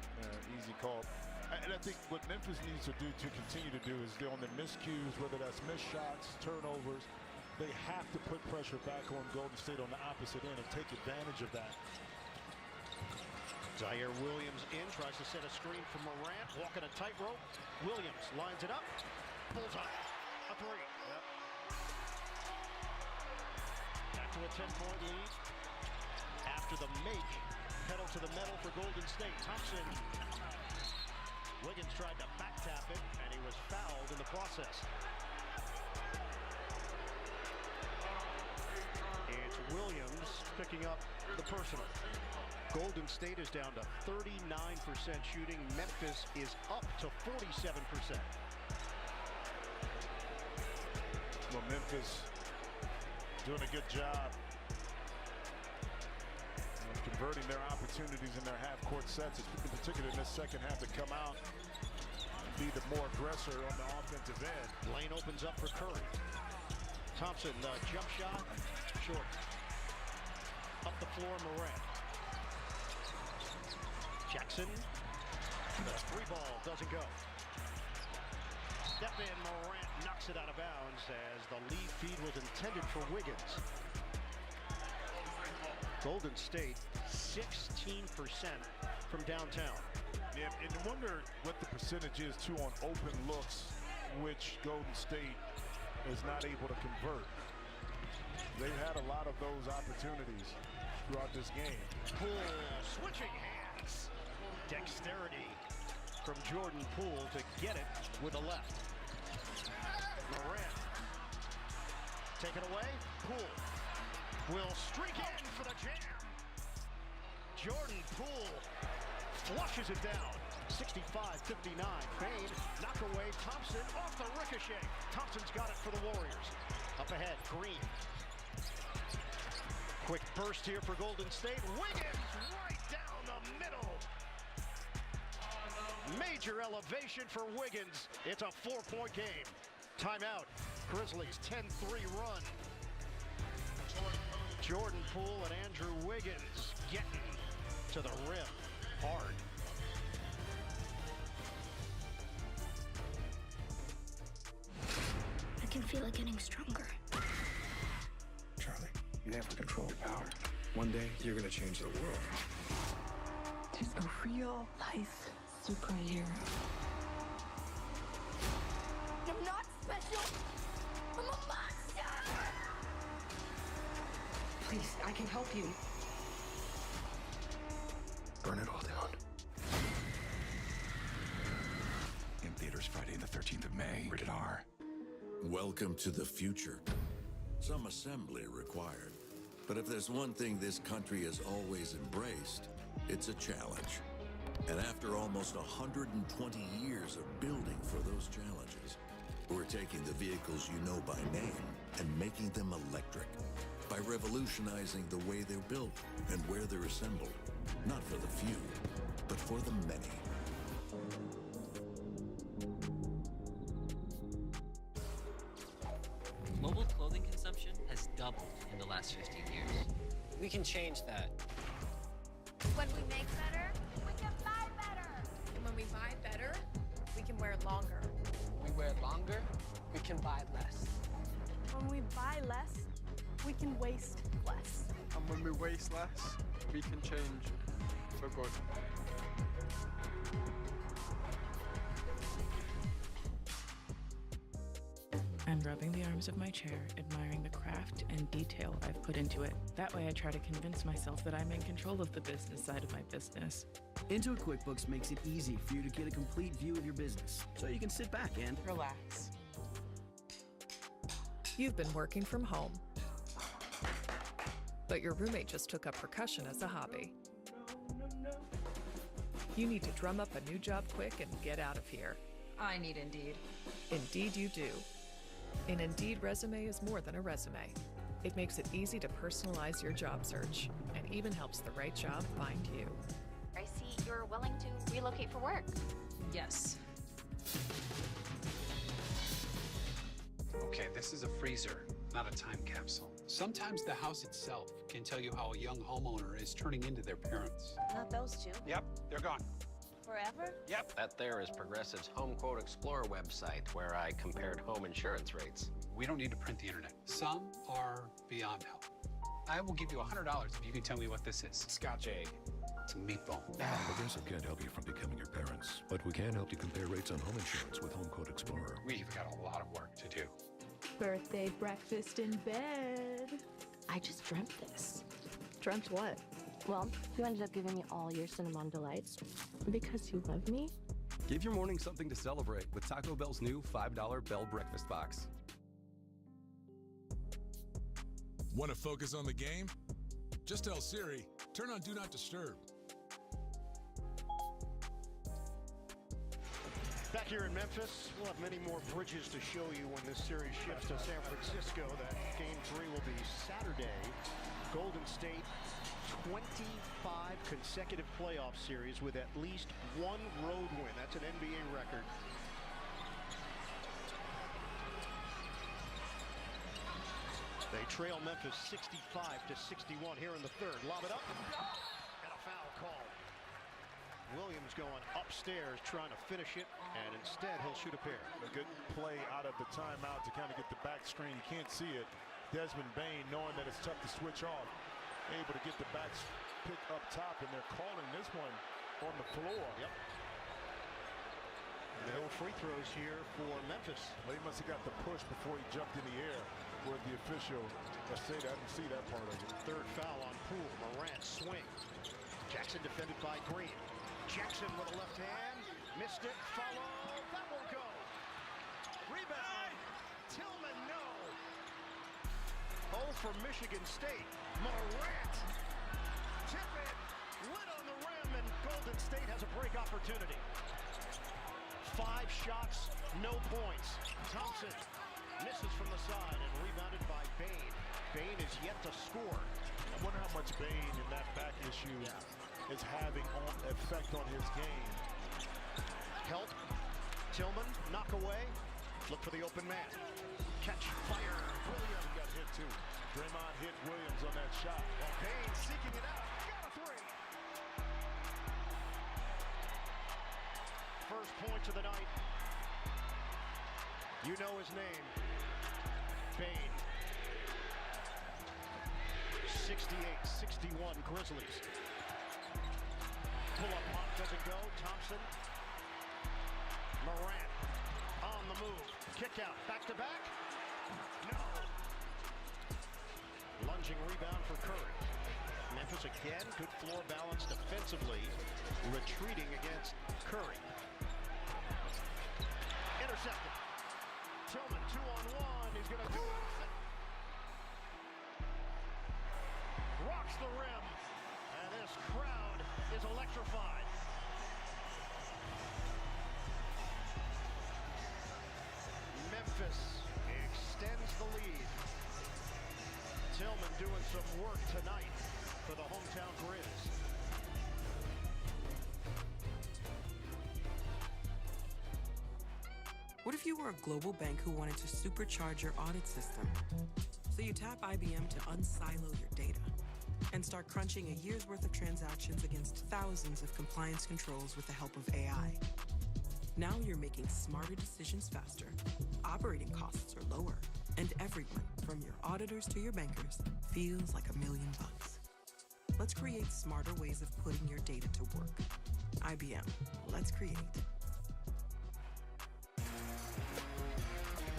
Speaker 8: Easy call. And I think what Memphis needs to do to continue to do is on the miscues, whether that's missed shots, turnovers, they have to put pressure back on Golden State on the opposite end and take advantage of that.
Speaker 21: Zaire Williams in, tries to set a screen for Morant, walking a tightrope. Williams lines it up, pulls up a three. Yep. Back to a 10-point lead. After the make, pedal to the metal for Golden State. Thompson. Wiggins tried to back tap it, and he was fouled in the process. It's Williams picking up the personal. Golden State is down to 39% shooting. Memphis is up to 47%.
Speaker 8: Well, Memphis doing a good job of converting their opportunities in their half-court sets, in particular in this second half, to come out and be the more aggressor on the offensive end.
Speaker 21: Lane opens up for Curry. Thompson, jump shot, short. Up the floor, Morant. Jackson, the three ball doesn't go. Step in, Morant knocks it out of bounds as the lead feed was intended for Wiggins. Golden State, 16% from downtown.
Speaker 8: Yeah, and I wonder what the percentage is, too, on open looks, which Golden State is not able to convert. They've had a lot of those opportunities throughout this game.
Speaker 21: Poole, switching hands. Dexterity from Jordan Poole to get it with the left. Morant. Take it away. Poole will streak in for the jam. Jordan Poole flushes it down. 65-59. Bain, knock away. Thompson off the ricochet. Thompson's got it for the Warriors. Up ahead, Green. Quick burst here for Golden State. Wiggins right down the middle. Major elevation for Wiggins. It's a 4-point game. Timeout. Grizzlies 10-3 run. Jordan Poole and Andrew Wiggins getting to the rim hard.
Speaker 5: I can feel it getting stronger.
Speaker 10: Charlie, you never control power. One day, you're gonna change the world.
Speaker 3: There's a real-life superhero.
Speaker 5: I'm not special. I'm a monster.
Speaker 3: Please, I can help you.
Speaker 10: Burn it all down. In theaters Friday the 13th of May. Rated R.
Speaker 13: Welcome to the future. Some assembly required. But if there's one thing this country has always embraced, it's a challenge. And after almost 120 years of building for those challenges, we're taking the vehicles you know by name and making them electric by revolutionizing the way they're built and where they're assembled. Not for the few, but for the many.
Speaker 14: Mobile clothing consumption has doubled in the last 15 years. We can change that.
Speaker 12: When we make better, we can buy better.
Speaker 16: And when we buy better, we can wear longer.
Speaker 14: We wear longer, we can buy less.
Speaker 16: When we buy less, we can waste less.
Speaker 17: And when we waste less, we can change for good.
Speaker 18: I'm rubbing the arms of my chair, admiring the craft and detail I've put into it. That way I try to convince myself that I'm in control of the business side of my business.
Speaker 22: Intuit QuickBooks makes it easy for you to get a complete view of your business, so you can sit back and
Speaker 26: relax. You've been working from home, but your roommate just took up percussion as a hobby.
Speaker 1: You need to drum up a new job quick and get out of here.
Speaker 7: I need Indeed.
Speaker 1: Indeed you do. An Indeed resume is more than a resume. It makes it easy to personalize your job search and even helps the right job find you.
Speaker 12: I see you're willing to relocate for work.
Speaker 7: Yes.
Speaker 9: Okay, this is a freezer, not a time capsule. Sometimes the house itself can tell you how a young homeowner is turning into their parents.
Speaker 12: Not those two.
Speaker 9: Yep, they're gone.
Speaker 12: Forever?
Speaker 9: Yep.
Speaker 14: That there is Progressive's Home Quote Explorer website where I compared home insurance rates.
Speaker 9: We don't need to print the internet. Some are beyond help. I will give you $100 if you can tell me what this is. Scotch egg. It's a meatball.
Speaker 23: Progressive can't help you from becoming your parents, but we can help you compare rates on home insurance with Home Quote Explorer.
Speaker 9: We've got a lot of work to do.
Speaker 16: Birthday breakfast in bed.
Speaker 5: I just dreamt this.
Speaker 16: Dreamt what?
Speaker 5: Well, you ended up giving me all your cinnamon delights because you love me.
Speaker 24: Give your morning something to celebrate with Taco Bell's new $5 Bell Breakfast Box.
Speaker 26: Want to focus on the game? Just tell Siri, turn on Do Not Disturb.
Speaker 21: Back here in Memphis, we'll have many more bridges to show you when this series shifts to San Francisco. That game 3 will be Saturday. Golden State, 25 consecutive playoff series with at least one road win. That's an NBA record. They trail Memphis 65-61 here in the third. Lob it up, and a foul call. Williams going upstairs trying to finish it, and instead he'll shoot a pair.
Speaker 8: A good play out of the timeout to kind of get the back screen. You can't see it. Desmond Bain, knowing that it's tough to switch off, able to get the back pick up top, and they're calling this one on the floor.
Speaker 21: Yep. No free throws here for Memphis.
Speaker 8: Well, he must have got the push before he jumped in the air, where the official, I didn't see that part of it.
Speaker 21: Third foul on Poole. Morant swing. Jackson defended by Green. Jackson with a left hand, missed it, follow, that will go. Rebound, Tillman, no. Oh, for Michigan State, Morant, tip it, lit on the rim, and Golden State has a break opportunity. 5 shots, no points. Thompson misses from the side and rebounded by Bain. Bain is yet to score.
Speaker 8: I wonder how much Bain in that back issue is having effect on his game.
Speaker 21: Help. Tillman, knock away. Look for the open man. Catch, fire. Williams
Speaker 8: got hit too. Draymond hit Williams on that shot.
Speaker 21: Well, Bain seeking it out. Got a 3. First points of the night. You know his name. Bain. 68-61 Grizzlies. Pull-up pop doesn't go. Thompson. Morant on the move. Kick out. Back-to-back. No. Lunging rebound for Curry. Memphis again. Good floor balance defensively. Retreating against Curry. Intercepted. Tillman 2-on-1. He's going to do it. Rocks the rim. And this crowd is electrified. Memphis extends the lead. Tillman doing some work tonight for the hometown Grizz.
Speaker 27: What if you were a global bank who wanted to supercharge your audit system? So you tap IBM to unsilo your data and start crunching a year's worth of transactions against thousands of compliance controls with the help of AI. Now you're making smarter decisions faster, operating costs are lower, and everyone, from your auditors to your bankers, feels like $1 million. Let's create smarter ways of putting your data to work. IBM, let's create.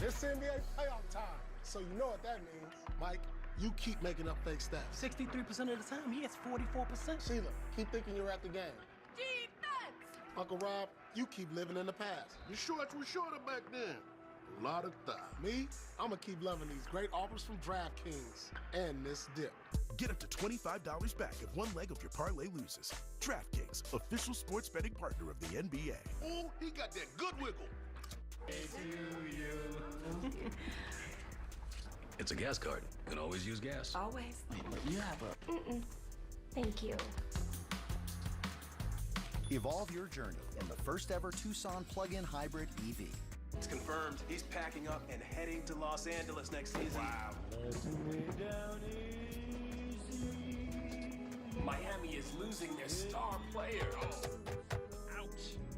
Speaker 28: It's NBA playoff time, so you know what that means. Mike, you keep making up fake stats.
Speaker 29: 63% of the time, he hits 44%.
Speaker 28: Sheila, keep thinking you're at the game.
Speaker 12: Defense!
Speaker 28: Uncle Rob, you keep living in the past.
Speaker 30: The shorts were shorter back then. A lot of thigh.
Speaker 28: Me, I'm gonna keep loving these great offers from DraftKings and this dip.
Speaker 2: Get up to $25 back if one leg of your parlay loses. DraftKings, official sports betting partner of the NBA.
Speaker 30: Oh, he got that good wiggle.
Speaker 23: It's a gas card. You can always use gas.
Speaker 5: Always.
Speaker 22: You have a...
Speaker 5: Thank you.
Speaker 3: Evolve your journey in the first ever Tucson plug-in hybrid EV.
Speaker 4: It's confirmed. He's packing up and heading to Los Angeles next season. Wow.
Speaker 6: Miami is losing their star player. Ouch.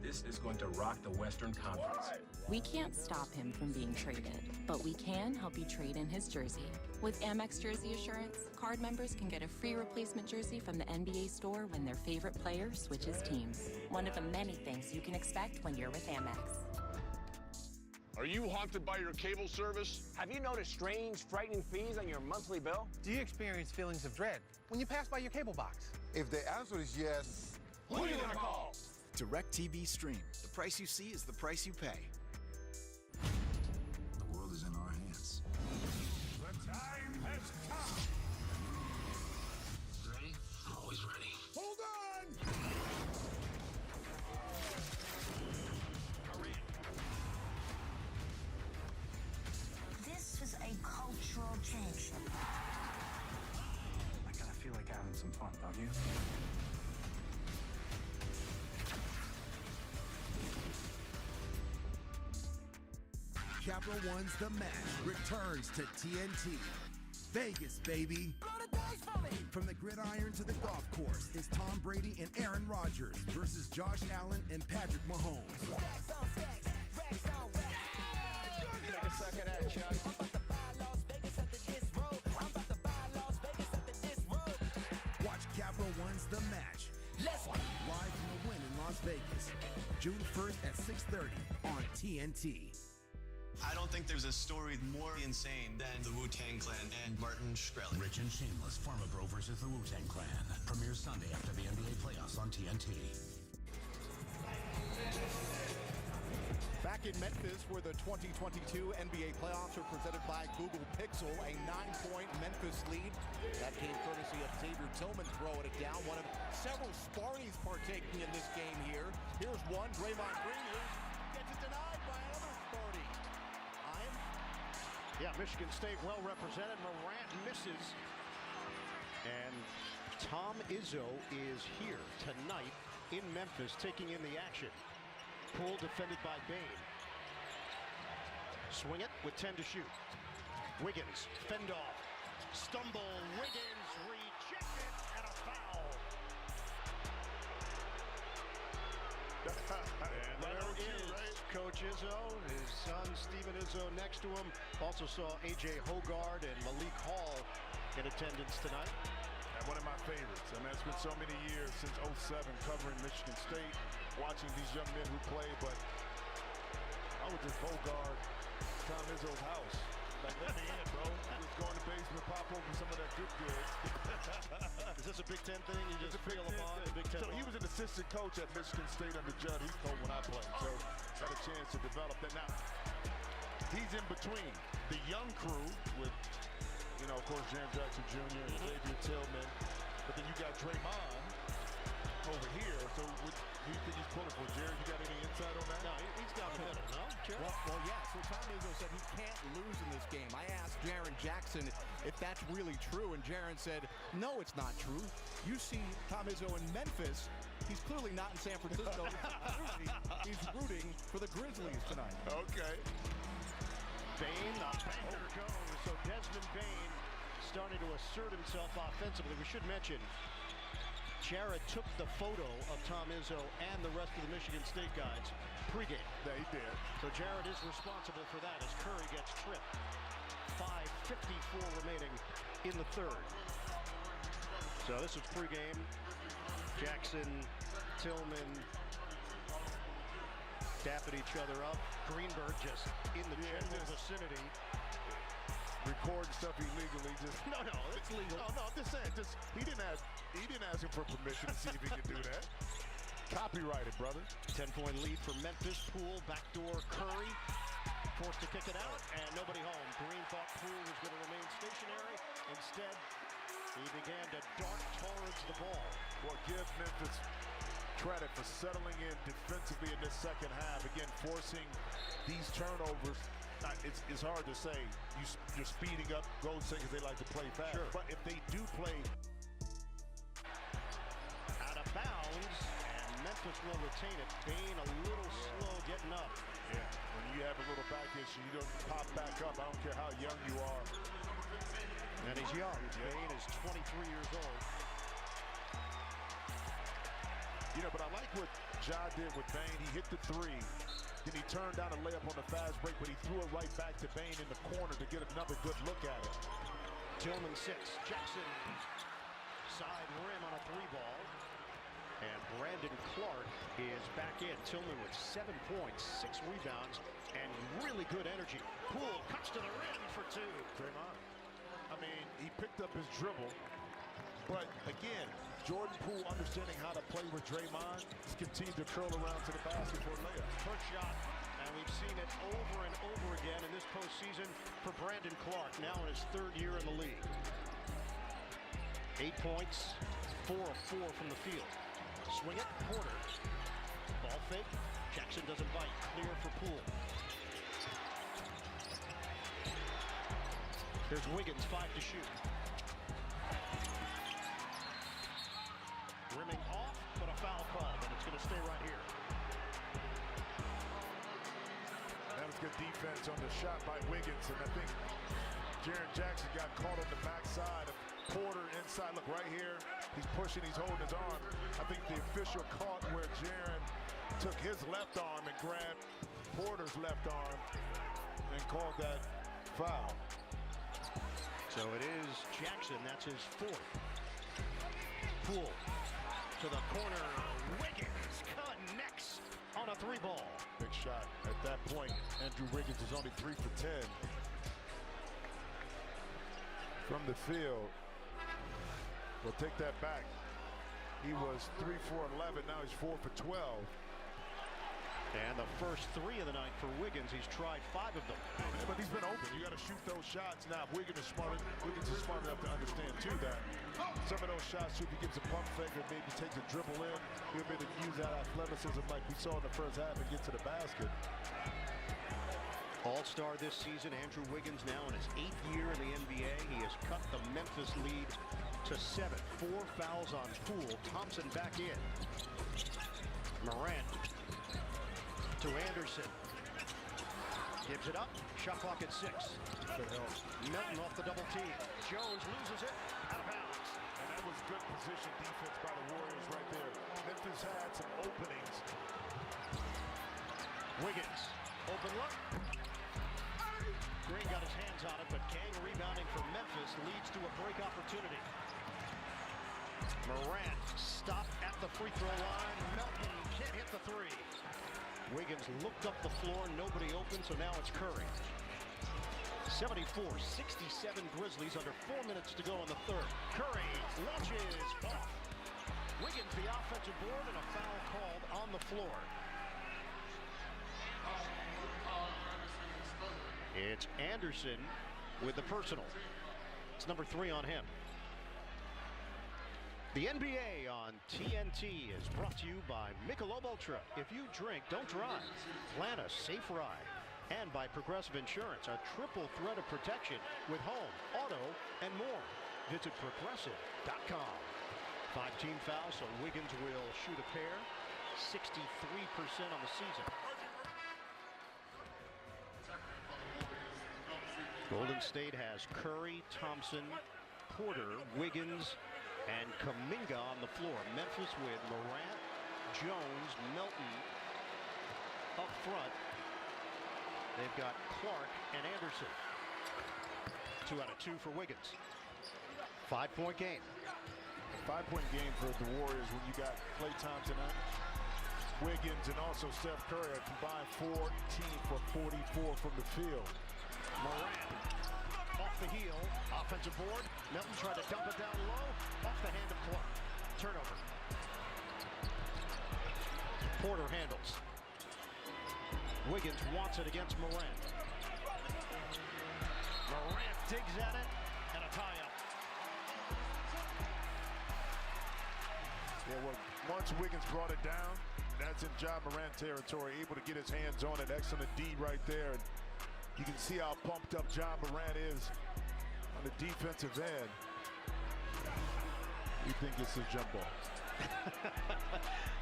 Speaker 6: This is going to rock the Western Conference.
Speaker 10: We can't stop him from being traded, but we can help you trade in his jersey. With Amex Jersey Assurance, card members can get a free replacement jersey from the NBA store when their favorite player switches teams. One of the many things you can expect when you're with Amex.
Speaker 30: Are you haunted by your cable service?
Speaker 11: Have you noticed strange, frightening fees on your monthly bill?
Speaker 15: Do you experience feelings of dread when you pass by your cable box?
Speaker 19: If the answer is yes,
Speaker 11: who are you gonna call?
Speaker 20: DirecTV Stream. The price you see is the price you pay.
Speaker 23: The world is in our hands.
Speaker 6: The time has come.
Speaker 23: Ready? Always ready.
Speaker 6: Hold on!
Speaker 12: This is a cultural change.
Speaker 15: I gotta feel like having some fun, don't you?
Speaker 25: Capital One's The Match returns to TNT. Vegas, baby. From the gridiron to the golf course, it's Tom Brady and Aaron Rodgers versus Josh Allen and Patrick Mahomes.
Speaker 11: Take a suck at that, Chuck.
Speaker 25: Watch Capital One's The Match. Live from the Wynn in Las Vegas. June 1st at 6:30 on TNT.
Speaker 31: I don't think there's a story more insane than the Wu-Tang Clan and Martin Shkreli.
Speaker 23: Rich and Shameless, Pharma Bro versus the Wu-Tang Clan. Premieres Sunday after the NBA playoffs on TNT.
Speaker 32: Back in Memphis, where the 2022 NBA playoffs are presented by Google Pixel, a 9-point Memphis lead. That came courtesy of Xavier Tillman throwing it down. One of several Sparties partaking in this game here. Here's one, Draymond Green gets it denied by another Sparty.
Speaker 21: Yeah, Michigan State well represented. Morant misses. And Tom Izzo is here tonight in Memphis taking in the action. Poole defended by Bane. Swing it with 10 to shoot. Wiggins, fend off. Stumble, Wiggins rejected and a foul. And there is Coach Izzo, his son Steven Izzo next to him. Also saw A.J. Hogard and Malik Hall in attendance tonight.
Speaker 8: And one of my favorites. I mean, it's been so many years since 07 covering Michigan State, watching these young men who play, but I would just Hogard Tom Izzo's house. Like, let me in, bro. Just go in the basement, pop open some of that good goods.
Speaker 21: Is this a Big Ten thing? You just feel them on the Big Ten?
Speaker 8: So he was an assistant coach at Michigan State under Judd Heathcote when I played. So got a chance to develop that. Now, he's in between the young crew with, you know, of course, Jaren Jackson Jr. and Xavier Tillman. But then you got Draymond over here. So what do you think he's pulling for? Jared, you got any insight on that?
Speaker 21: No, he's got the middle, no?
Speaker 32: Well, yeah, so Tom Izzo said he can't lose in this game. I asked Jaren Jackson if that's really true, and Jaren said, no, it's not true. You see Tom Izzo in Memphis, he's clearly not in San Francisco. He's rooting for the Grizzlies tonight.
Speaker 8: Okay.
Speaker 21: Bane, the banker goes. So Desmond Bane starting to assert himself offensively. We should mention, Jared took the photo of Tom Izzo and the rest of the Michigan State guys pregame.
Speaker 8: Yeah, he did.
Speaker 21: So Jared is responsible for that as Curry gets tripped. 5:54 remaining in the third. So this is pregame. Jackson, Tillman, dapping each other up. Greenberg just in the general vicinity.
Speaker 8: Recording stuff illegally, just
Speaker 21: no, it's legal.
Speaker 8: No, I'm just saying, he didn't ask him for permission to see if he could do that. Copyrighted, brother.
Speaker 21: 10-point lead for Memphis. Poole, backdoor Curry, forced to kick it out, and nobody home. Green thought Poole was going to remain stationary. Instead, He began to dart towards the ball.
Speaker 8: Well, give Memphis credit for settling in defensively in this second half. Again, forcing these turnovers. It's hard to say you're speeding up Golden State because they like to play fast.
Speaker 21: Sure.
Speaker 8: But if they do play
Speaker 21: out of bounds, and Memphis will retain it. Bane a little slow getting up.
Speaker 8: Yeah, when you have a little back issue, you don't pop back up. I don't care how young you are.
Speaker 21: And he's young. Bane is 23 years old.
Speaker 8: You know, but I like what Ja did with Bane. He hit the three. Then he turned down a layup on the fast break, but he threw it right back to Bane in the corner to get another good look at it.
Speaker 21: Tillman 6. Jackson side rim on a 3-ball. And Brandon Clark is back in. Tillman with 7 points, 6 rebounds, and really good energy. Poole cuts to the rim for 2.
Speaker 8: Draymond. I mean, he picked up his dribble. But again, Jordan Poole understanding how to play with Draymond. He's continued to curl around to the basket for a layup.
Speaker 21: Push shot, and we've seen it over and over again in this postseason for Brandon Clark, now in his 3rd year in the league. 8 points, 4 of 4 from the field. Swing it, Porter. Ball fake, Jackson doesn't bite, clear for Poole. There's Wiggins, 5 to shoot. Rimming off, but a foul call, and it's going to stay right here.
Speaker 8: That was good defense on the shot by Wiggins, and I think Jaren Jackson got caught on the backside of Porter inside. Look right here, he's pushing, he's holding his arm. I think the official caught where Jaren took his left arm and grabbed Porter's left arm and called that foul.
Speaker 21: So it is Jackson, that's his 4th. Poole to the corner, Wiggins connects on a 3-ball.
Speaker 8: Big shot. At that point, Andrew Wiggins is only 3 for 10 from the field. We'll take that back. He was 3 for 11, now he's 4 for 12.
Speaker 21: And the first 3 of the night for Wiggins, he's tried 5 of them.
Speaker 8: But he's been open. You got to shoot those shots. Now, Wiggins is smart enough to understand, too, that some of those shots, if he gives a pump fake or maybe takes a dribble in, he'll be able to use that athleticism like we saw in the first half and get to the basket.
Speaker 21: All-star this season, Andrew Wiggins now in his 8th year in the NBA. He has cut the Memphis lead to 7. 4 fouls on Poole. Thompson back in. Morant to Anderson. Gives it up. Shot clock at 6.
Speaker 8: Good help.
Speaker 21: Melton off the double team. Jones loses it. Out of bounds.
Speaker 8: And that was good position defense by the Warriors right there. Memphis had some openings.
Speaker 21: Wiggins. Open look. Green got his hands on it, but Gang rebounding for Memphis leads to a break opportunity. Morant stopped at the free throw line. Melton can't hit the 3. Wiggins looked up the floor, nobody open, so now it's Curry. 74-67 Grizzlies, under 4 minutes to go in the 3rd. Curry launches off. Wiggins the offensive board and a foul called on the floor. It's Anderson with the personal. It's number 3 on him. The NBA on TNT is brought to you by Michelob Ultra. If you drink, don't drive. Plan a safe ride. And by Progressive Insurance, a triple threat of protection with home, auto, and more. Visit Progressive.com. 5-team foul, so Wiggins will shoot a pair. 63% on the season. Golden State has Curry, Thompson, Porter, Wiggins, and Kuminga on the floor. Memphis with Morant, Jones, Melton up front. They've got Clark and Anderson. 2 out of 2 for Wiggins. 5-point game.
Speaker 8: 5-point game for the Warriors when you got Klay Thompson, Wiggins, and also Steph Curry, a combined 14 for 44 from the field.
Speaker 21: Morant off the heel, offensive board. Melton tried to dump it down low, off the hand of Clark. Turnover. Porter handles. Wiggins wants it against Morant. Morant digs at it, and a tie-up.
Speaker 8: Yeah, well, once Wiggins brought it down, that's in Ja Morant territory, able to get his hands on it. Excellent D right there. And you can see how pumped up Ja Morant is on the defensive end. You think it's a jump ball?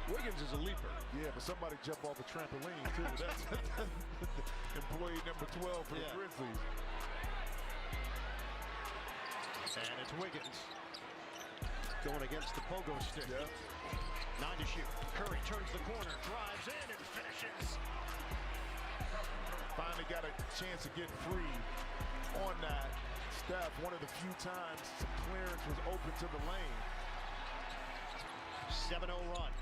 Speaker 21: Wiggins is a leaper.
Speaker 8: Yeah, but somebody jump off a trampoline, too. That's employee number 12 for the Grizzlies.
Speaker 21: And it's Wiggins going against the pogo stick.
Speaker 8: Yep.
Speaker 21: 9 to shoot. Curry turns the corner, drives in, and finishes.
Speaker 8: Finally got a chance to get free on that. Steph, one of the few times some clearance was open to the lane.
Speaker 21: 7-0 run.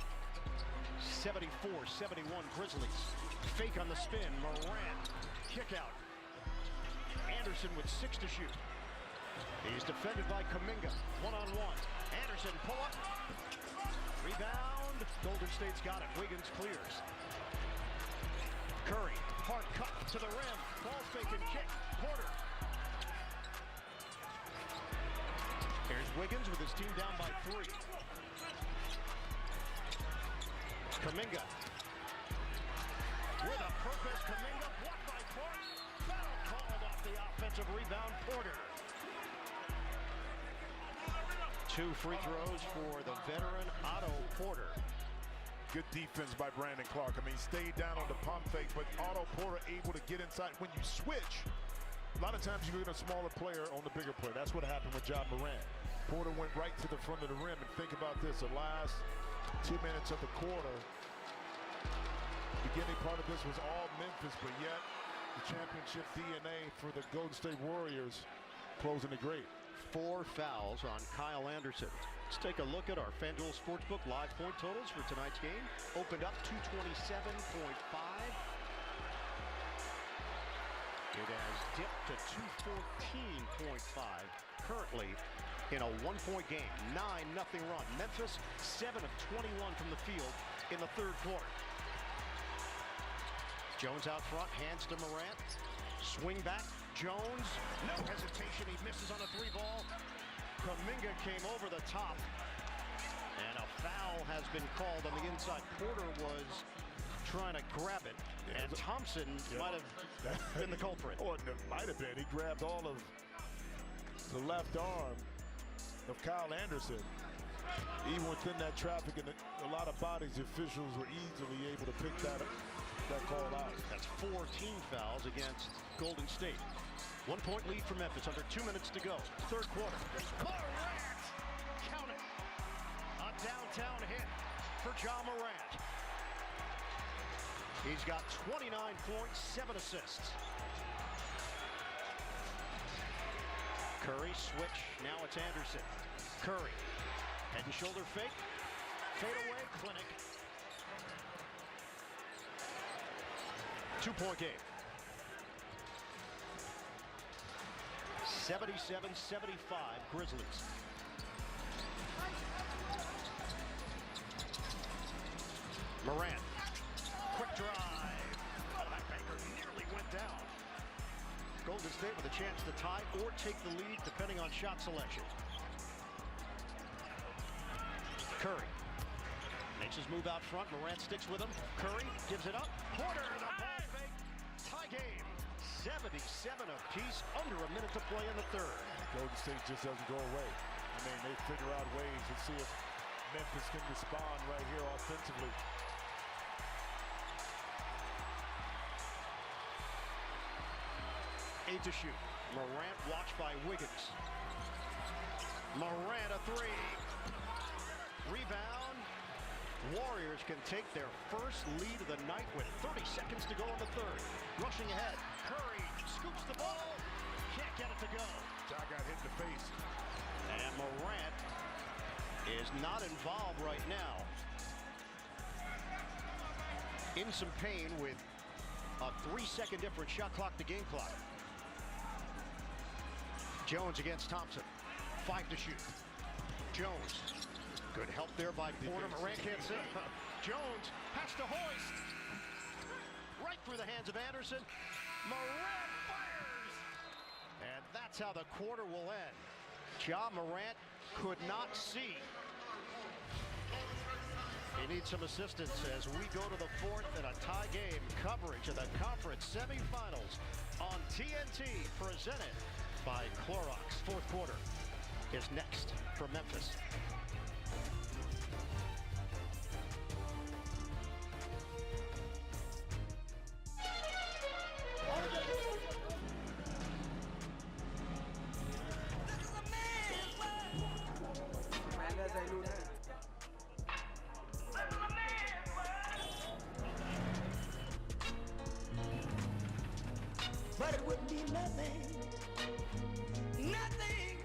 Speaker 21: 74-71 Grizzlies. Fake on the spin. Morant. Kick out. Anderson with 6 to shoot. He's defended by Kuminga. One-on-one. Anderson pull up. Rebound. Golden State's got it. Wiggins clears. Curry. Hard cut to the rim. Ball fake and kick. Porter. Here's Wiggins with his team down by 3. Kuminga. With a purpose, Kuminga blocked by Porter. Foul called off the offensive rebound, Porter. 2 free throws for the veteran Otto Porter.
Speaker 8: Good defense by Brandon Clark. I mean, he stayed down on the pump fake, but Otto Porter able to get inside. When you switch, a lot of times you get a smaller player on the bigger player. That's what happened with Ja Morant. Porter went right to the front of the rim, and think about this, the last 2 minutes of the quarter. Beginning part of this was all Memphis, but yet the championship DNA for the Golden State Warriors closing the great.
Speaker 21: 4 fouls on Kyle Anderson. Let's take a look at our FanDuel Sportsbook live point totals for tonight's game. Opened up 227.5. It has dipped to 214.5. Currently in a 1-point game. 9-0 run. Memphis 7 of 21 from the field in the 3rd quarter. Jones out front, hands to Morant. Swing back, Jones. No hesitation, he misses on a 3-ball. Kuminga came over the top. And a foul has been called on the inside. Porter was trying to grab it. And Thompson might have been the culprit.
Speaker 8: Or it might have been. He grabbed all of the left arm of Kyle Anderson. Even within that traffic and a lot of bodies, the officials were easily able to pick that call out.
Speaker 21: That's 4 team fouls against Golden State. 1-point lead for Memphis, under 2 minutes to go. 3rd quarter. Morant! Count it! A downtown hit for Ja Morant. He's got 29 points, 7 assists. Curry switch, now it's Anderson. Curry, head and shoulder fake. Fade away, Clinic. 2-point game. 77-75 Grizzlies. Morant. Quick drive. Oh, that banker nearly went down. Golden State with a chance to tie or take the lead depending on shot selection. Curry makes his move out front. Morant sticks with him. Curry gives it up. Porter, the ball fake. Tie game. 77 apiece, under a minute to play in the 3rd.
Speaker 8: Golden State just doesn't go away. I mean, they figure out ways to see if Memphis can respond right here offensively.
Speaker 21: Eight to shoot. Morant watched by Wiggins. Morant a 3. Rebound. Warriors can take their first lead of the night with 30 seconds to go in the 3rd. Rushing ahead. Curry scoops the ball. Can't get it to go.
Speaker 8: Ja got hit in the face.
Speaker 21: And Morant is not involved right now. In some pain with a 3-second difference. Shot clock to game clock. Jones against Thompson. 5 to shoot. Jones. Good help there by Porter. Morant can't sit. Jones has to hoist. Right through the hands of Anderson. Morant fires. And that's how the quarter will end. Ja Morant could not see He needs some assistance as we go to the fourth in a tie game. Coverage of the conference semifinals on TNT, presented by Clorox. Fourth quarter is next from Memphis.
Speaker 1: But it would be nothing, nothing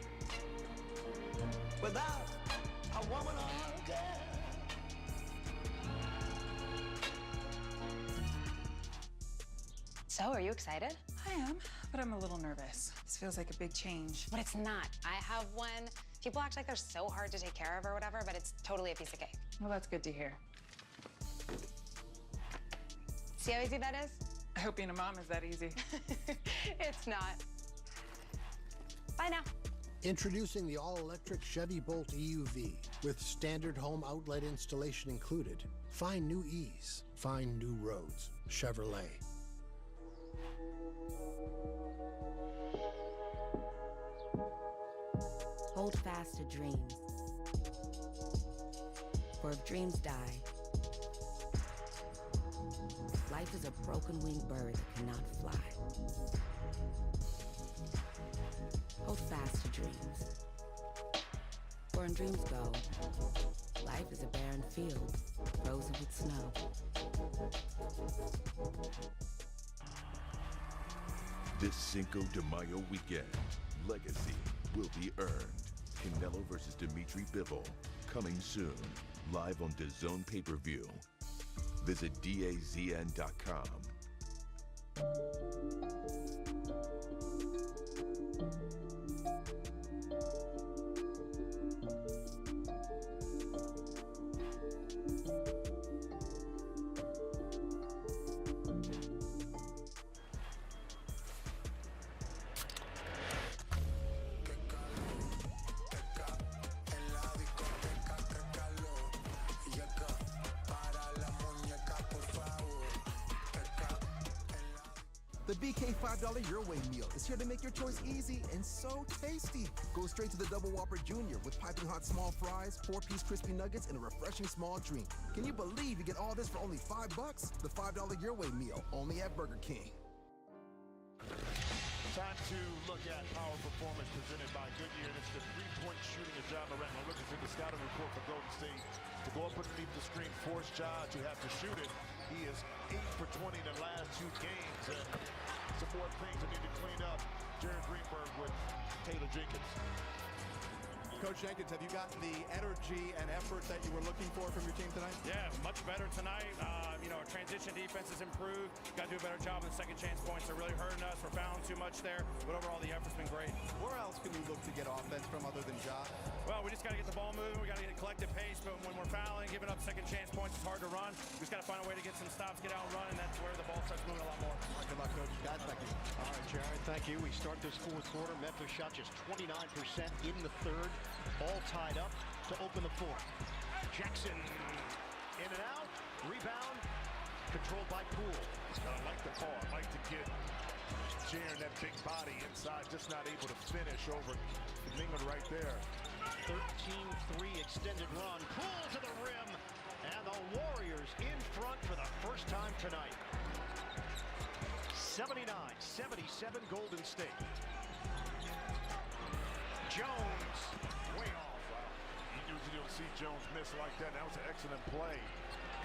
Speaker 1: without a woman or a girl.
Speaker 7: So, are you excited?
Speaker 9: I am, but I'm a little nervous. This feels like a big change.
Speaker 7: But it's not. I have one. People act like they're so hard to take care of or whatever, but it's totally a piece of cake.
Speaker 9: Well, that's good to hear.
Speaker 7: See how easy that is?
Speaker 9: I hope being a mom is that easy.
Speaker 7: It's not. Bye now.
Speaker 13: Introducing the all-electric Chevy Bolt EUV with standard home outlet installation included. Find new ease. Find new roads. Chevrolet.
Speaker 14: Hold fast to dreams. For if dreams die, life is a broken-winged bird that cannot fly. Hold fast to dreams. For when dreams go, life is a barren field, frozen with snow.
Speaker 2: This Cinco de Mayo weekend, legacy will be earned. Canelo versus Dimitri Bivol, coming soon, live on DAZN pay-per-view. Visit DAZN.com.
Speaker 16: The BK $5 Your Way meal is here to make your choice easy and so tasty. Go straight to the Double Whopper Jr. with piping hot small fries, 4-piece crispy nuggets, and a refreshing small drink. Can you believe you get all this for only $5? The $5 Your Way meal, only at Burger King.
Speaker 8: Time to look at our performance presented by Goodyear. It's the three-point shooting of Ja Morant. Now looking at the scouting report for Golden State. To go up underneath the screen, force Ja to have to shoot it. He is 8 for 20 in the last 2 games. And some more things that need to clean up. Jared Greenberg with Taylor Jenkins.
Speaker 32: Coach Jenkins, have you gotten the energy and effort that you were looking for from your team tonight?
Speaker 17: Yeah, much better tonight. Our transition defense has improved. Got to do a better job on the second chance points. They're really hurting us. We're fouling too much there. But overall, the effort's been great.
Speaker 32: Where else can you look to get offense from other than Ja?
Speaker 17: Well, we just got to get the ball moving. We got to get a collective pace. But when we're fouling, giving up second chance points, it's hard to run. We just got to find a way to get some stops, get out and run, and that's where the ball starts moving a lot more.
Speaker 32: All right, good luck, Coach. Guys, thank you.
Speaker 21: All right, Jared, thank you. We start this fourth quarter. Memphis shot just 29% in the third. All tied up to open the fourth. Jackson in and out. Rebound. Controlled by Poole.
Speaker 8: I like the call. I like to get Jaren that big body inside, just not able to finish over Mingle right there.
Speaker 21: 13-3 extended run. Poole to the rim. And the Warriors in front for the first time tonight. 79-77 Golden State. Jones way off.
Speaker 8: You usually don't see Jones miss like that. That was an excellent play.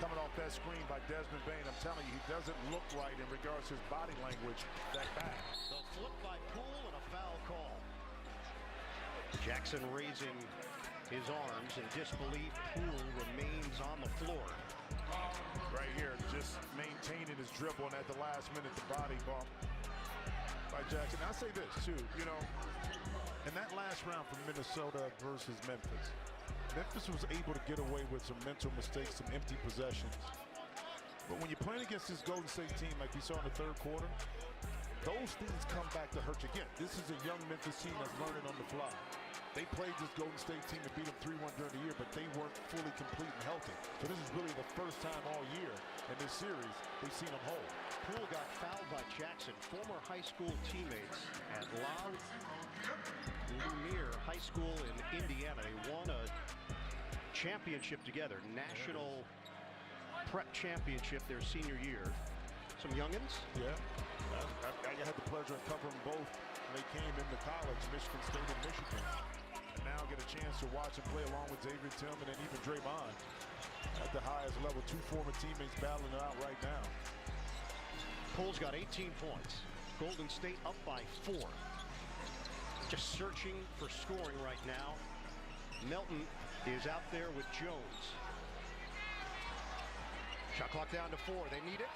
Speaker 8: Coming off that screen by Desmond Bane. I'm telling you, he doesn't look right in regards to his body language. That back.
Speaker 21: The flip by Poole and a foul call. Jackson raising his arms in disbelief. Poole remains on the floor.
Speaker 8: Right here, just maintaining his dribble, and at the last minute, the body bump by Jackson. I'll say this, too. In that last round from Minnesota versus Memphis, Memphis was able to get away with some mental mistakes, some empty possessions. But when you're playing against this Golden State team like we saw in the third quarter, those things come back to hurt you. Again, this is a young Memphis team that's learning on the fly. They played this Golden State team to beat them 3-1 during the year, but they weren't fully complete and healthy. So this is really the first time all year in this series they've seen them whole.
Speaker 21: Poole got fouled by Jackson, former high school teammates at La Lumiere High School in Indiana. They won a championship together, national prep championship their senior year. Some youngins.
Speaker 8: Yeah, I had the pleasure of covering both when they came into college, Michigan State and Michigan. And now get a chance to watch them play along with Xavier Tillman and even Draymond at the highest level. Two former teammates battling it out right now.
Speaker 21: Poole's got 18 points. Golden State up by 4. Just searching for scoring right now. Melton is out there with Jones. Shot clock down to 4. They need it.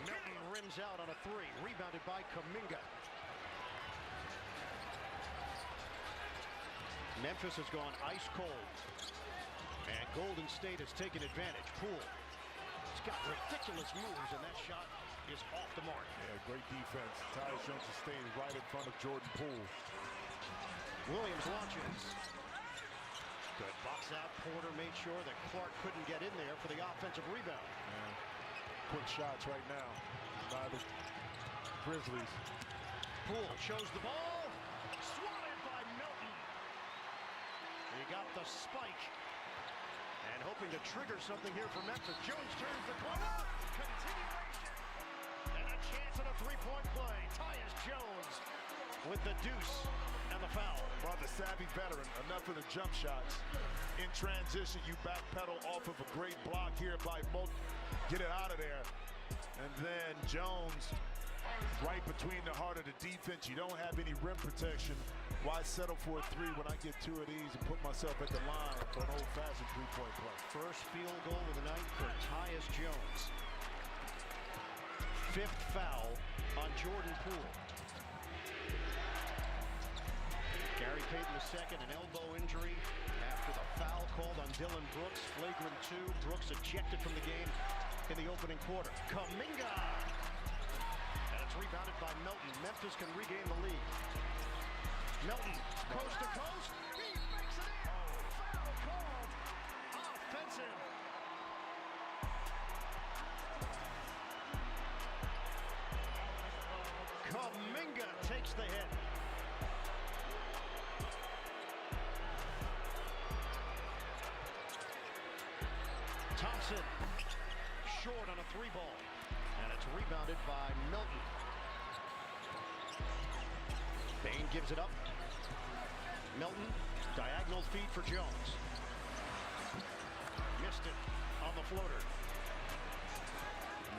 Speaker 21: Melton rims out on a 3. Rebounded by Kuminga. Memphis has gone ice cold. And Golden State has taken advantage. Poole. He's got ridiculous moves, and that shot is off the mark.
Speaker 8: Yeah, great defense. Tyus Jones is staying right in front of Jordan Poole.
Speaker 21: Williams launches. Good box out. Porter made sure that Clark couldn't get in there for the offensive rebound.
Speaker 8: Yeah. Quick shots right now by the Grizzlies.
Speaker 21: Poole shows the ball. Swatted by Melton. He got the spike. And hoping to trigger something here for Memphis. Jones turns the corner. Continuation. And a chance at a three-point play. Tyus Jones with the deuce and the foul.
Speaker 8: Well, the savvy veteran, enough of the jump shots. In transition, you backpedal off of a great block here by Moat. Get it out of there. And then Jones, right between the heart of the defense. You don't have any rim protection. Why settle for a 3 when I get 2 of these and put myself at the line for an old-fashioned three-point play?
Speaker 21: First field goal of the night for Tyus Jones. 5th foul on Jordan Poole. Gary Payton II, an elbow injury after the foul called on Dylan Brooks. Flagrant 2. Brooks ejected from the game in the opening quarter. Kuminga! And it's rebounded by Melton. Memphis can regain the lead. Melton, coast to coast. He makes it in. Foul called. Offensive. Kuminga takes the hit. Thompson, short on a 3-ball. And it's rebounded by Melton. Bain gives it up. Melton, diagonal feed for Jones. Missed it on the floater.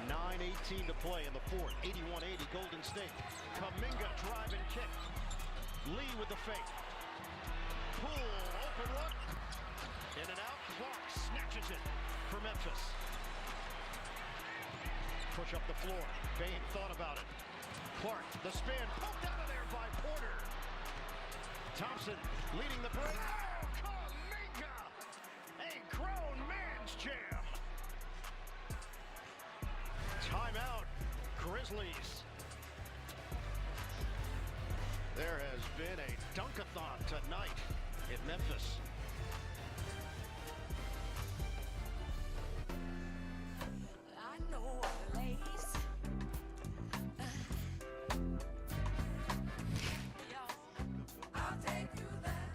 Speaker 21: 9:18 to play in the fourth. 81-80 Golden State. Kuminga drive and kick. Lee with the fake. Poole, open look. In and out. Clark snatches it for Memphis. Push up the floor. Bain thought about it. Clark, the spin, poked out of there by Porter. Thompson leading the break. Oh, Kuminga! A grown man's jam. Timeout, Grizzlies. There has been a dunk-a-thon tonight in Memphis.
Speaker 1: I know a place. I'll take you there.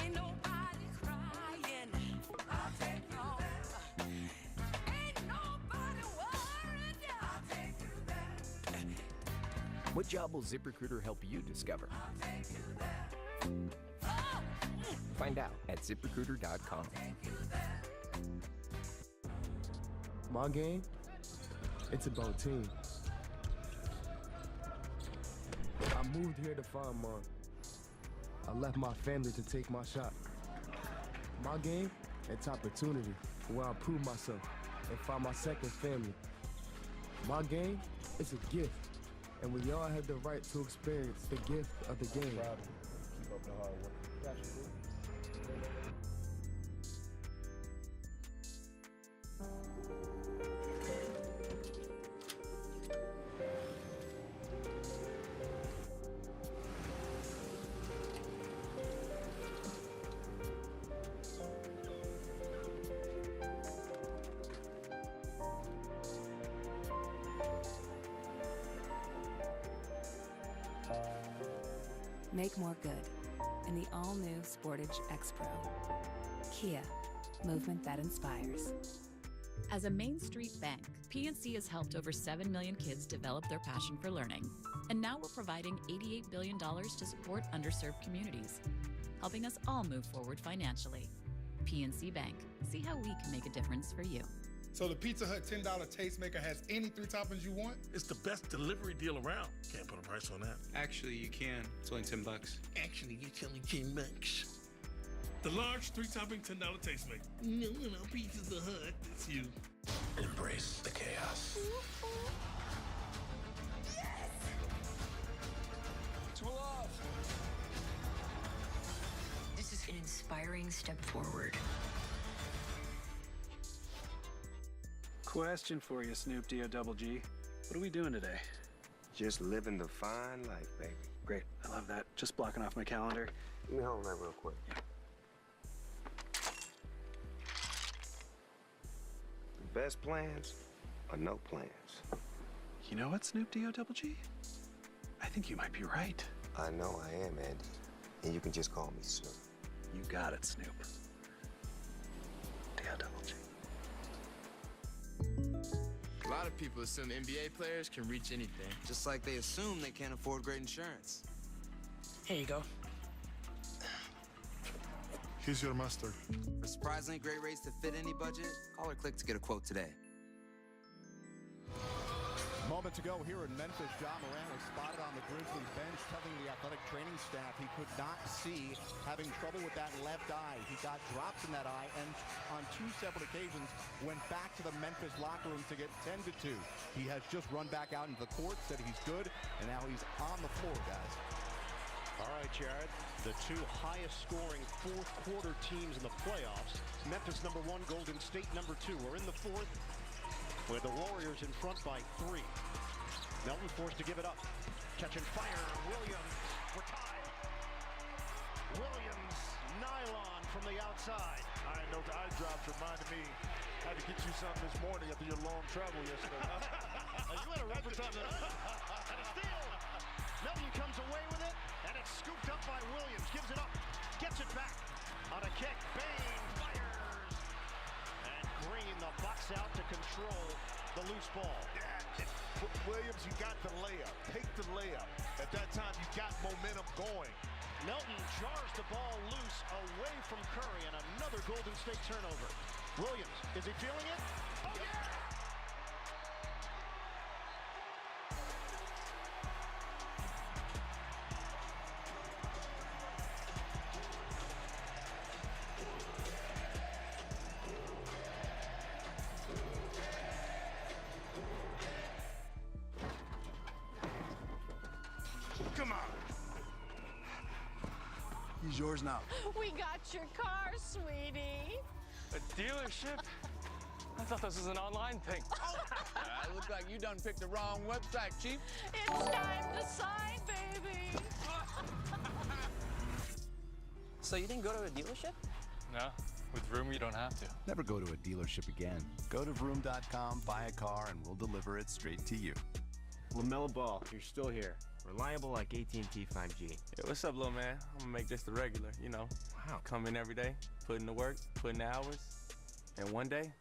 Speaker 1: Ain't nobody crying. I'll take you there. Ain't nobody worried. I'll take you there.
Speaker 3: What job will ZipRecruiter help you discover?
Speaker 1: I'll take you there.
Speaker 3: Find out at ZipRecruiter.com.
Speaker 4: My game, it's about team. I moved here to find mine. I left my family to take my shot. My game, it's opportunity, where I prove myself and find my second family. My game, it's a gift, and we all have the right to experience the gift of the game.
Speaker 5: Keep up the hard work. Got you, dude.
Speaker 14: Make more good in the all-new Sportage X-Pro. Kia, movement that inspires.
Speaker 6: As a Main Street bank, PNC has helped over 7 million kids develop their passion for learning. And now we're providing $88 billion to support underserved communities, helping us all move forward financially. PNC Bank. See how we can make a difference for you.
Speaker 10: So the Pizza Hut $10 Tastemaker has any 3 toppings you want?
Speaker 18: It's the best delivery deal around. Can't put a price on that.
Speaker 19: Actually, you can. It's only $10.
Speaker 18: Actually, you're telling $10. The large 3-topping $10 Tastemaker. No, Pizza Hut. It's you. Embrace the chaos.
Speaker 1: To love. This is an inspiring step forward.
Speaker 19: Question for you, Snoop D-O-double-G. What are we doing today?
Speaker 20: Just living the fine life, baby.
Speaker 19: Great, I love that. Just blocking off my calendar.
Speaker 20: Let me hold that real quick.
Speaker 19: Yeah.
Speaker 20: The best plans are no plans.
Speaker 19: You know what, Snoop D-O-double-G? I think you might be right.
Speaker 20: I know I am, Andy. And you can just call me Snoop.
Speaker 19: You got it, Snoop. D-O-double-G.
Speaker 4: A lot of people assume NBA players can reach anything, just like they assume they can't afford great insurance.
Speaker 1: Here you go.
Speaker 10: Here's your master.
Speaker 4: For surprisingly great rates to fit any budget, call or click to get a quote today.
Speaker 32: Moments ago here in Memphis, John Moran was spotted on the Grizzlies bench telling the athletic training staff he could not see, having trouble with that left eye. He got drops in that eye and on 2 separate occasions went back to the Memphis locker room to get tended to. He has just run back out into the court, said he's good, and now he's on the floor, guys.
Speaker 21: All right, Jared, the 2 highest scoring fourth quarter teams in the playoffs, Memphis #1, Golden State #2. We're in the fourth with the Warriors in front by 3. Melton forced to give it up. Catching fire, Williams, we're tied. Williams, nylon from the outside.
Speaker 8: I know the eye drops reminded me, I had to get you something this morning after your long travel yesterday.
Speaker 21: You had a rougher time than I. And a steal. Melton comes away with it, and it's scooped up by Williams. Gives it up, gets it back on a kick. Bain fires. And Green, the box out to control the loose ball.
Speaker 8: Williams, you got the layup. Take the layup. At that time, you got momentum going.
Speaker 21: Melton jars the ball loose away from Curry, and another Golden State turnover. Williams, is he feeling it? Oh, yeah!
Speaker 8: Come on.
Speaker 4: He's yours now.
Speaker 12: We got your car, sweetie.
Speaker 19: A dealership? I thought this was an online thing.
Speaker 4: It looks like you done picked the wrong website, Chief.
Speaker 12: It's time to sign, baby.
Speaker 19: So you didn't go to a dealership? No. With Vroom, you don't have to.
Speaker 3: Never go to a dealership again. Go to vroom.com, buy a car, and we'll deliver it straight to you.
Speaker 19: LaMelo Ball, you're still here. Reliable like AT&T 5G.
Speaker 22: Hey, what's up, little man? I'm gonna make this the regular, you know.
Speaker 19: Wow.
Speaker 22: Come in every day, put in the work, put in the hours, and one day,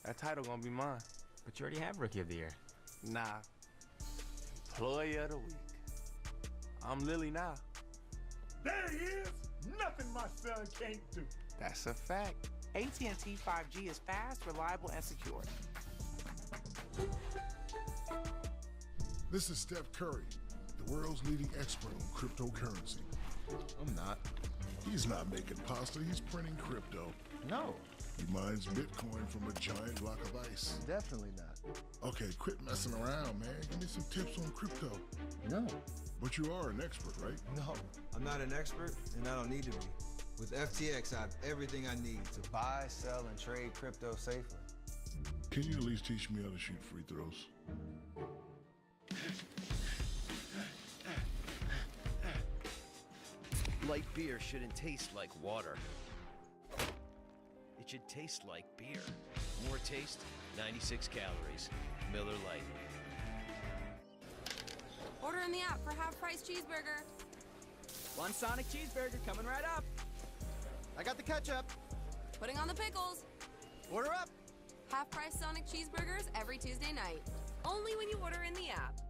Speaker 22: that title gonna be mine.
Speaker 19: But you already have Rookie of the Year.
Speaker 22: Nah. Employee of the Week. I'm Lily now.
Speaker 10: There he is. Nothing my son can't do.
Speaker 19: That's a fact. AT&T 5G is fast, reliable, and secure.
Speaker 10: This is Steph Curry, the world's leading expert on cryptocurrency.
Speaker 4: I'm not.
Speaker 10: He's not making pasta, he's printing crypto.
Speaker 4: No.
Speaker 10: He mines Bitcoin from a giant block of ice.
Speaker 4: Definitely not.
Speaker 10: Okay, quit messing around, man. Give me some tips on crypto.
Speaker 4: No.
Speaker 10: But you are an expert, right?
Speaker 4: No. I'm not an expert, and I don't need to be. With FTX, I have everything I need to buy, sell, and trade crypto safely.
Speaker 10: Can you at least teach me how to shoot free throws?
Speaker 3: Light beer shouldn't taste like water. It should taste like beer. More taste, 96 calories. Miller Lite.
Speaker 12: Order in the app for half-price cheeseburger.
Speaker 9: One Sonic cheeseburger coming right up.
Speaker 16: I got the ketchup.
Speaker 11: Putting on the pickles.
Speaker 16: Order up.
Speaker 11: Half-price Sonic cheeseburgers every Tuesday night. Only when you order in the app.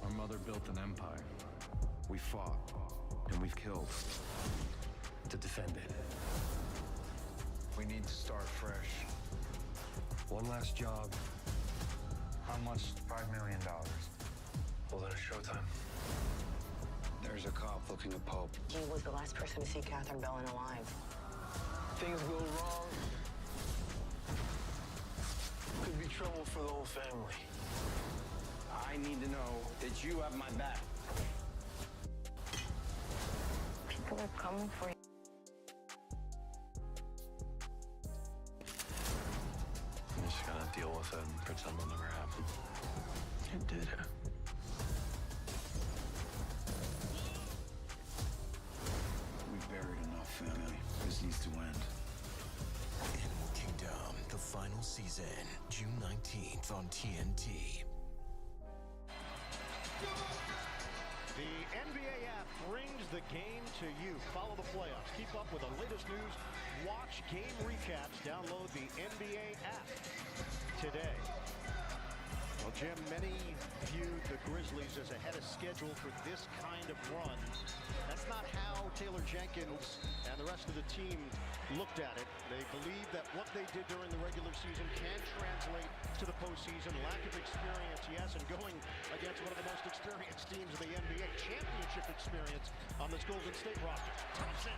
Speaker 15: Our mother built an empire. We fought, and we've killed to defend it. We need to start fresh. One last job. How much? $5 million. Well, then it's showtime. There's a cop looking at Pope.
Speaker 1: He was the last person to see Catherine Bellin alive.
Speaker 15: Things go wrong. Could be trouble for the whole family. I need to know that you have my back.
Speaker 1: People are coming for you.
Speaker 15: You just gotta deal with it and pretend it'll never happen. It did happen.
Speaker 9: We've buried enough family. This needs to end.
Speaker 23: Animal Kingdom, the final season, June 19th on TNT.
Speaker 21: The NBA app brings the game to you. Follow the playoffs. Keep up with the latest news. Watch game recaps. Download the NBA app today. Well, Jim, many viewed the Grizzlies as ahead of schedule for this kind of run. That's not how Taylor Jenkins and the rest of the team looked at it. They believe that what they did during the regular season can translate to the postseason. Lack of experience, yes, and going against one of the most experienced teams in the NBA. Championship experience on this Golden State roster. Thompson,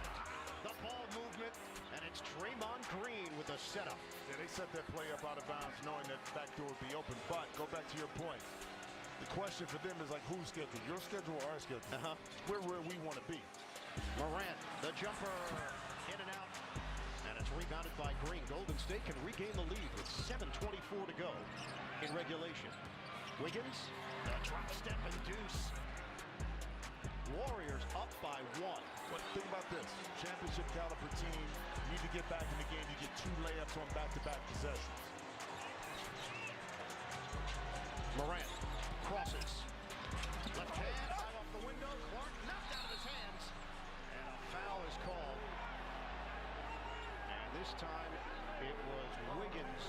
Speaker 21: the ball movement, and it's Draymond Green with the setup.
Speaker 8: Yeah, they set that play up out of bounds knowing that back door would be open. But go back to your point. The question for them is like, whose schedule? Your schedule or our schedule? We're where we want to be.
Speaker 21: Morant, the jumper, in and out. And it's rebounded by Green. Golden State can regain the lead with 7:24 to go in regulation. Wiggins, the drop step and deuce. Warriors up by 1.
Speaker 8: But think about this. Championship caliber team, you need to get back in the game. You get 2 layups on back-to-back possessions.
Speaker 21: Morant crosses. Left hand out off the window. Clark knocked out of his hands. And a foul is called. And this time it was Wiggins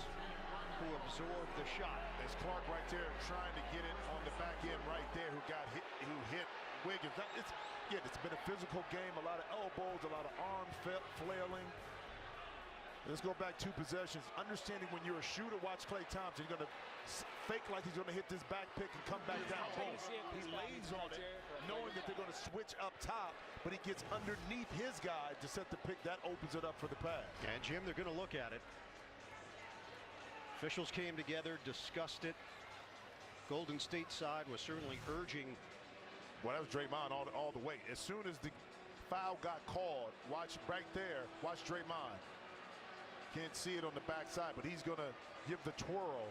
Speaker 21: who absorbed the shot.
Speaker 8: There's Clark right there trying to get it on the back end right there who hit Wiggins. It's been a physical game, a lot of elbows, a lot of arm flailing. Let's go back 2 possessions. Understanding when you're a shooter, watch Klay Thompson. You're going to fake like he's going to hit this back pick and come back down. Boom. He lays on it, knowing that they're going to switch up top, but he gets underneath his guy to set the pick. That opens it up for the pass.
Speaker 21: And Jim, they're going to look at it. Officials came together, discussed it. Golden State side was certainly urging.
Speaker 8: Well, that was Draymond all the way. As soon as the foul got called, watch right there, watch Draymond. Can't see it on the backside, but he's going to give the twirl.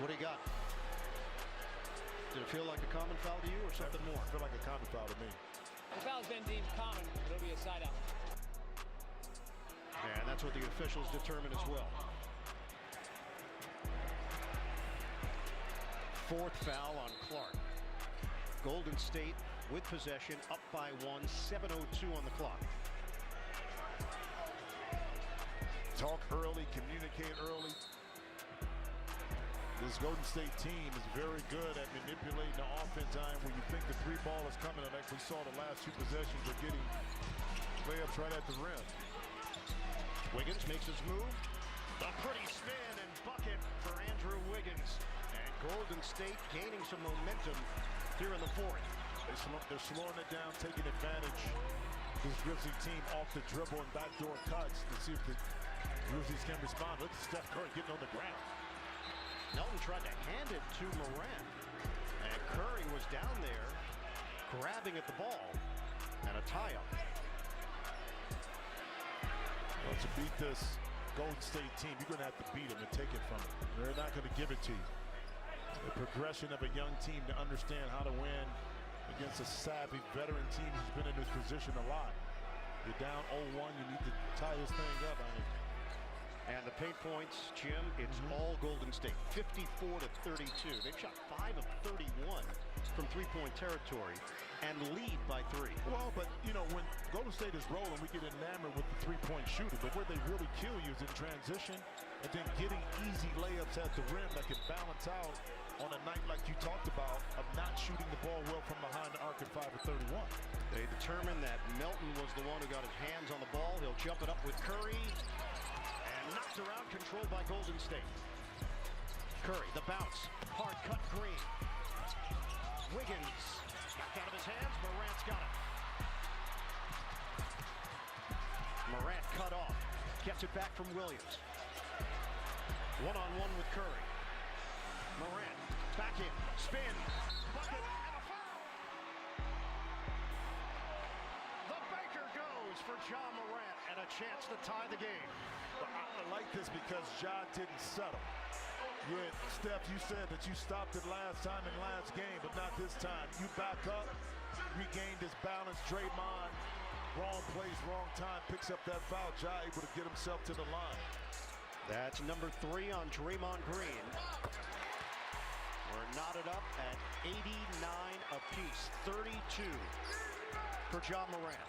Speaker 21: What do you got? Did it feel like a common foul to you or something more?
Speaker 8: I feel like a common foul to me.
Speaker 24: The foul's been deemed common. It'll be a side out.
Speaker 21: And that's what the officials determined as well. 4th foul on Clark. Golden State with possession, up by 1, 7:02 on the clock.
Speaker 8: Talk early, communicate early. This Golden State team is very good at manipulating the offense time when you think the 3 ball is coming. And like we saw the last 2 possessions, they're getting layups right at the rim.
Speaker 21: Wiggins makes his move. A pretty spin and bucket for Andrew Wiggins. And Golden State gaining some momentum here in the 4th.
Speaker 8: They're slowing it down, taking advantage. This Grizzlies team off the dribble and backdoor cuts to see if the Grizzlies can respond. Look at Steph Curry getting on the ground.
Speaker 21: Melton tried to hand it to Morant. And Curry was down there grabbing at the ball. And a tie-up.
Speaker 8: Well, to beat this Golden State team, you're going to have to beat them and take it from them. They're not going to give it to you. The progression of a young team to understand how to win against a savvy veteran team who's been in this position a lot. You're down 0-1, you need to tie this thing up.
Speaker 21: And the paint points, Jim, it's all Golden State, 54-32. They've shot 5 of 31 from three-point territory and lead by 3.
Speaker 8: Well, but, you know, when Golden State is rolling, we get enamored with the three-point shooting. But where they really kill you is in transition and then getting easy layups at the rim that can balance out on a night like you talked about of not shooting the ball well from behind the arc at 5 of 31.
Speaker 21: They determined that Melton was the one who got his hands on the ball. He'll jump it up with Curry. Knocked around, controlled by Golden State. Curry, the bounce, hard cut Green. Wiggins, knocked out of his hands, Morant's got it. Morant cut off, gets it back from Williams. One-on-one with Curry. Morant, back in, spin, bucket, and a foul! The Baker goes for John Morant, and a chance to tie the game.
Speaker 8: I like this because Ja didn't settle. Yeah, Steph, you said that you stopped it last time in last game, but not this time. You back up, regained his balance. Draymond, wrong place, wrong time, picks up that foul. Ja able to get himself to the line.
Speaker 21: That's number 3 on Draymond Green. We're knotted up at 89 apiece, 32 for John Morant.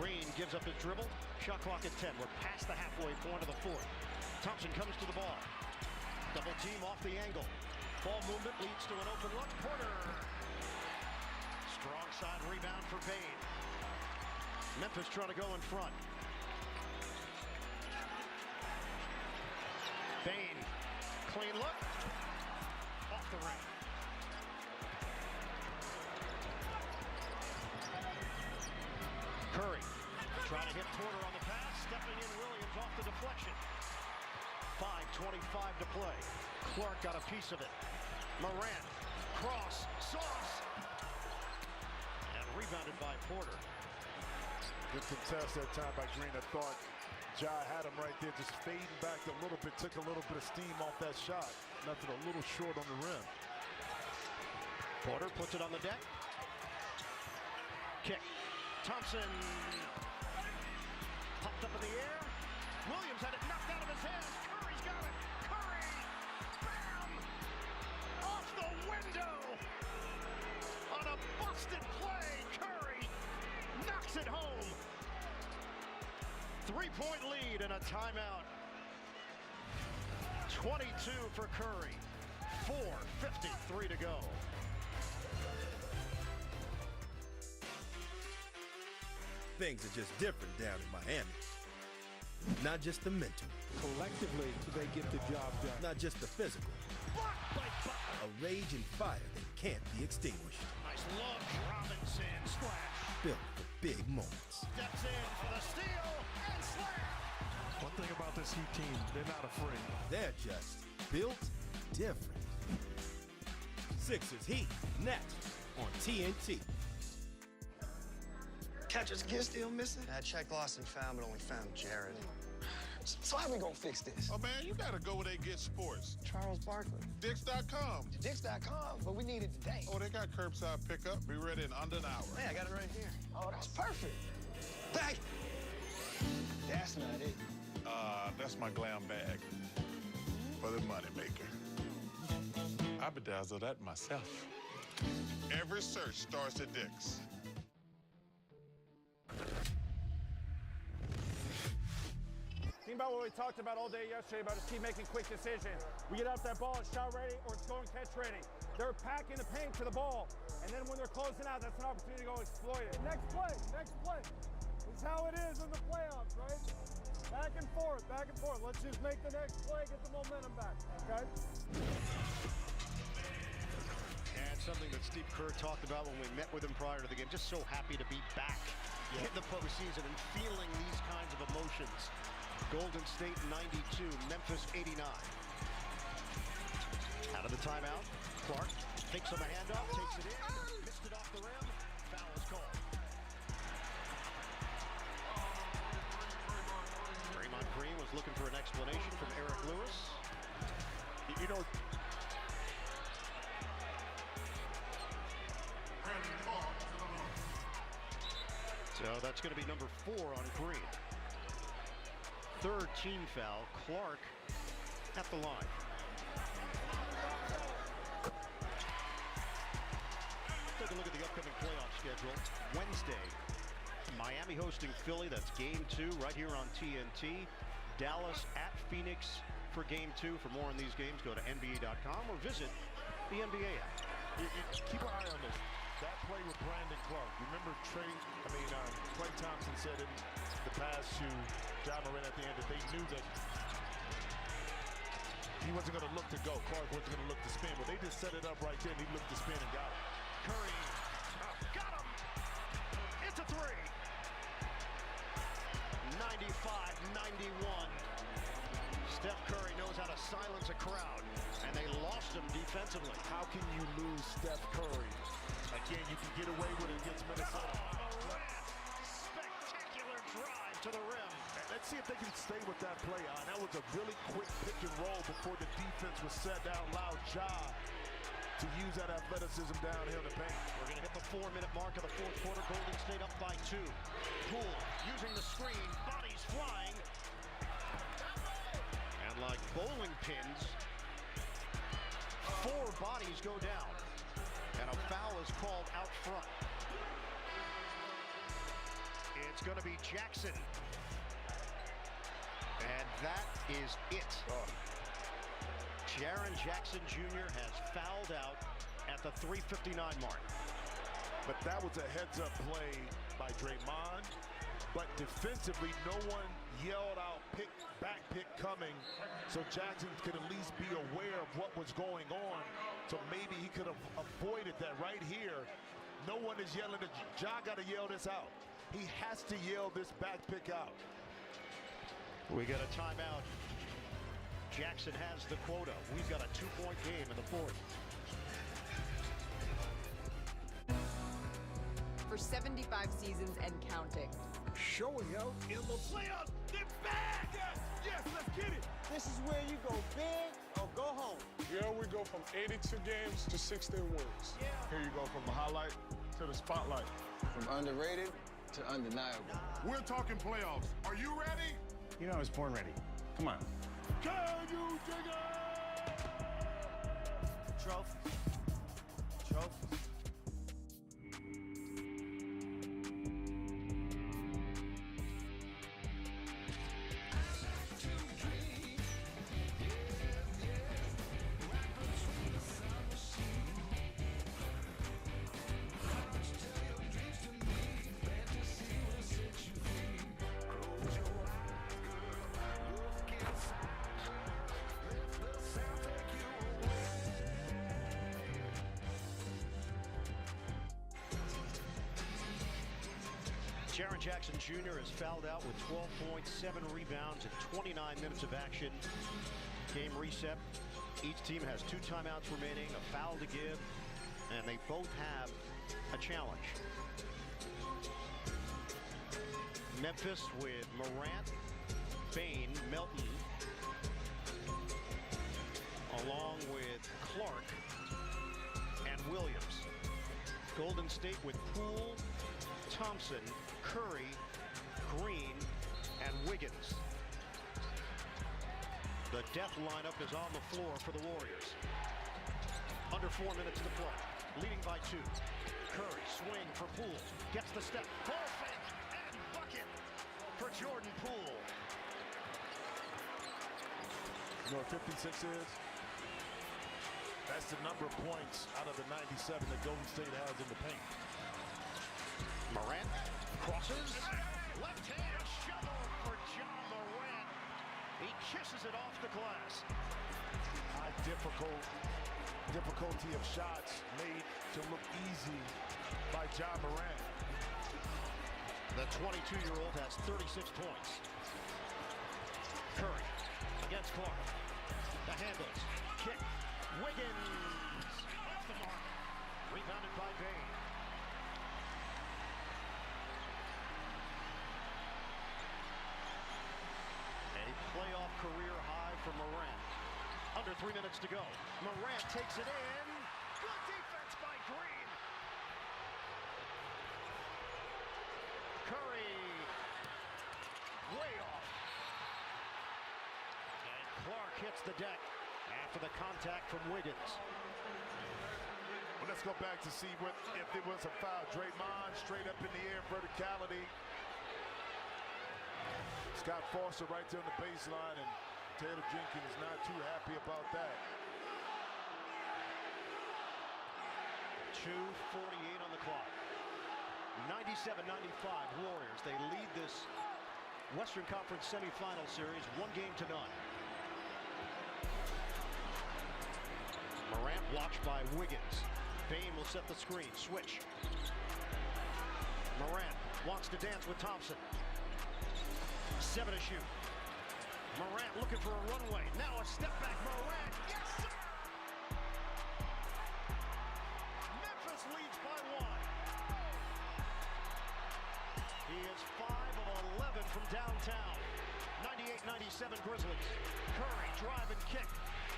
Speaker 21: Green gives up his dribble. Shot clock at 10. We're past the halfway point of the 4th. Thompson comes to the ball. Double team off the angle. Ball movement leads to an open look. Porter. Strong side rebound for Bane. Memphis trying to go in front. Bane. Clean look. Off the rim. Curry trying to hit Porter on the pass, stepping in Williams off the deflection. 5:25 to play. Clark got a piece of it. Morant, cross, sauce, and rebounded by Porter.
Speaker 8: Good contest that time by Green. I thought Ja had him right there, just fading back a little bit, took a little bit of steam off that shot. Nothing, a little short on the rim.
Speaker 21: Porter puts it on the deck. Kick. Thompson popped up in the air. Williams had it knocked out of his hands. Curry's got it. Curry, bam! Off the window. On a busted play, Curry knocks it home. 3-point lead and a timeout. 22 for Curry. 4:53 to go.
Speaker 2: Things are just different down in Miami. Not just the mental.
Speaker 4: Collectively, they get the job done.
Speaker 2: Not just the physical. A rage and fire that can't be extinguished.
Speaker 21: Nice look, Robinson, splash.
Speaker 2: Built for big moments.
Speaker 21: Steps in for the steal and slam.
Speaker 5: One thing about this Heat team, they're not afraid.
Speaker 2: They're just built different. Sixers Heat, next on TNT.
Speaker 7: Catcher's kid still missing? I checked lost and found, but only found Jared. So how we gonna fix this?
Speaker 10: Oh, man, you gotta go where they get sports.
Speaker 7: Charles Barkley.
Speaker 10: Dix.com.
Speaker 7: Dix.com, but we need it today.
Speaker 10: Oh, they got curbside pickup. Be ready in under an hour.
Speaker 7: Hey, I got it right here. Oh, that's perfect. Thank you. That's not it.
Speaker 10: That's my glam bag for the money maker. I bedazzle that myself. Every search starts at Dix.
Speaker 13: Think about what we talked about all day yesterday about his team making quick decisions. We get out that ball, it's shot ready or it's going catch ready. They're packing the paint to the ball. And then when they're closing out, that's an opportunity to go exploit it. Next play, next play. It's how it is in the playoffs, right? Back and forth, back and forth. Let's just make the next play, get the momentum back, okay?
Speaker 21: And something that Steve Kerr talked about when we met with him prior to the game, just so happy to be back in the postseason and feeling these kinds of emotions. Golden State 92, Memphis 89. Out of the timeout, Clark thinks on the handoff, takes it in, missed it off the rim, foul is called. Draymond Green was looking for an explanation from Eric Lewis.
Speaker 8: You know,
Speaker 21: So that's going to be number 4 on Green. Third team foul. Clark at the line. Take a look at the upcoming playoff schedule. Wednesday, Miami hosting Philly. That's game 2 right here on TNT. Dallas at Phoenix for game 2. For more on these games, go to NBA.com or visit the NBA app.
Speaker 8: Keep an eye on this. That play with Brandon Clark. Remember Klay Thompson said in the pass to Ja Morant at the end that they knew that he wasn't going to look to go. Clark wasn't going to look to spin, but they just set it up right there and he looked to spin and got it.
Speaker 21: Curry, got him. It's a 3. 95-91. Steph Curry knows how to silence a crowd, and they lost him defensively.
Speaker 8: How can you lose Steph Curry? Again, you can get away with it against Minnesota.
Speaker 21: Spectacular drive to the rim.
Speaker 8: And let's see if they can stay with that play. That was a really quick pick and roll before the defense was set down. Allowed Ja to use that athleticism downhill to paint.
Speaker 21: We're going to hit the 4-minute mark of the 4th quarter. Golden State up by 2. Poole using the screen. Bodies flying. And like bowling pins, 4 bodies go down. And a foul is called out front. It's going to be Jackson. And that is it. Jaren Jackson Jr. has fouled out at the 3:59 mark.
Speaker 8: But that was a heads-up play by Draymond. But defensively, no one yelled out back pick coming, so Jackson could at least be aware of what was going on. So maybe he could have avoided that right here. No one is yelling at Ja. Got to yell this out. He has to yell this back pick out.
Speaker 21: We got a timeout. Jackson has the quota. We've got a 2-point game in the 4th.
Speaker 6: For 75 seasons and counting.
Speaker 13: Showing out in the playoffs. They're back! Yes, let's get it. This is where you go big or go home.
Speaker 14: Yeah, we go from 82 games to 16 wins.
Speaker 13: Yeah.
Speaker 14: Here you go from the highlight to the spotlight.
Speaker 17: From underrated to undeniable.
Speaker 10: We're talking playoffs. Are you ready?
Speaker 17: You know I was born ready. Come on.
Speaker 8: Can you dig it?
Speaker 13: Trophies. Trophies.
Speaker 21: Jaren Jackson Jr. is fouled out with 12 points, 7 rebounds, and 29 minutes of action. Game reset. Each team has 2 timeouts remaining, a foul to give, and they both have a challenge. Memphis with Morant, Bain, Melton, along with Clark and Williams. Golden State with Poole, Thompson, Curry, Green, and Wiggins. The death lineup is on the floor for the Warriors. Under 4 minutes to play. Leading by 2. Curry, swing for Poole. Gets the step. Ball fake and bucket for Jordan Poole.
Speaker 8: You know what 56 is? That's the number of points out of the 97 that Golden State has in the paint.
Speaker 21: Morant crosses. Left hand shovel for Ja Morant. He kisses it off the glass.
Speaker 8: High difficulty of shots made to look easy by Ja Morant.
Speaker 21: The 22-year-old has 36 points. Curry against Clark. The handles. Kick. Wiggins off the mark. Rebounded by Bain. A playoff career high for Morant. Under 3 minutes to go. Morant takes it in. Good defense by Green. Curry Clark hits the deck after the contact from Wiggins.
Speaker 8: Well, let's go back to see if there was a foul. Draymond straight up in the air, verticality. Scott Foster right there on the baseline, and Taylor Jenkins not too happy about that.
Speaker 21: 2:48 on the clock. 97-95 Warriors. They lead this Western Conference semifinal series 1-0. Morant blocked by Wiggins. Bane will set the screen. Switch. Morant wants to dance with Thompson. 7 to shoot. Morant looking for a runway. Now a step back. Morant. Yes, sir! Memphis leads by 1. He is 5 of 11 from downtown. 98-97 Grizzlies. Curry drive and kick.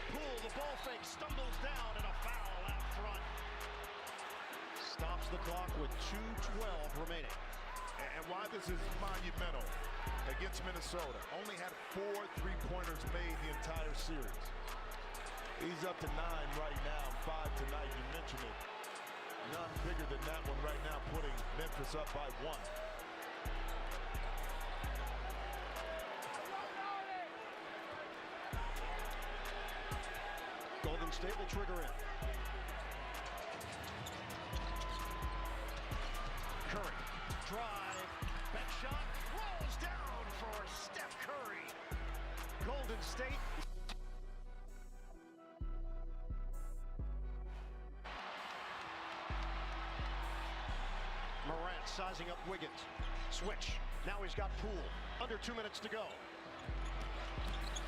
Speaker 21: Poole, the ball fake, stumbles down, and a foul out front. Stops the clock with 2:12 remaining.
Speaker 8: And why this is monumental against Minnesota. Only had 4 3-pointers made the entire series. He's up to 9 right now, 5 tonight. You mentioned it. None bigger than that one right now, putting Memphis up by 1.
Speaker 21: Golden State will trigger in. Curry, drive, back shot, rolls down for Steph Curry. Golden State. Morant sizing up Wiggins. Switch. Now he's got Poole. Under 2 minutes to go.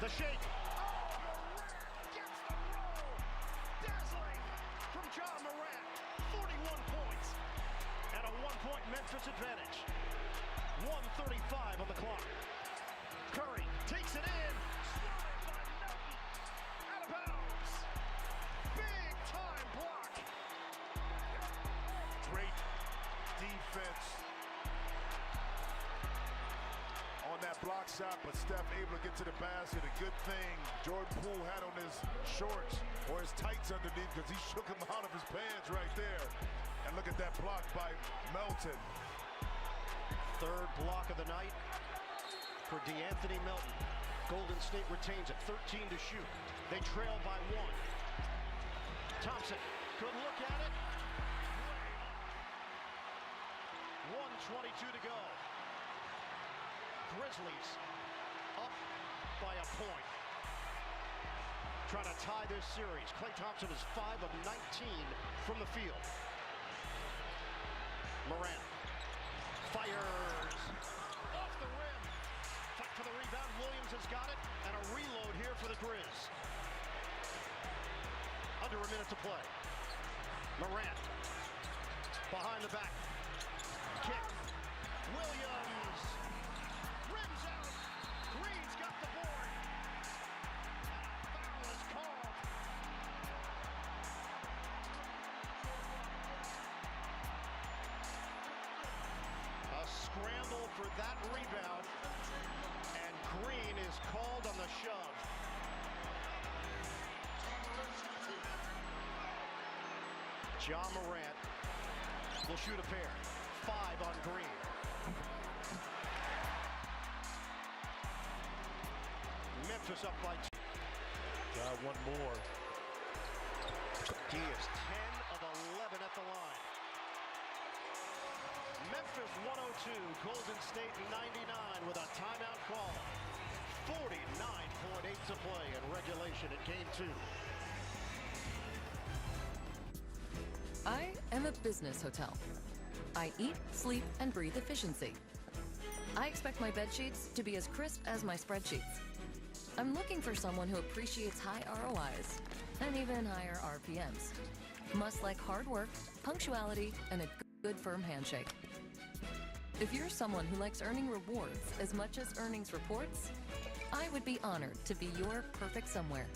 Speaker 21: The shake. John Morant, 41 points, and a 1-point Memphis advantage. 1:35 on the clock. Curry takes it in, swatted by Melton, out of bounds. Big time block.
Speaker 8: Great defense on that block shot, but Steph able to get to the basket. A good thing Jordan Poole had on his shorts or his tights underneath, because he shook him out of his pants right there. And look at that block by Melton.
Speaker 21: Third block of the night for DeAnthony Melton. Golden State retains it, 13 to shoot. They trail by 1. Thompson, good look at it. 1:22 to go. Grizzlies up by a point. Trying to tie this series. Klay Thompson is 5 of 19 from the field. Morant fires off the rim. Fight for the rebound. Williams has got it. And a reload here for the Grizz. Under a minute to play. Morant behind the back. Kick. Williams rims out. Green's got the board. Scramble for that rebound, and Green is called on the shove. Ja Morant will shoot a pair. 5 on Green. Memphis up by 2.
Speaker 8: Got one more.
Speaker 21: He is 10 of 11 at the line. Memphis 102, Golden State 99 with a timeout call. 49.8 to play in regulation in Game 2.
Speaker 18: I am a business hotel. I eat, sleep, and breathe efficiency. I expect my bed sheets to be as crisp as my spreadsheets. I'm looking for someone who appreciates high ROIs and even higher RPMs. Must like hard work, punctuality, and a good firm handshake. If you're someone who likes earning rewards as much as earnings reports, I would be honored to be your perfect somewhere.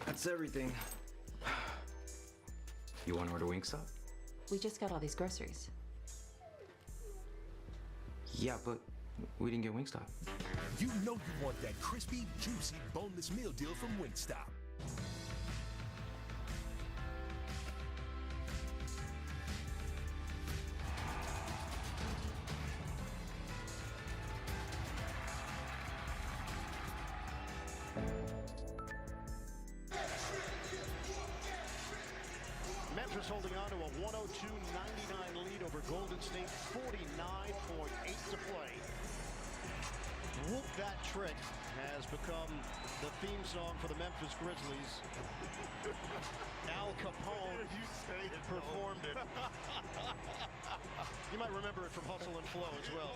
Speaker 19: That's everything. You want to order Wingstop?
Speaker 20: We just got all these groceries.
Speaker 19: Yeah, but We didn't get Wingstop.
Speaker 3: You know you want that crispy, juicy, boneless meal deal from Wingstop.
Speaker 21: Memphis holding on to a 102-99 lead over Golden State, 49.8 to play. Whoop That Trick has become the theme song for the Memphis Grizzlies. Al Capone performed it. You might remember it from Hustle and Flow as well.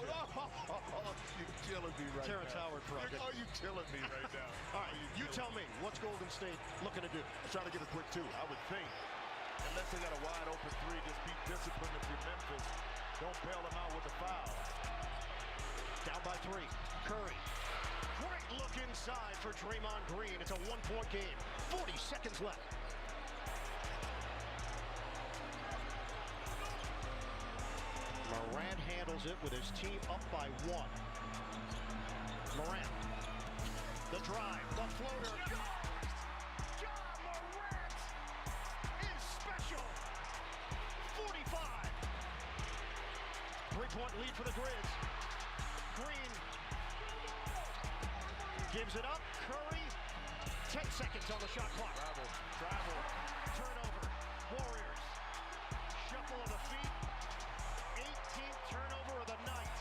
Speaker 8: You're killing me right
Speaker 21: Terrence
Speaker 8: now.
Speaker 21: Howard project.
Speaker 8: Oh, you're killing me right now.
Speaker 21: All right, you tell me, what's Golden State looking to do?
Speaker 8: I'm trying to get a quick two. I would think, unless they got a wide open three, just be disciplined if you're Memphis. Don't bail them out with a foul.
Speaker 21: Down by 3. Curry. Great look inside for Draymond Green. It's a one-point game. 40 seconds left. Morant handles it with his team up by 1. Morant. The drive. The floater. John Morant is special. 45. 3-point lead for the Grizz. Green gives it up. Curry. 10 seconds on the shot clock. Travel. Turnover. Warriors. Shuffle of the feet. 18th turnover of the night.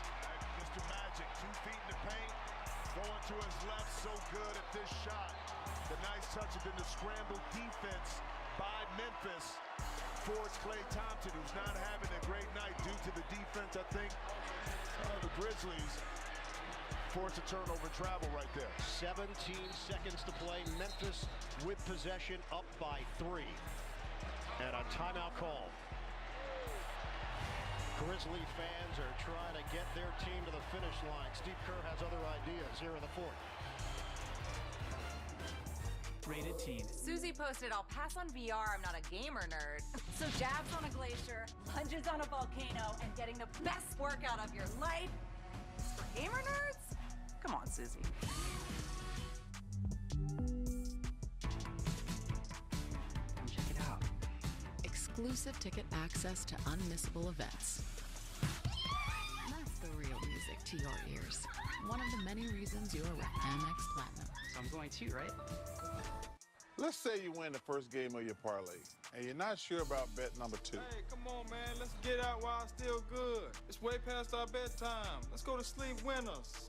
Speaker 8: Mr. Magic, 2 feet in the paint. Going to his left, so good at this shot. The nice touch and then the scramble defense by Memphis forced Klay Thompson, who's not having a great night due to the defense. I think the Grizzlies forced a turnover travel right there.
Speaker 21: 17 seconds to play. Memphis with possession up by 3. And a timeout call. Grizzly fans are trying to get their team to the finish line. Steve Kerr has other ideas here in the 4th.
Speaker 12: Rated teen.
Speaker 6: Susie posted, I'll pass on VR, I'm not a gamer nerd. So jabs on a glacier, lunges on a volcano, and getting the best workout of your life for gamer nerds? Come on, Susie.
Speaker 18: Check it out. Exclusive ticket access to unmissable events. That's the real music to your ears. One of the many reasons you're with Amex Platinum.
Speaker 12: So I'm going too, right?
Speaker 10: Let's say you win the first game of your parlay, and you're not sure about bet number 2.
Speaker 20: Hey, come on, man. Let's get out while it's still good. It's way past our bedtime. Let's go to sleep winners.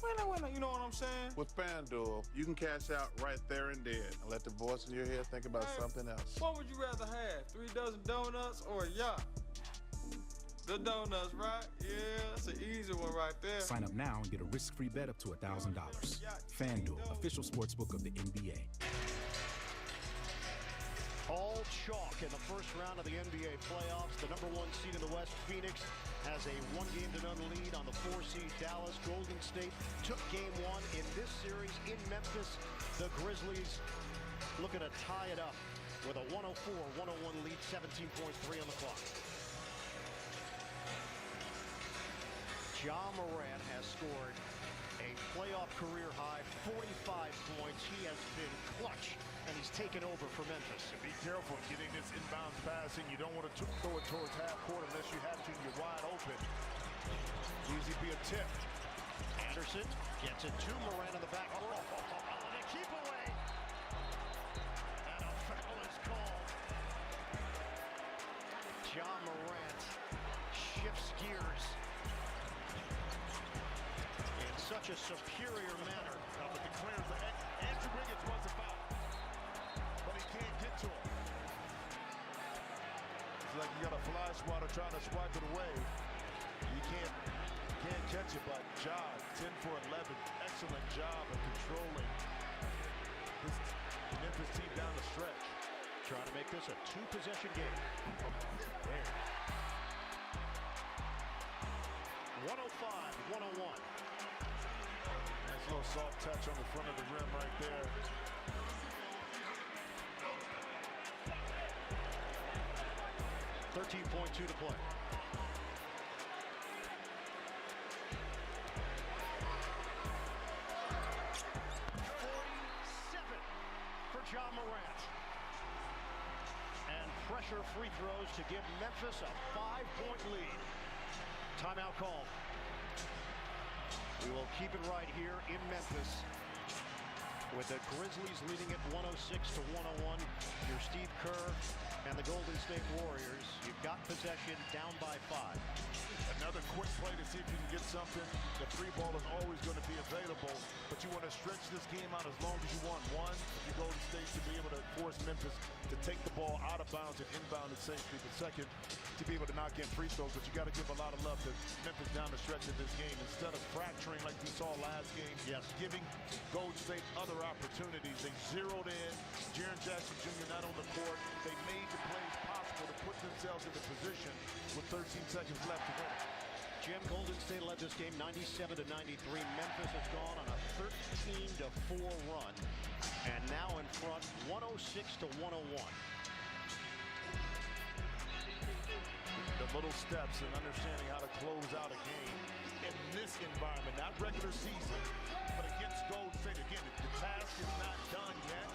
Speaker 20: Winner, you know what I'm saying?
Speaker 10: With FanDuel, you can cash out right there and then and let the voice in your head think about something else.
Speaker 20: What would you rather have? 3 dozen donuts or a yacht? The donuts, right? Yeah, that's an easy one right there.
Speaker 3: Sign up now and get a risk-free bet up to $1,000. FanDuel, official sportsbook of the NBA.
Speaker 21: All chalk in the first round of the NBA playoffs. The number 1 seed in the West, Phoenix, has a 1-game-to-none lead on the 4 seed Dallas. Golden State took game 1 in this series in Memphis. The Grizzlies looking to tie it up with a 104-101 lead, 17.3 on the clock. Ja Morant has scored a playoff career high 45 points. He has been clutch, and he's taken over for Memphis.
Speaker 8: Be careful getting this inbounds passing. You don't want to throw it towards half court unless you have to. You're wide open. Easy be a tip.
Speaker 21: Anderson gets it to Morant on the backcourt. And a keep away. And a foul is called. Ja Morant shifts gears in such a superior manner.
Speaker 8: But declares that Andrew Wiggins was a foul, but he can't get to him. It's like you got a fly swatter trying to swipe it away. You can't catch it, but Ja, 10 for 11. Excellent job of controlling this Memphis team down the stretch.
Speaker 21: Trying to make this a 2-possession game.
Speaker 8: There.
Speaker 21: 105-101.
Speaker 8: Nice little soft touch on the front of the rim right there.
Speaker 21: .2 to play. no-pressure free throws to give Memphis a 5-point lead. Timeout call. We will keep it right here in Memphis with the Grizzlies leading at 106-101. Here's Steve Kerr and the Golden State Warriors. You've got possession, down by 5.
Speaker 8: Another quick play to see if you can get something. The free ball is always going to be available, but you want to stretch this game out as long as you want. One, if you go to State, to be able to force Memphis to take the ball out of bounds and inbound it safely. But second, to be able to knock in free throws. But you got to give a lot of love to Memphis down the stretch of this game. Instead of fracturing like we saw last game, giving Golden State other opportunities. They zeroed in. Jaren Jackson Jr. not on the court. They made the plays possible to put themselves in the position with 13 seconds left to win.
Speaker 21: Jim, Golden State led this game 97-93. Memphis has gone on a 13-4 run, and now in front 106-101.
Speaker 8: The little steps and understanding how to close out a game in this environment, not regular season, but against Golden State. Again, the task is not done yet,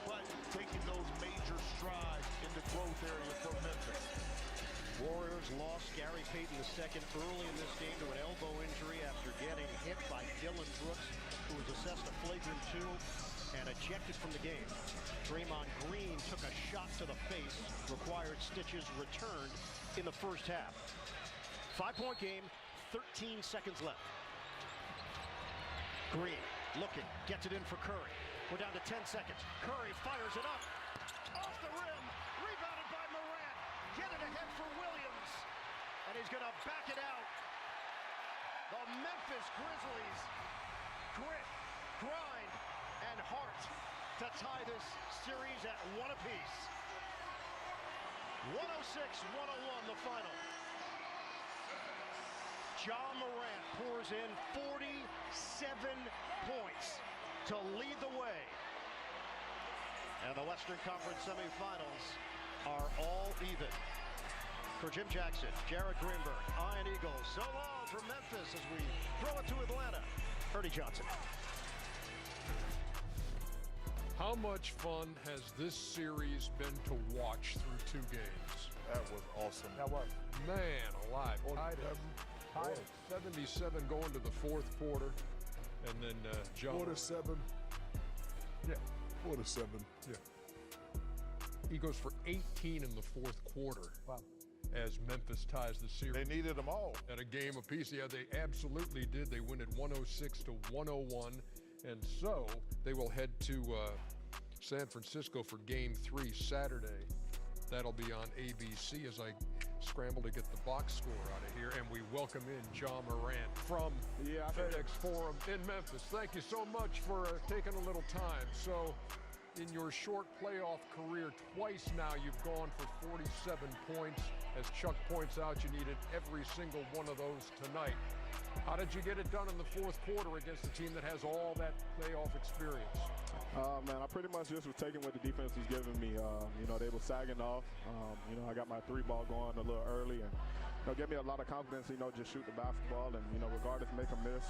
Speaker 8: but taking those major strides in the growth area for Memphis.
Speaker 21: Warriors lost Gary Payton II early in this game to an elbow injury after getting hit by Dylan Brooks, who was assessed a flagrant 2 and ejected from the game. Draymond Green took a shot to the face, required stitches, returned in the first half. 5-point game, 13 seconds left. Green looking, gets it in for Curry. We're down to 10 seconds. Curry fires it up, off the rim, rebounded by Morant. Get it ahead for Williams, and he's gonna back it out. The Memphis Grizzlies, grit, grind, and heart to tie this series at 1 apiece. 106-101 the final. Ja Morant pours in 47 points to lead the way. And the Western Conference semifinals are all even. For Jim Jackson, Jared Greenberg, Iron Eagles, so long from Memphis as we throw it to Atlanta. Ernie Johnson.
Speaker 1: How much fun has this series been to watch through 2 games?
Speaker 10: That was awesome.
Speaker 13: That was.
Speaker 1: Man alive. Tied at 77 going to the 4th quarter. And then John.
Speaker 14: 4-7.
Speaker 1: Yeah.
Speaker 14: 4-7.
Speaker 1: Yeah. He goes for 18 in the 4th quarter.
Speaker 13: Wow.
Speaker 1: As Memphis ties the series.
Speaker 10: They needed them all.
Speaker 1: At a game apiece. Yeah, they absolutely did. They win at 106-101. And so they will head to San Francisco for Game 3 Saturday. That'll be on ABC as I scramble to get the box score out of here. And we welcome in Ja Morant from FedEx Forum in Memphis. Thank you so much for taking a little time. So in your short playoff career, twice now you've gone for 47 points. As Chuck points out, you needed every single one of those tonight. How did you get it done in the 4th quarter against a team that has all that playoff experience?
Speaker 11: Man, I pretty much just was taking what the defense was giving me. You know, they were sagging off. You know, I got my 3-ball going a little early, and you know, gave me a lot of confidence. You know, just shoot the basketball, and you know, regardless, make a miss.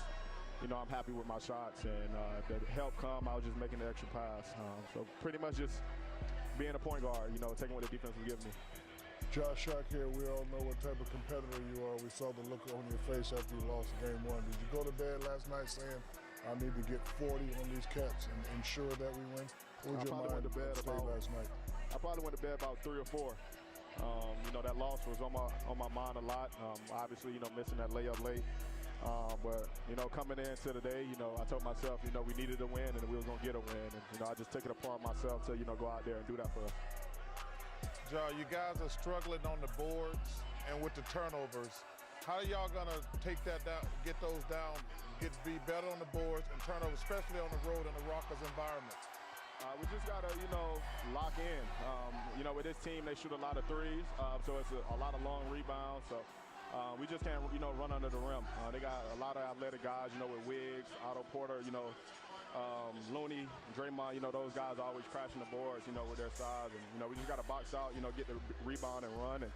Speaker 11: You know, I'm happy with my shots, and if the help come, I was just making the extra pass. So pretty much just being a point guard. You know, taking what the defense was giving me.
Speaker 14: Josh Shark here. We all know what type of competitor you are. We saw the look on your face after you lost game 1. Did you go to bed last night saying, I need to get 40 on these cats and ensure that we win? What was your mind last night?
Speaker 11: I probably went to bed about 3 or 4. You know, that loss was on my mind a lot. Obviously, you know, missing that layup late. But, you know, coming into the day, you know, I told myself, you know, we needed a win and we were going to get a win. And, you know, I just took it upon myself to, you know, go out there and do that for us.
Speaker 10: Ja, you guys are struggling on the boards and with the turnovers. How are y'all gonna take that down, get those down, be better on the boards and turnovers, especially on the road in the Rockers environment?
Speaker 11: We just gotta, you know, lock in. You know, with this team, they shoot a lot of threes, so it's a lot of long rebounds. So we just can't, you know, run under the rim. They got a lot of athletic guys, you know, with Wiggs, Otto Porter, you know. Looney, Draymond, you know, those guys are always crashing the boards, you know, with their size. And, you know, we just got to box out, you know, get the rebound and run. And,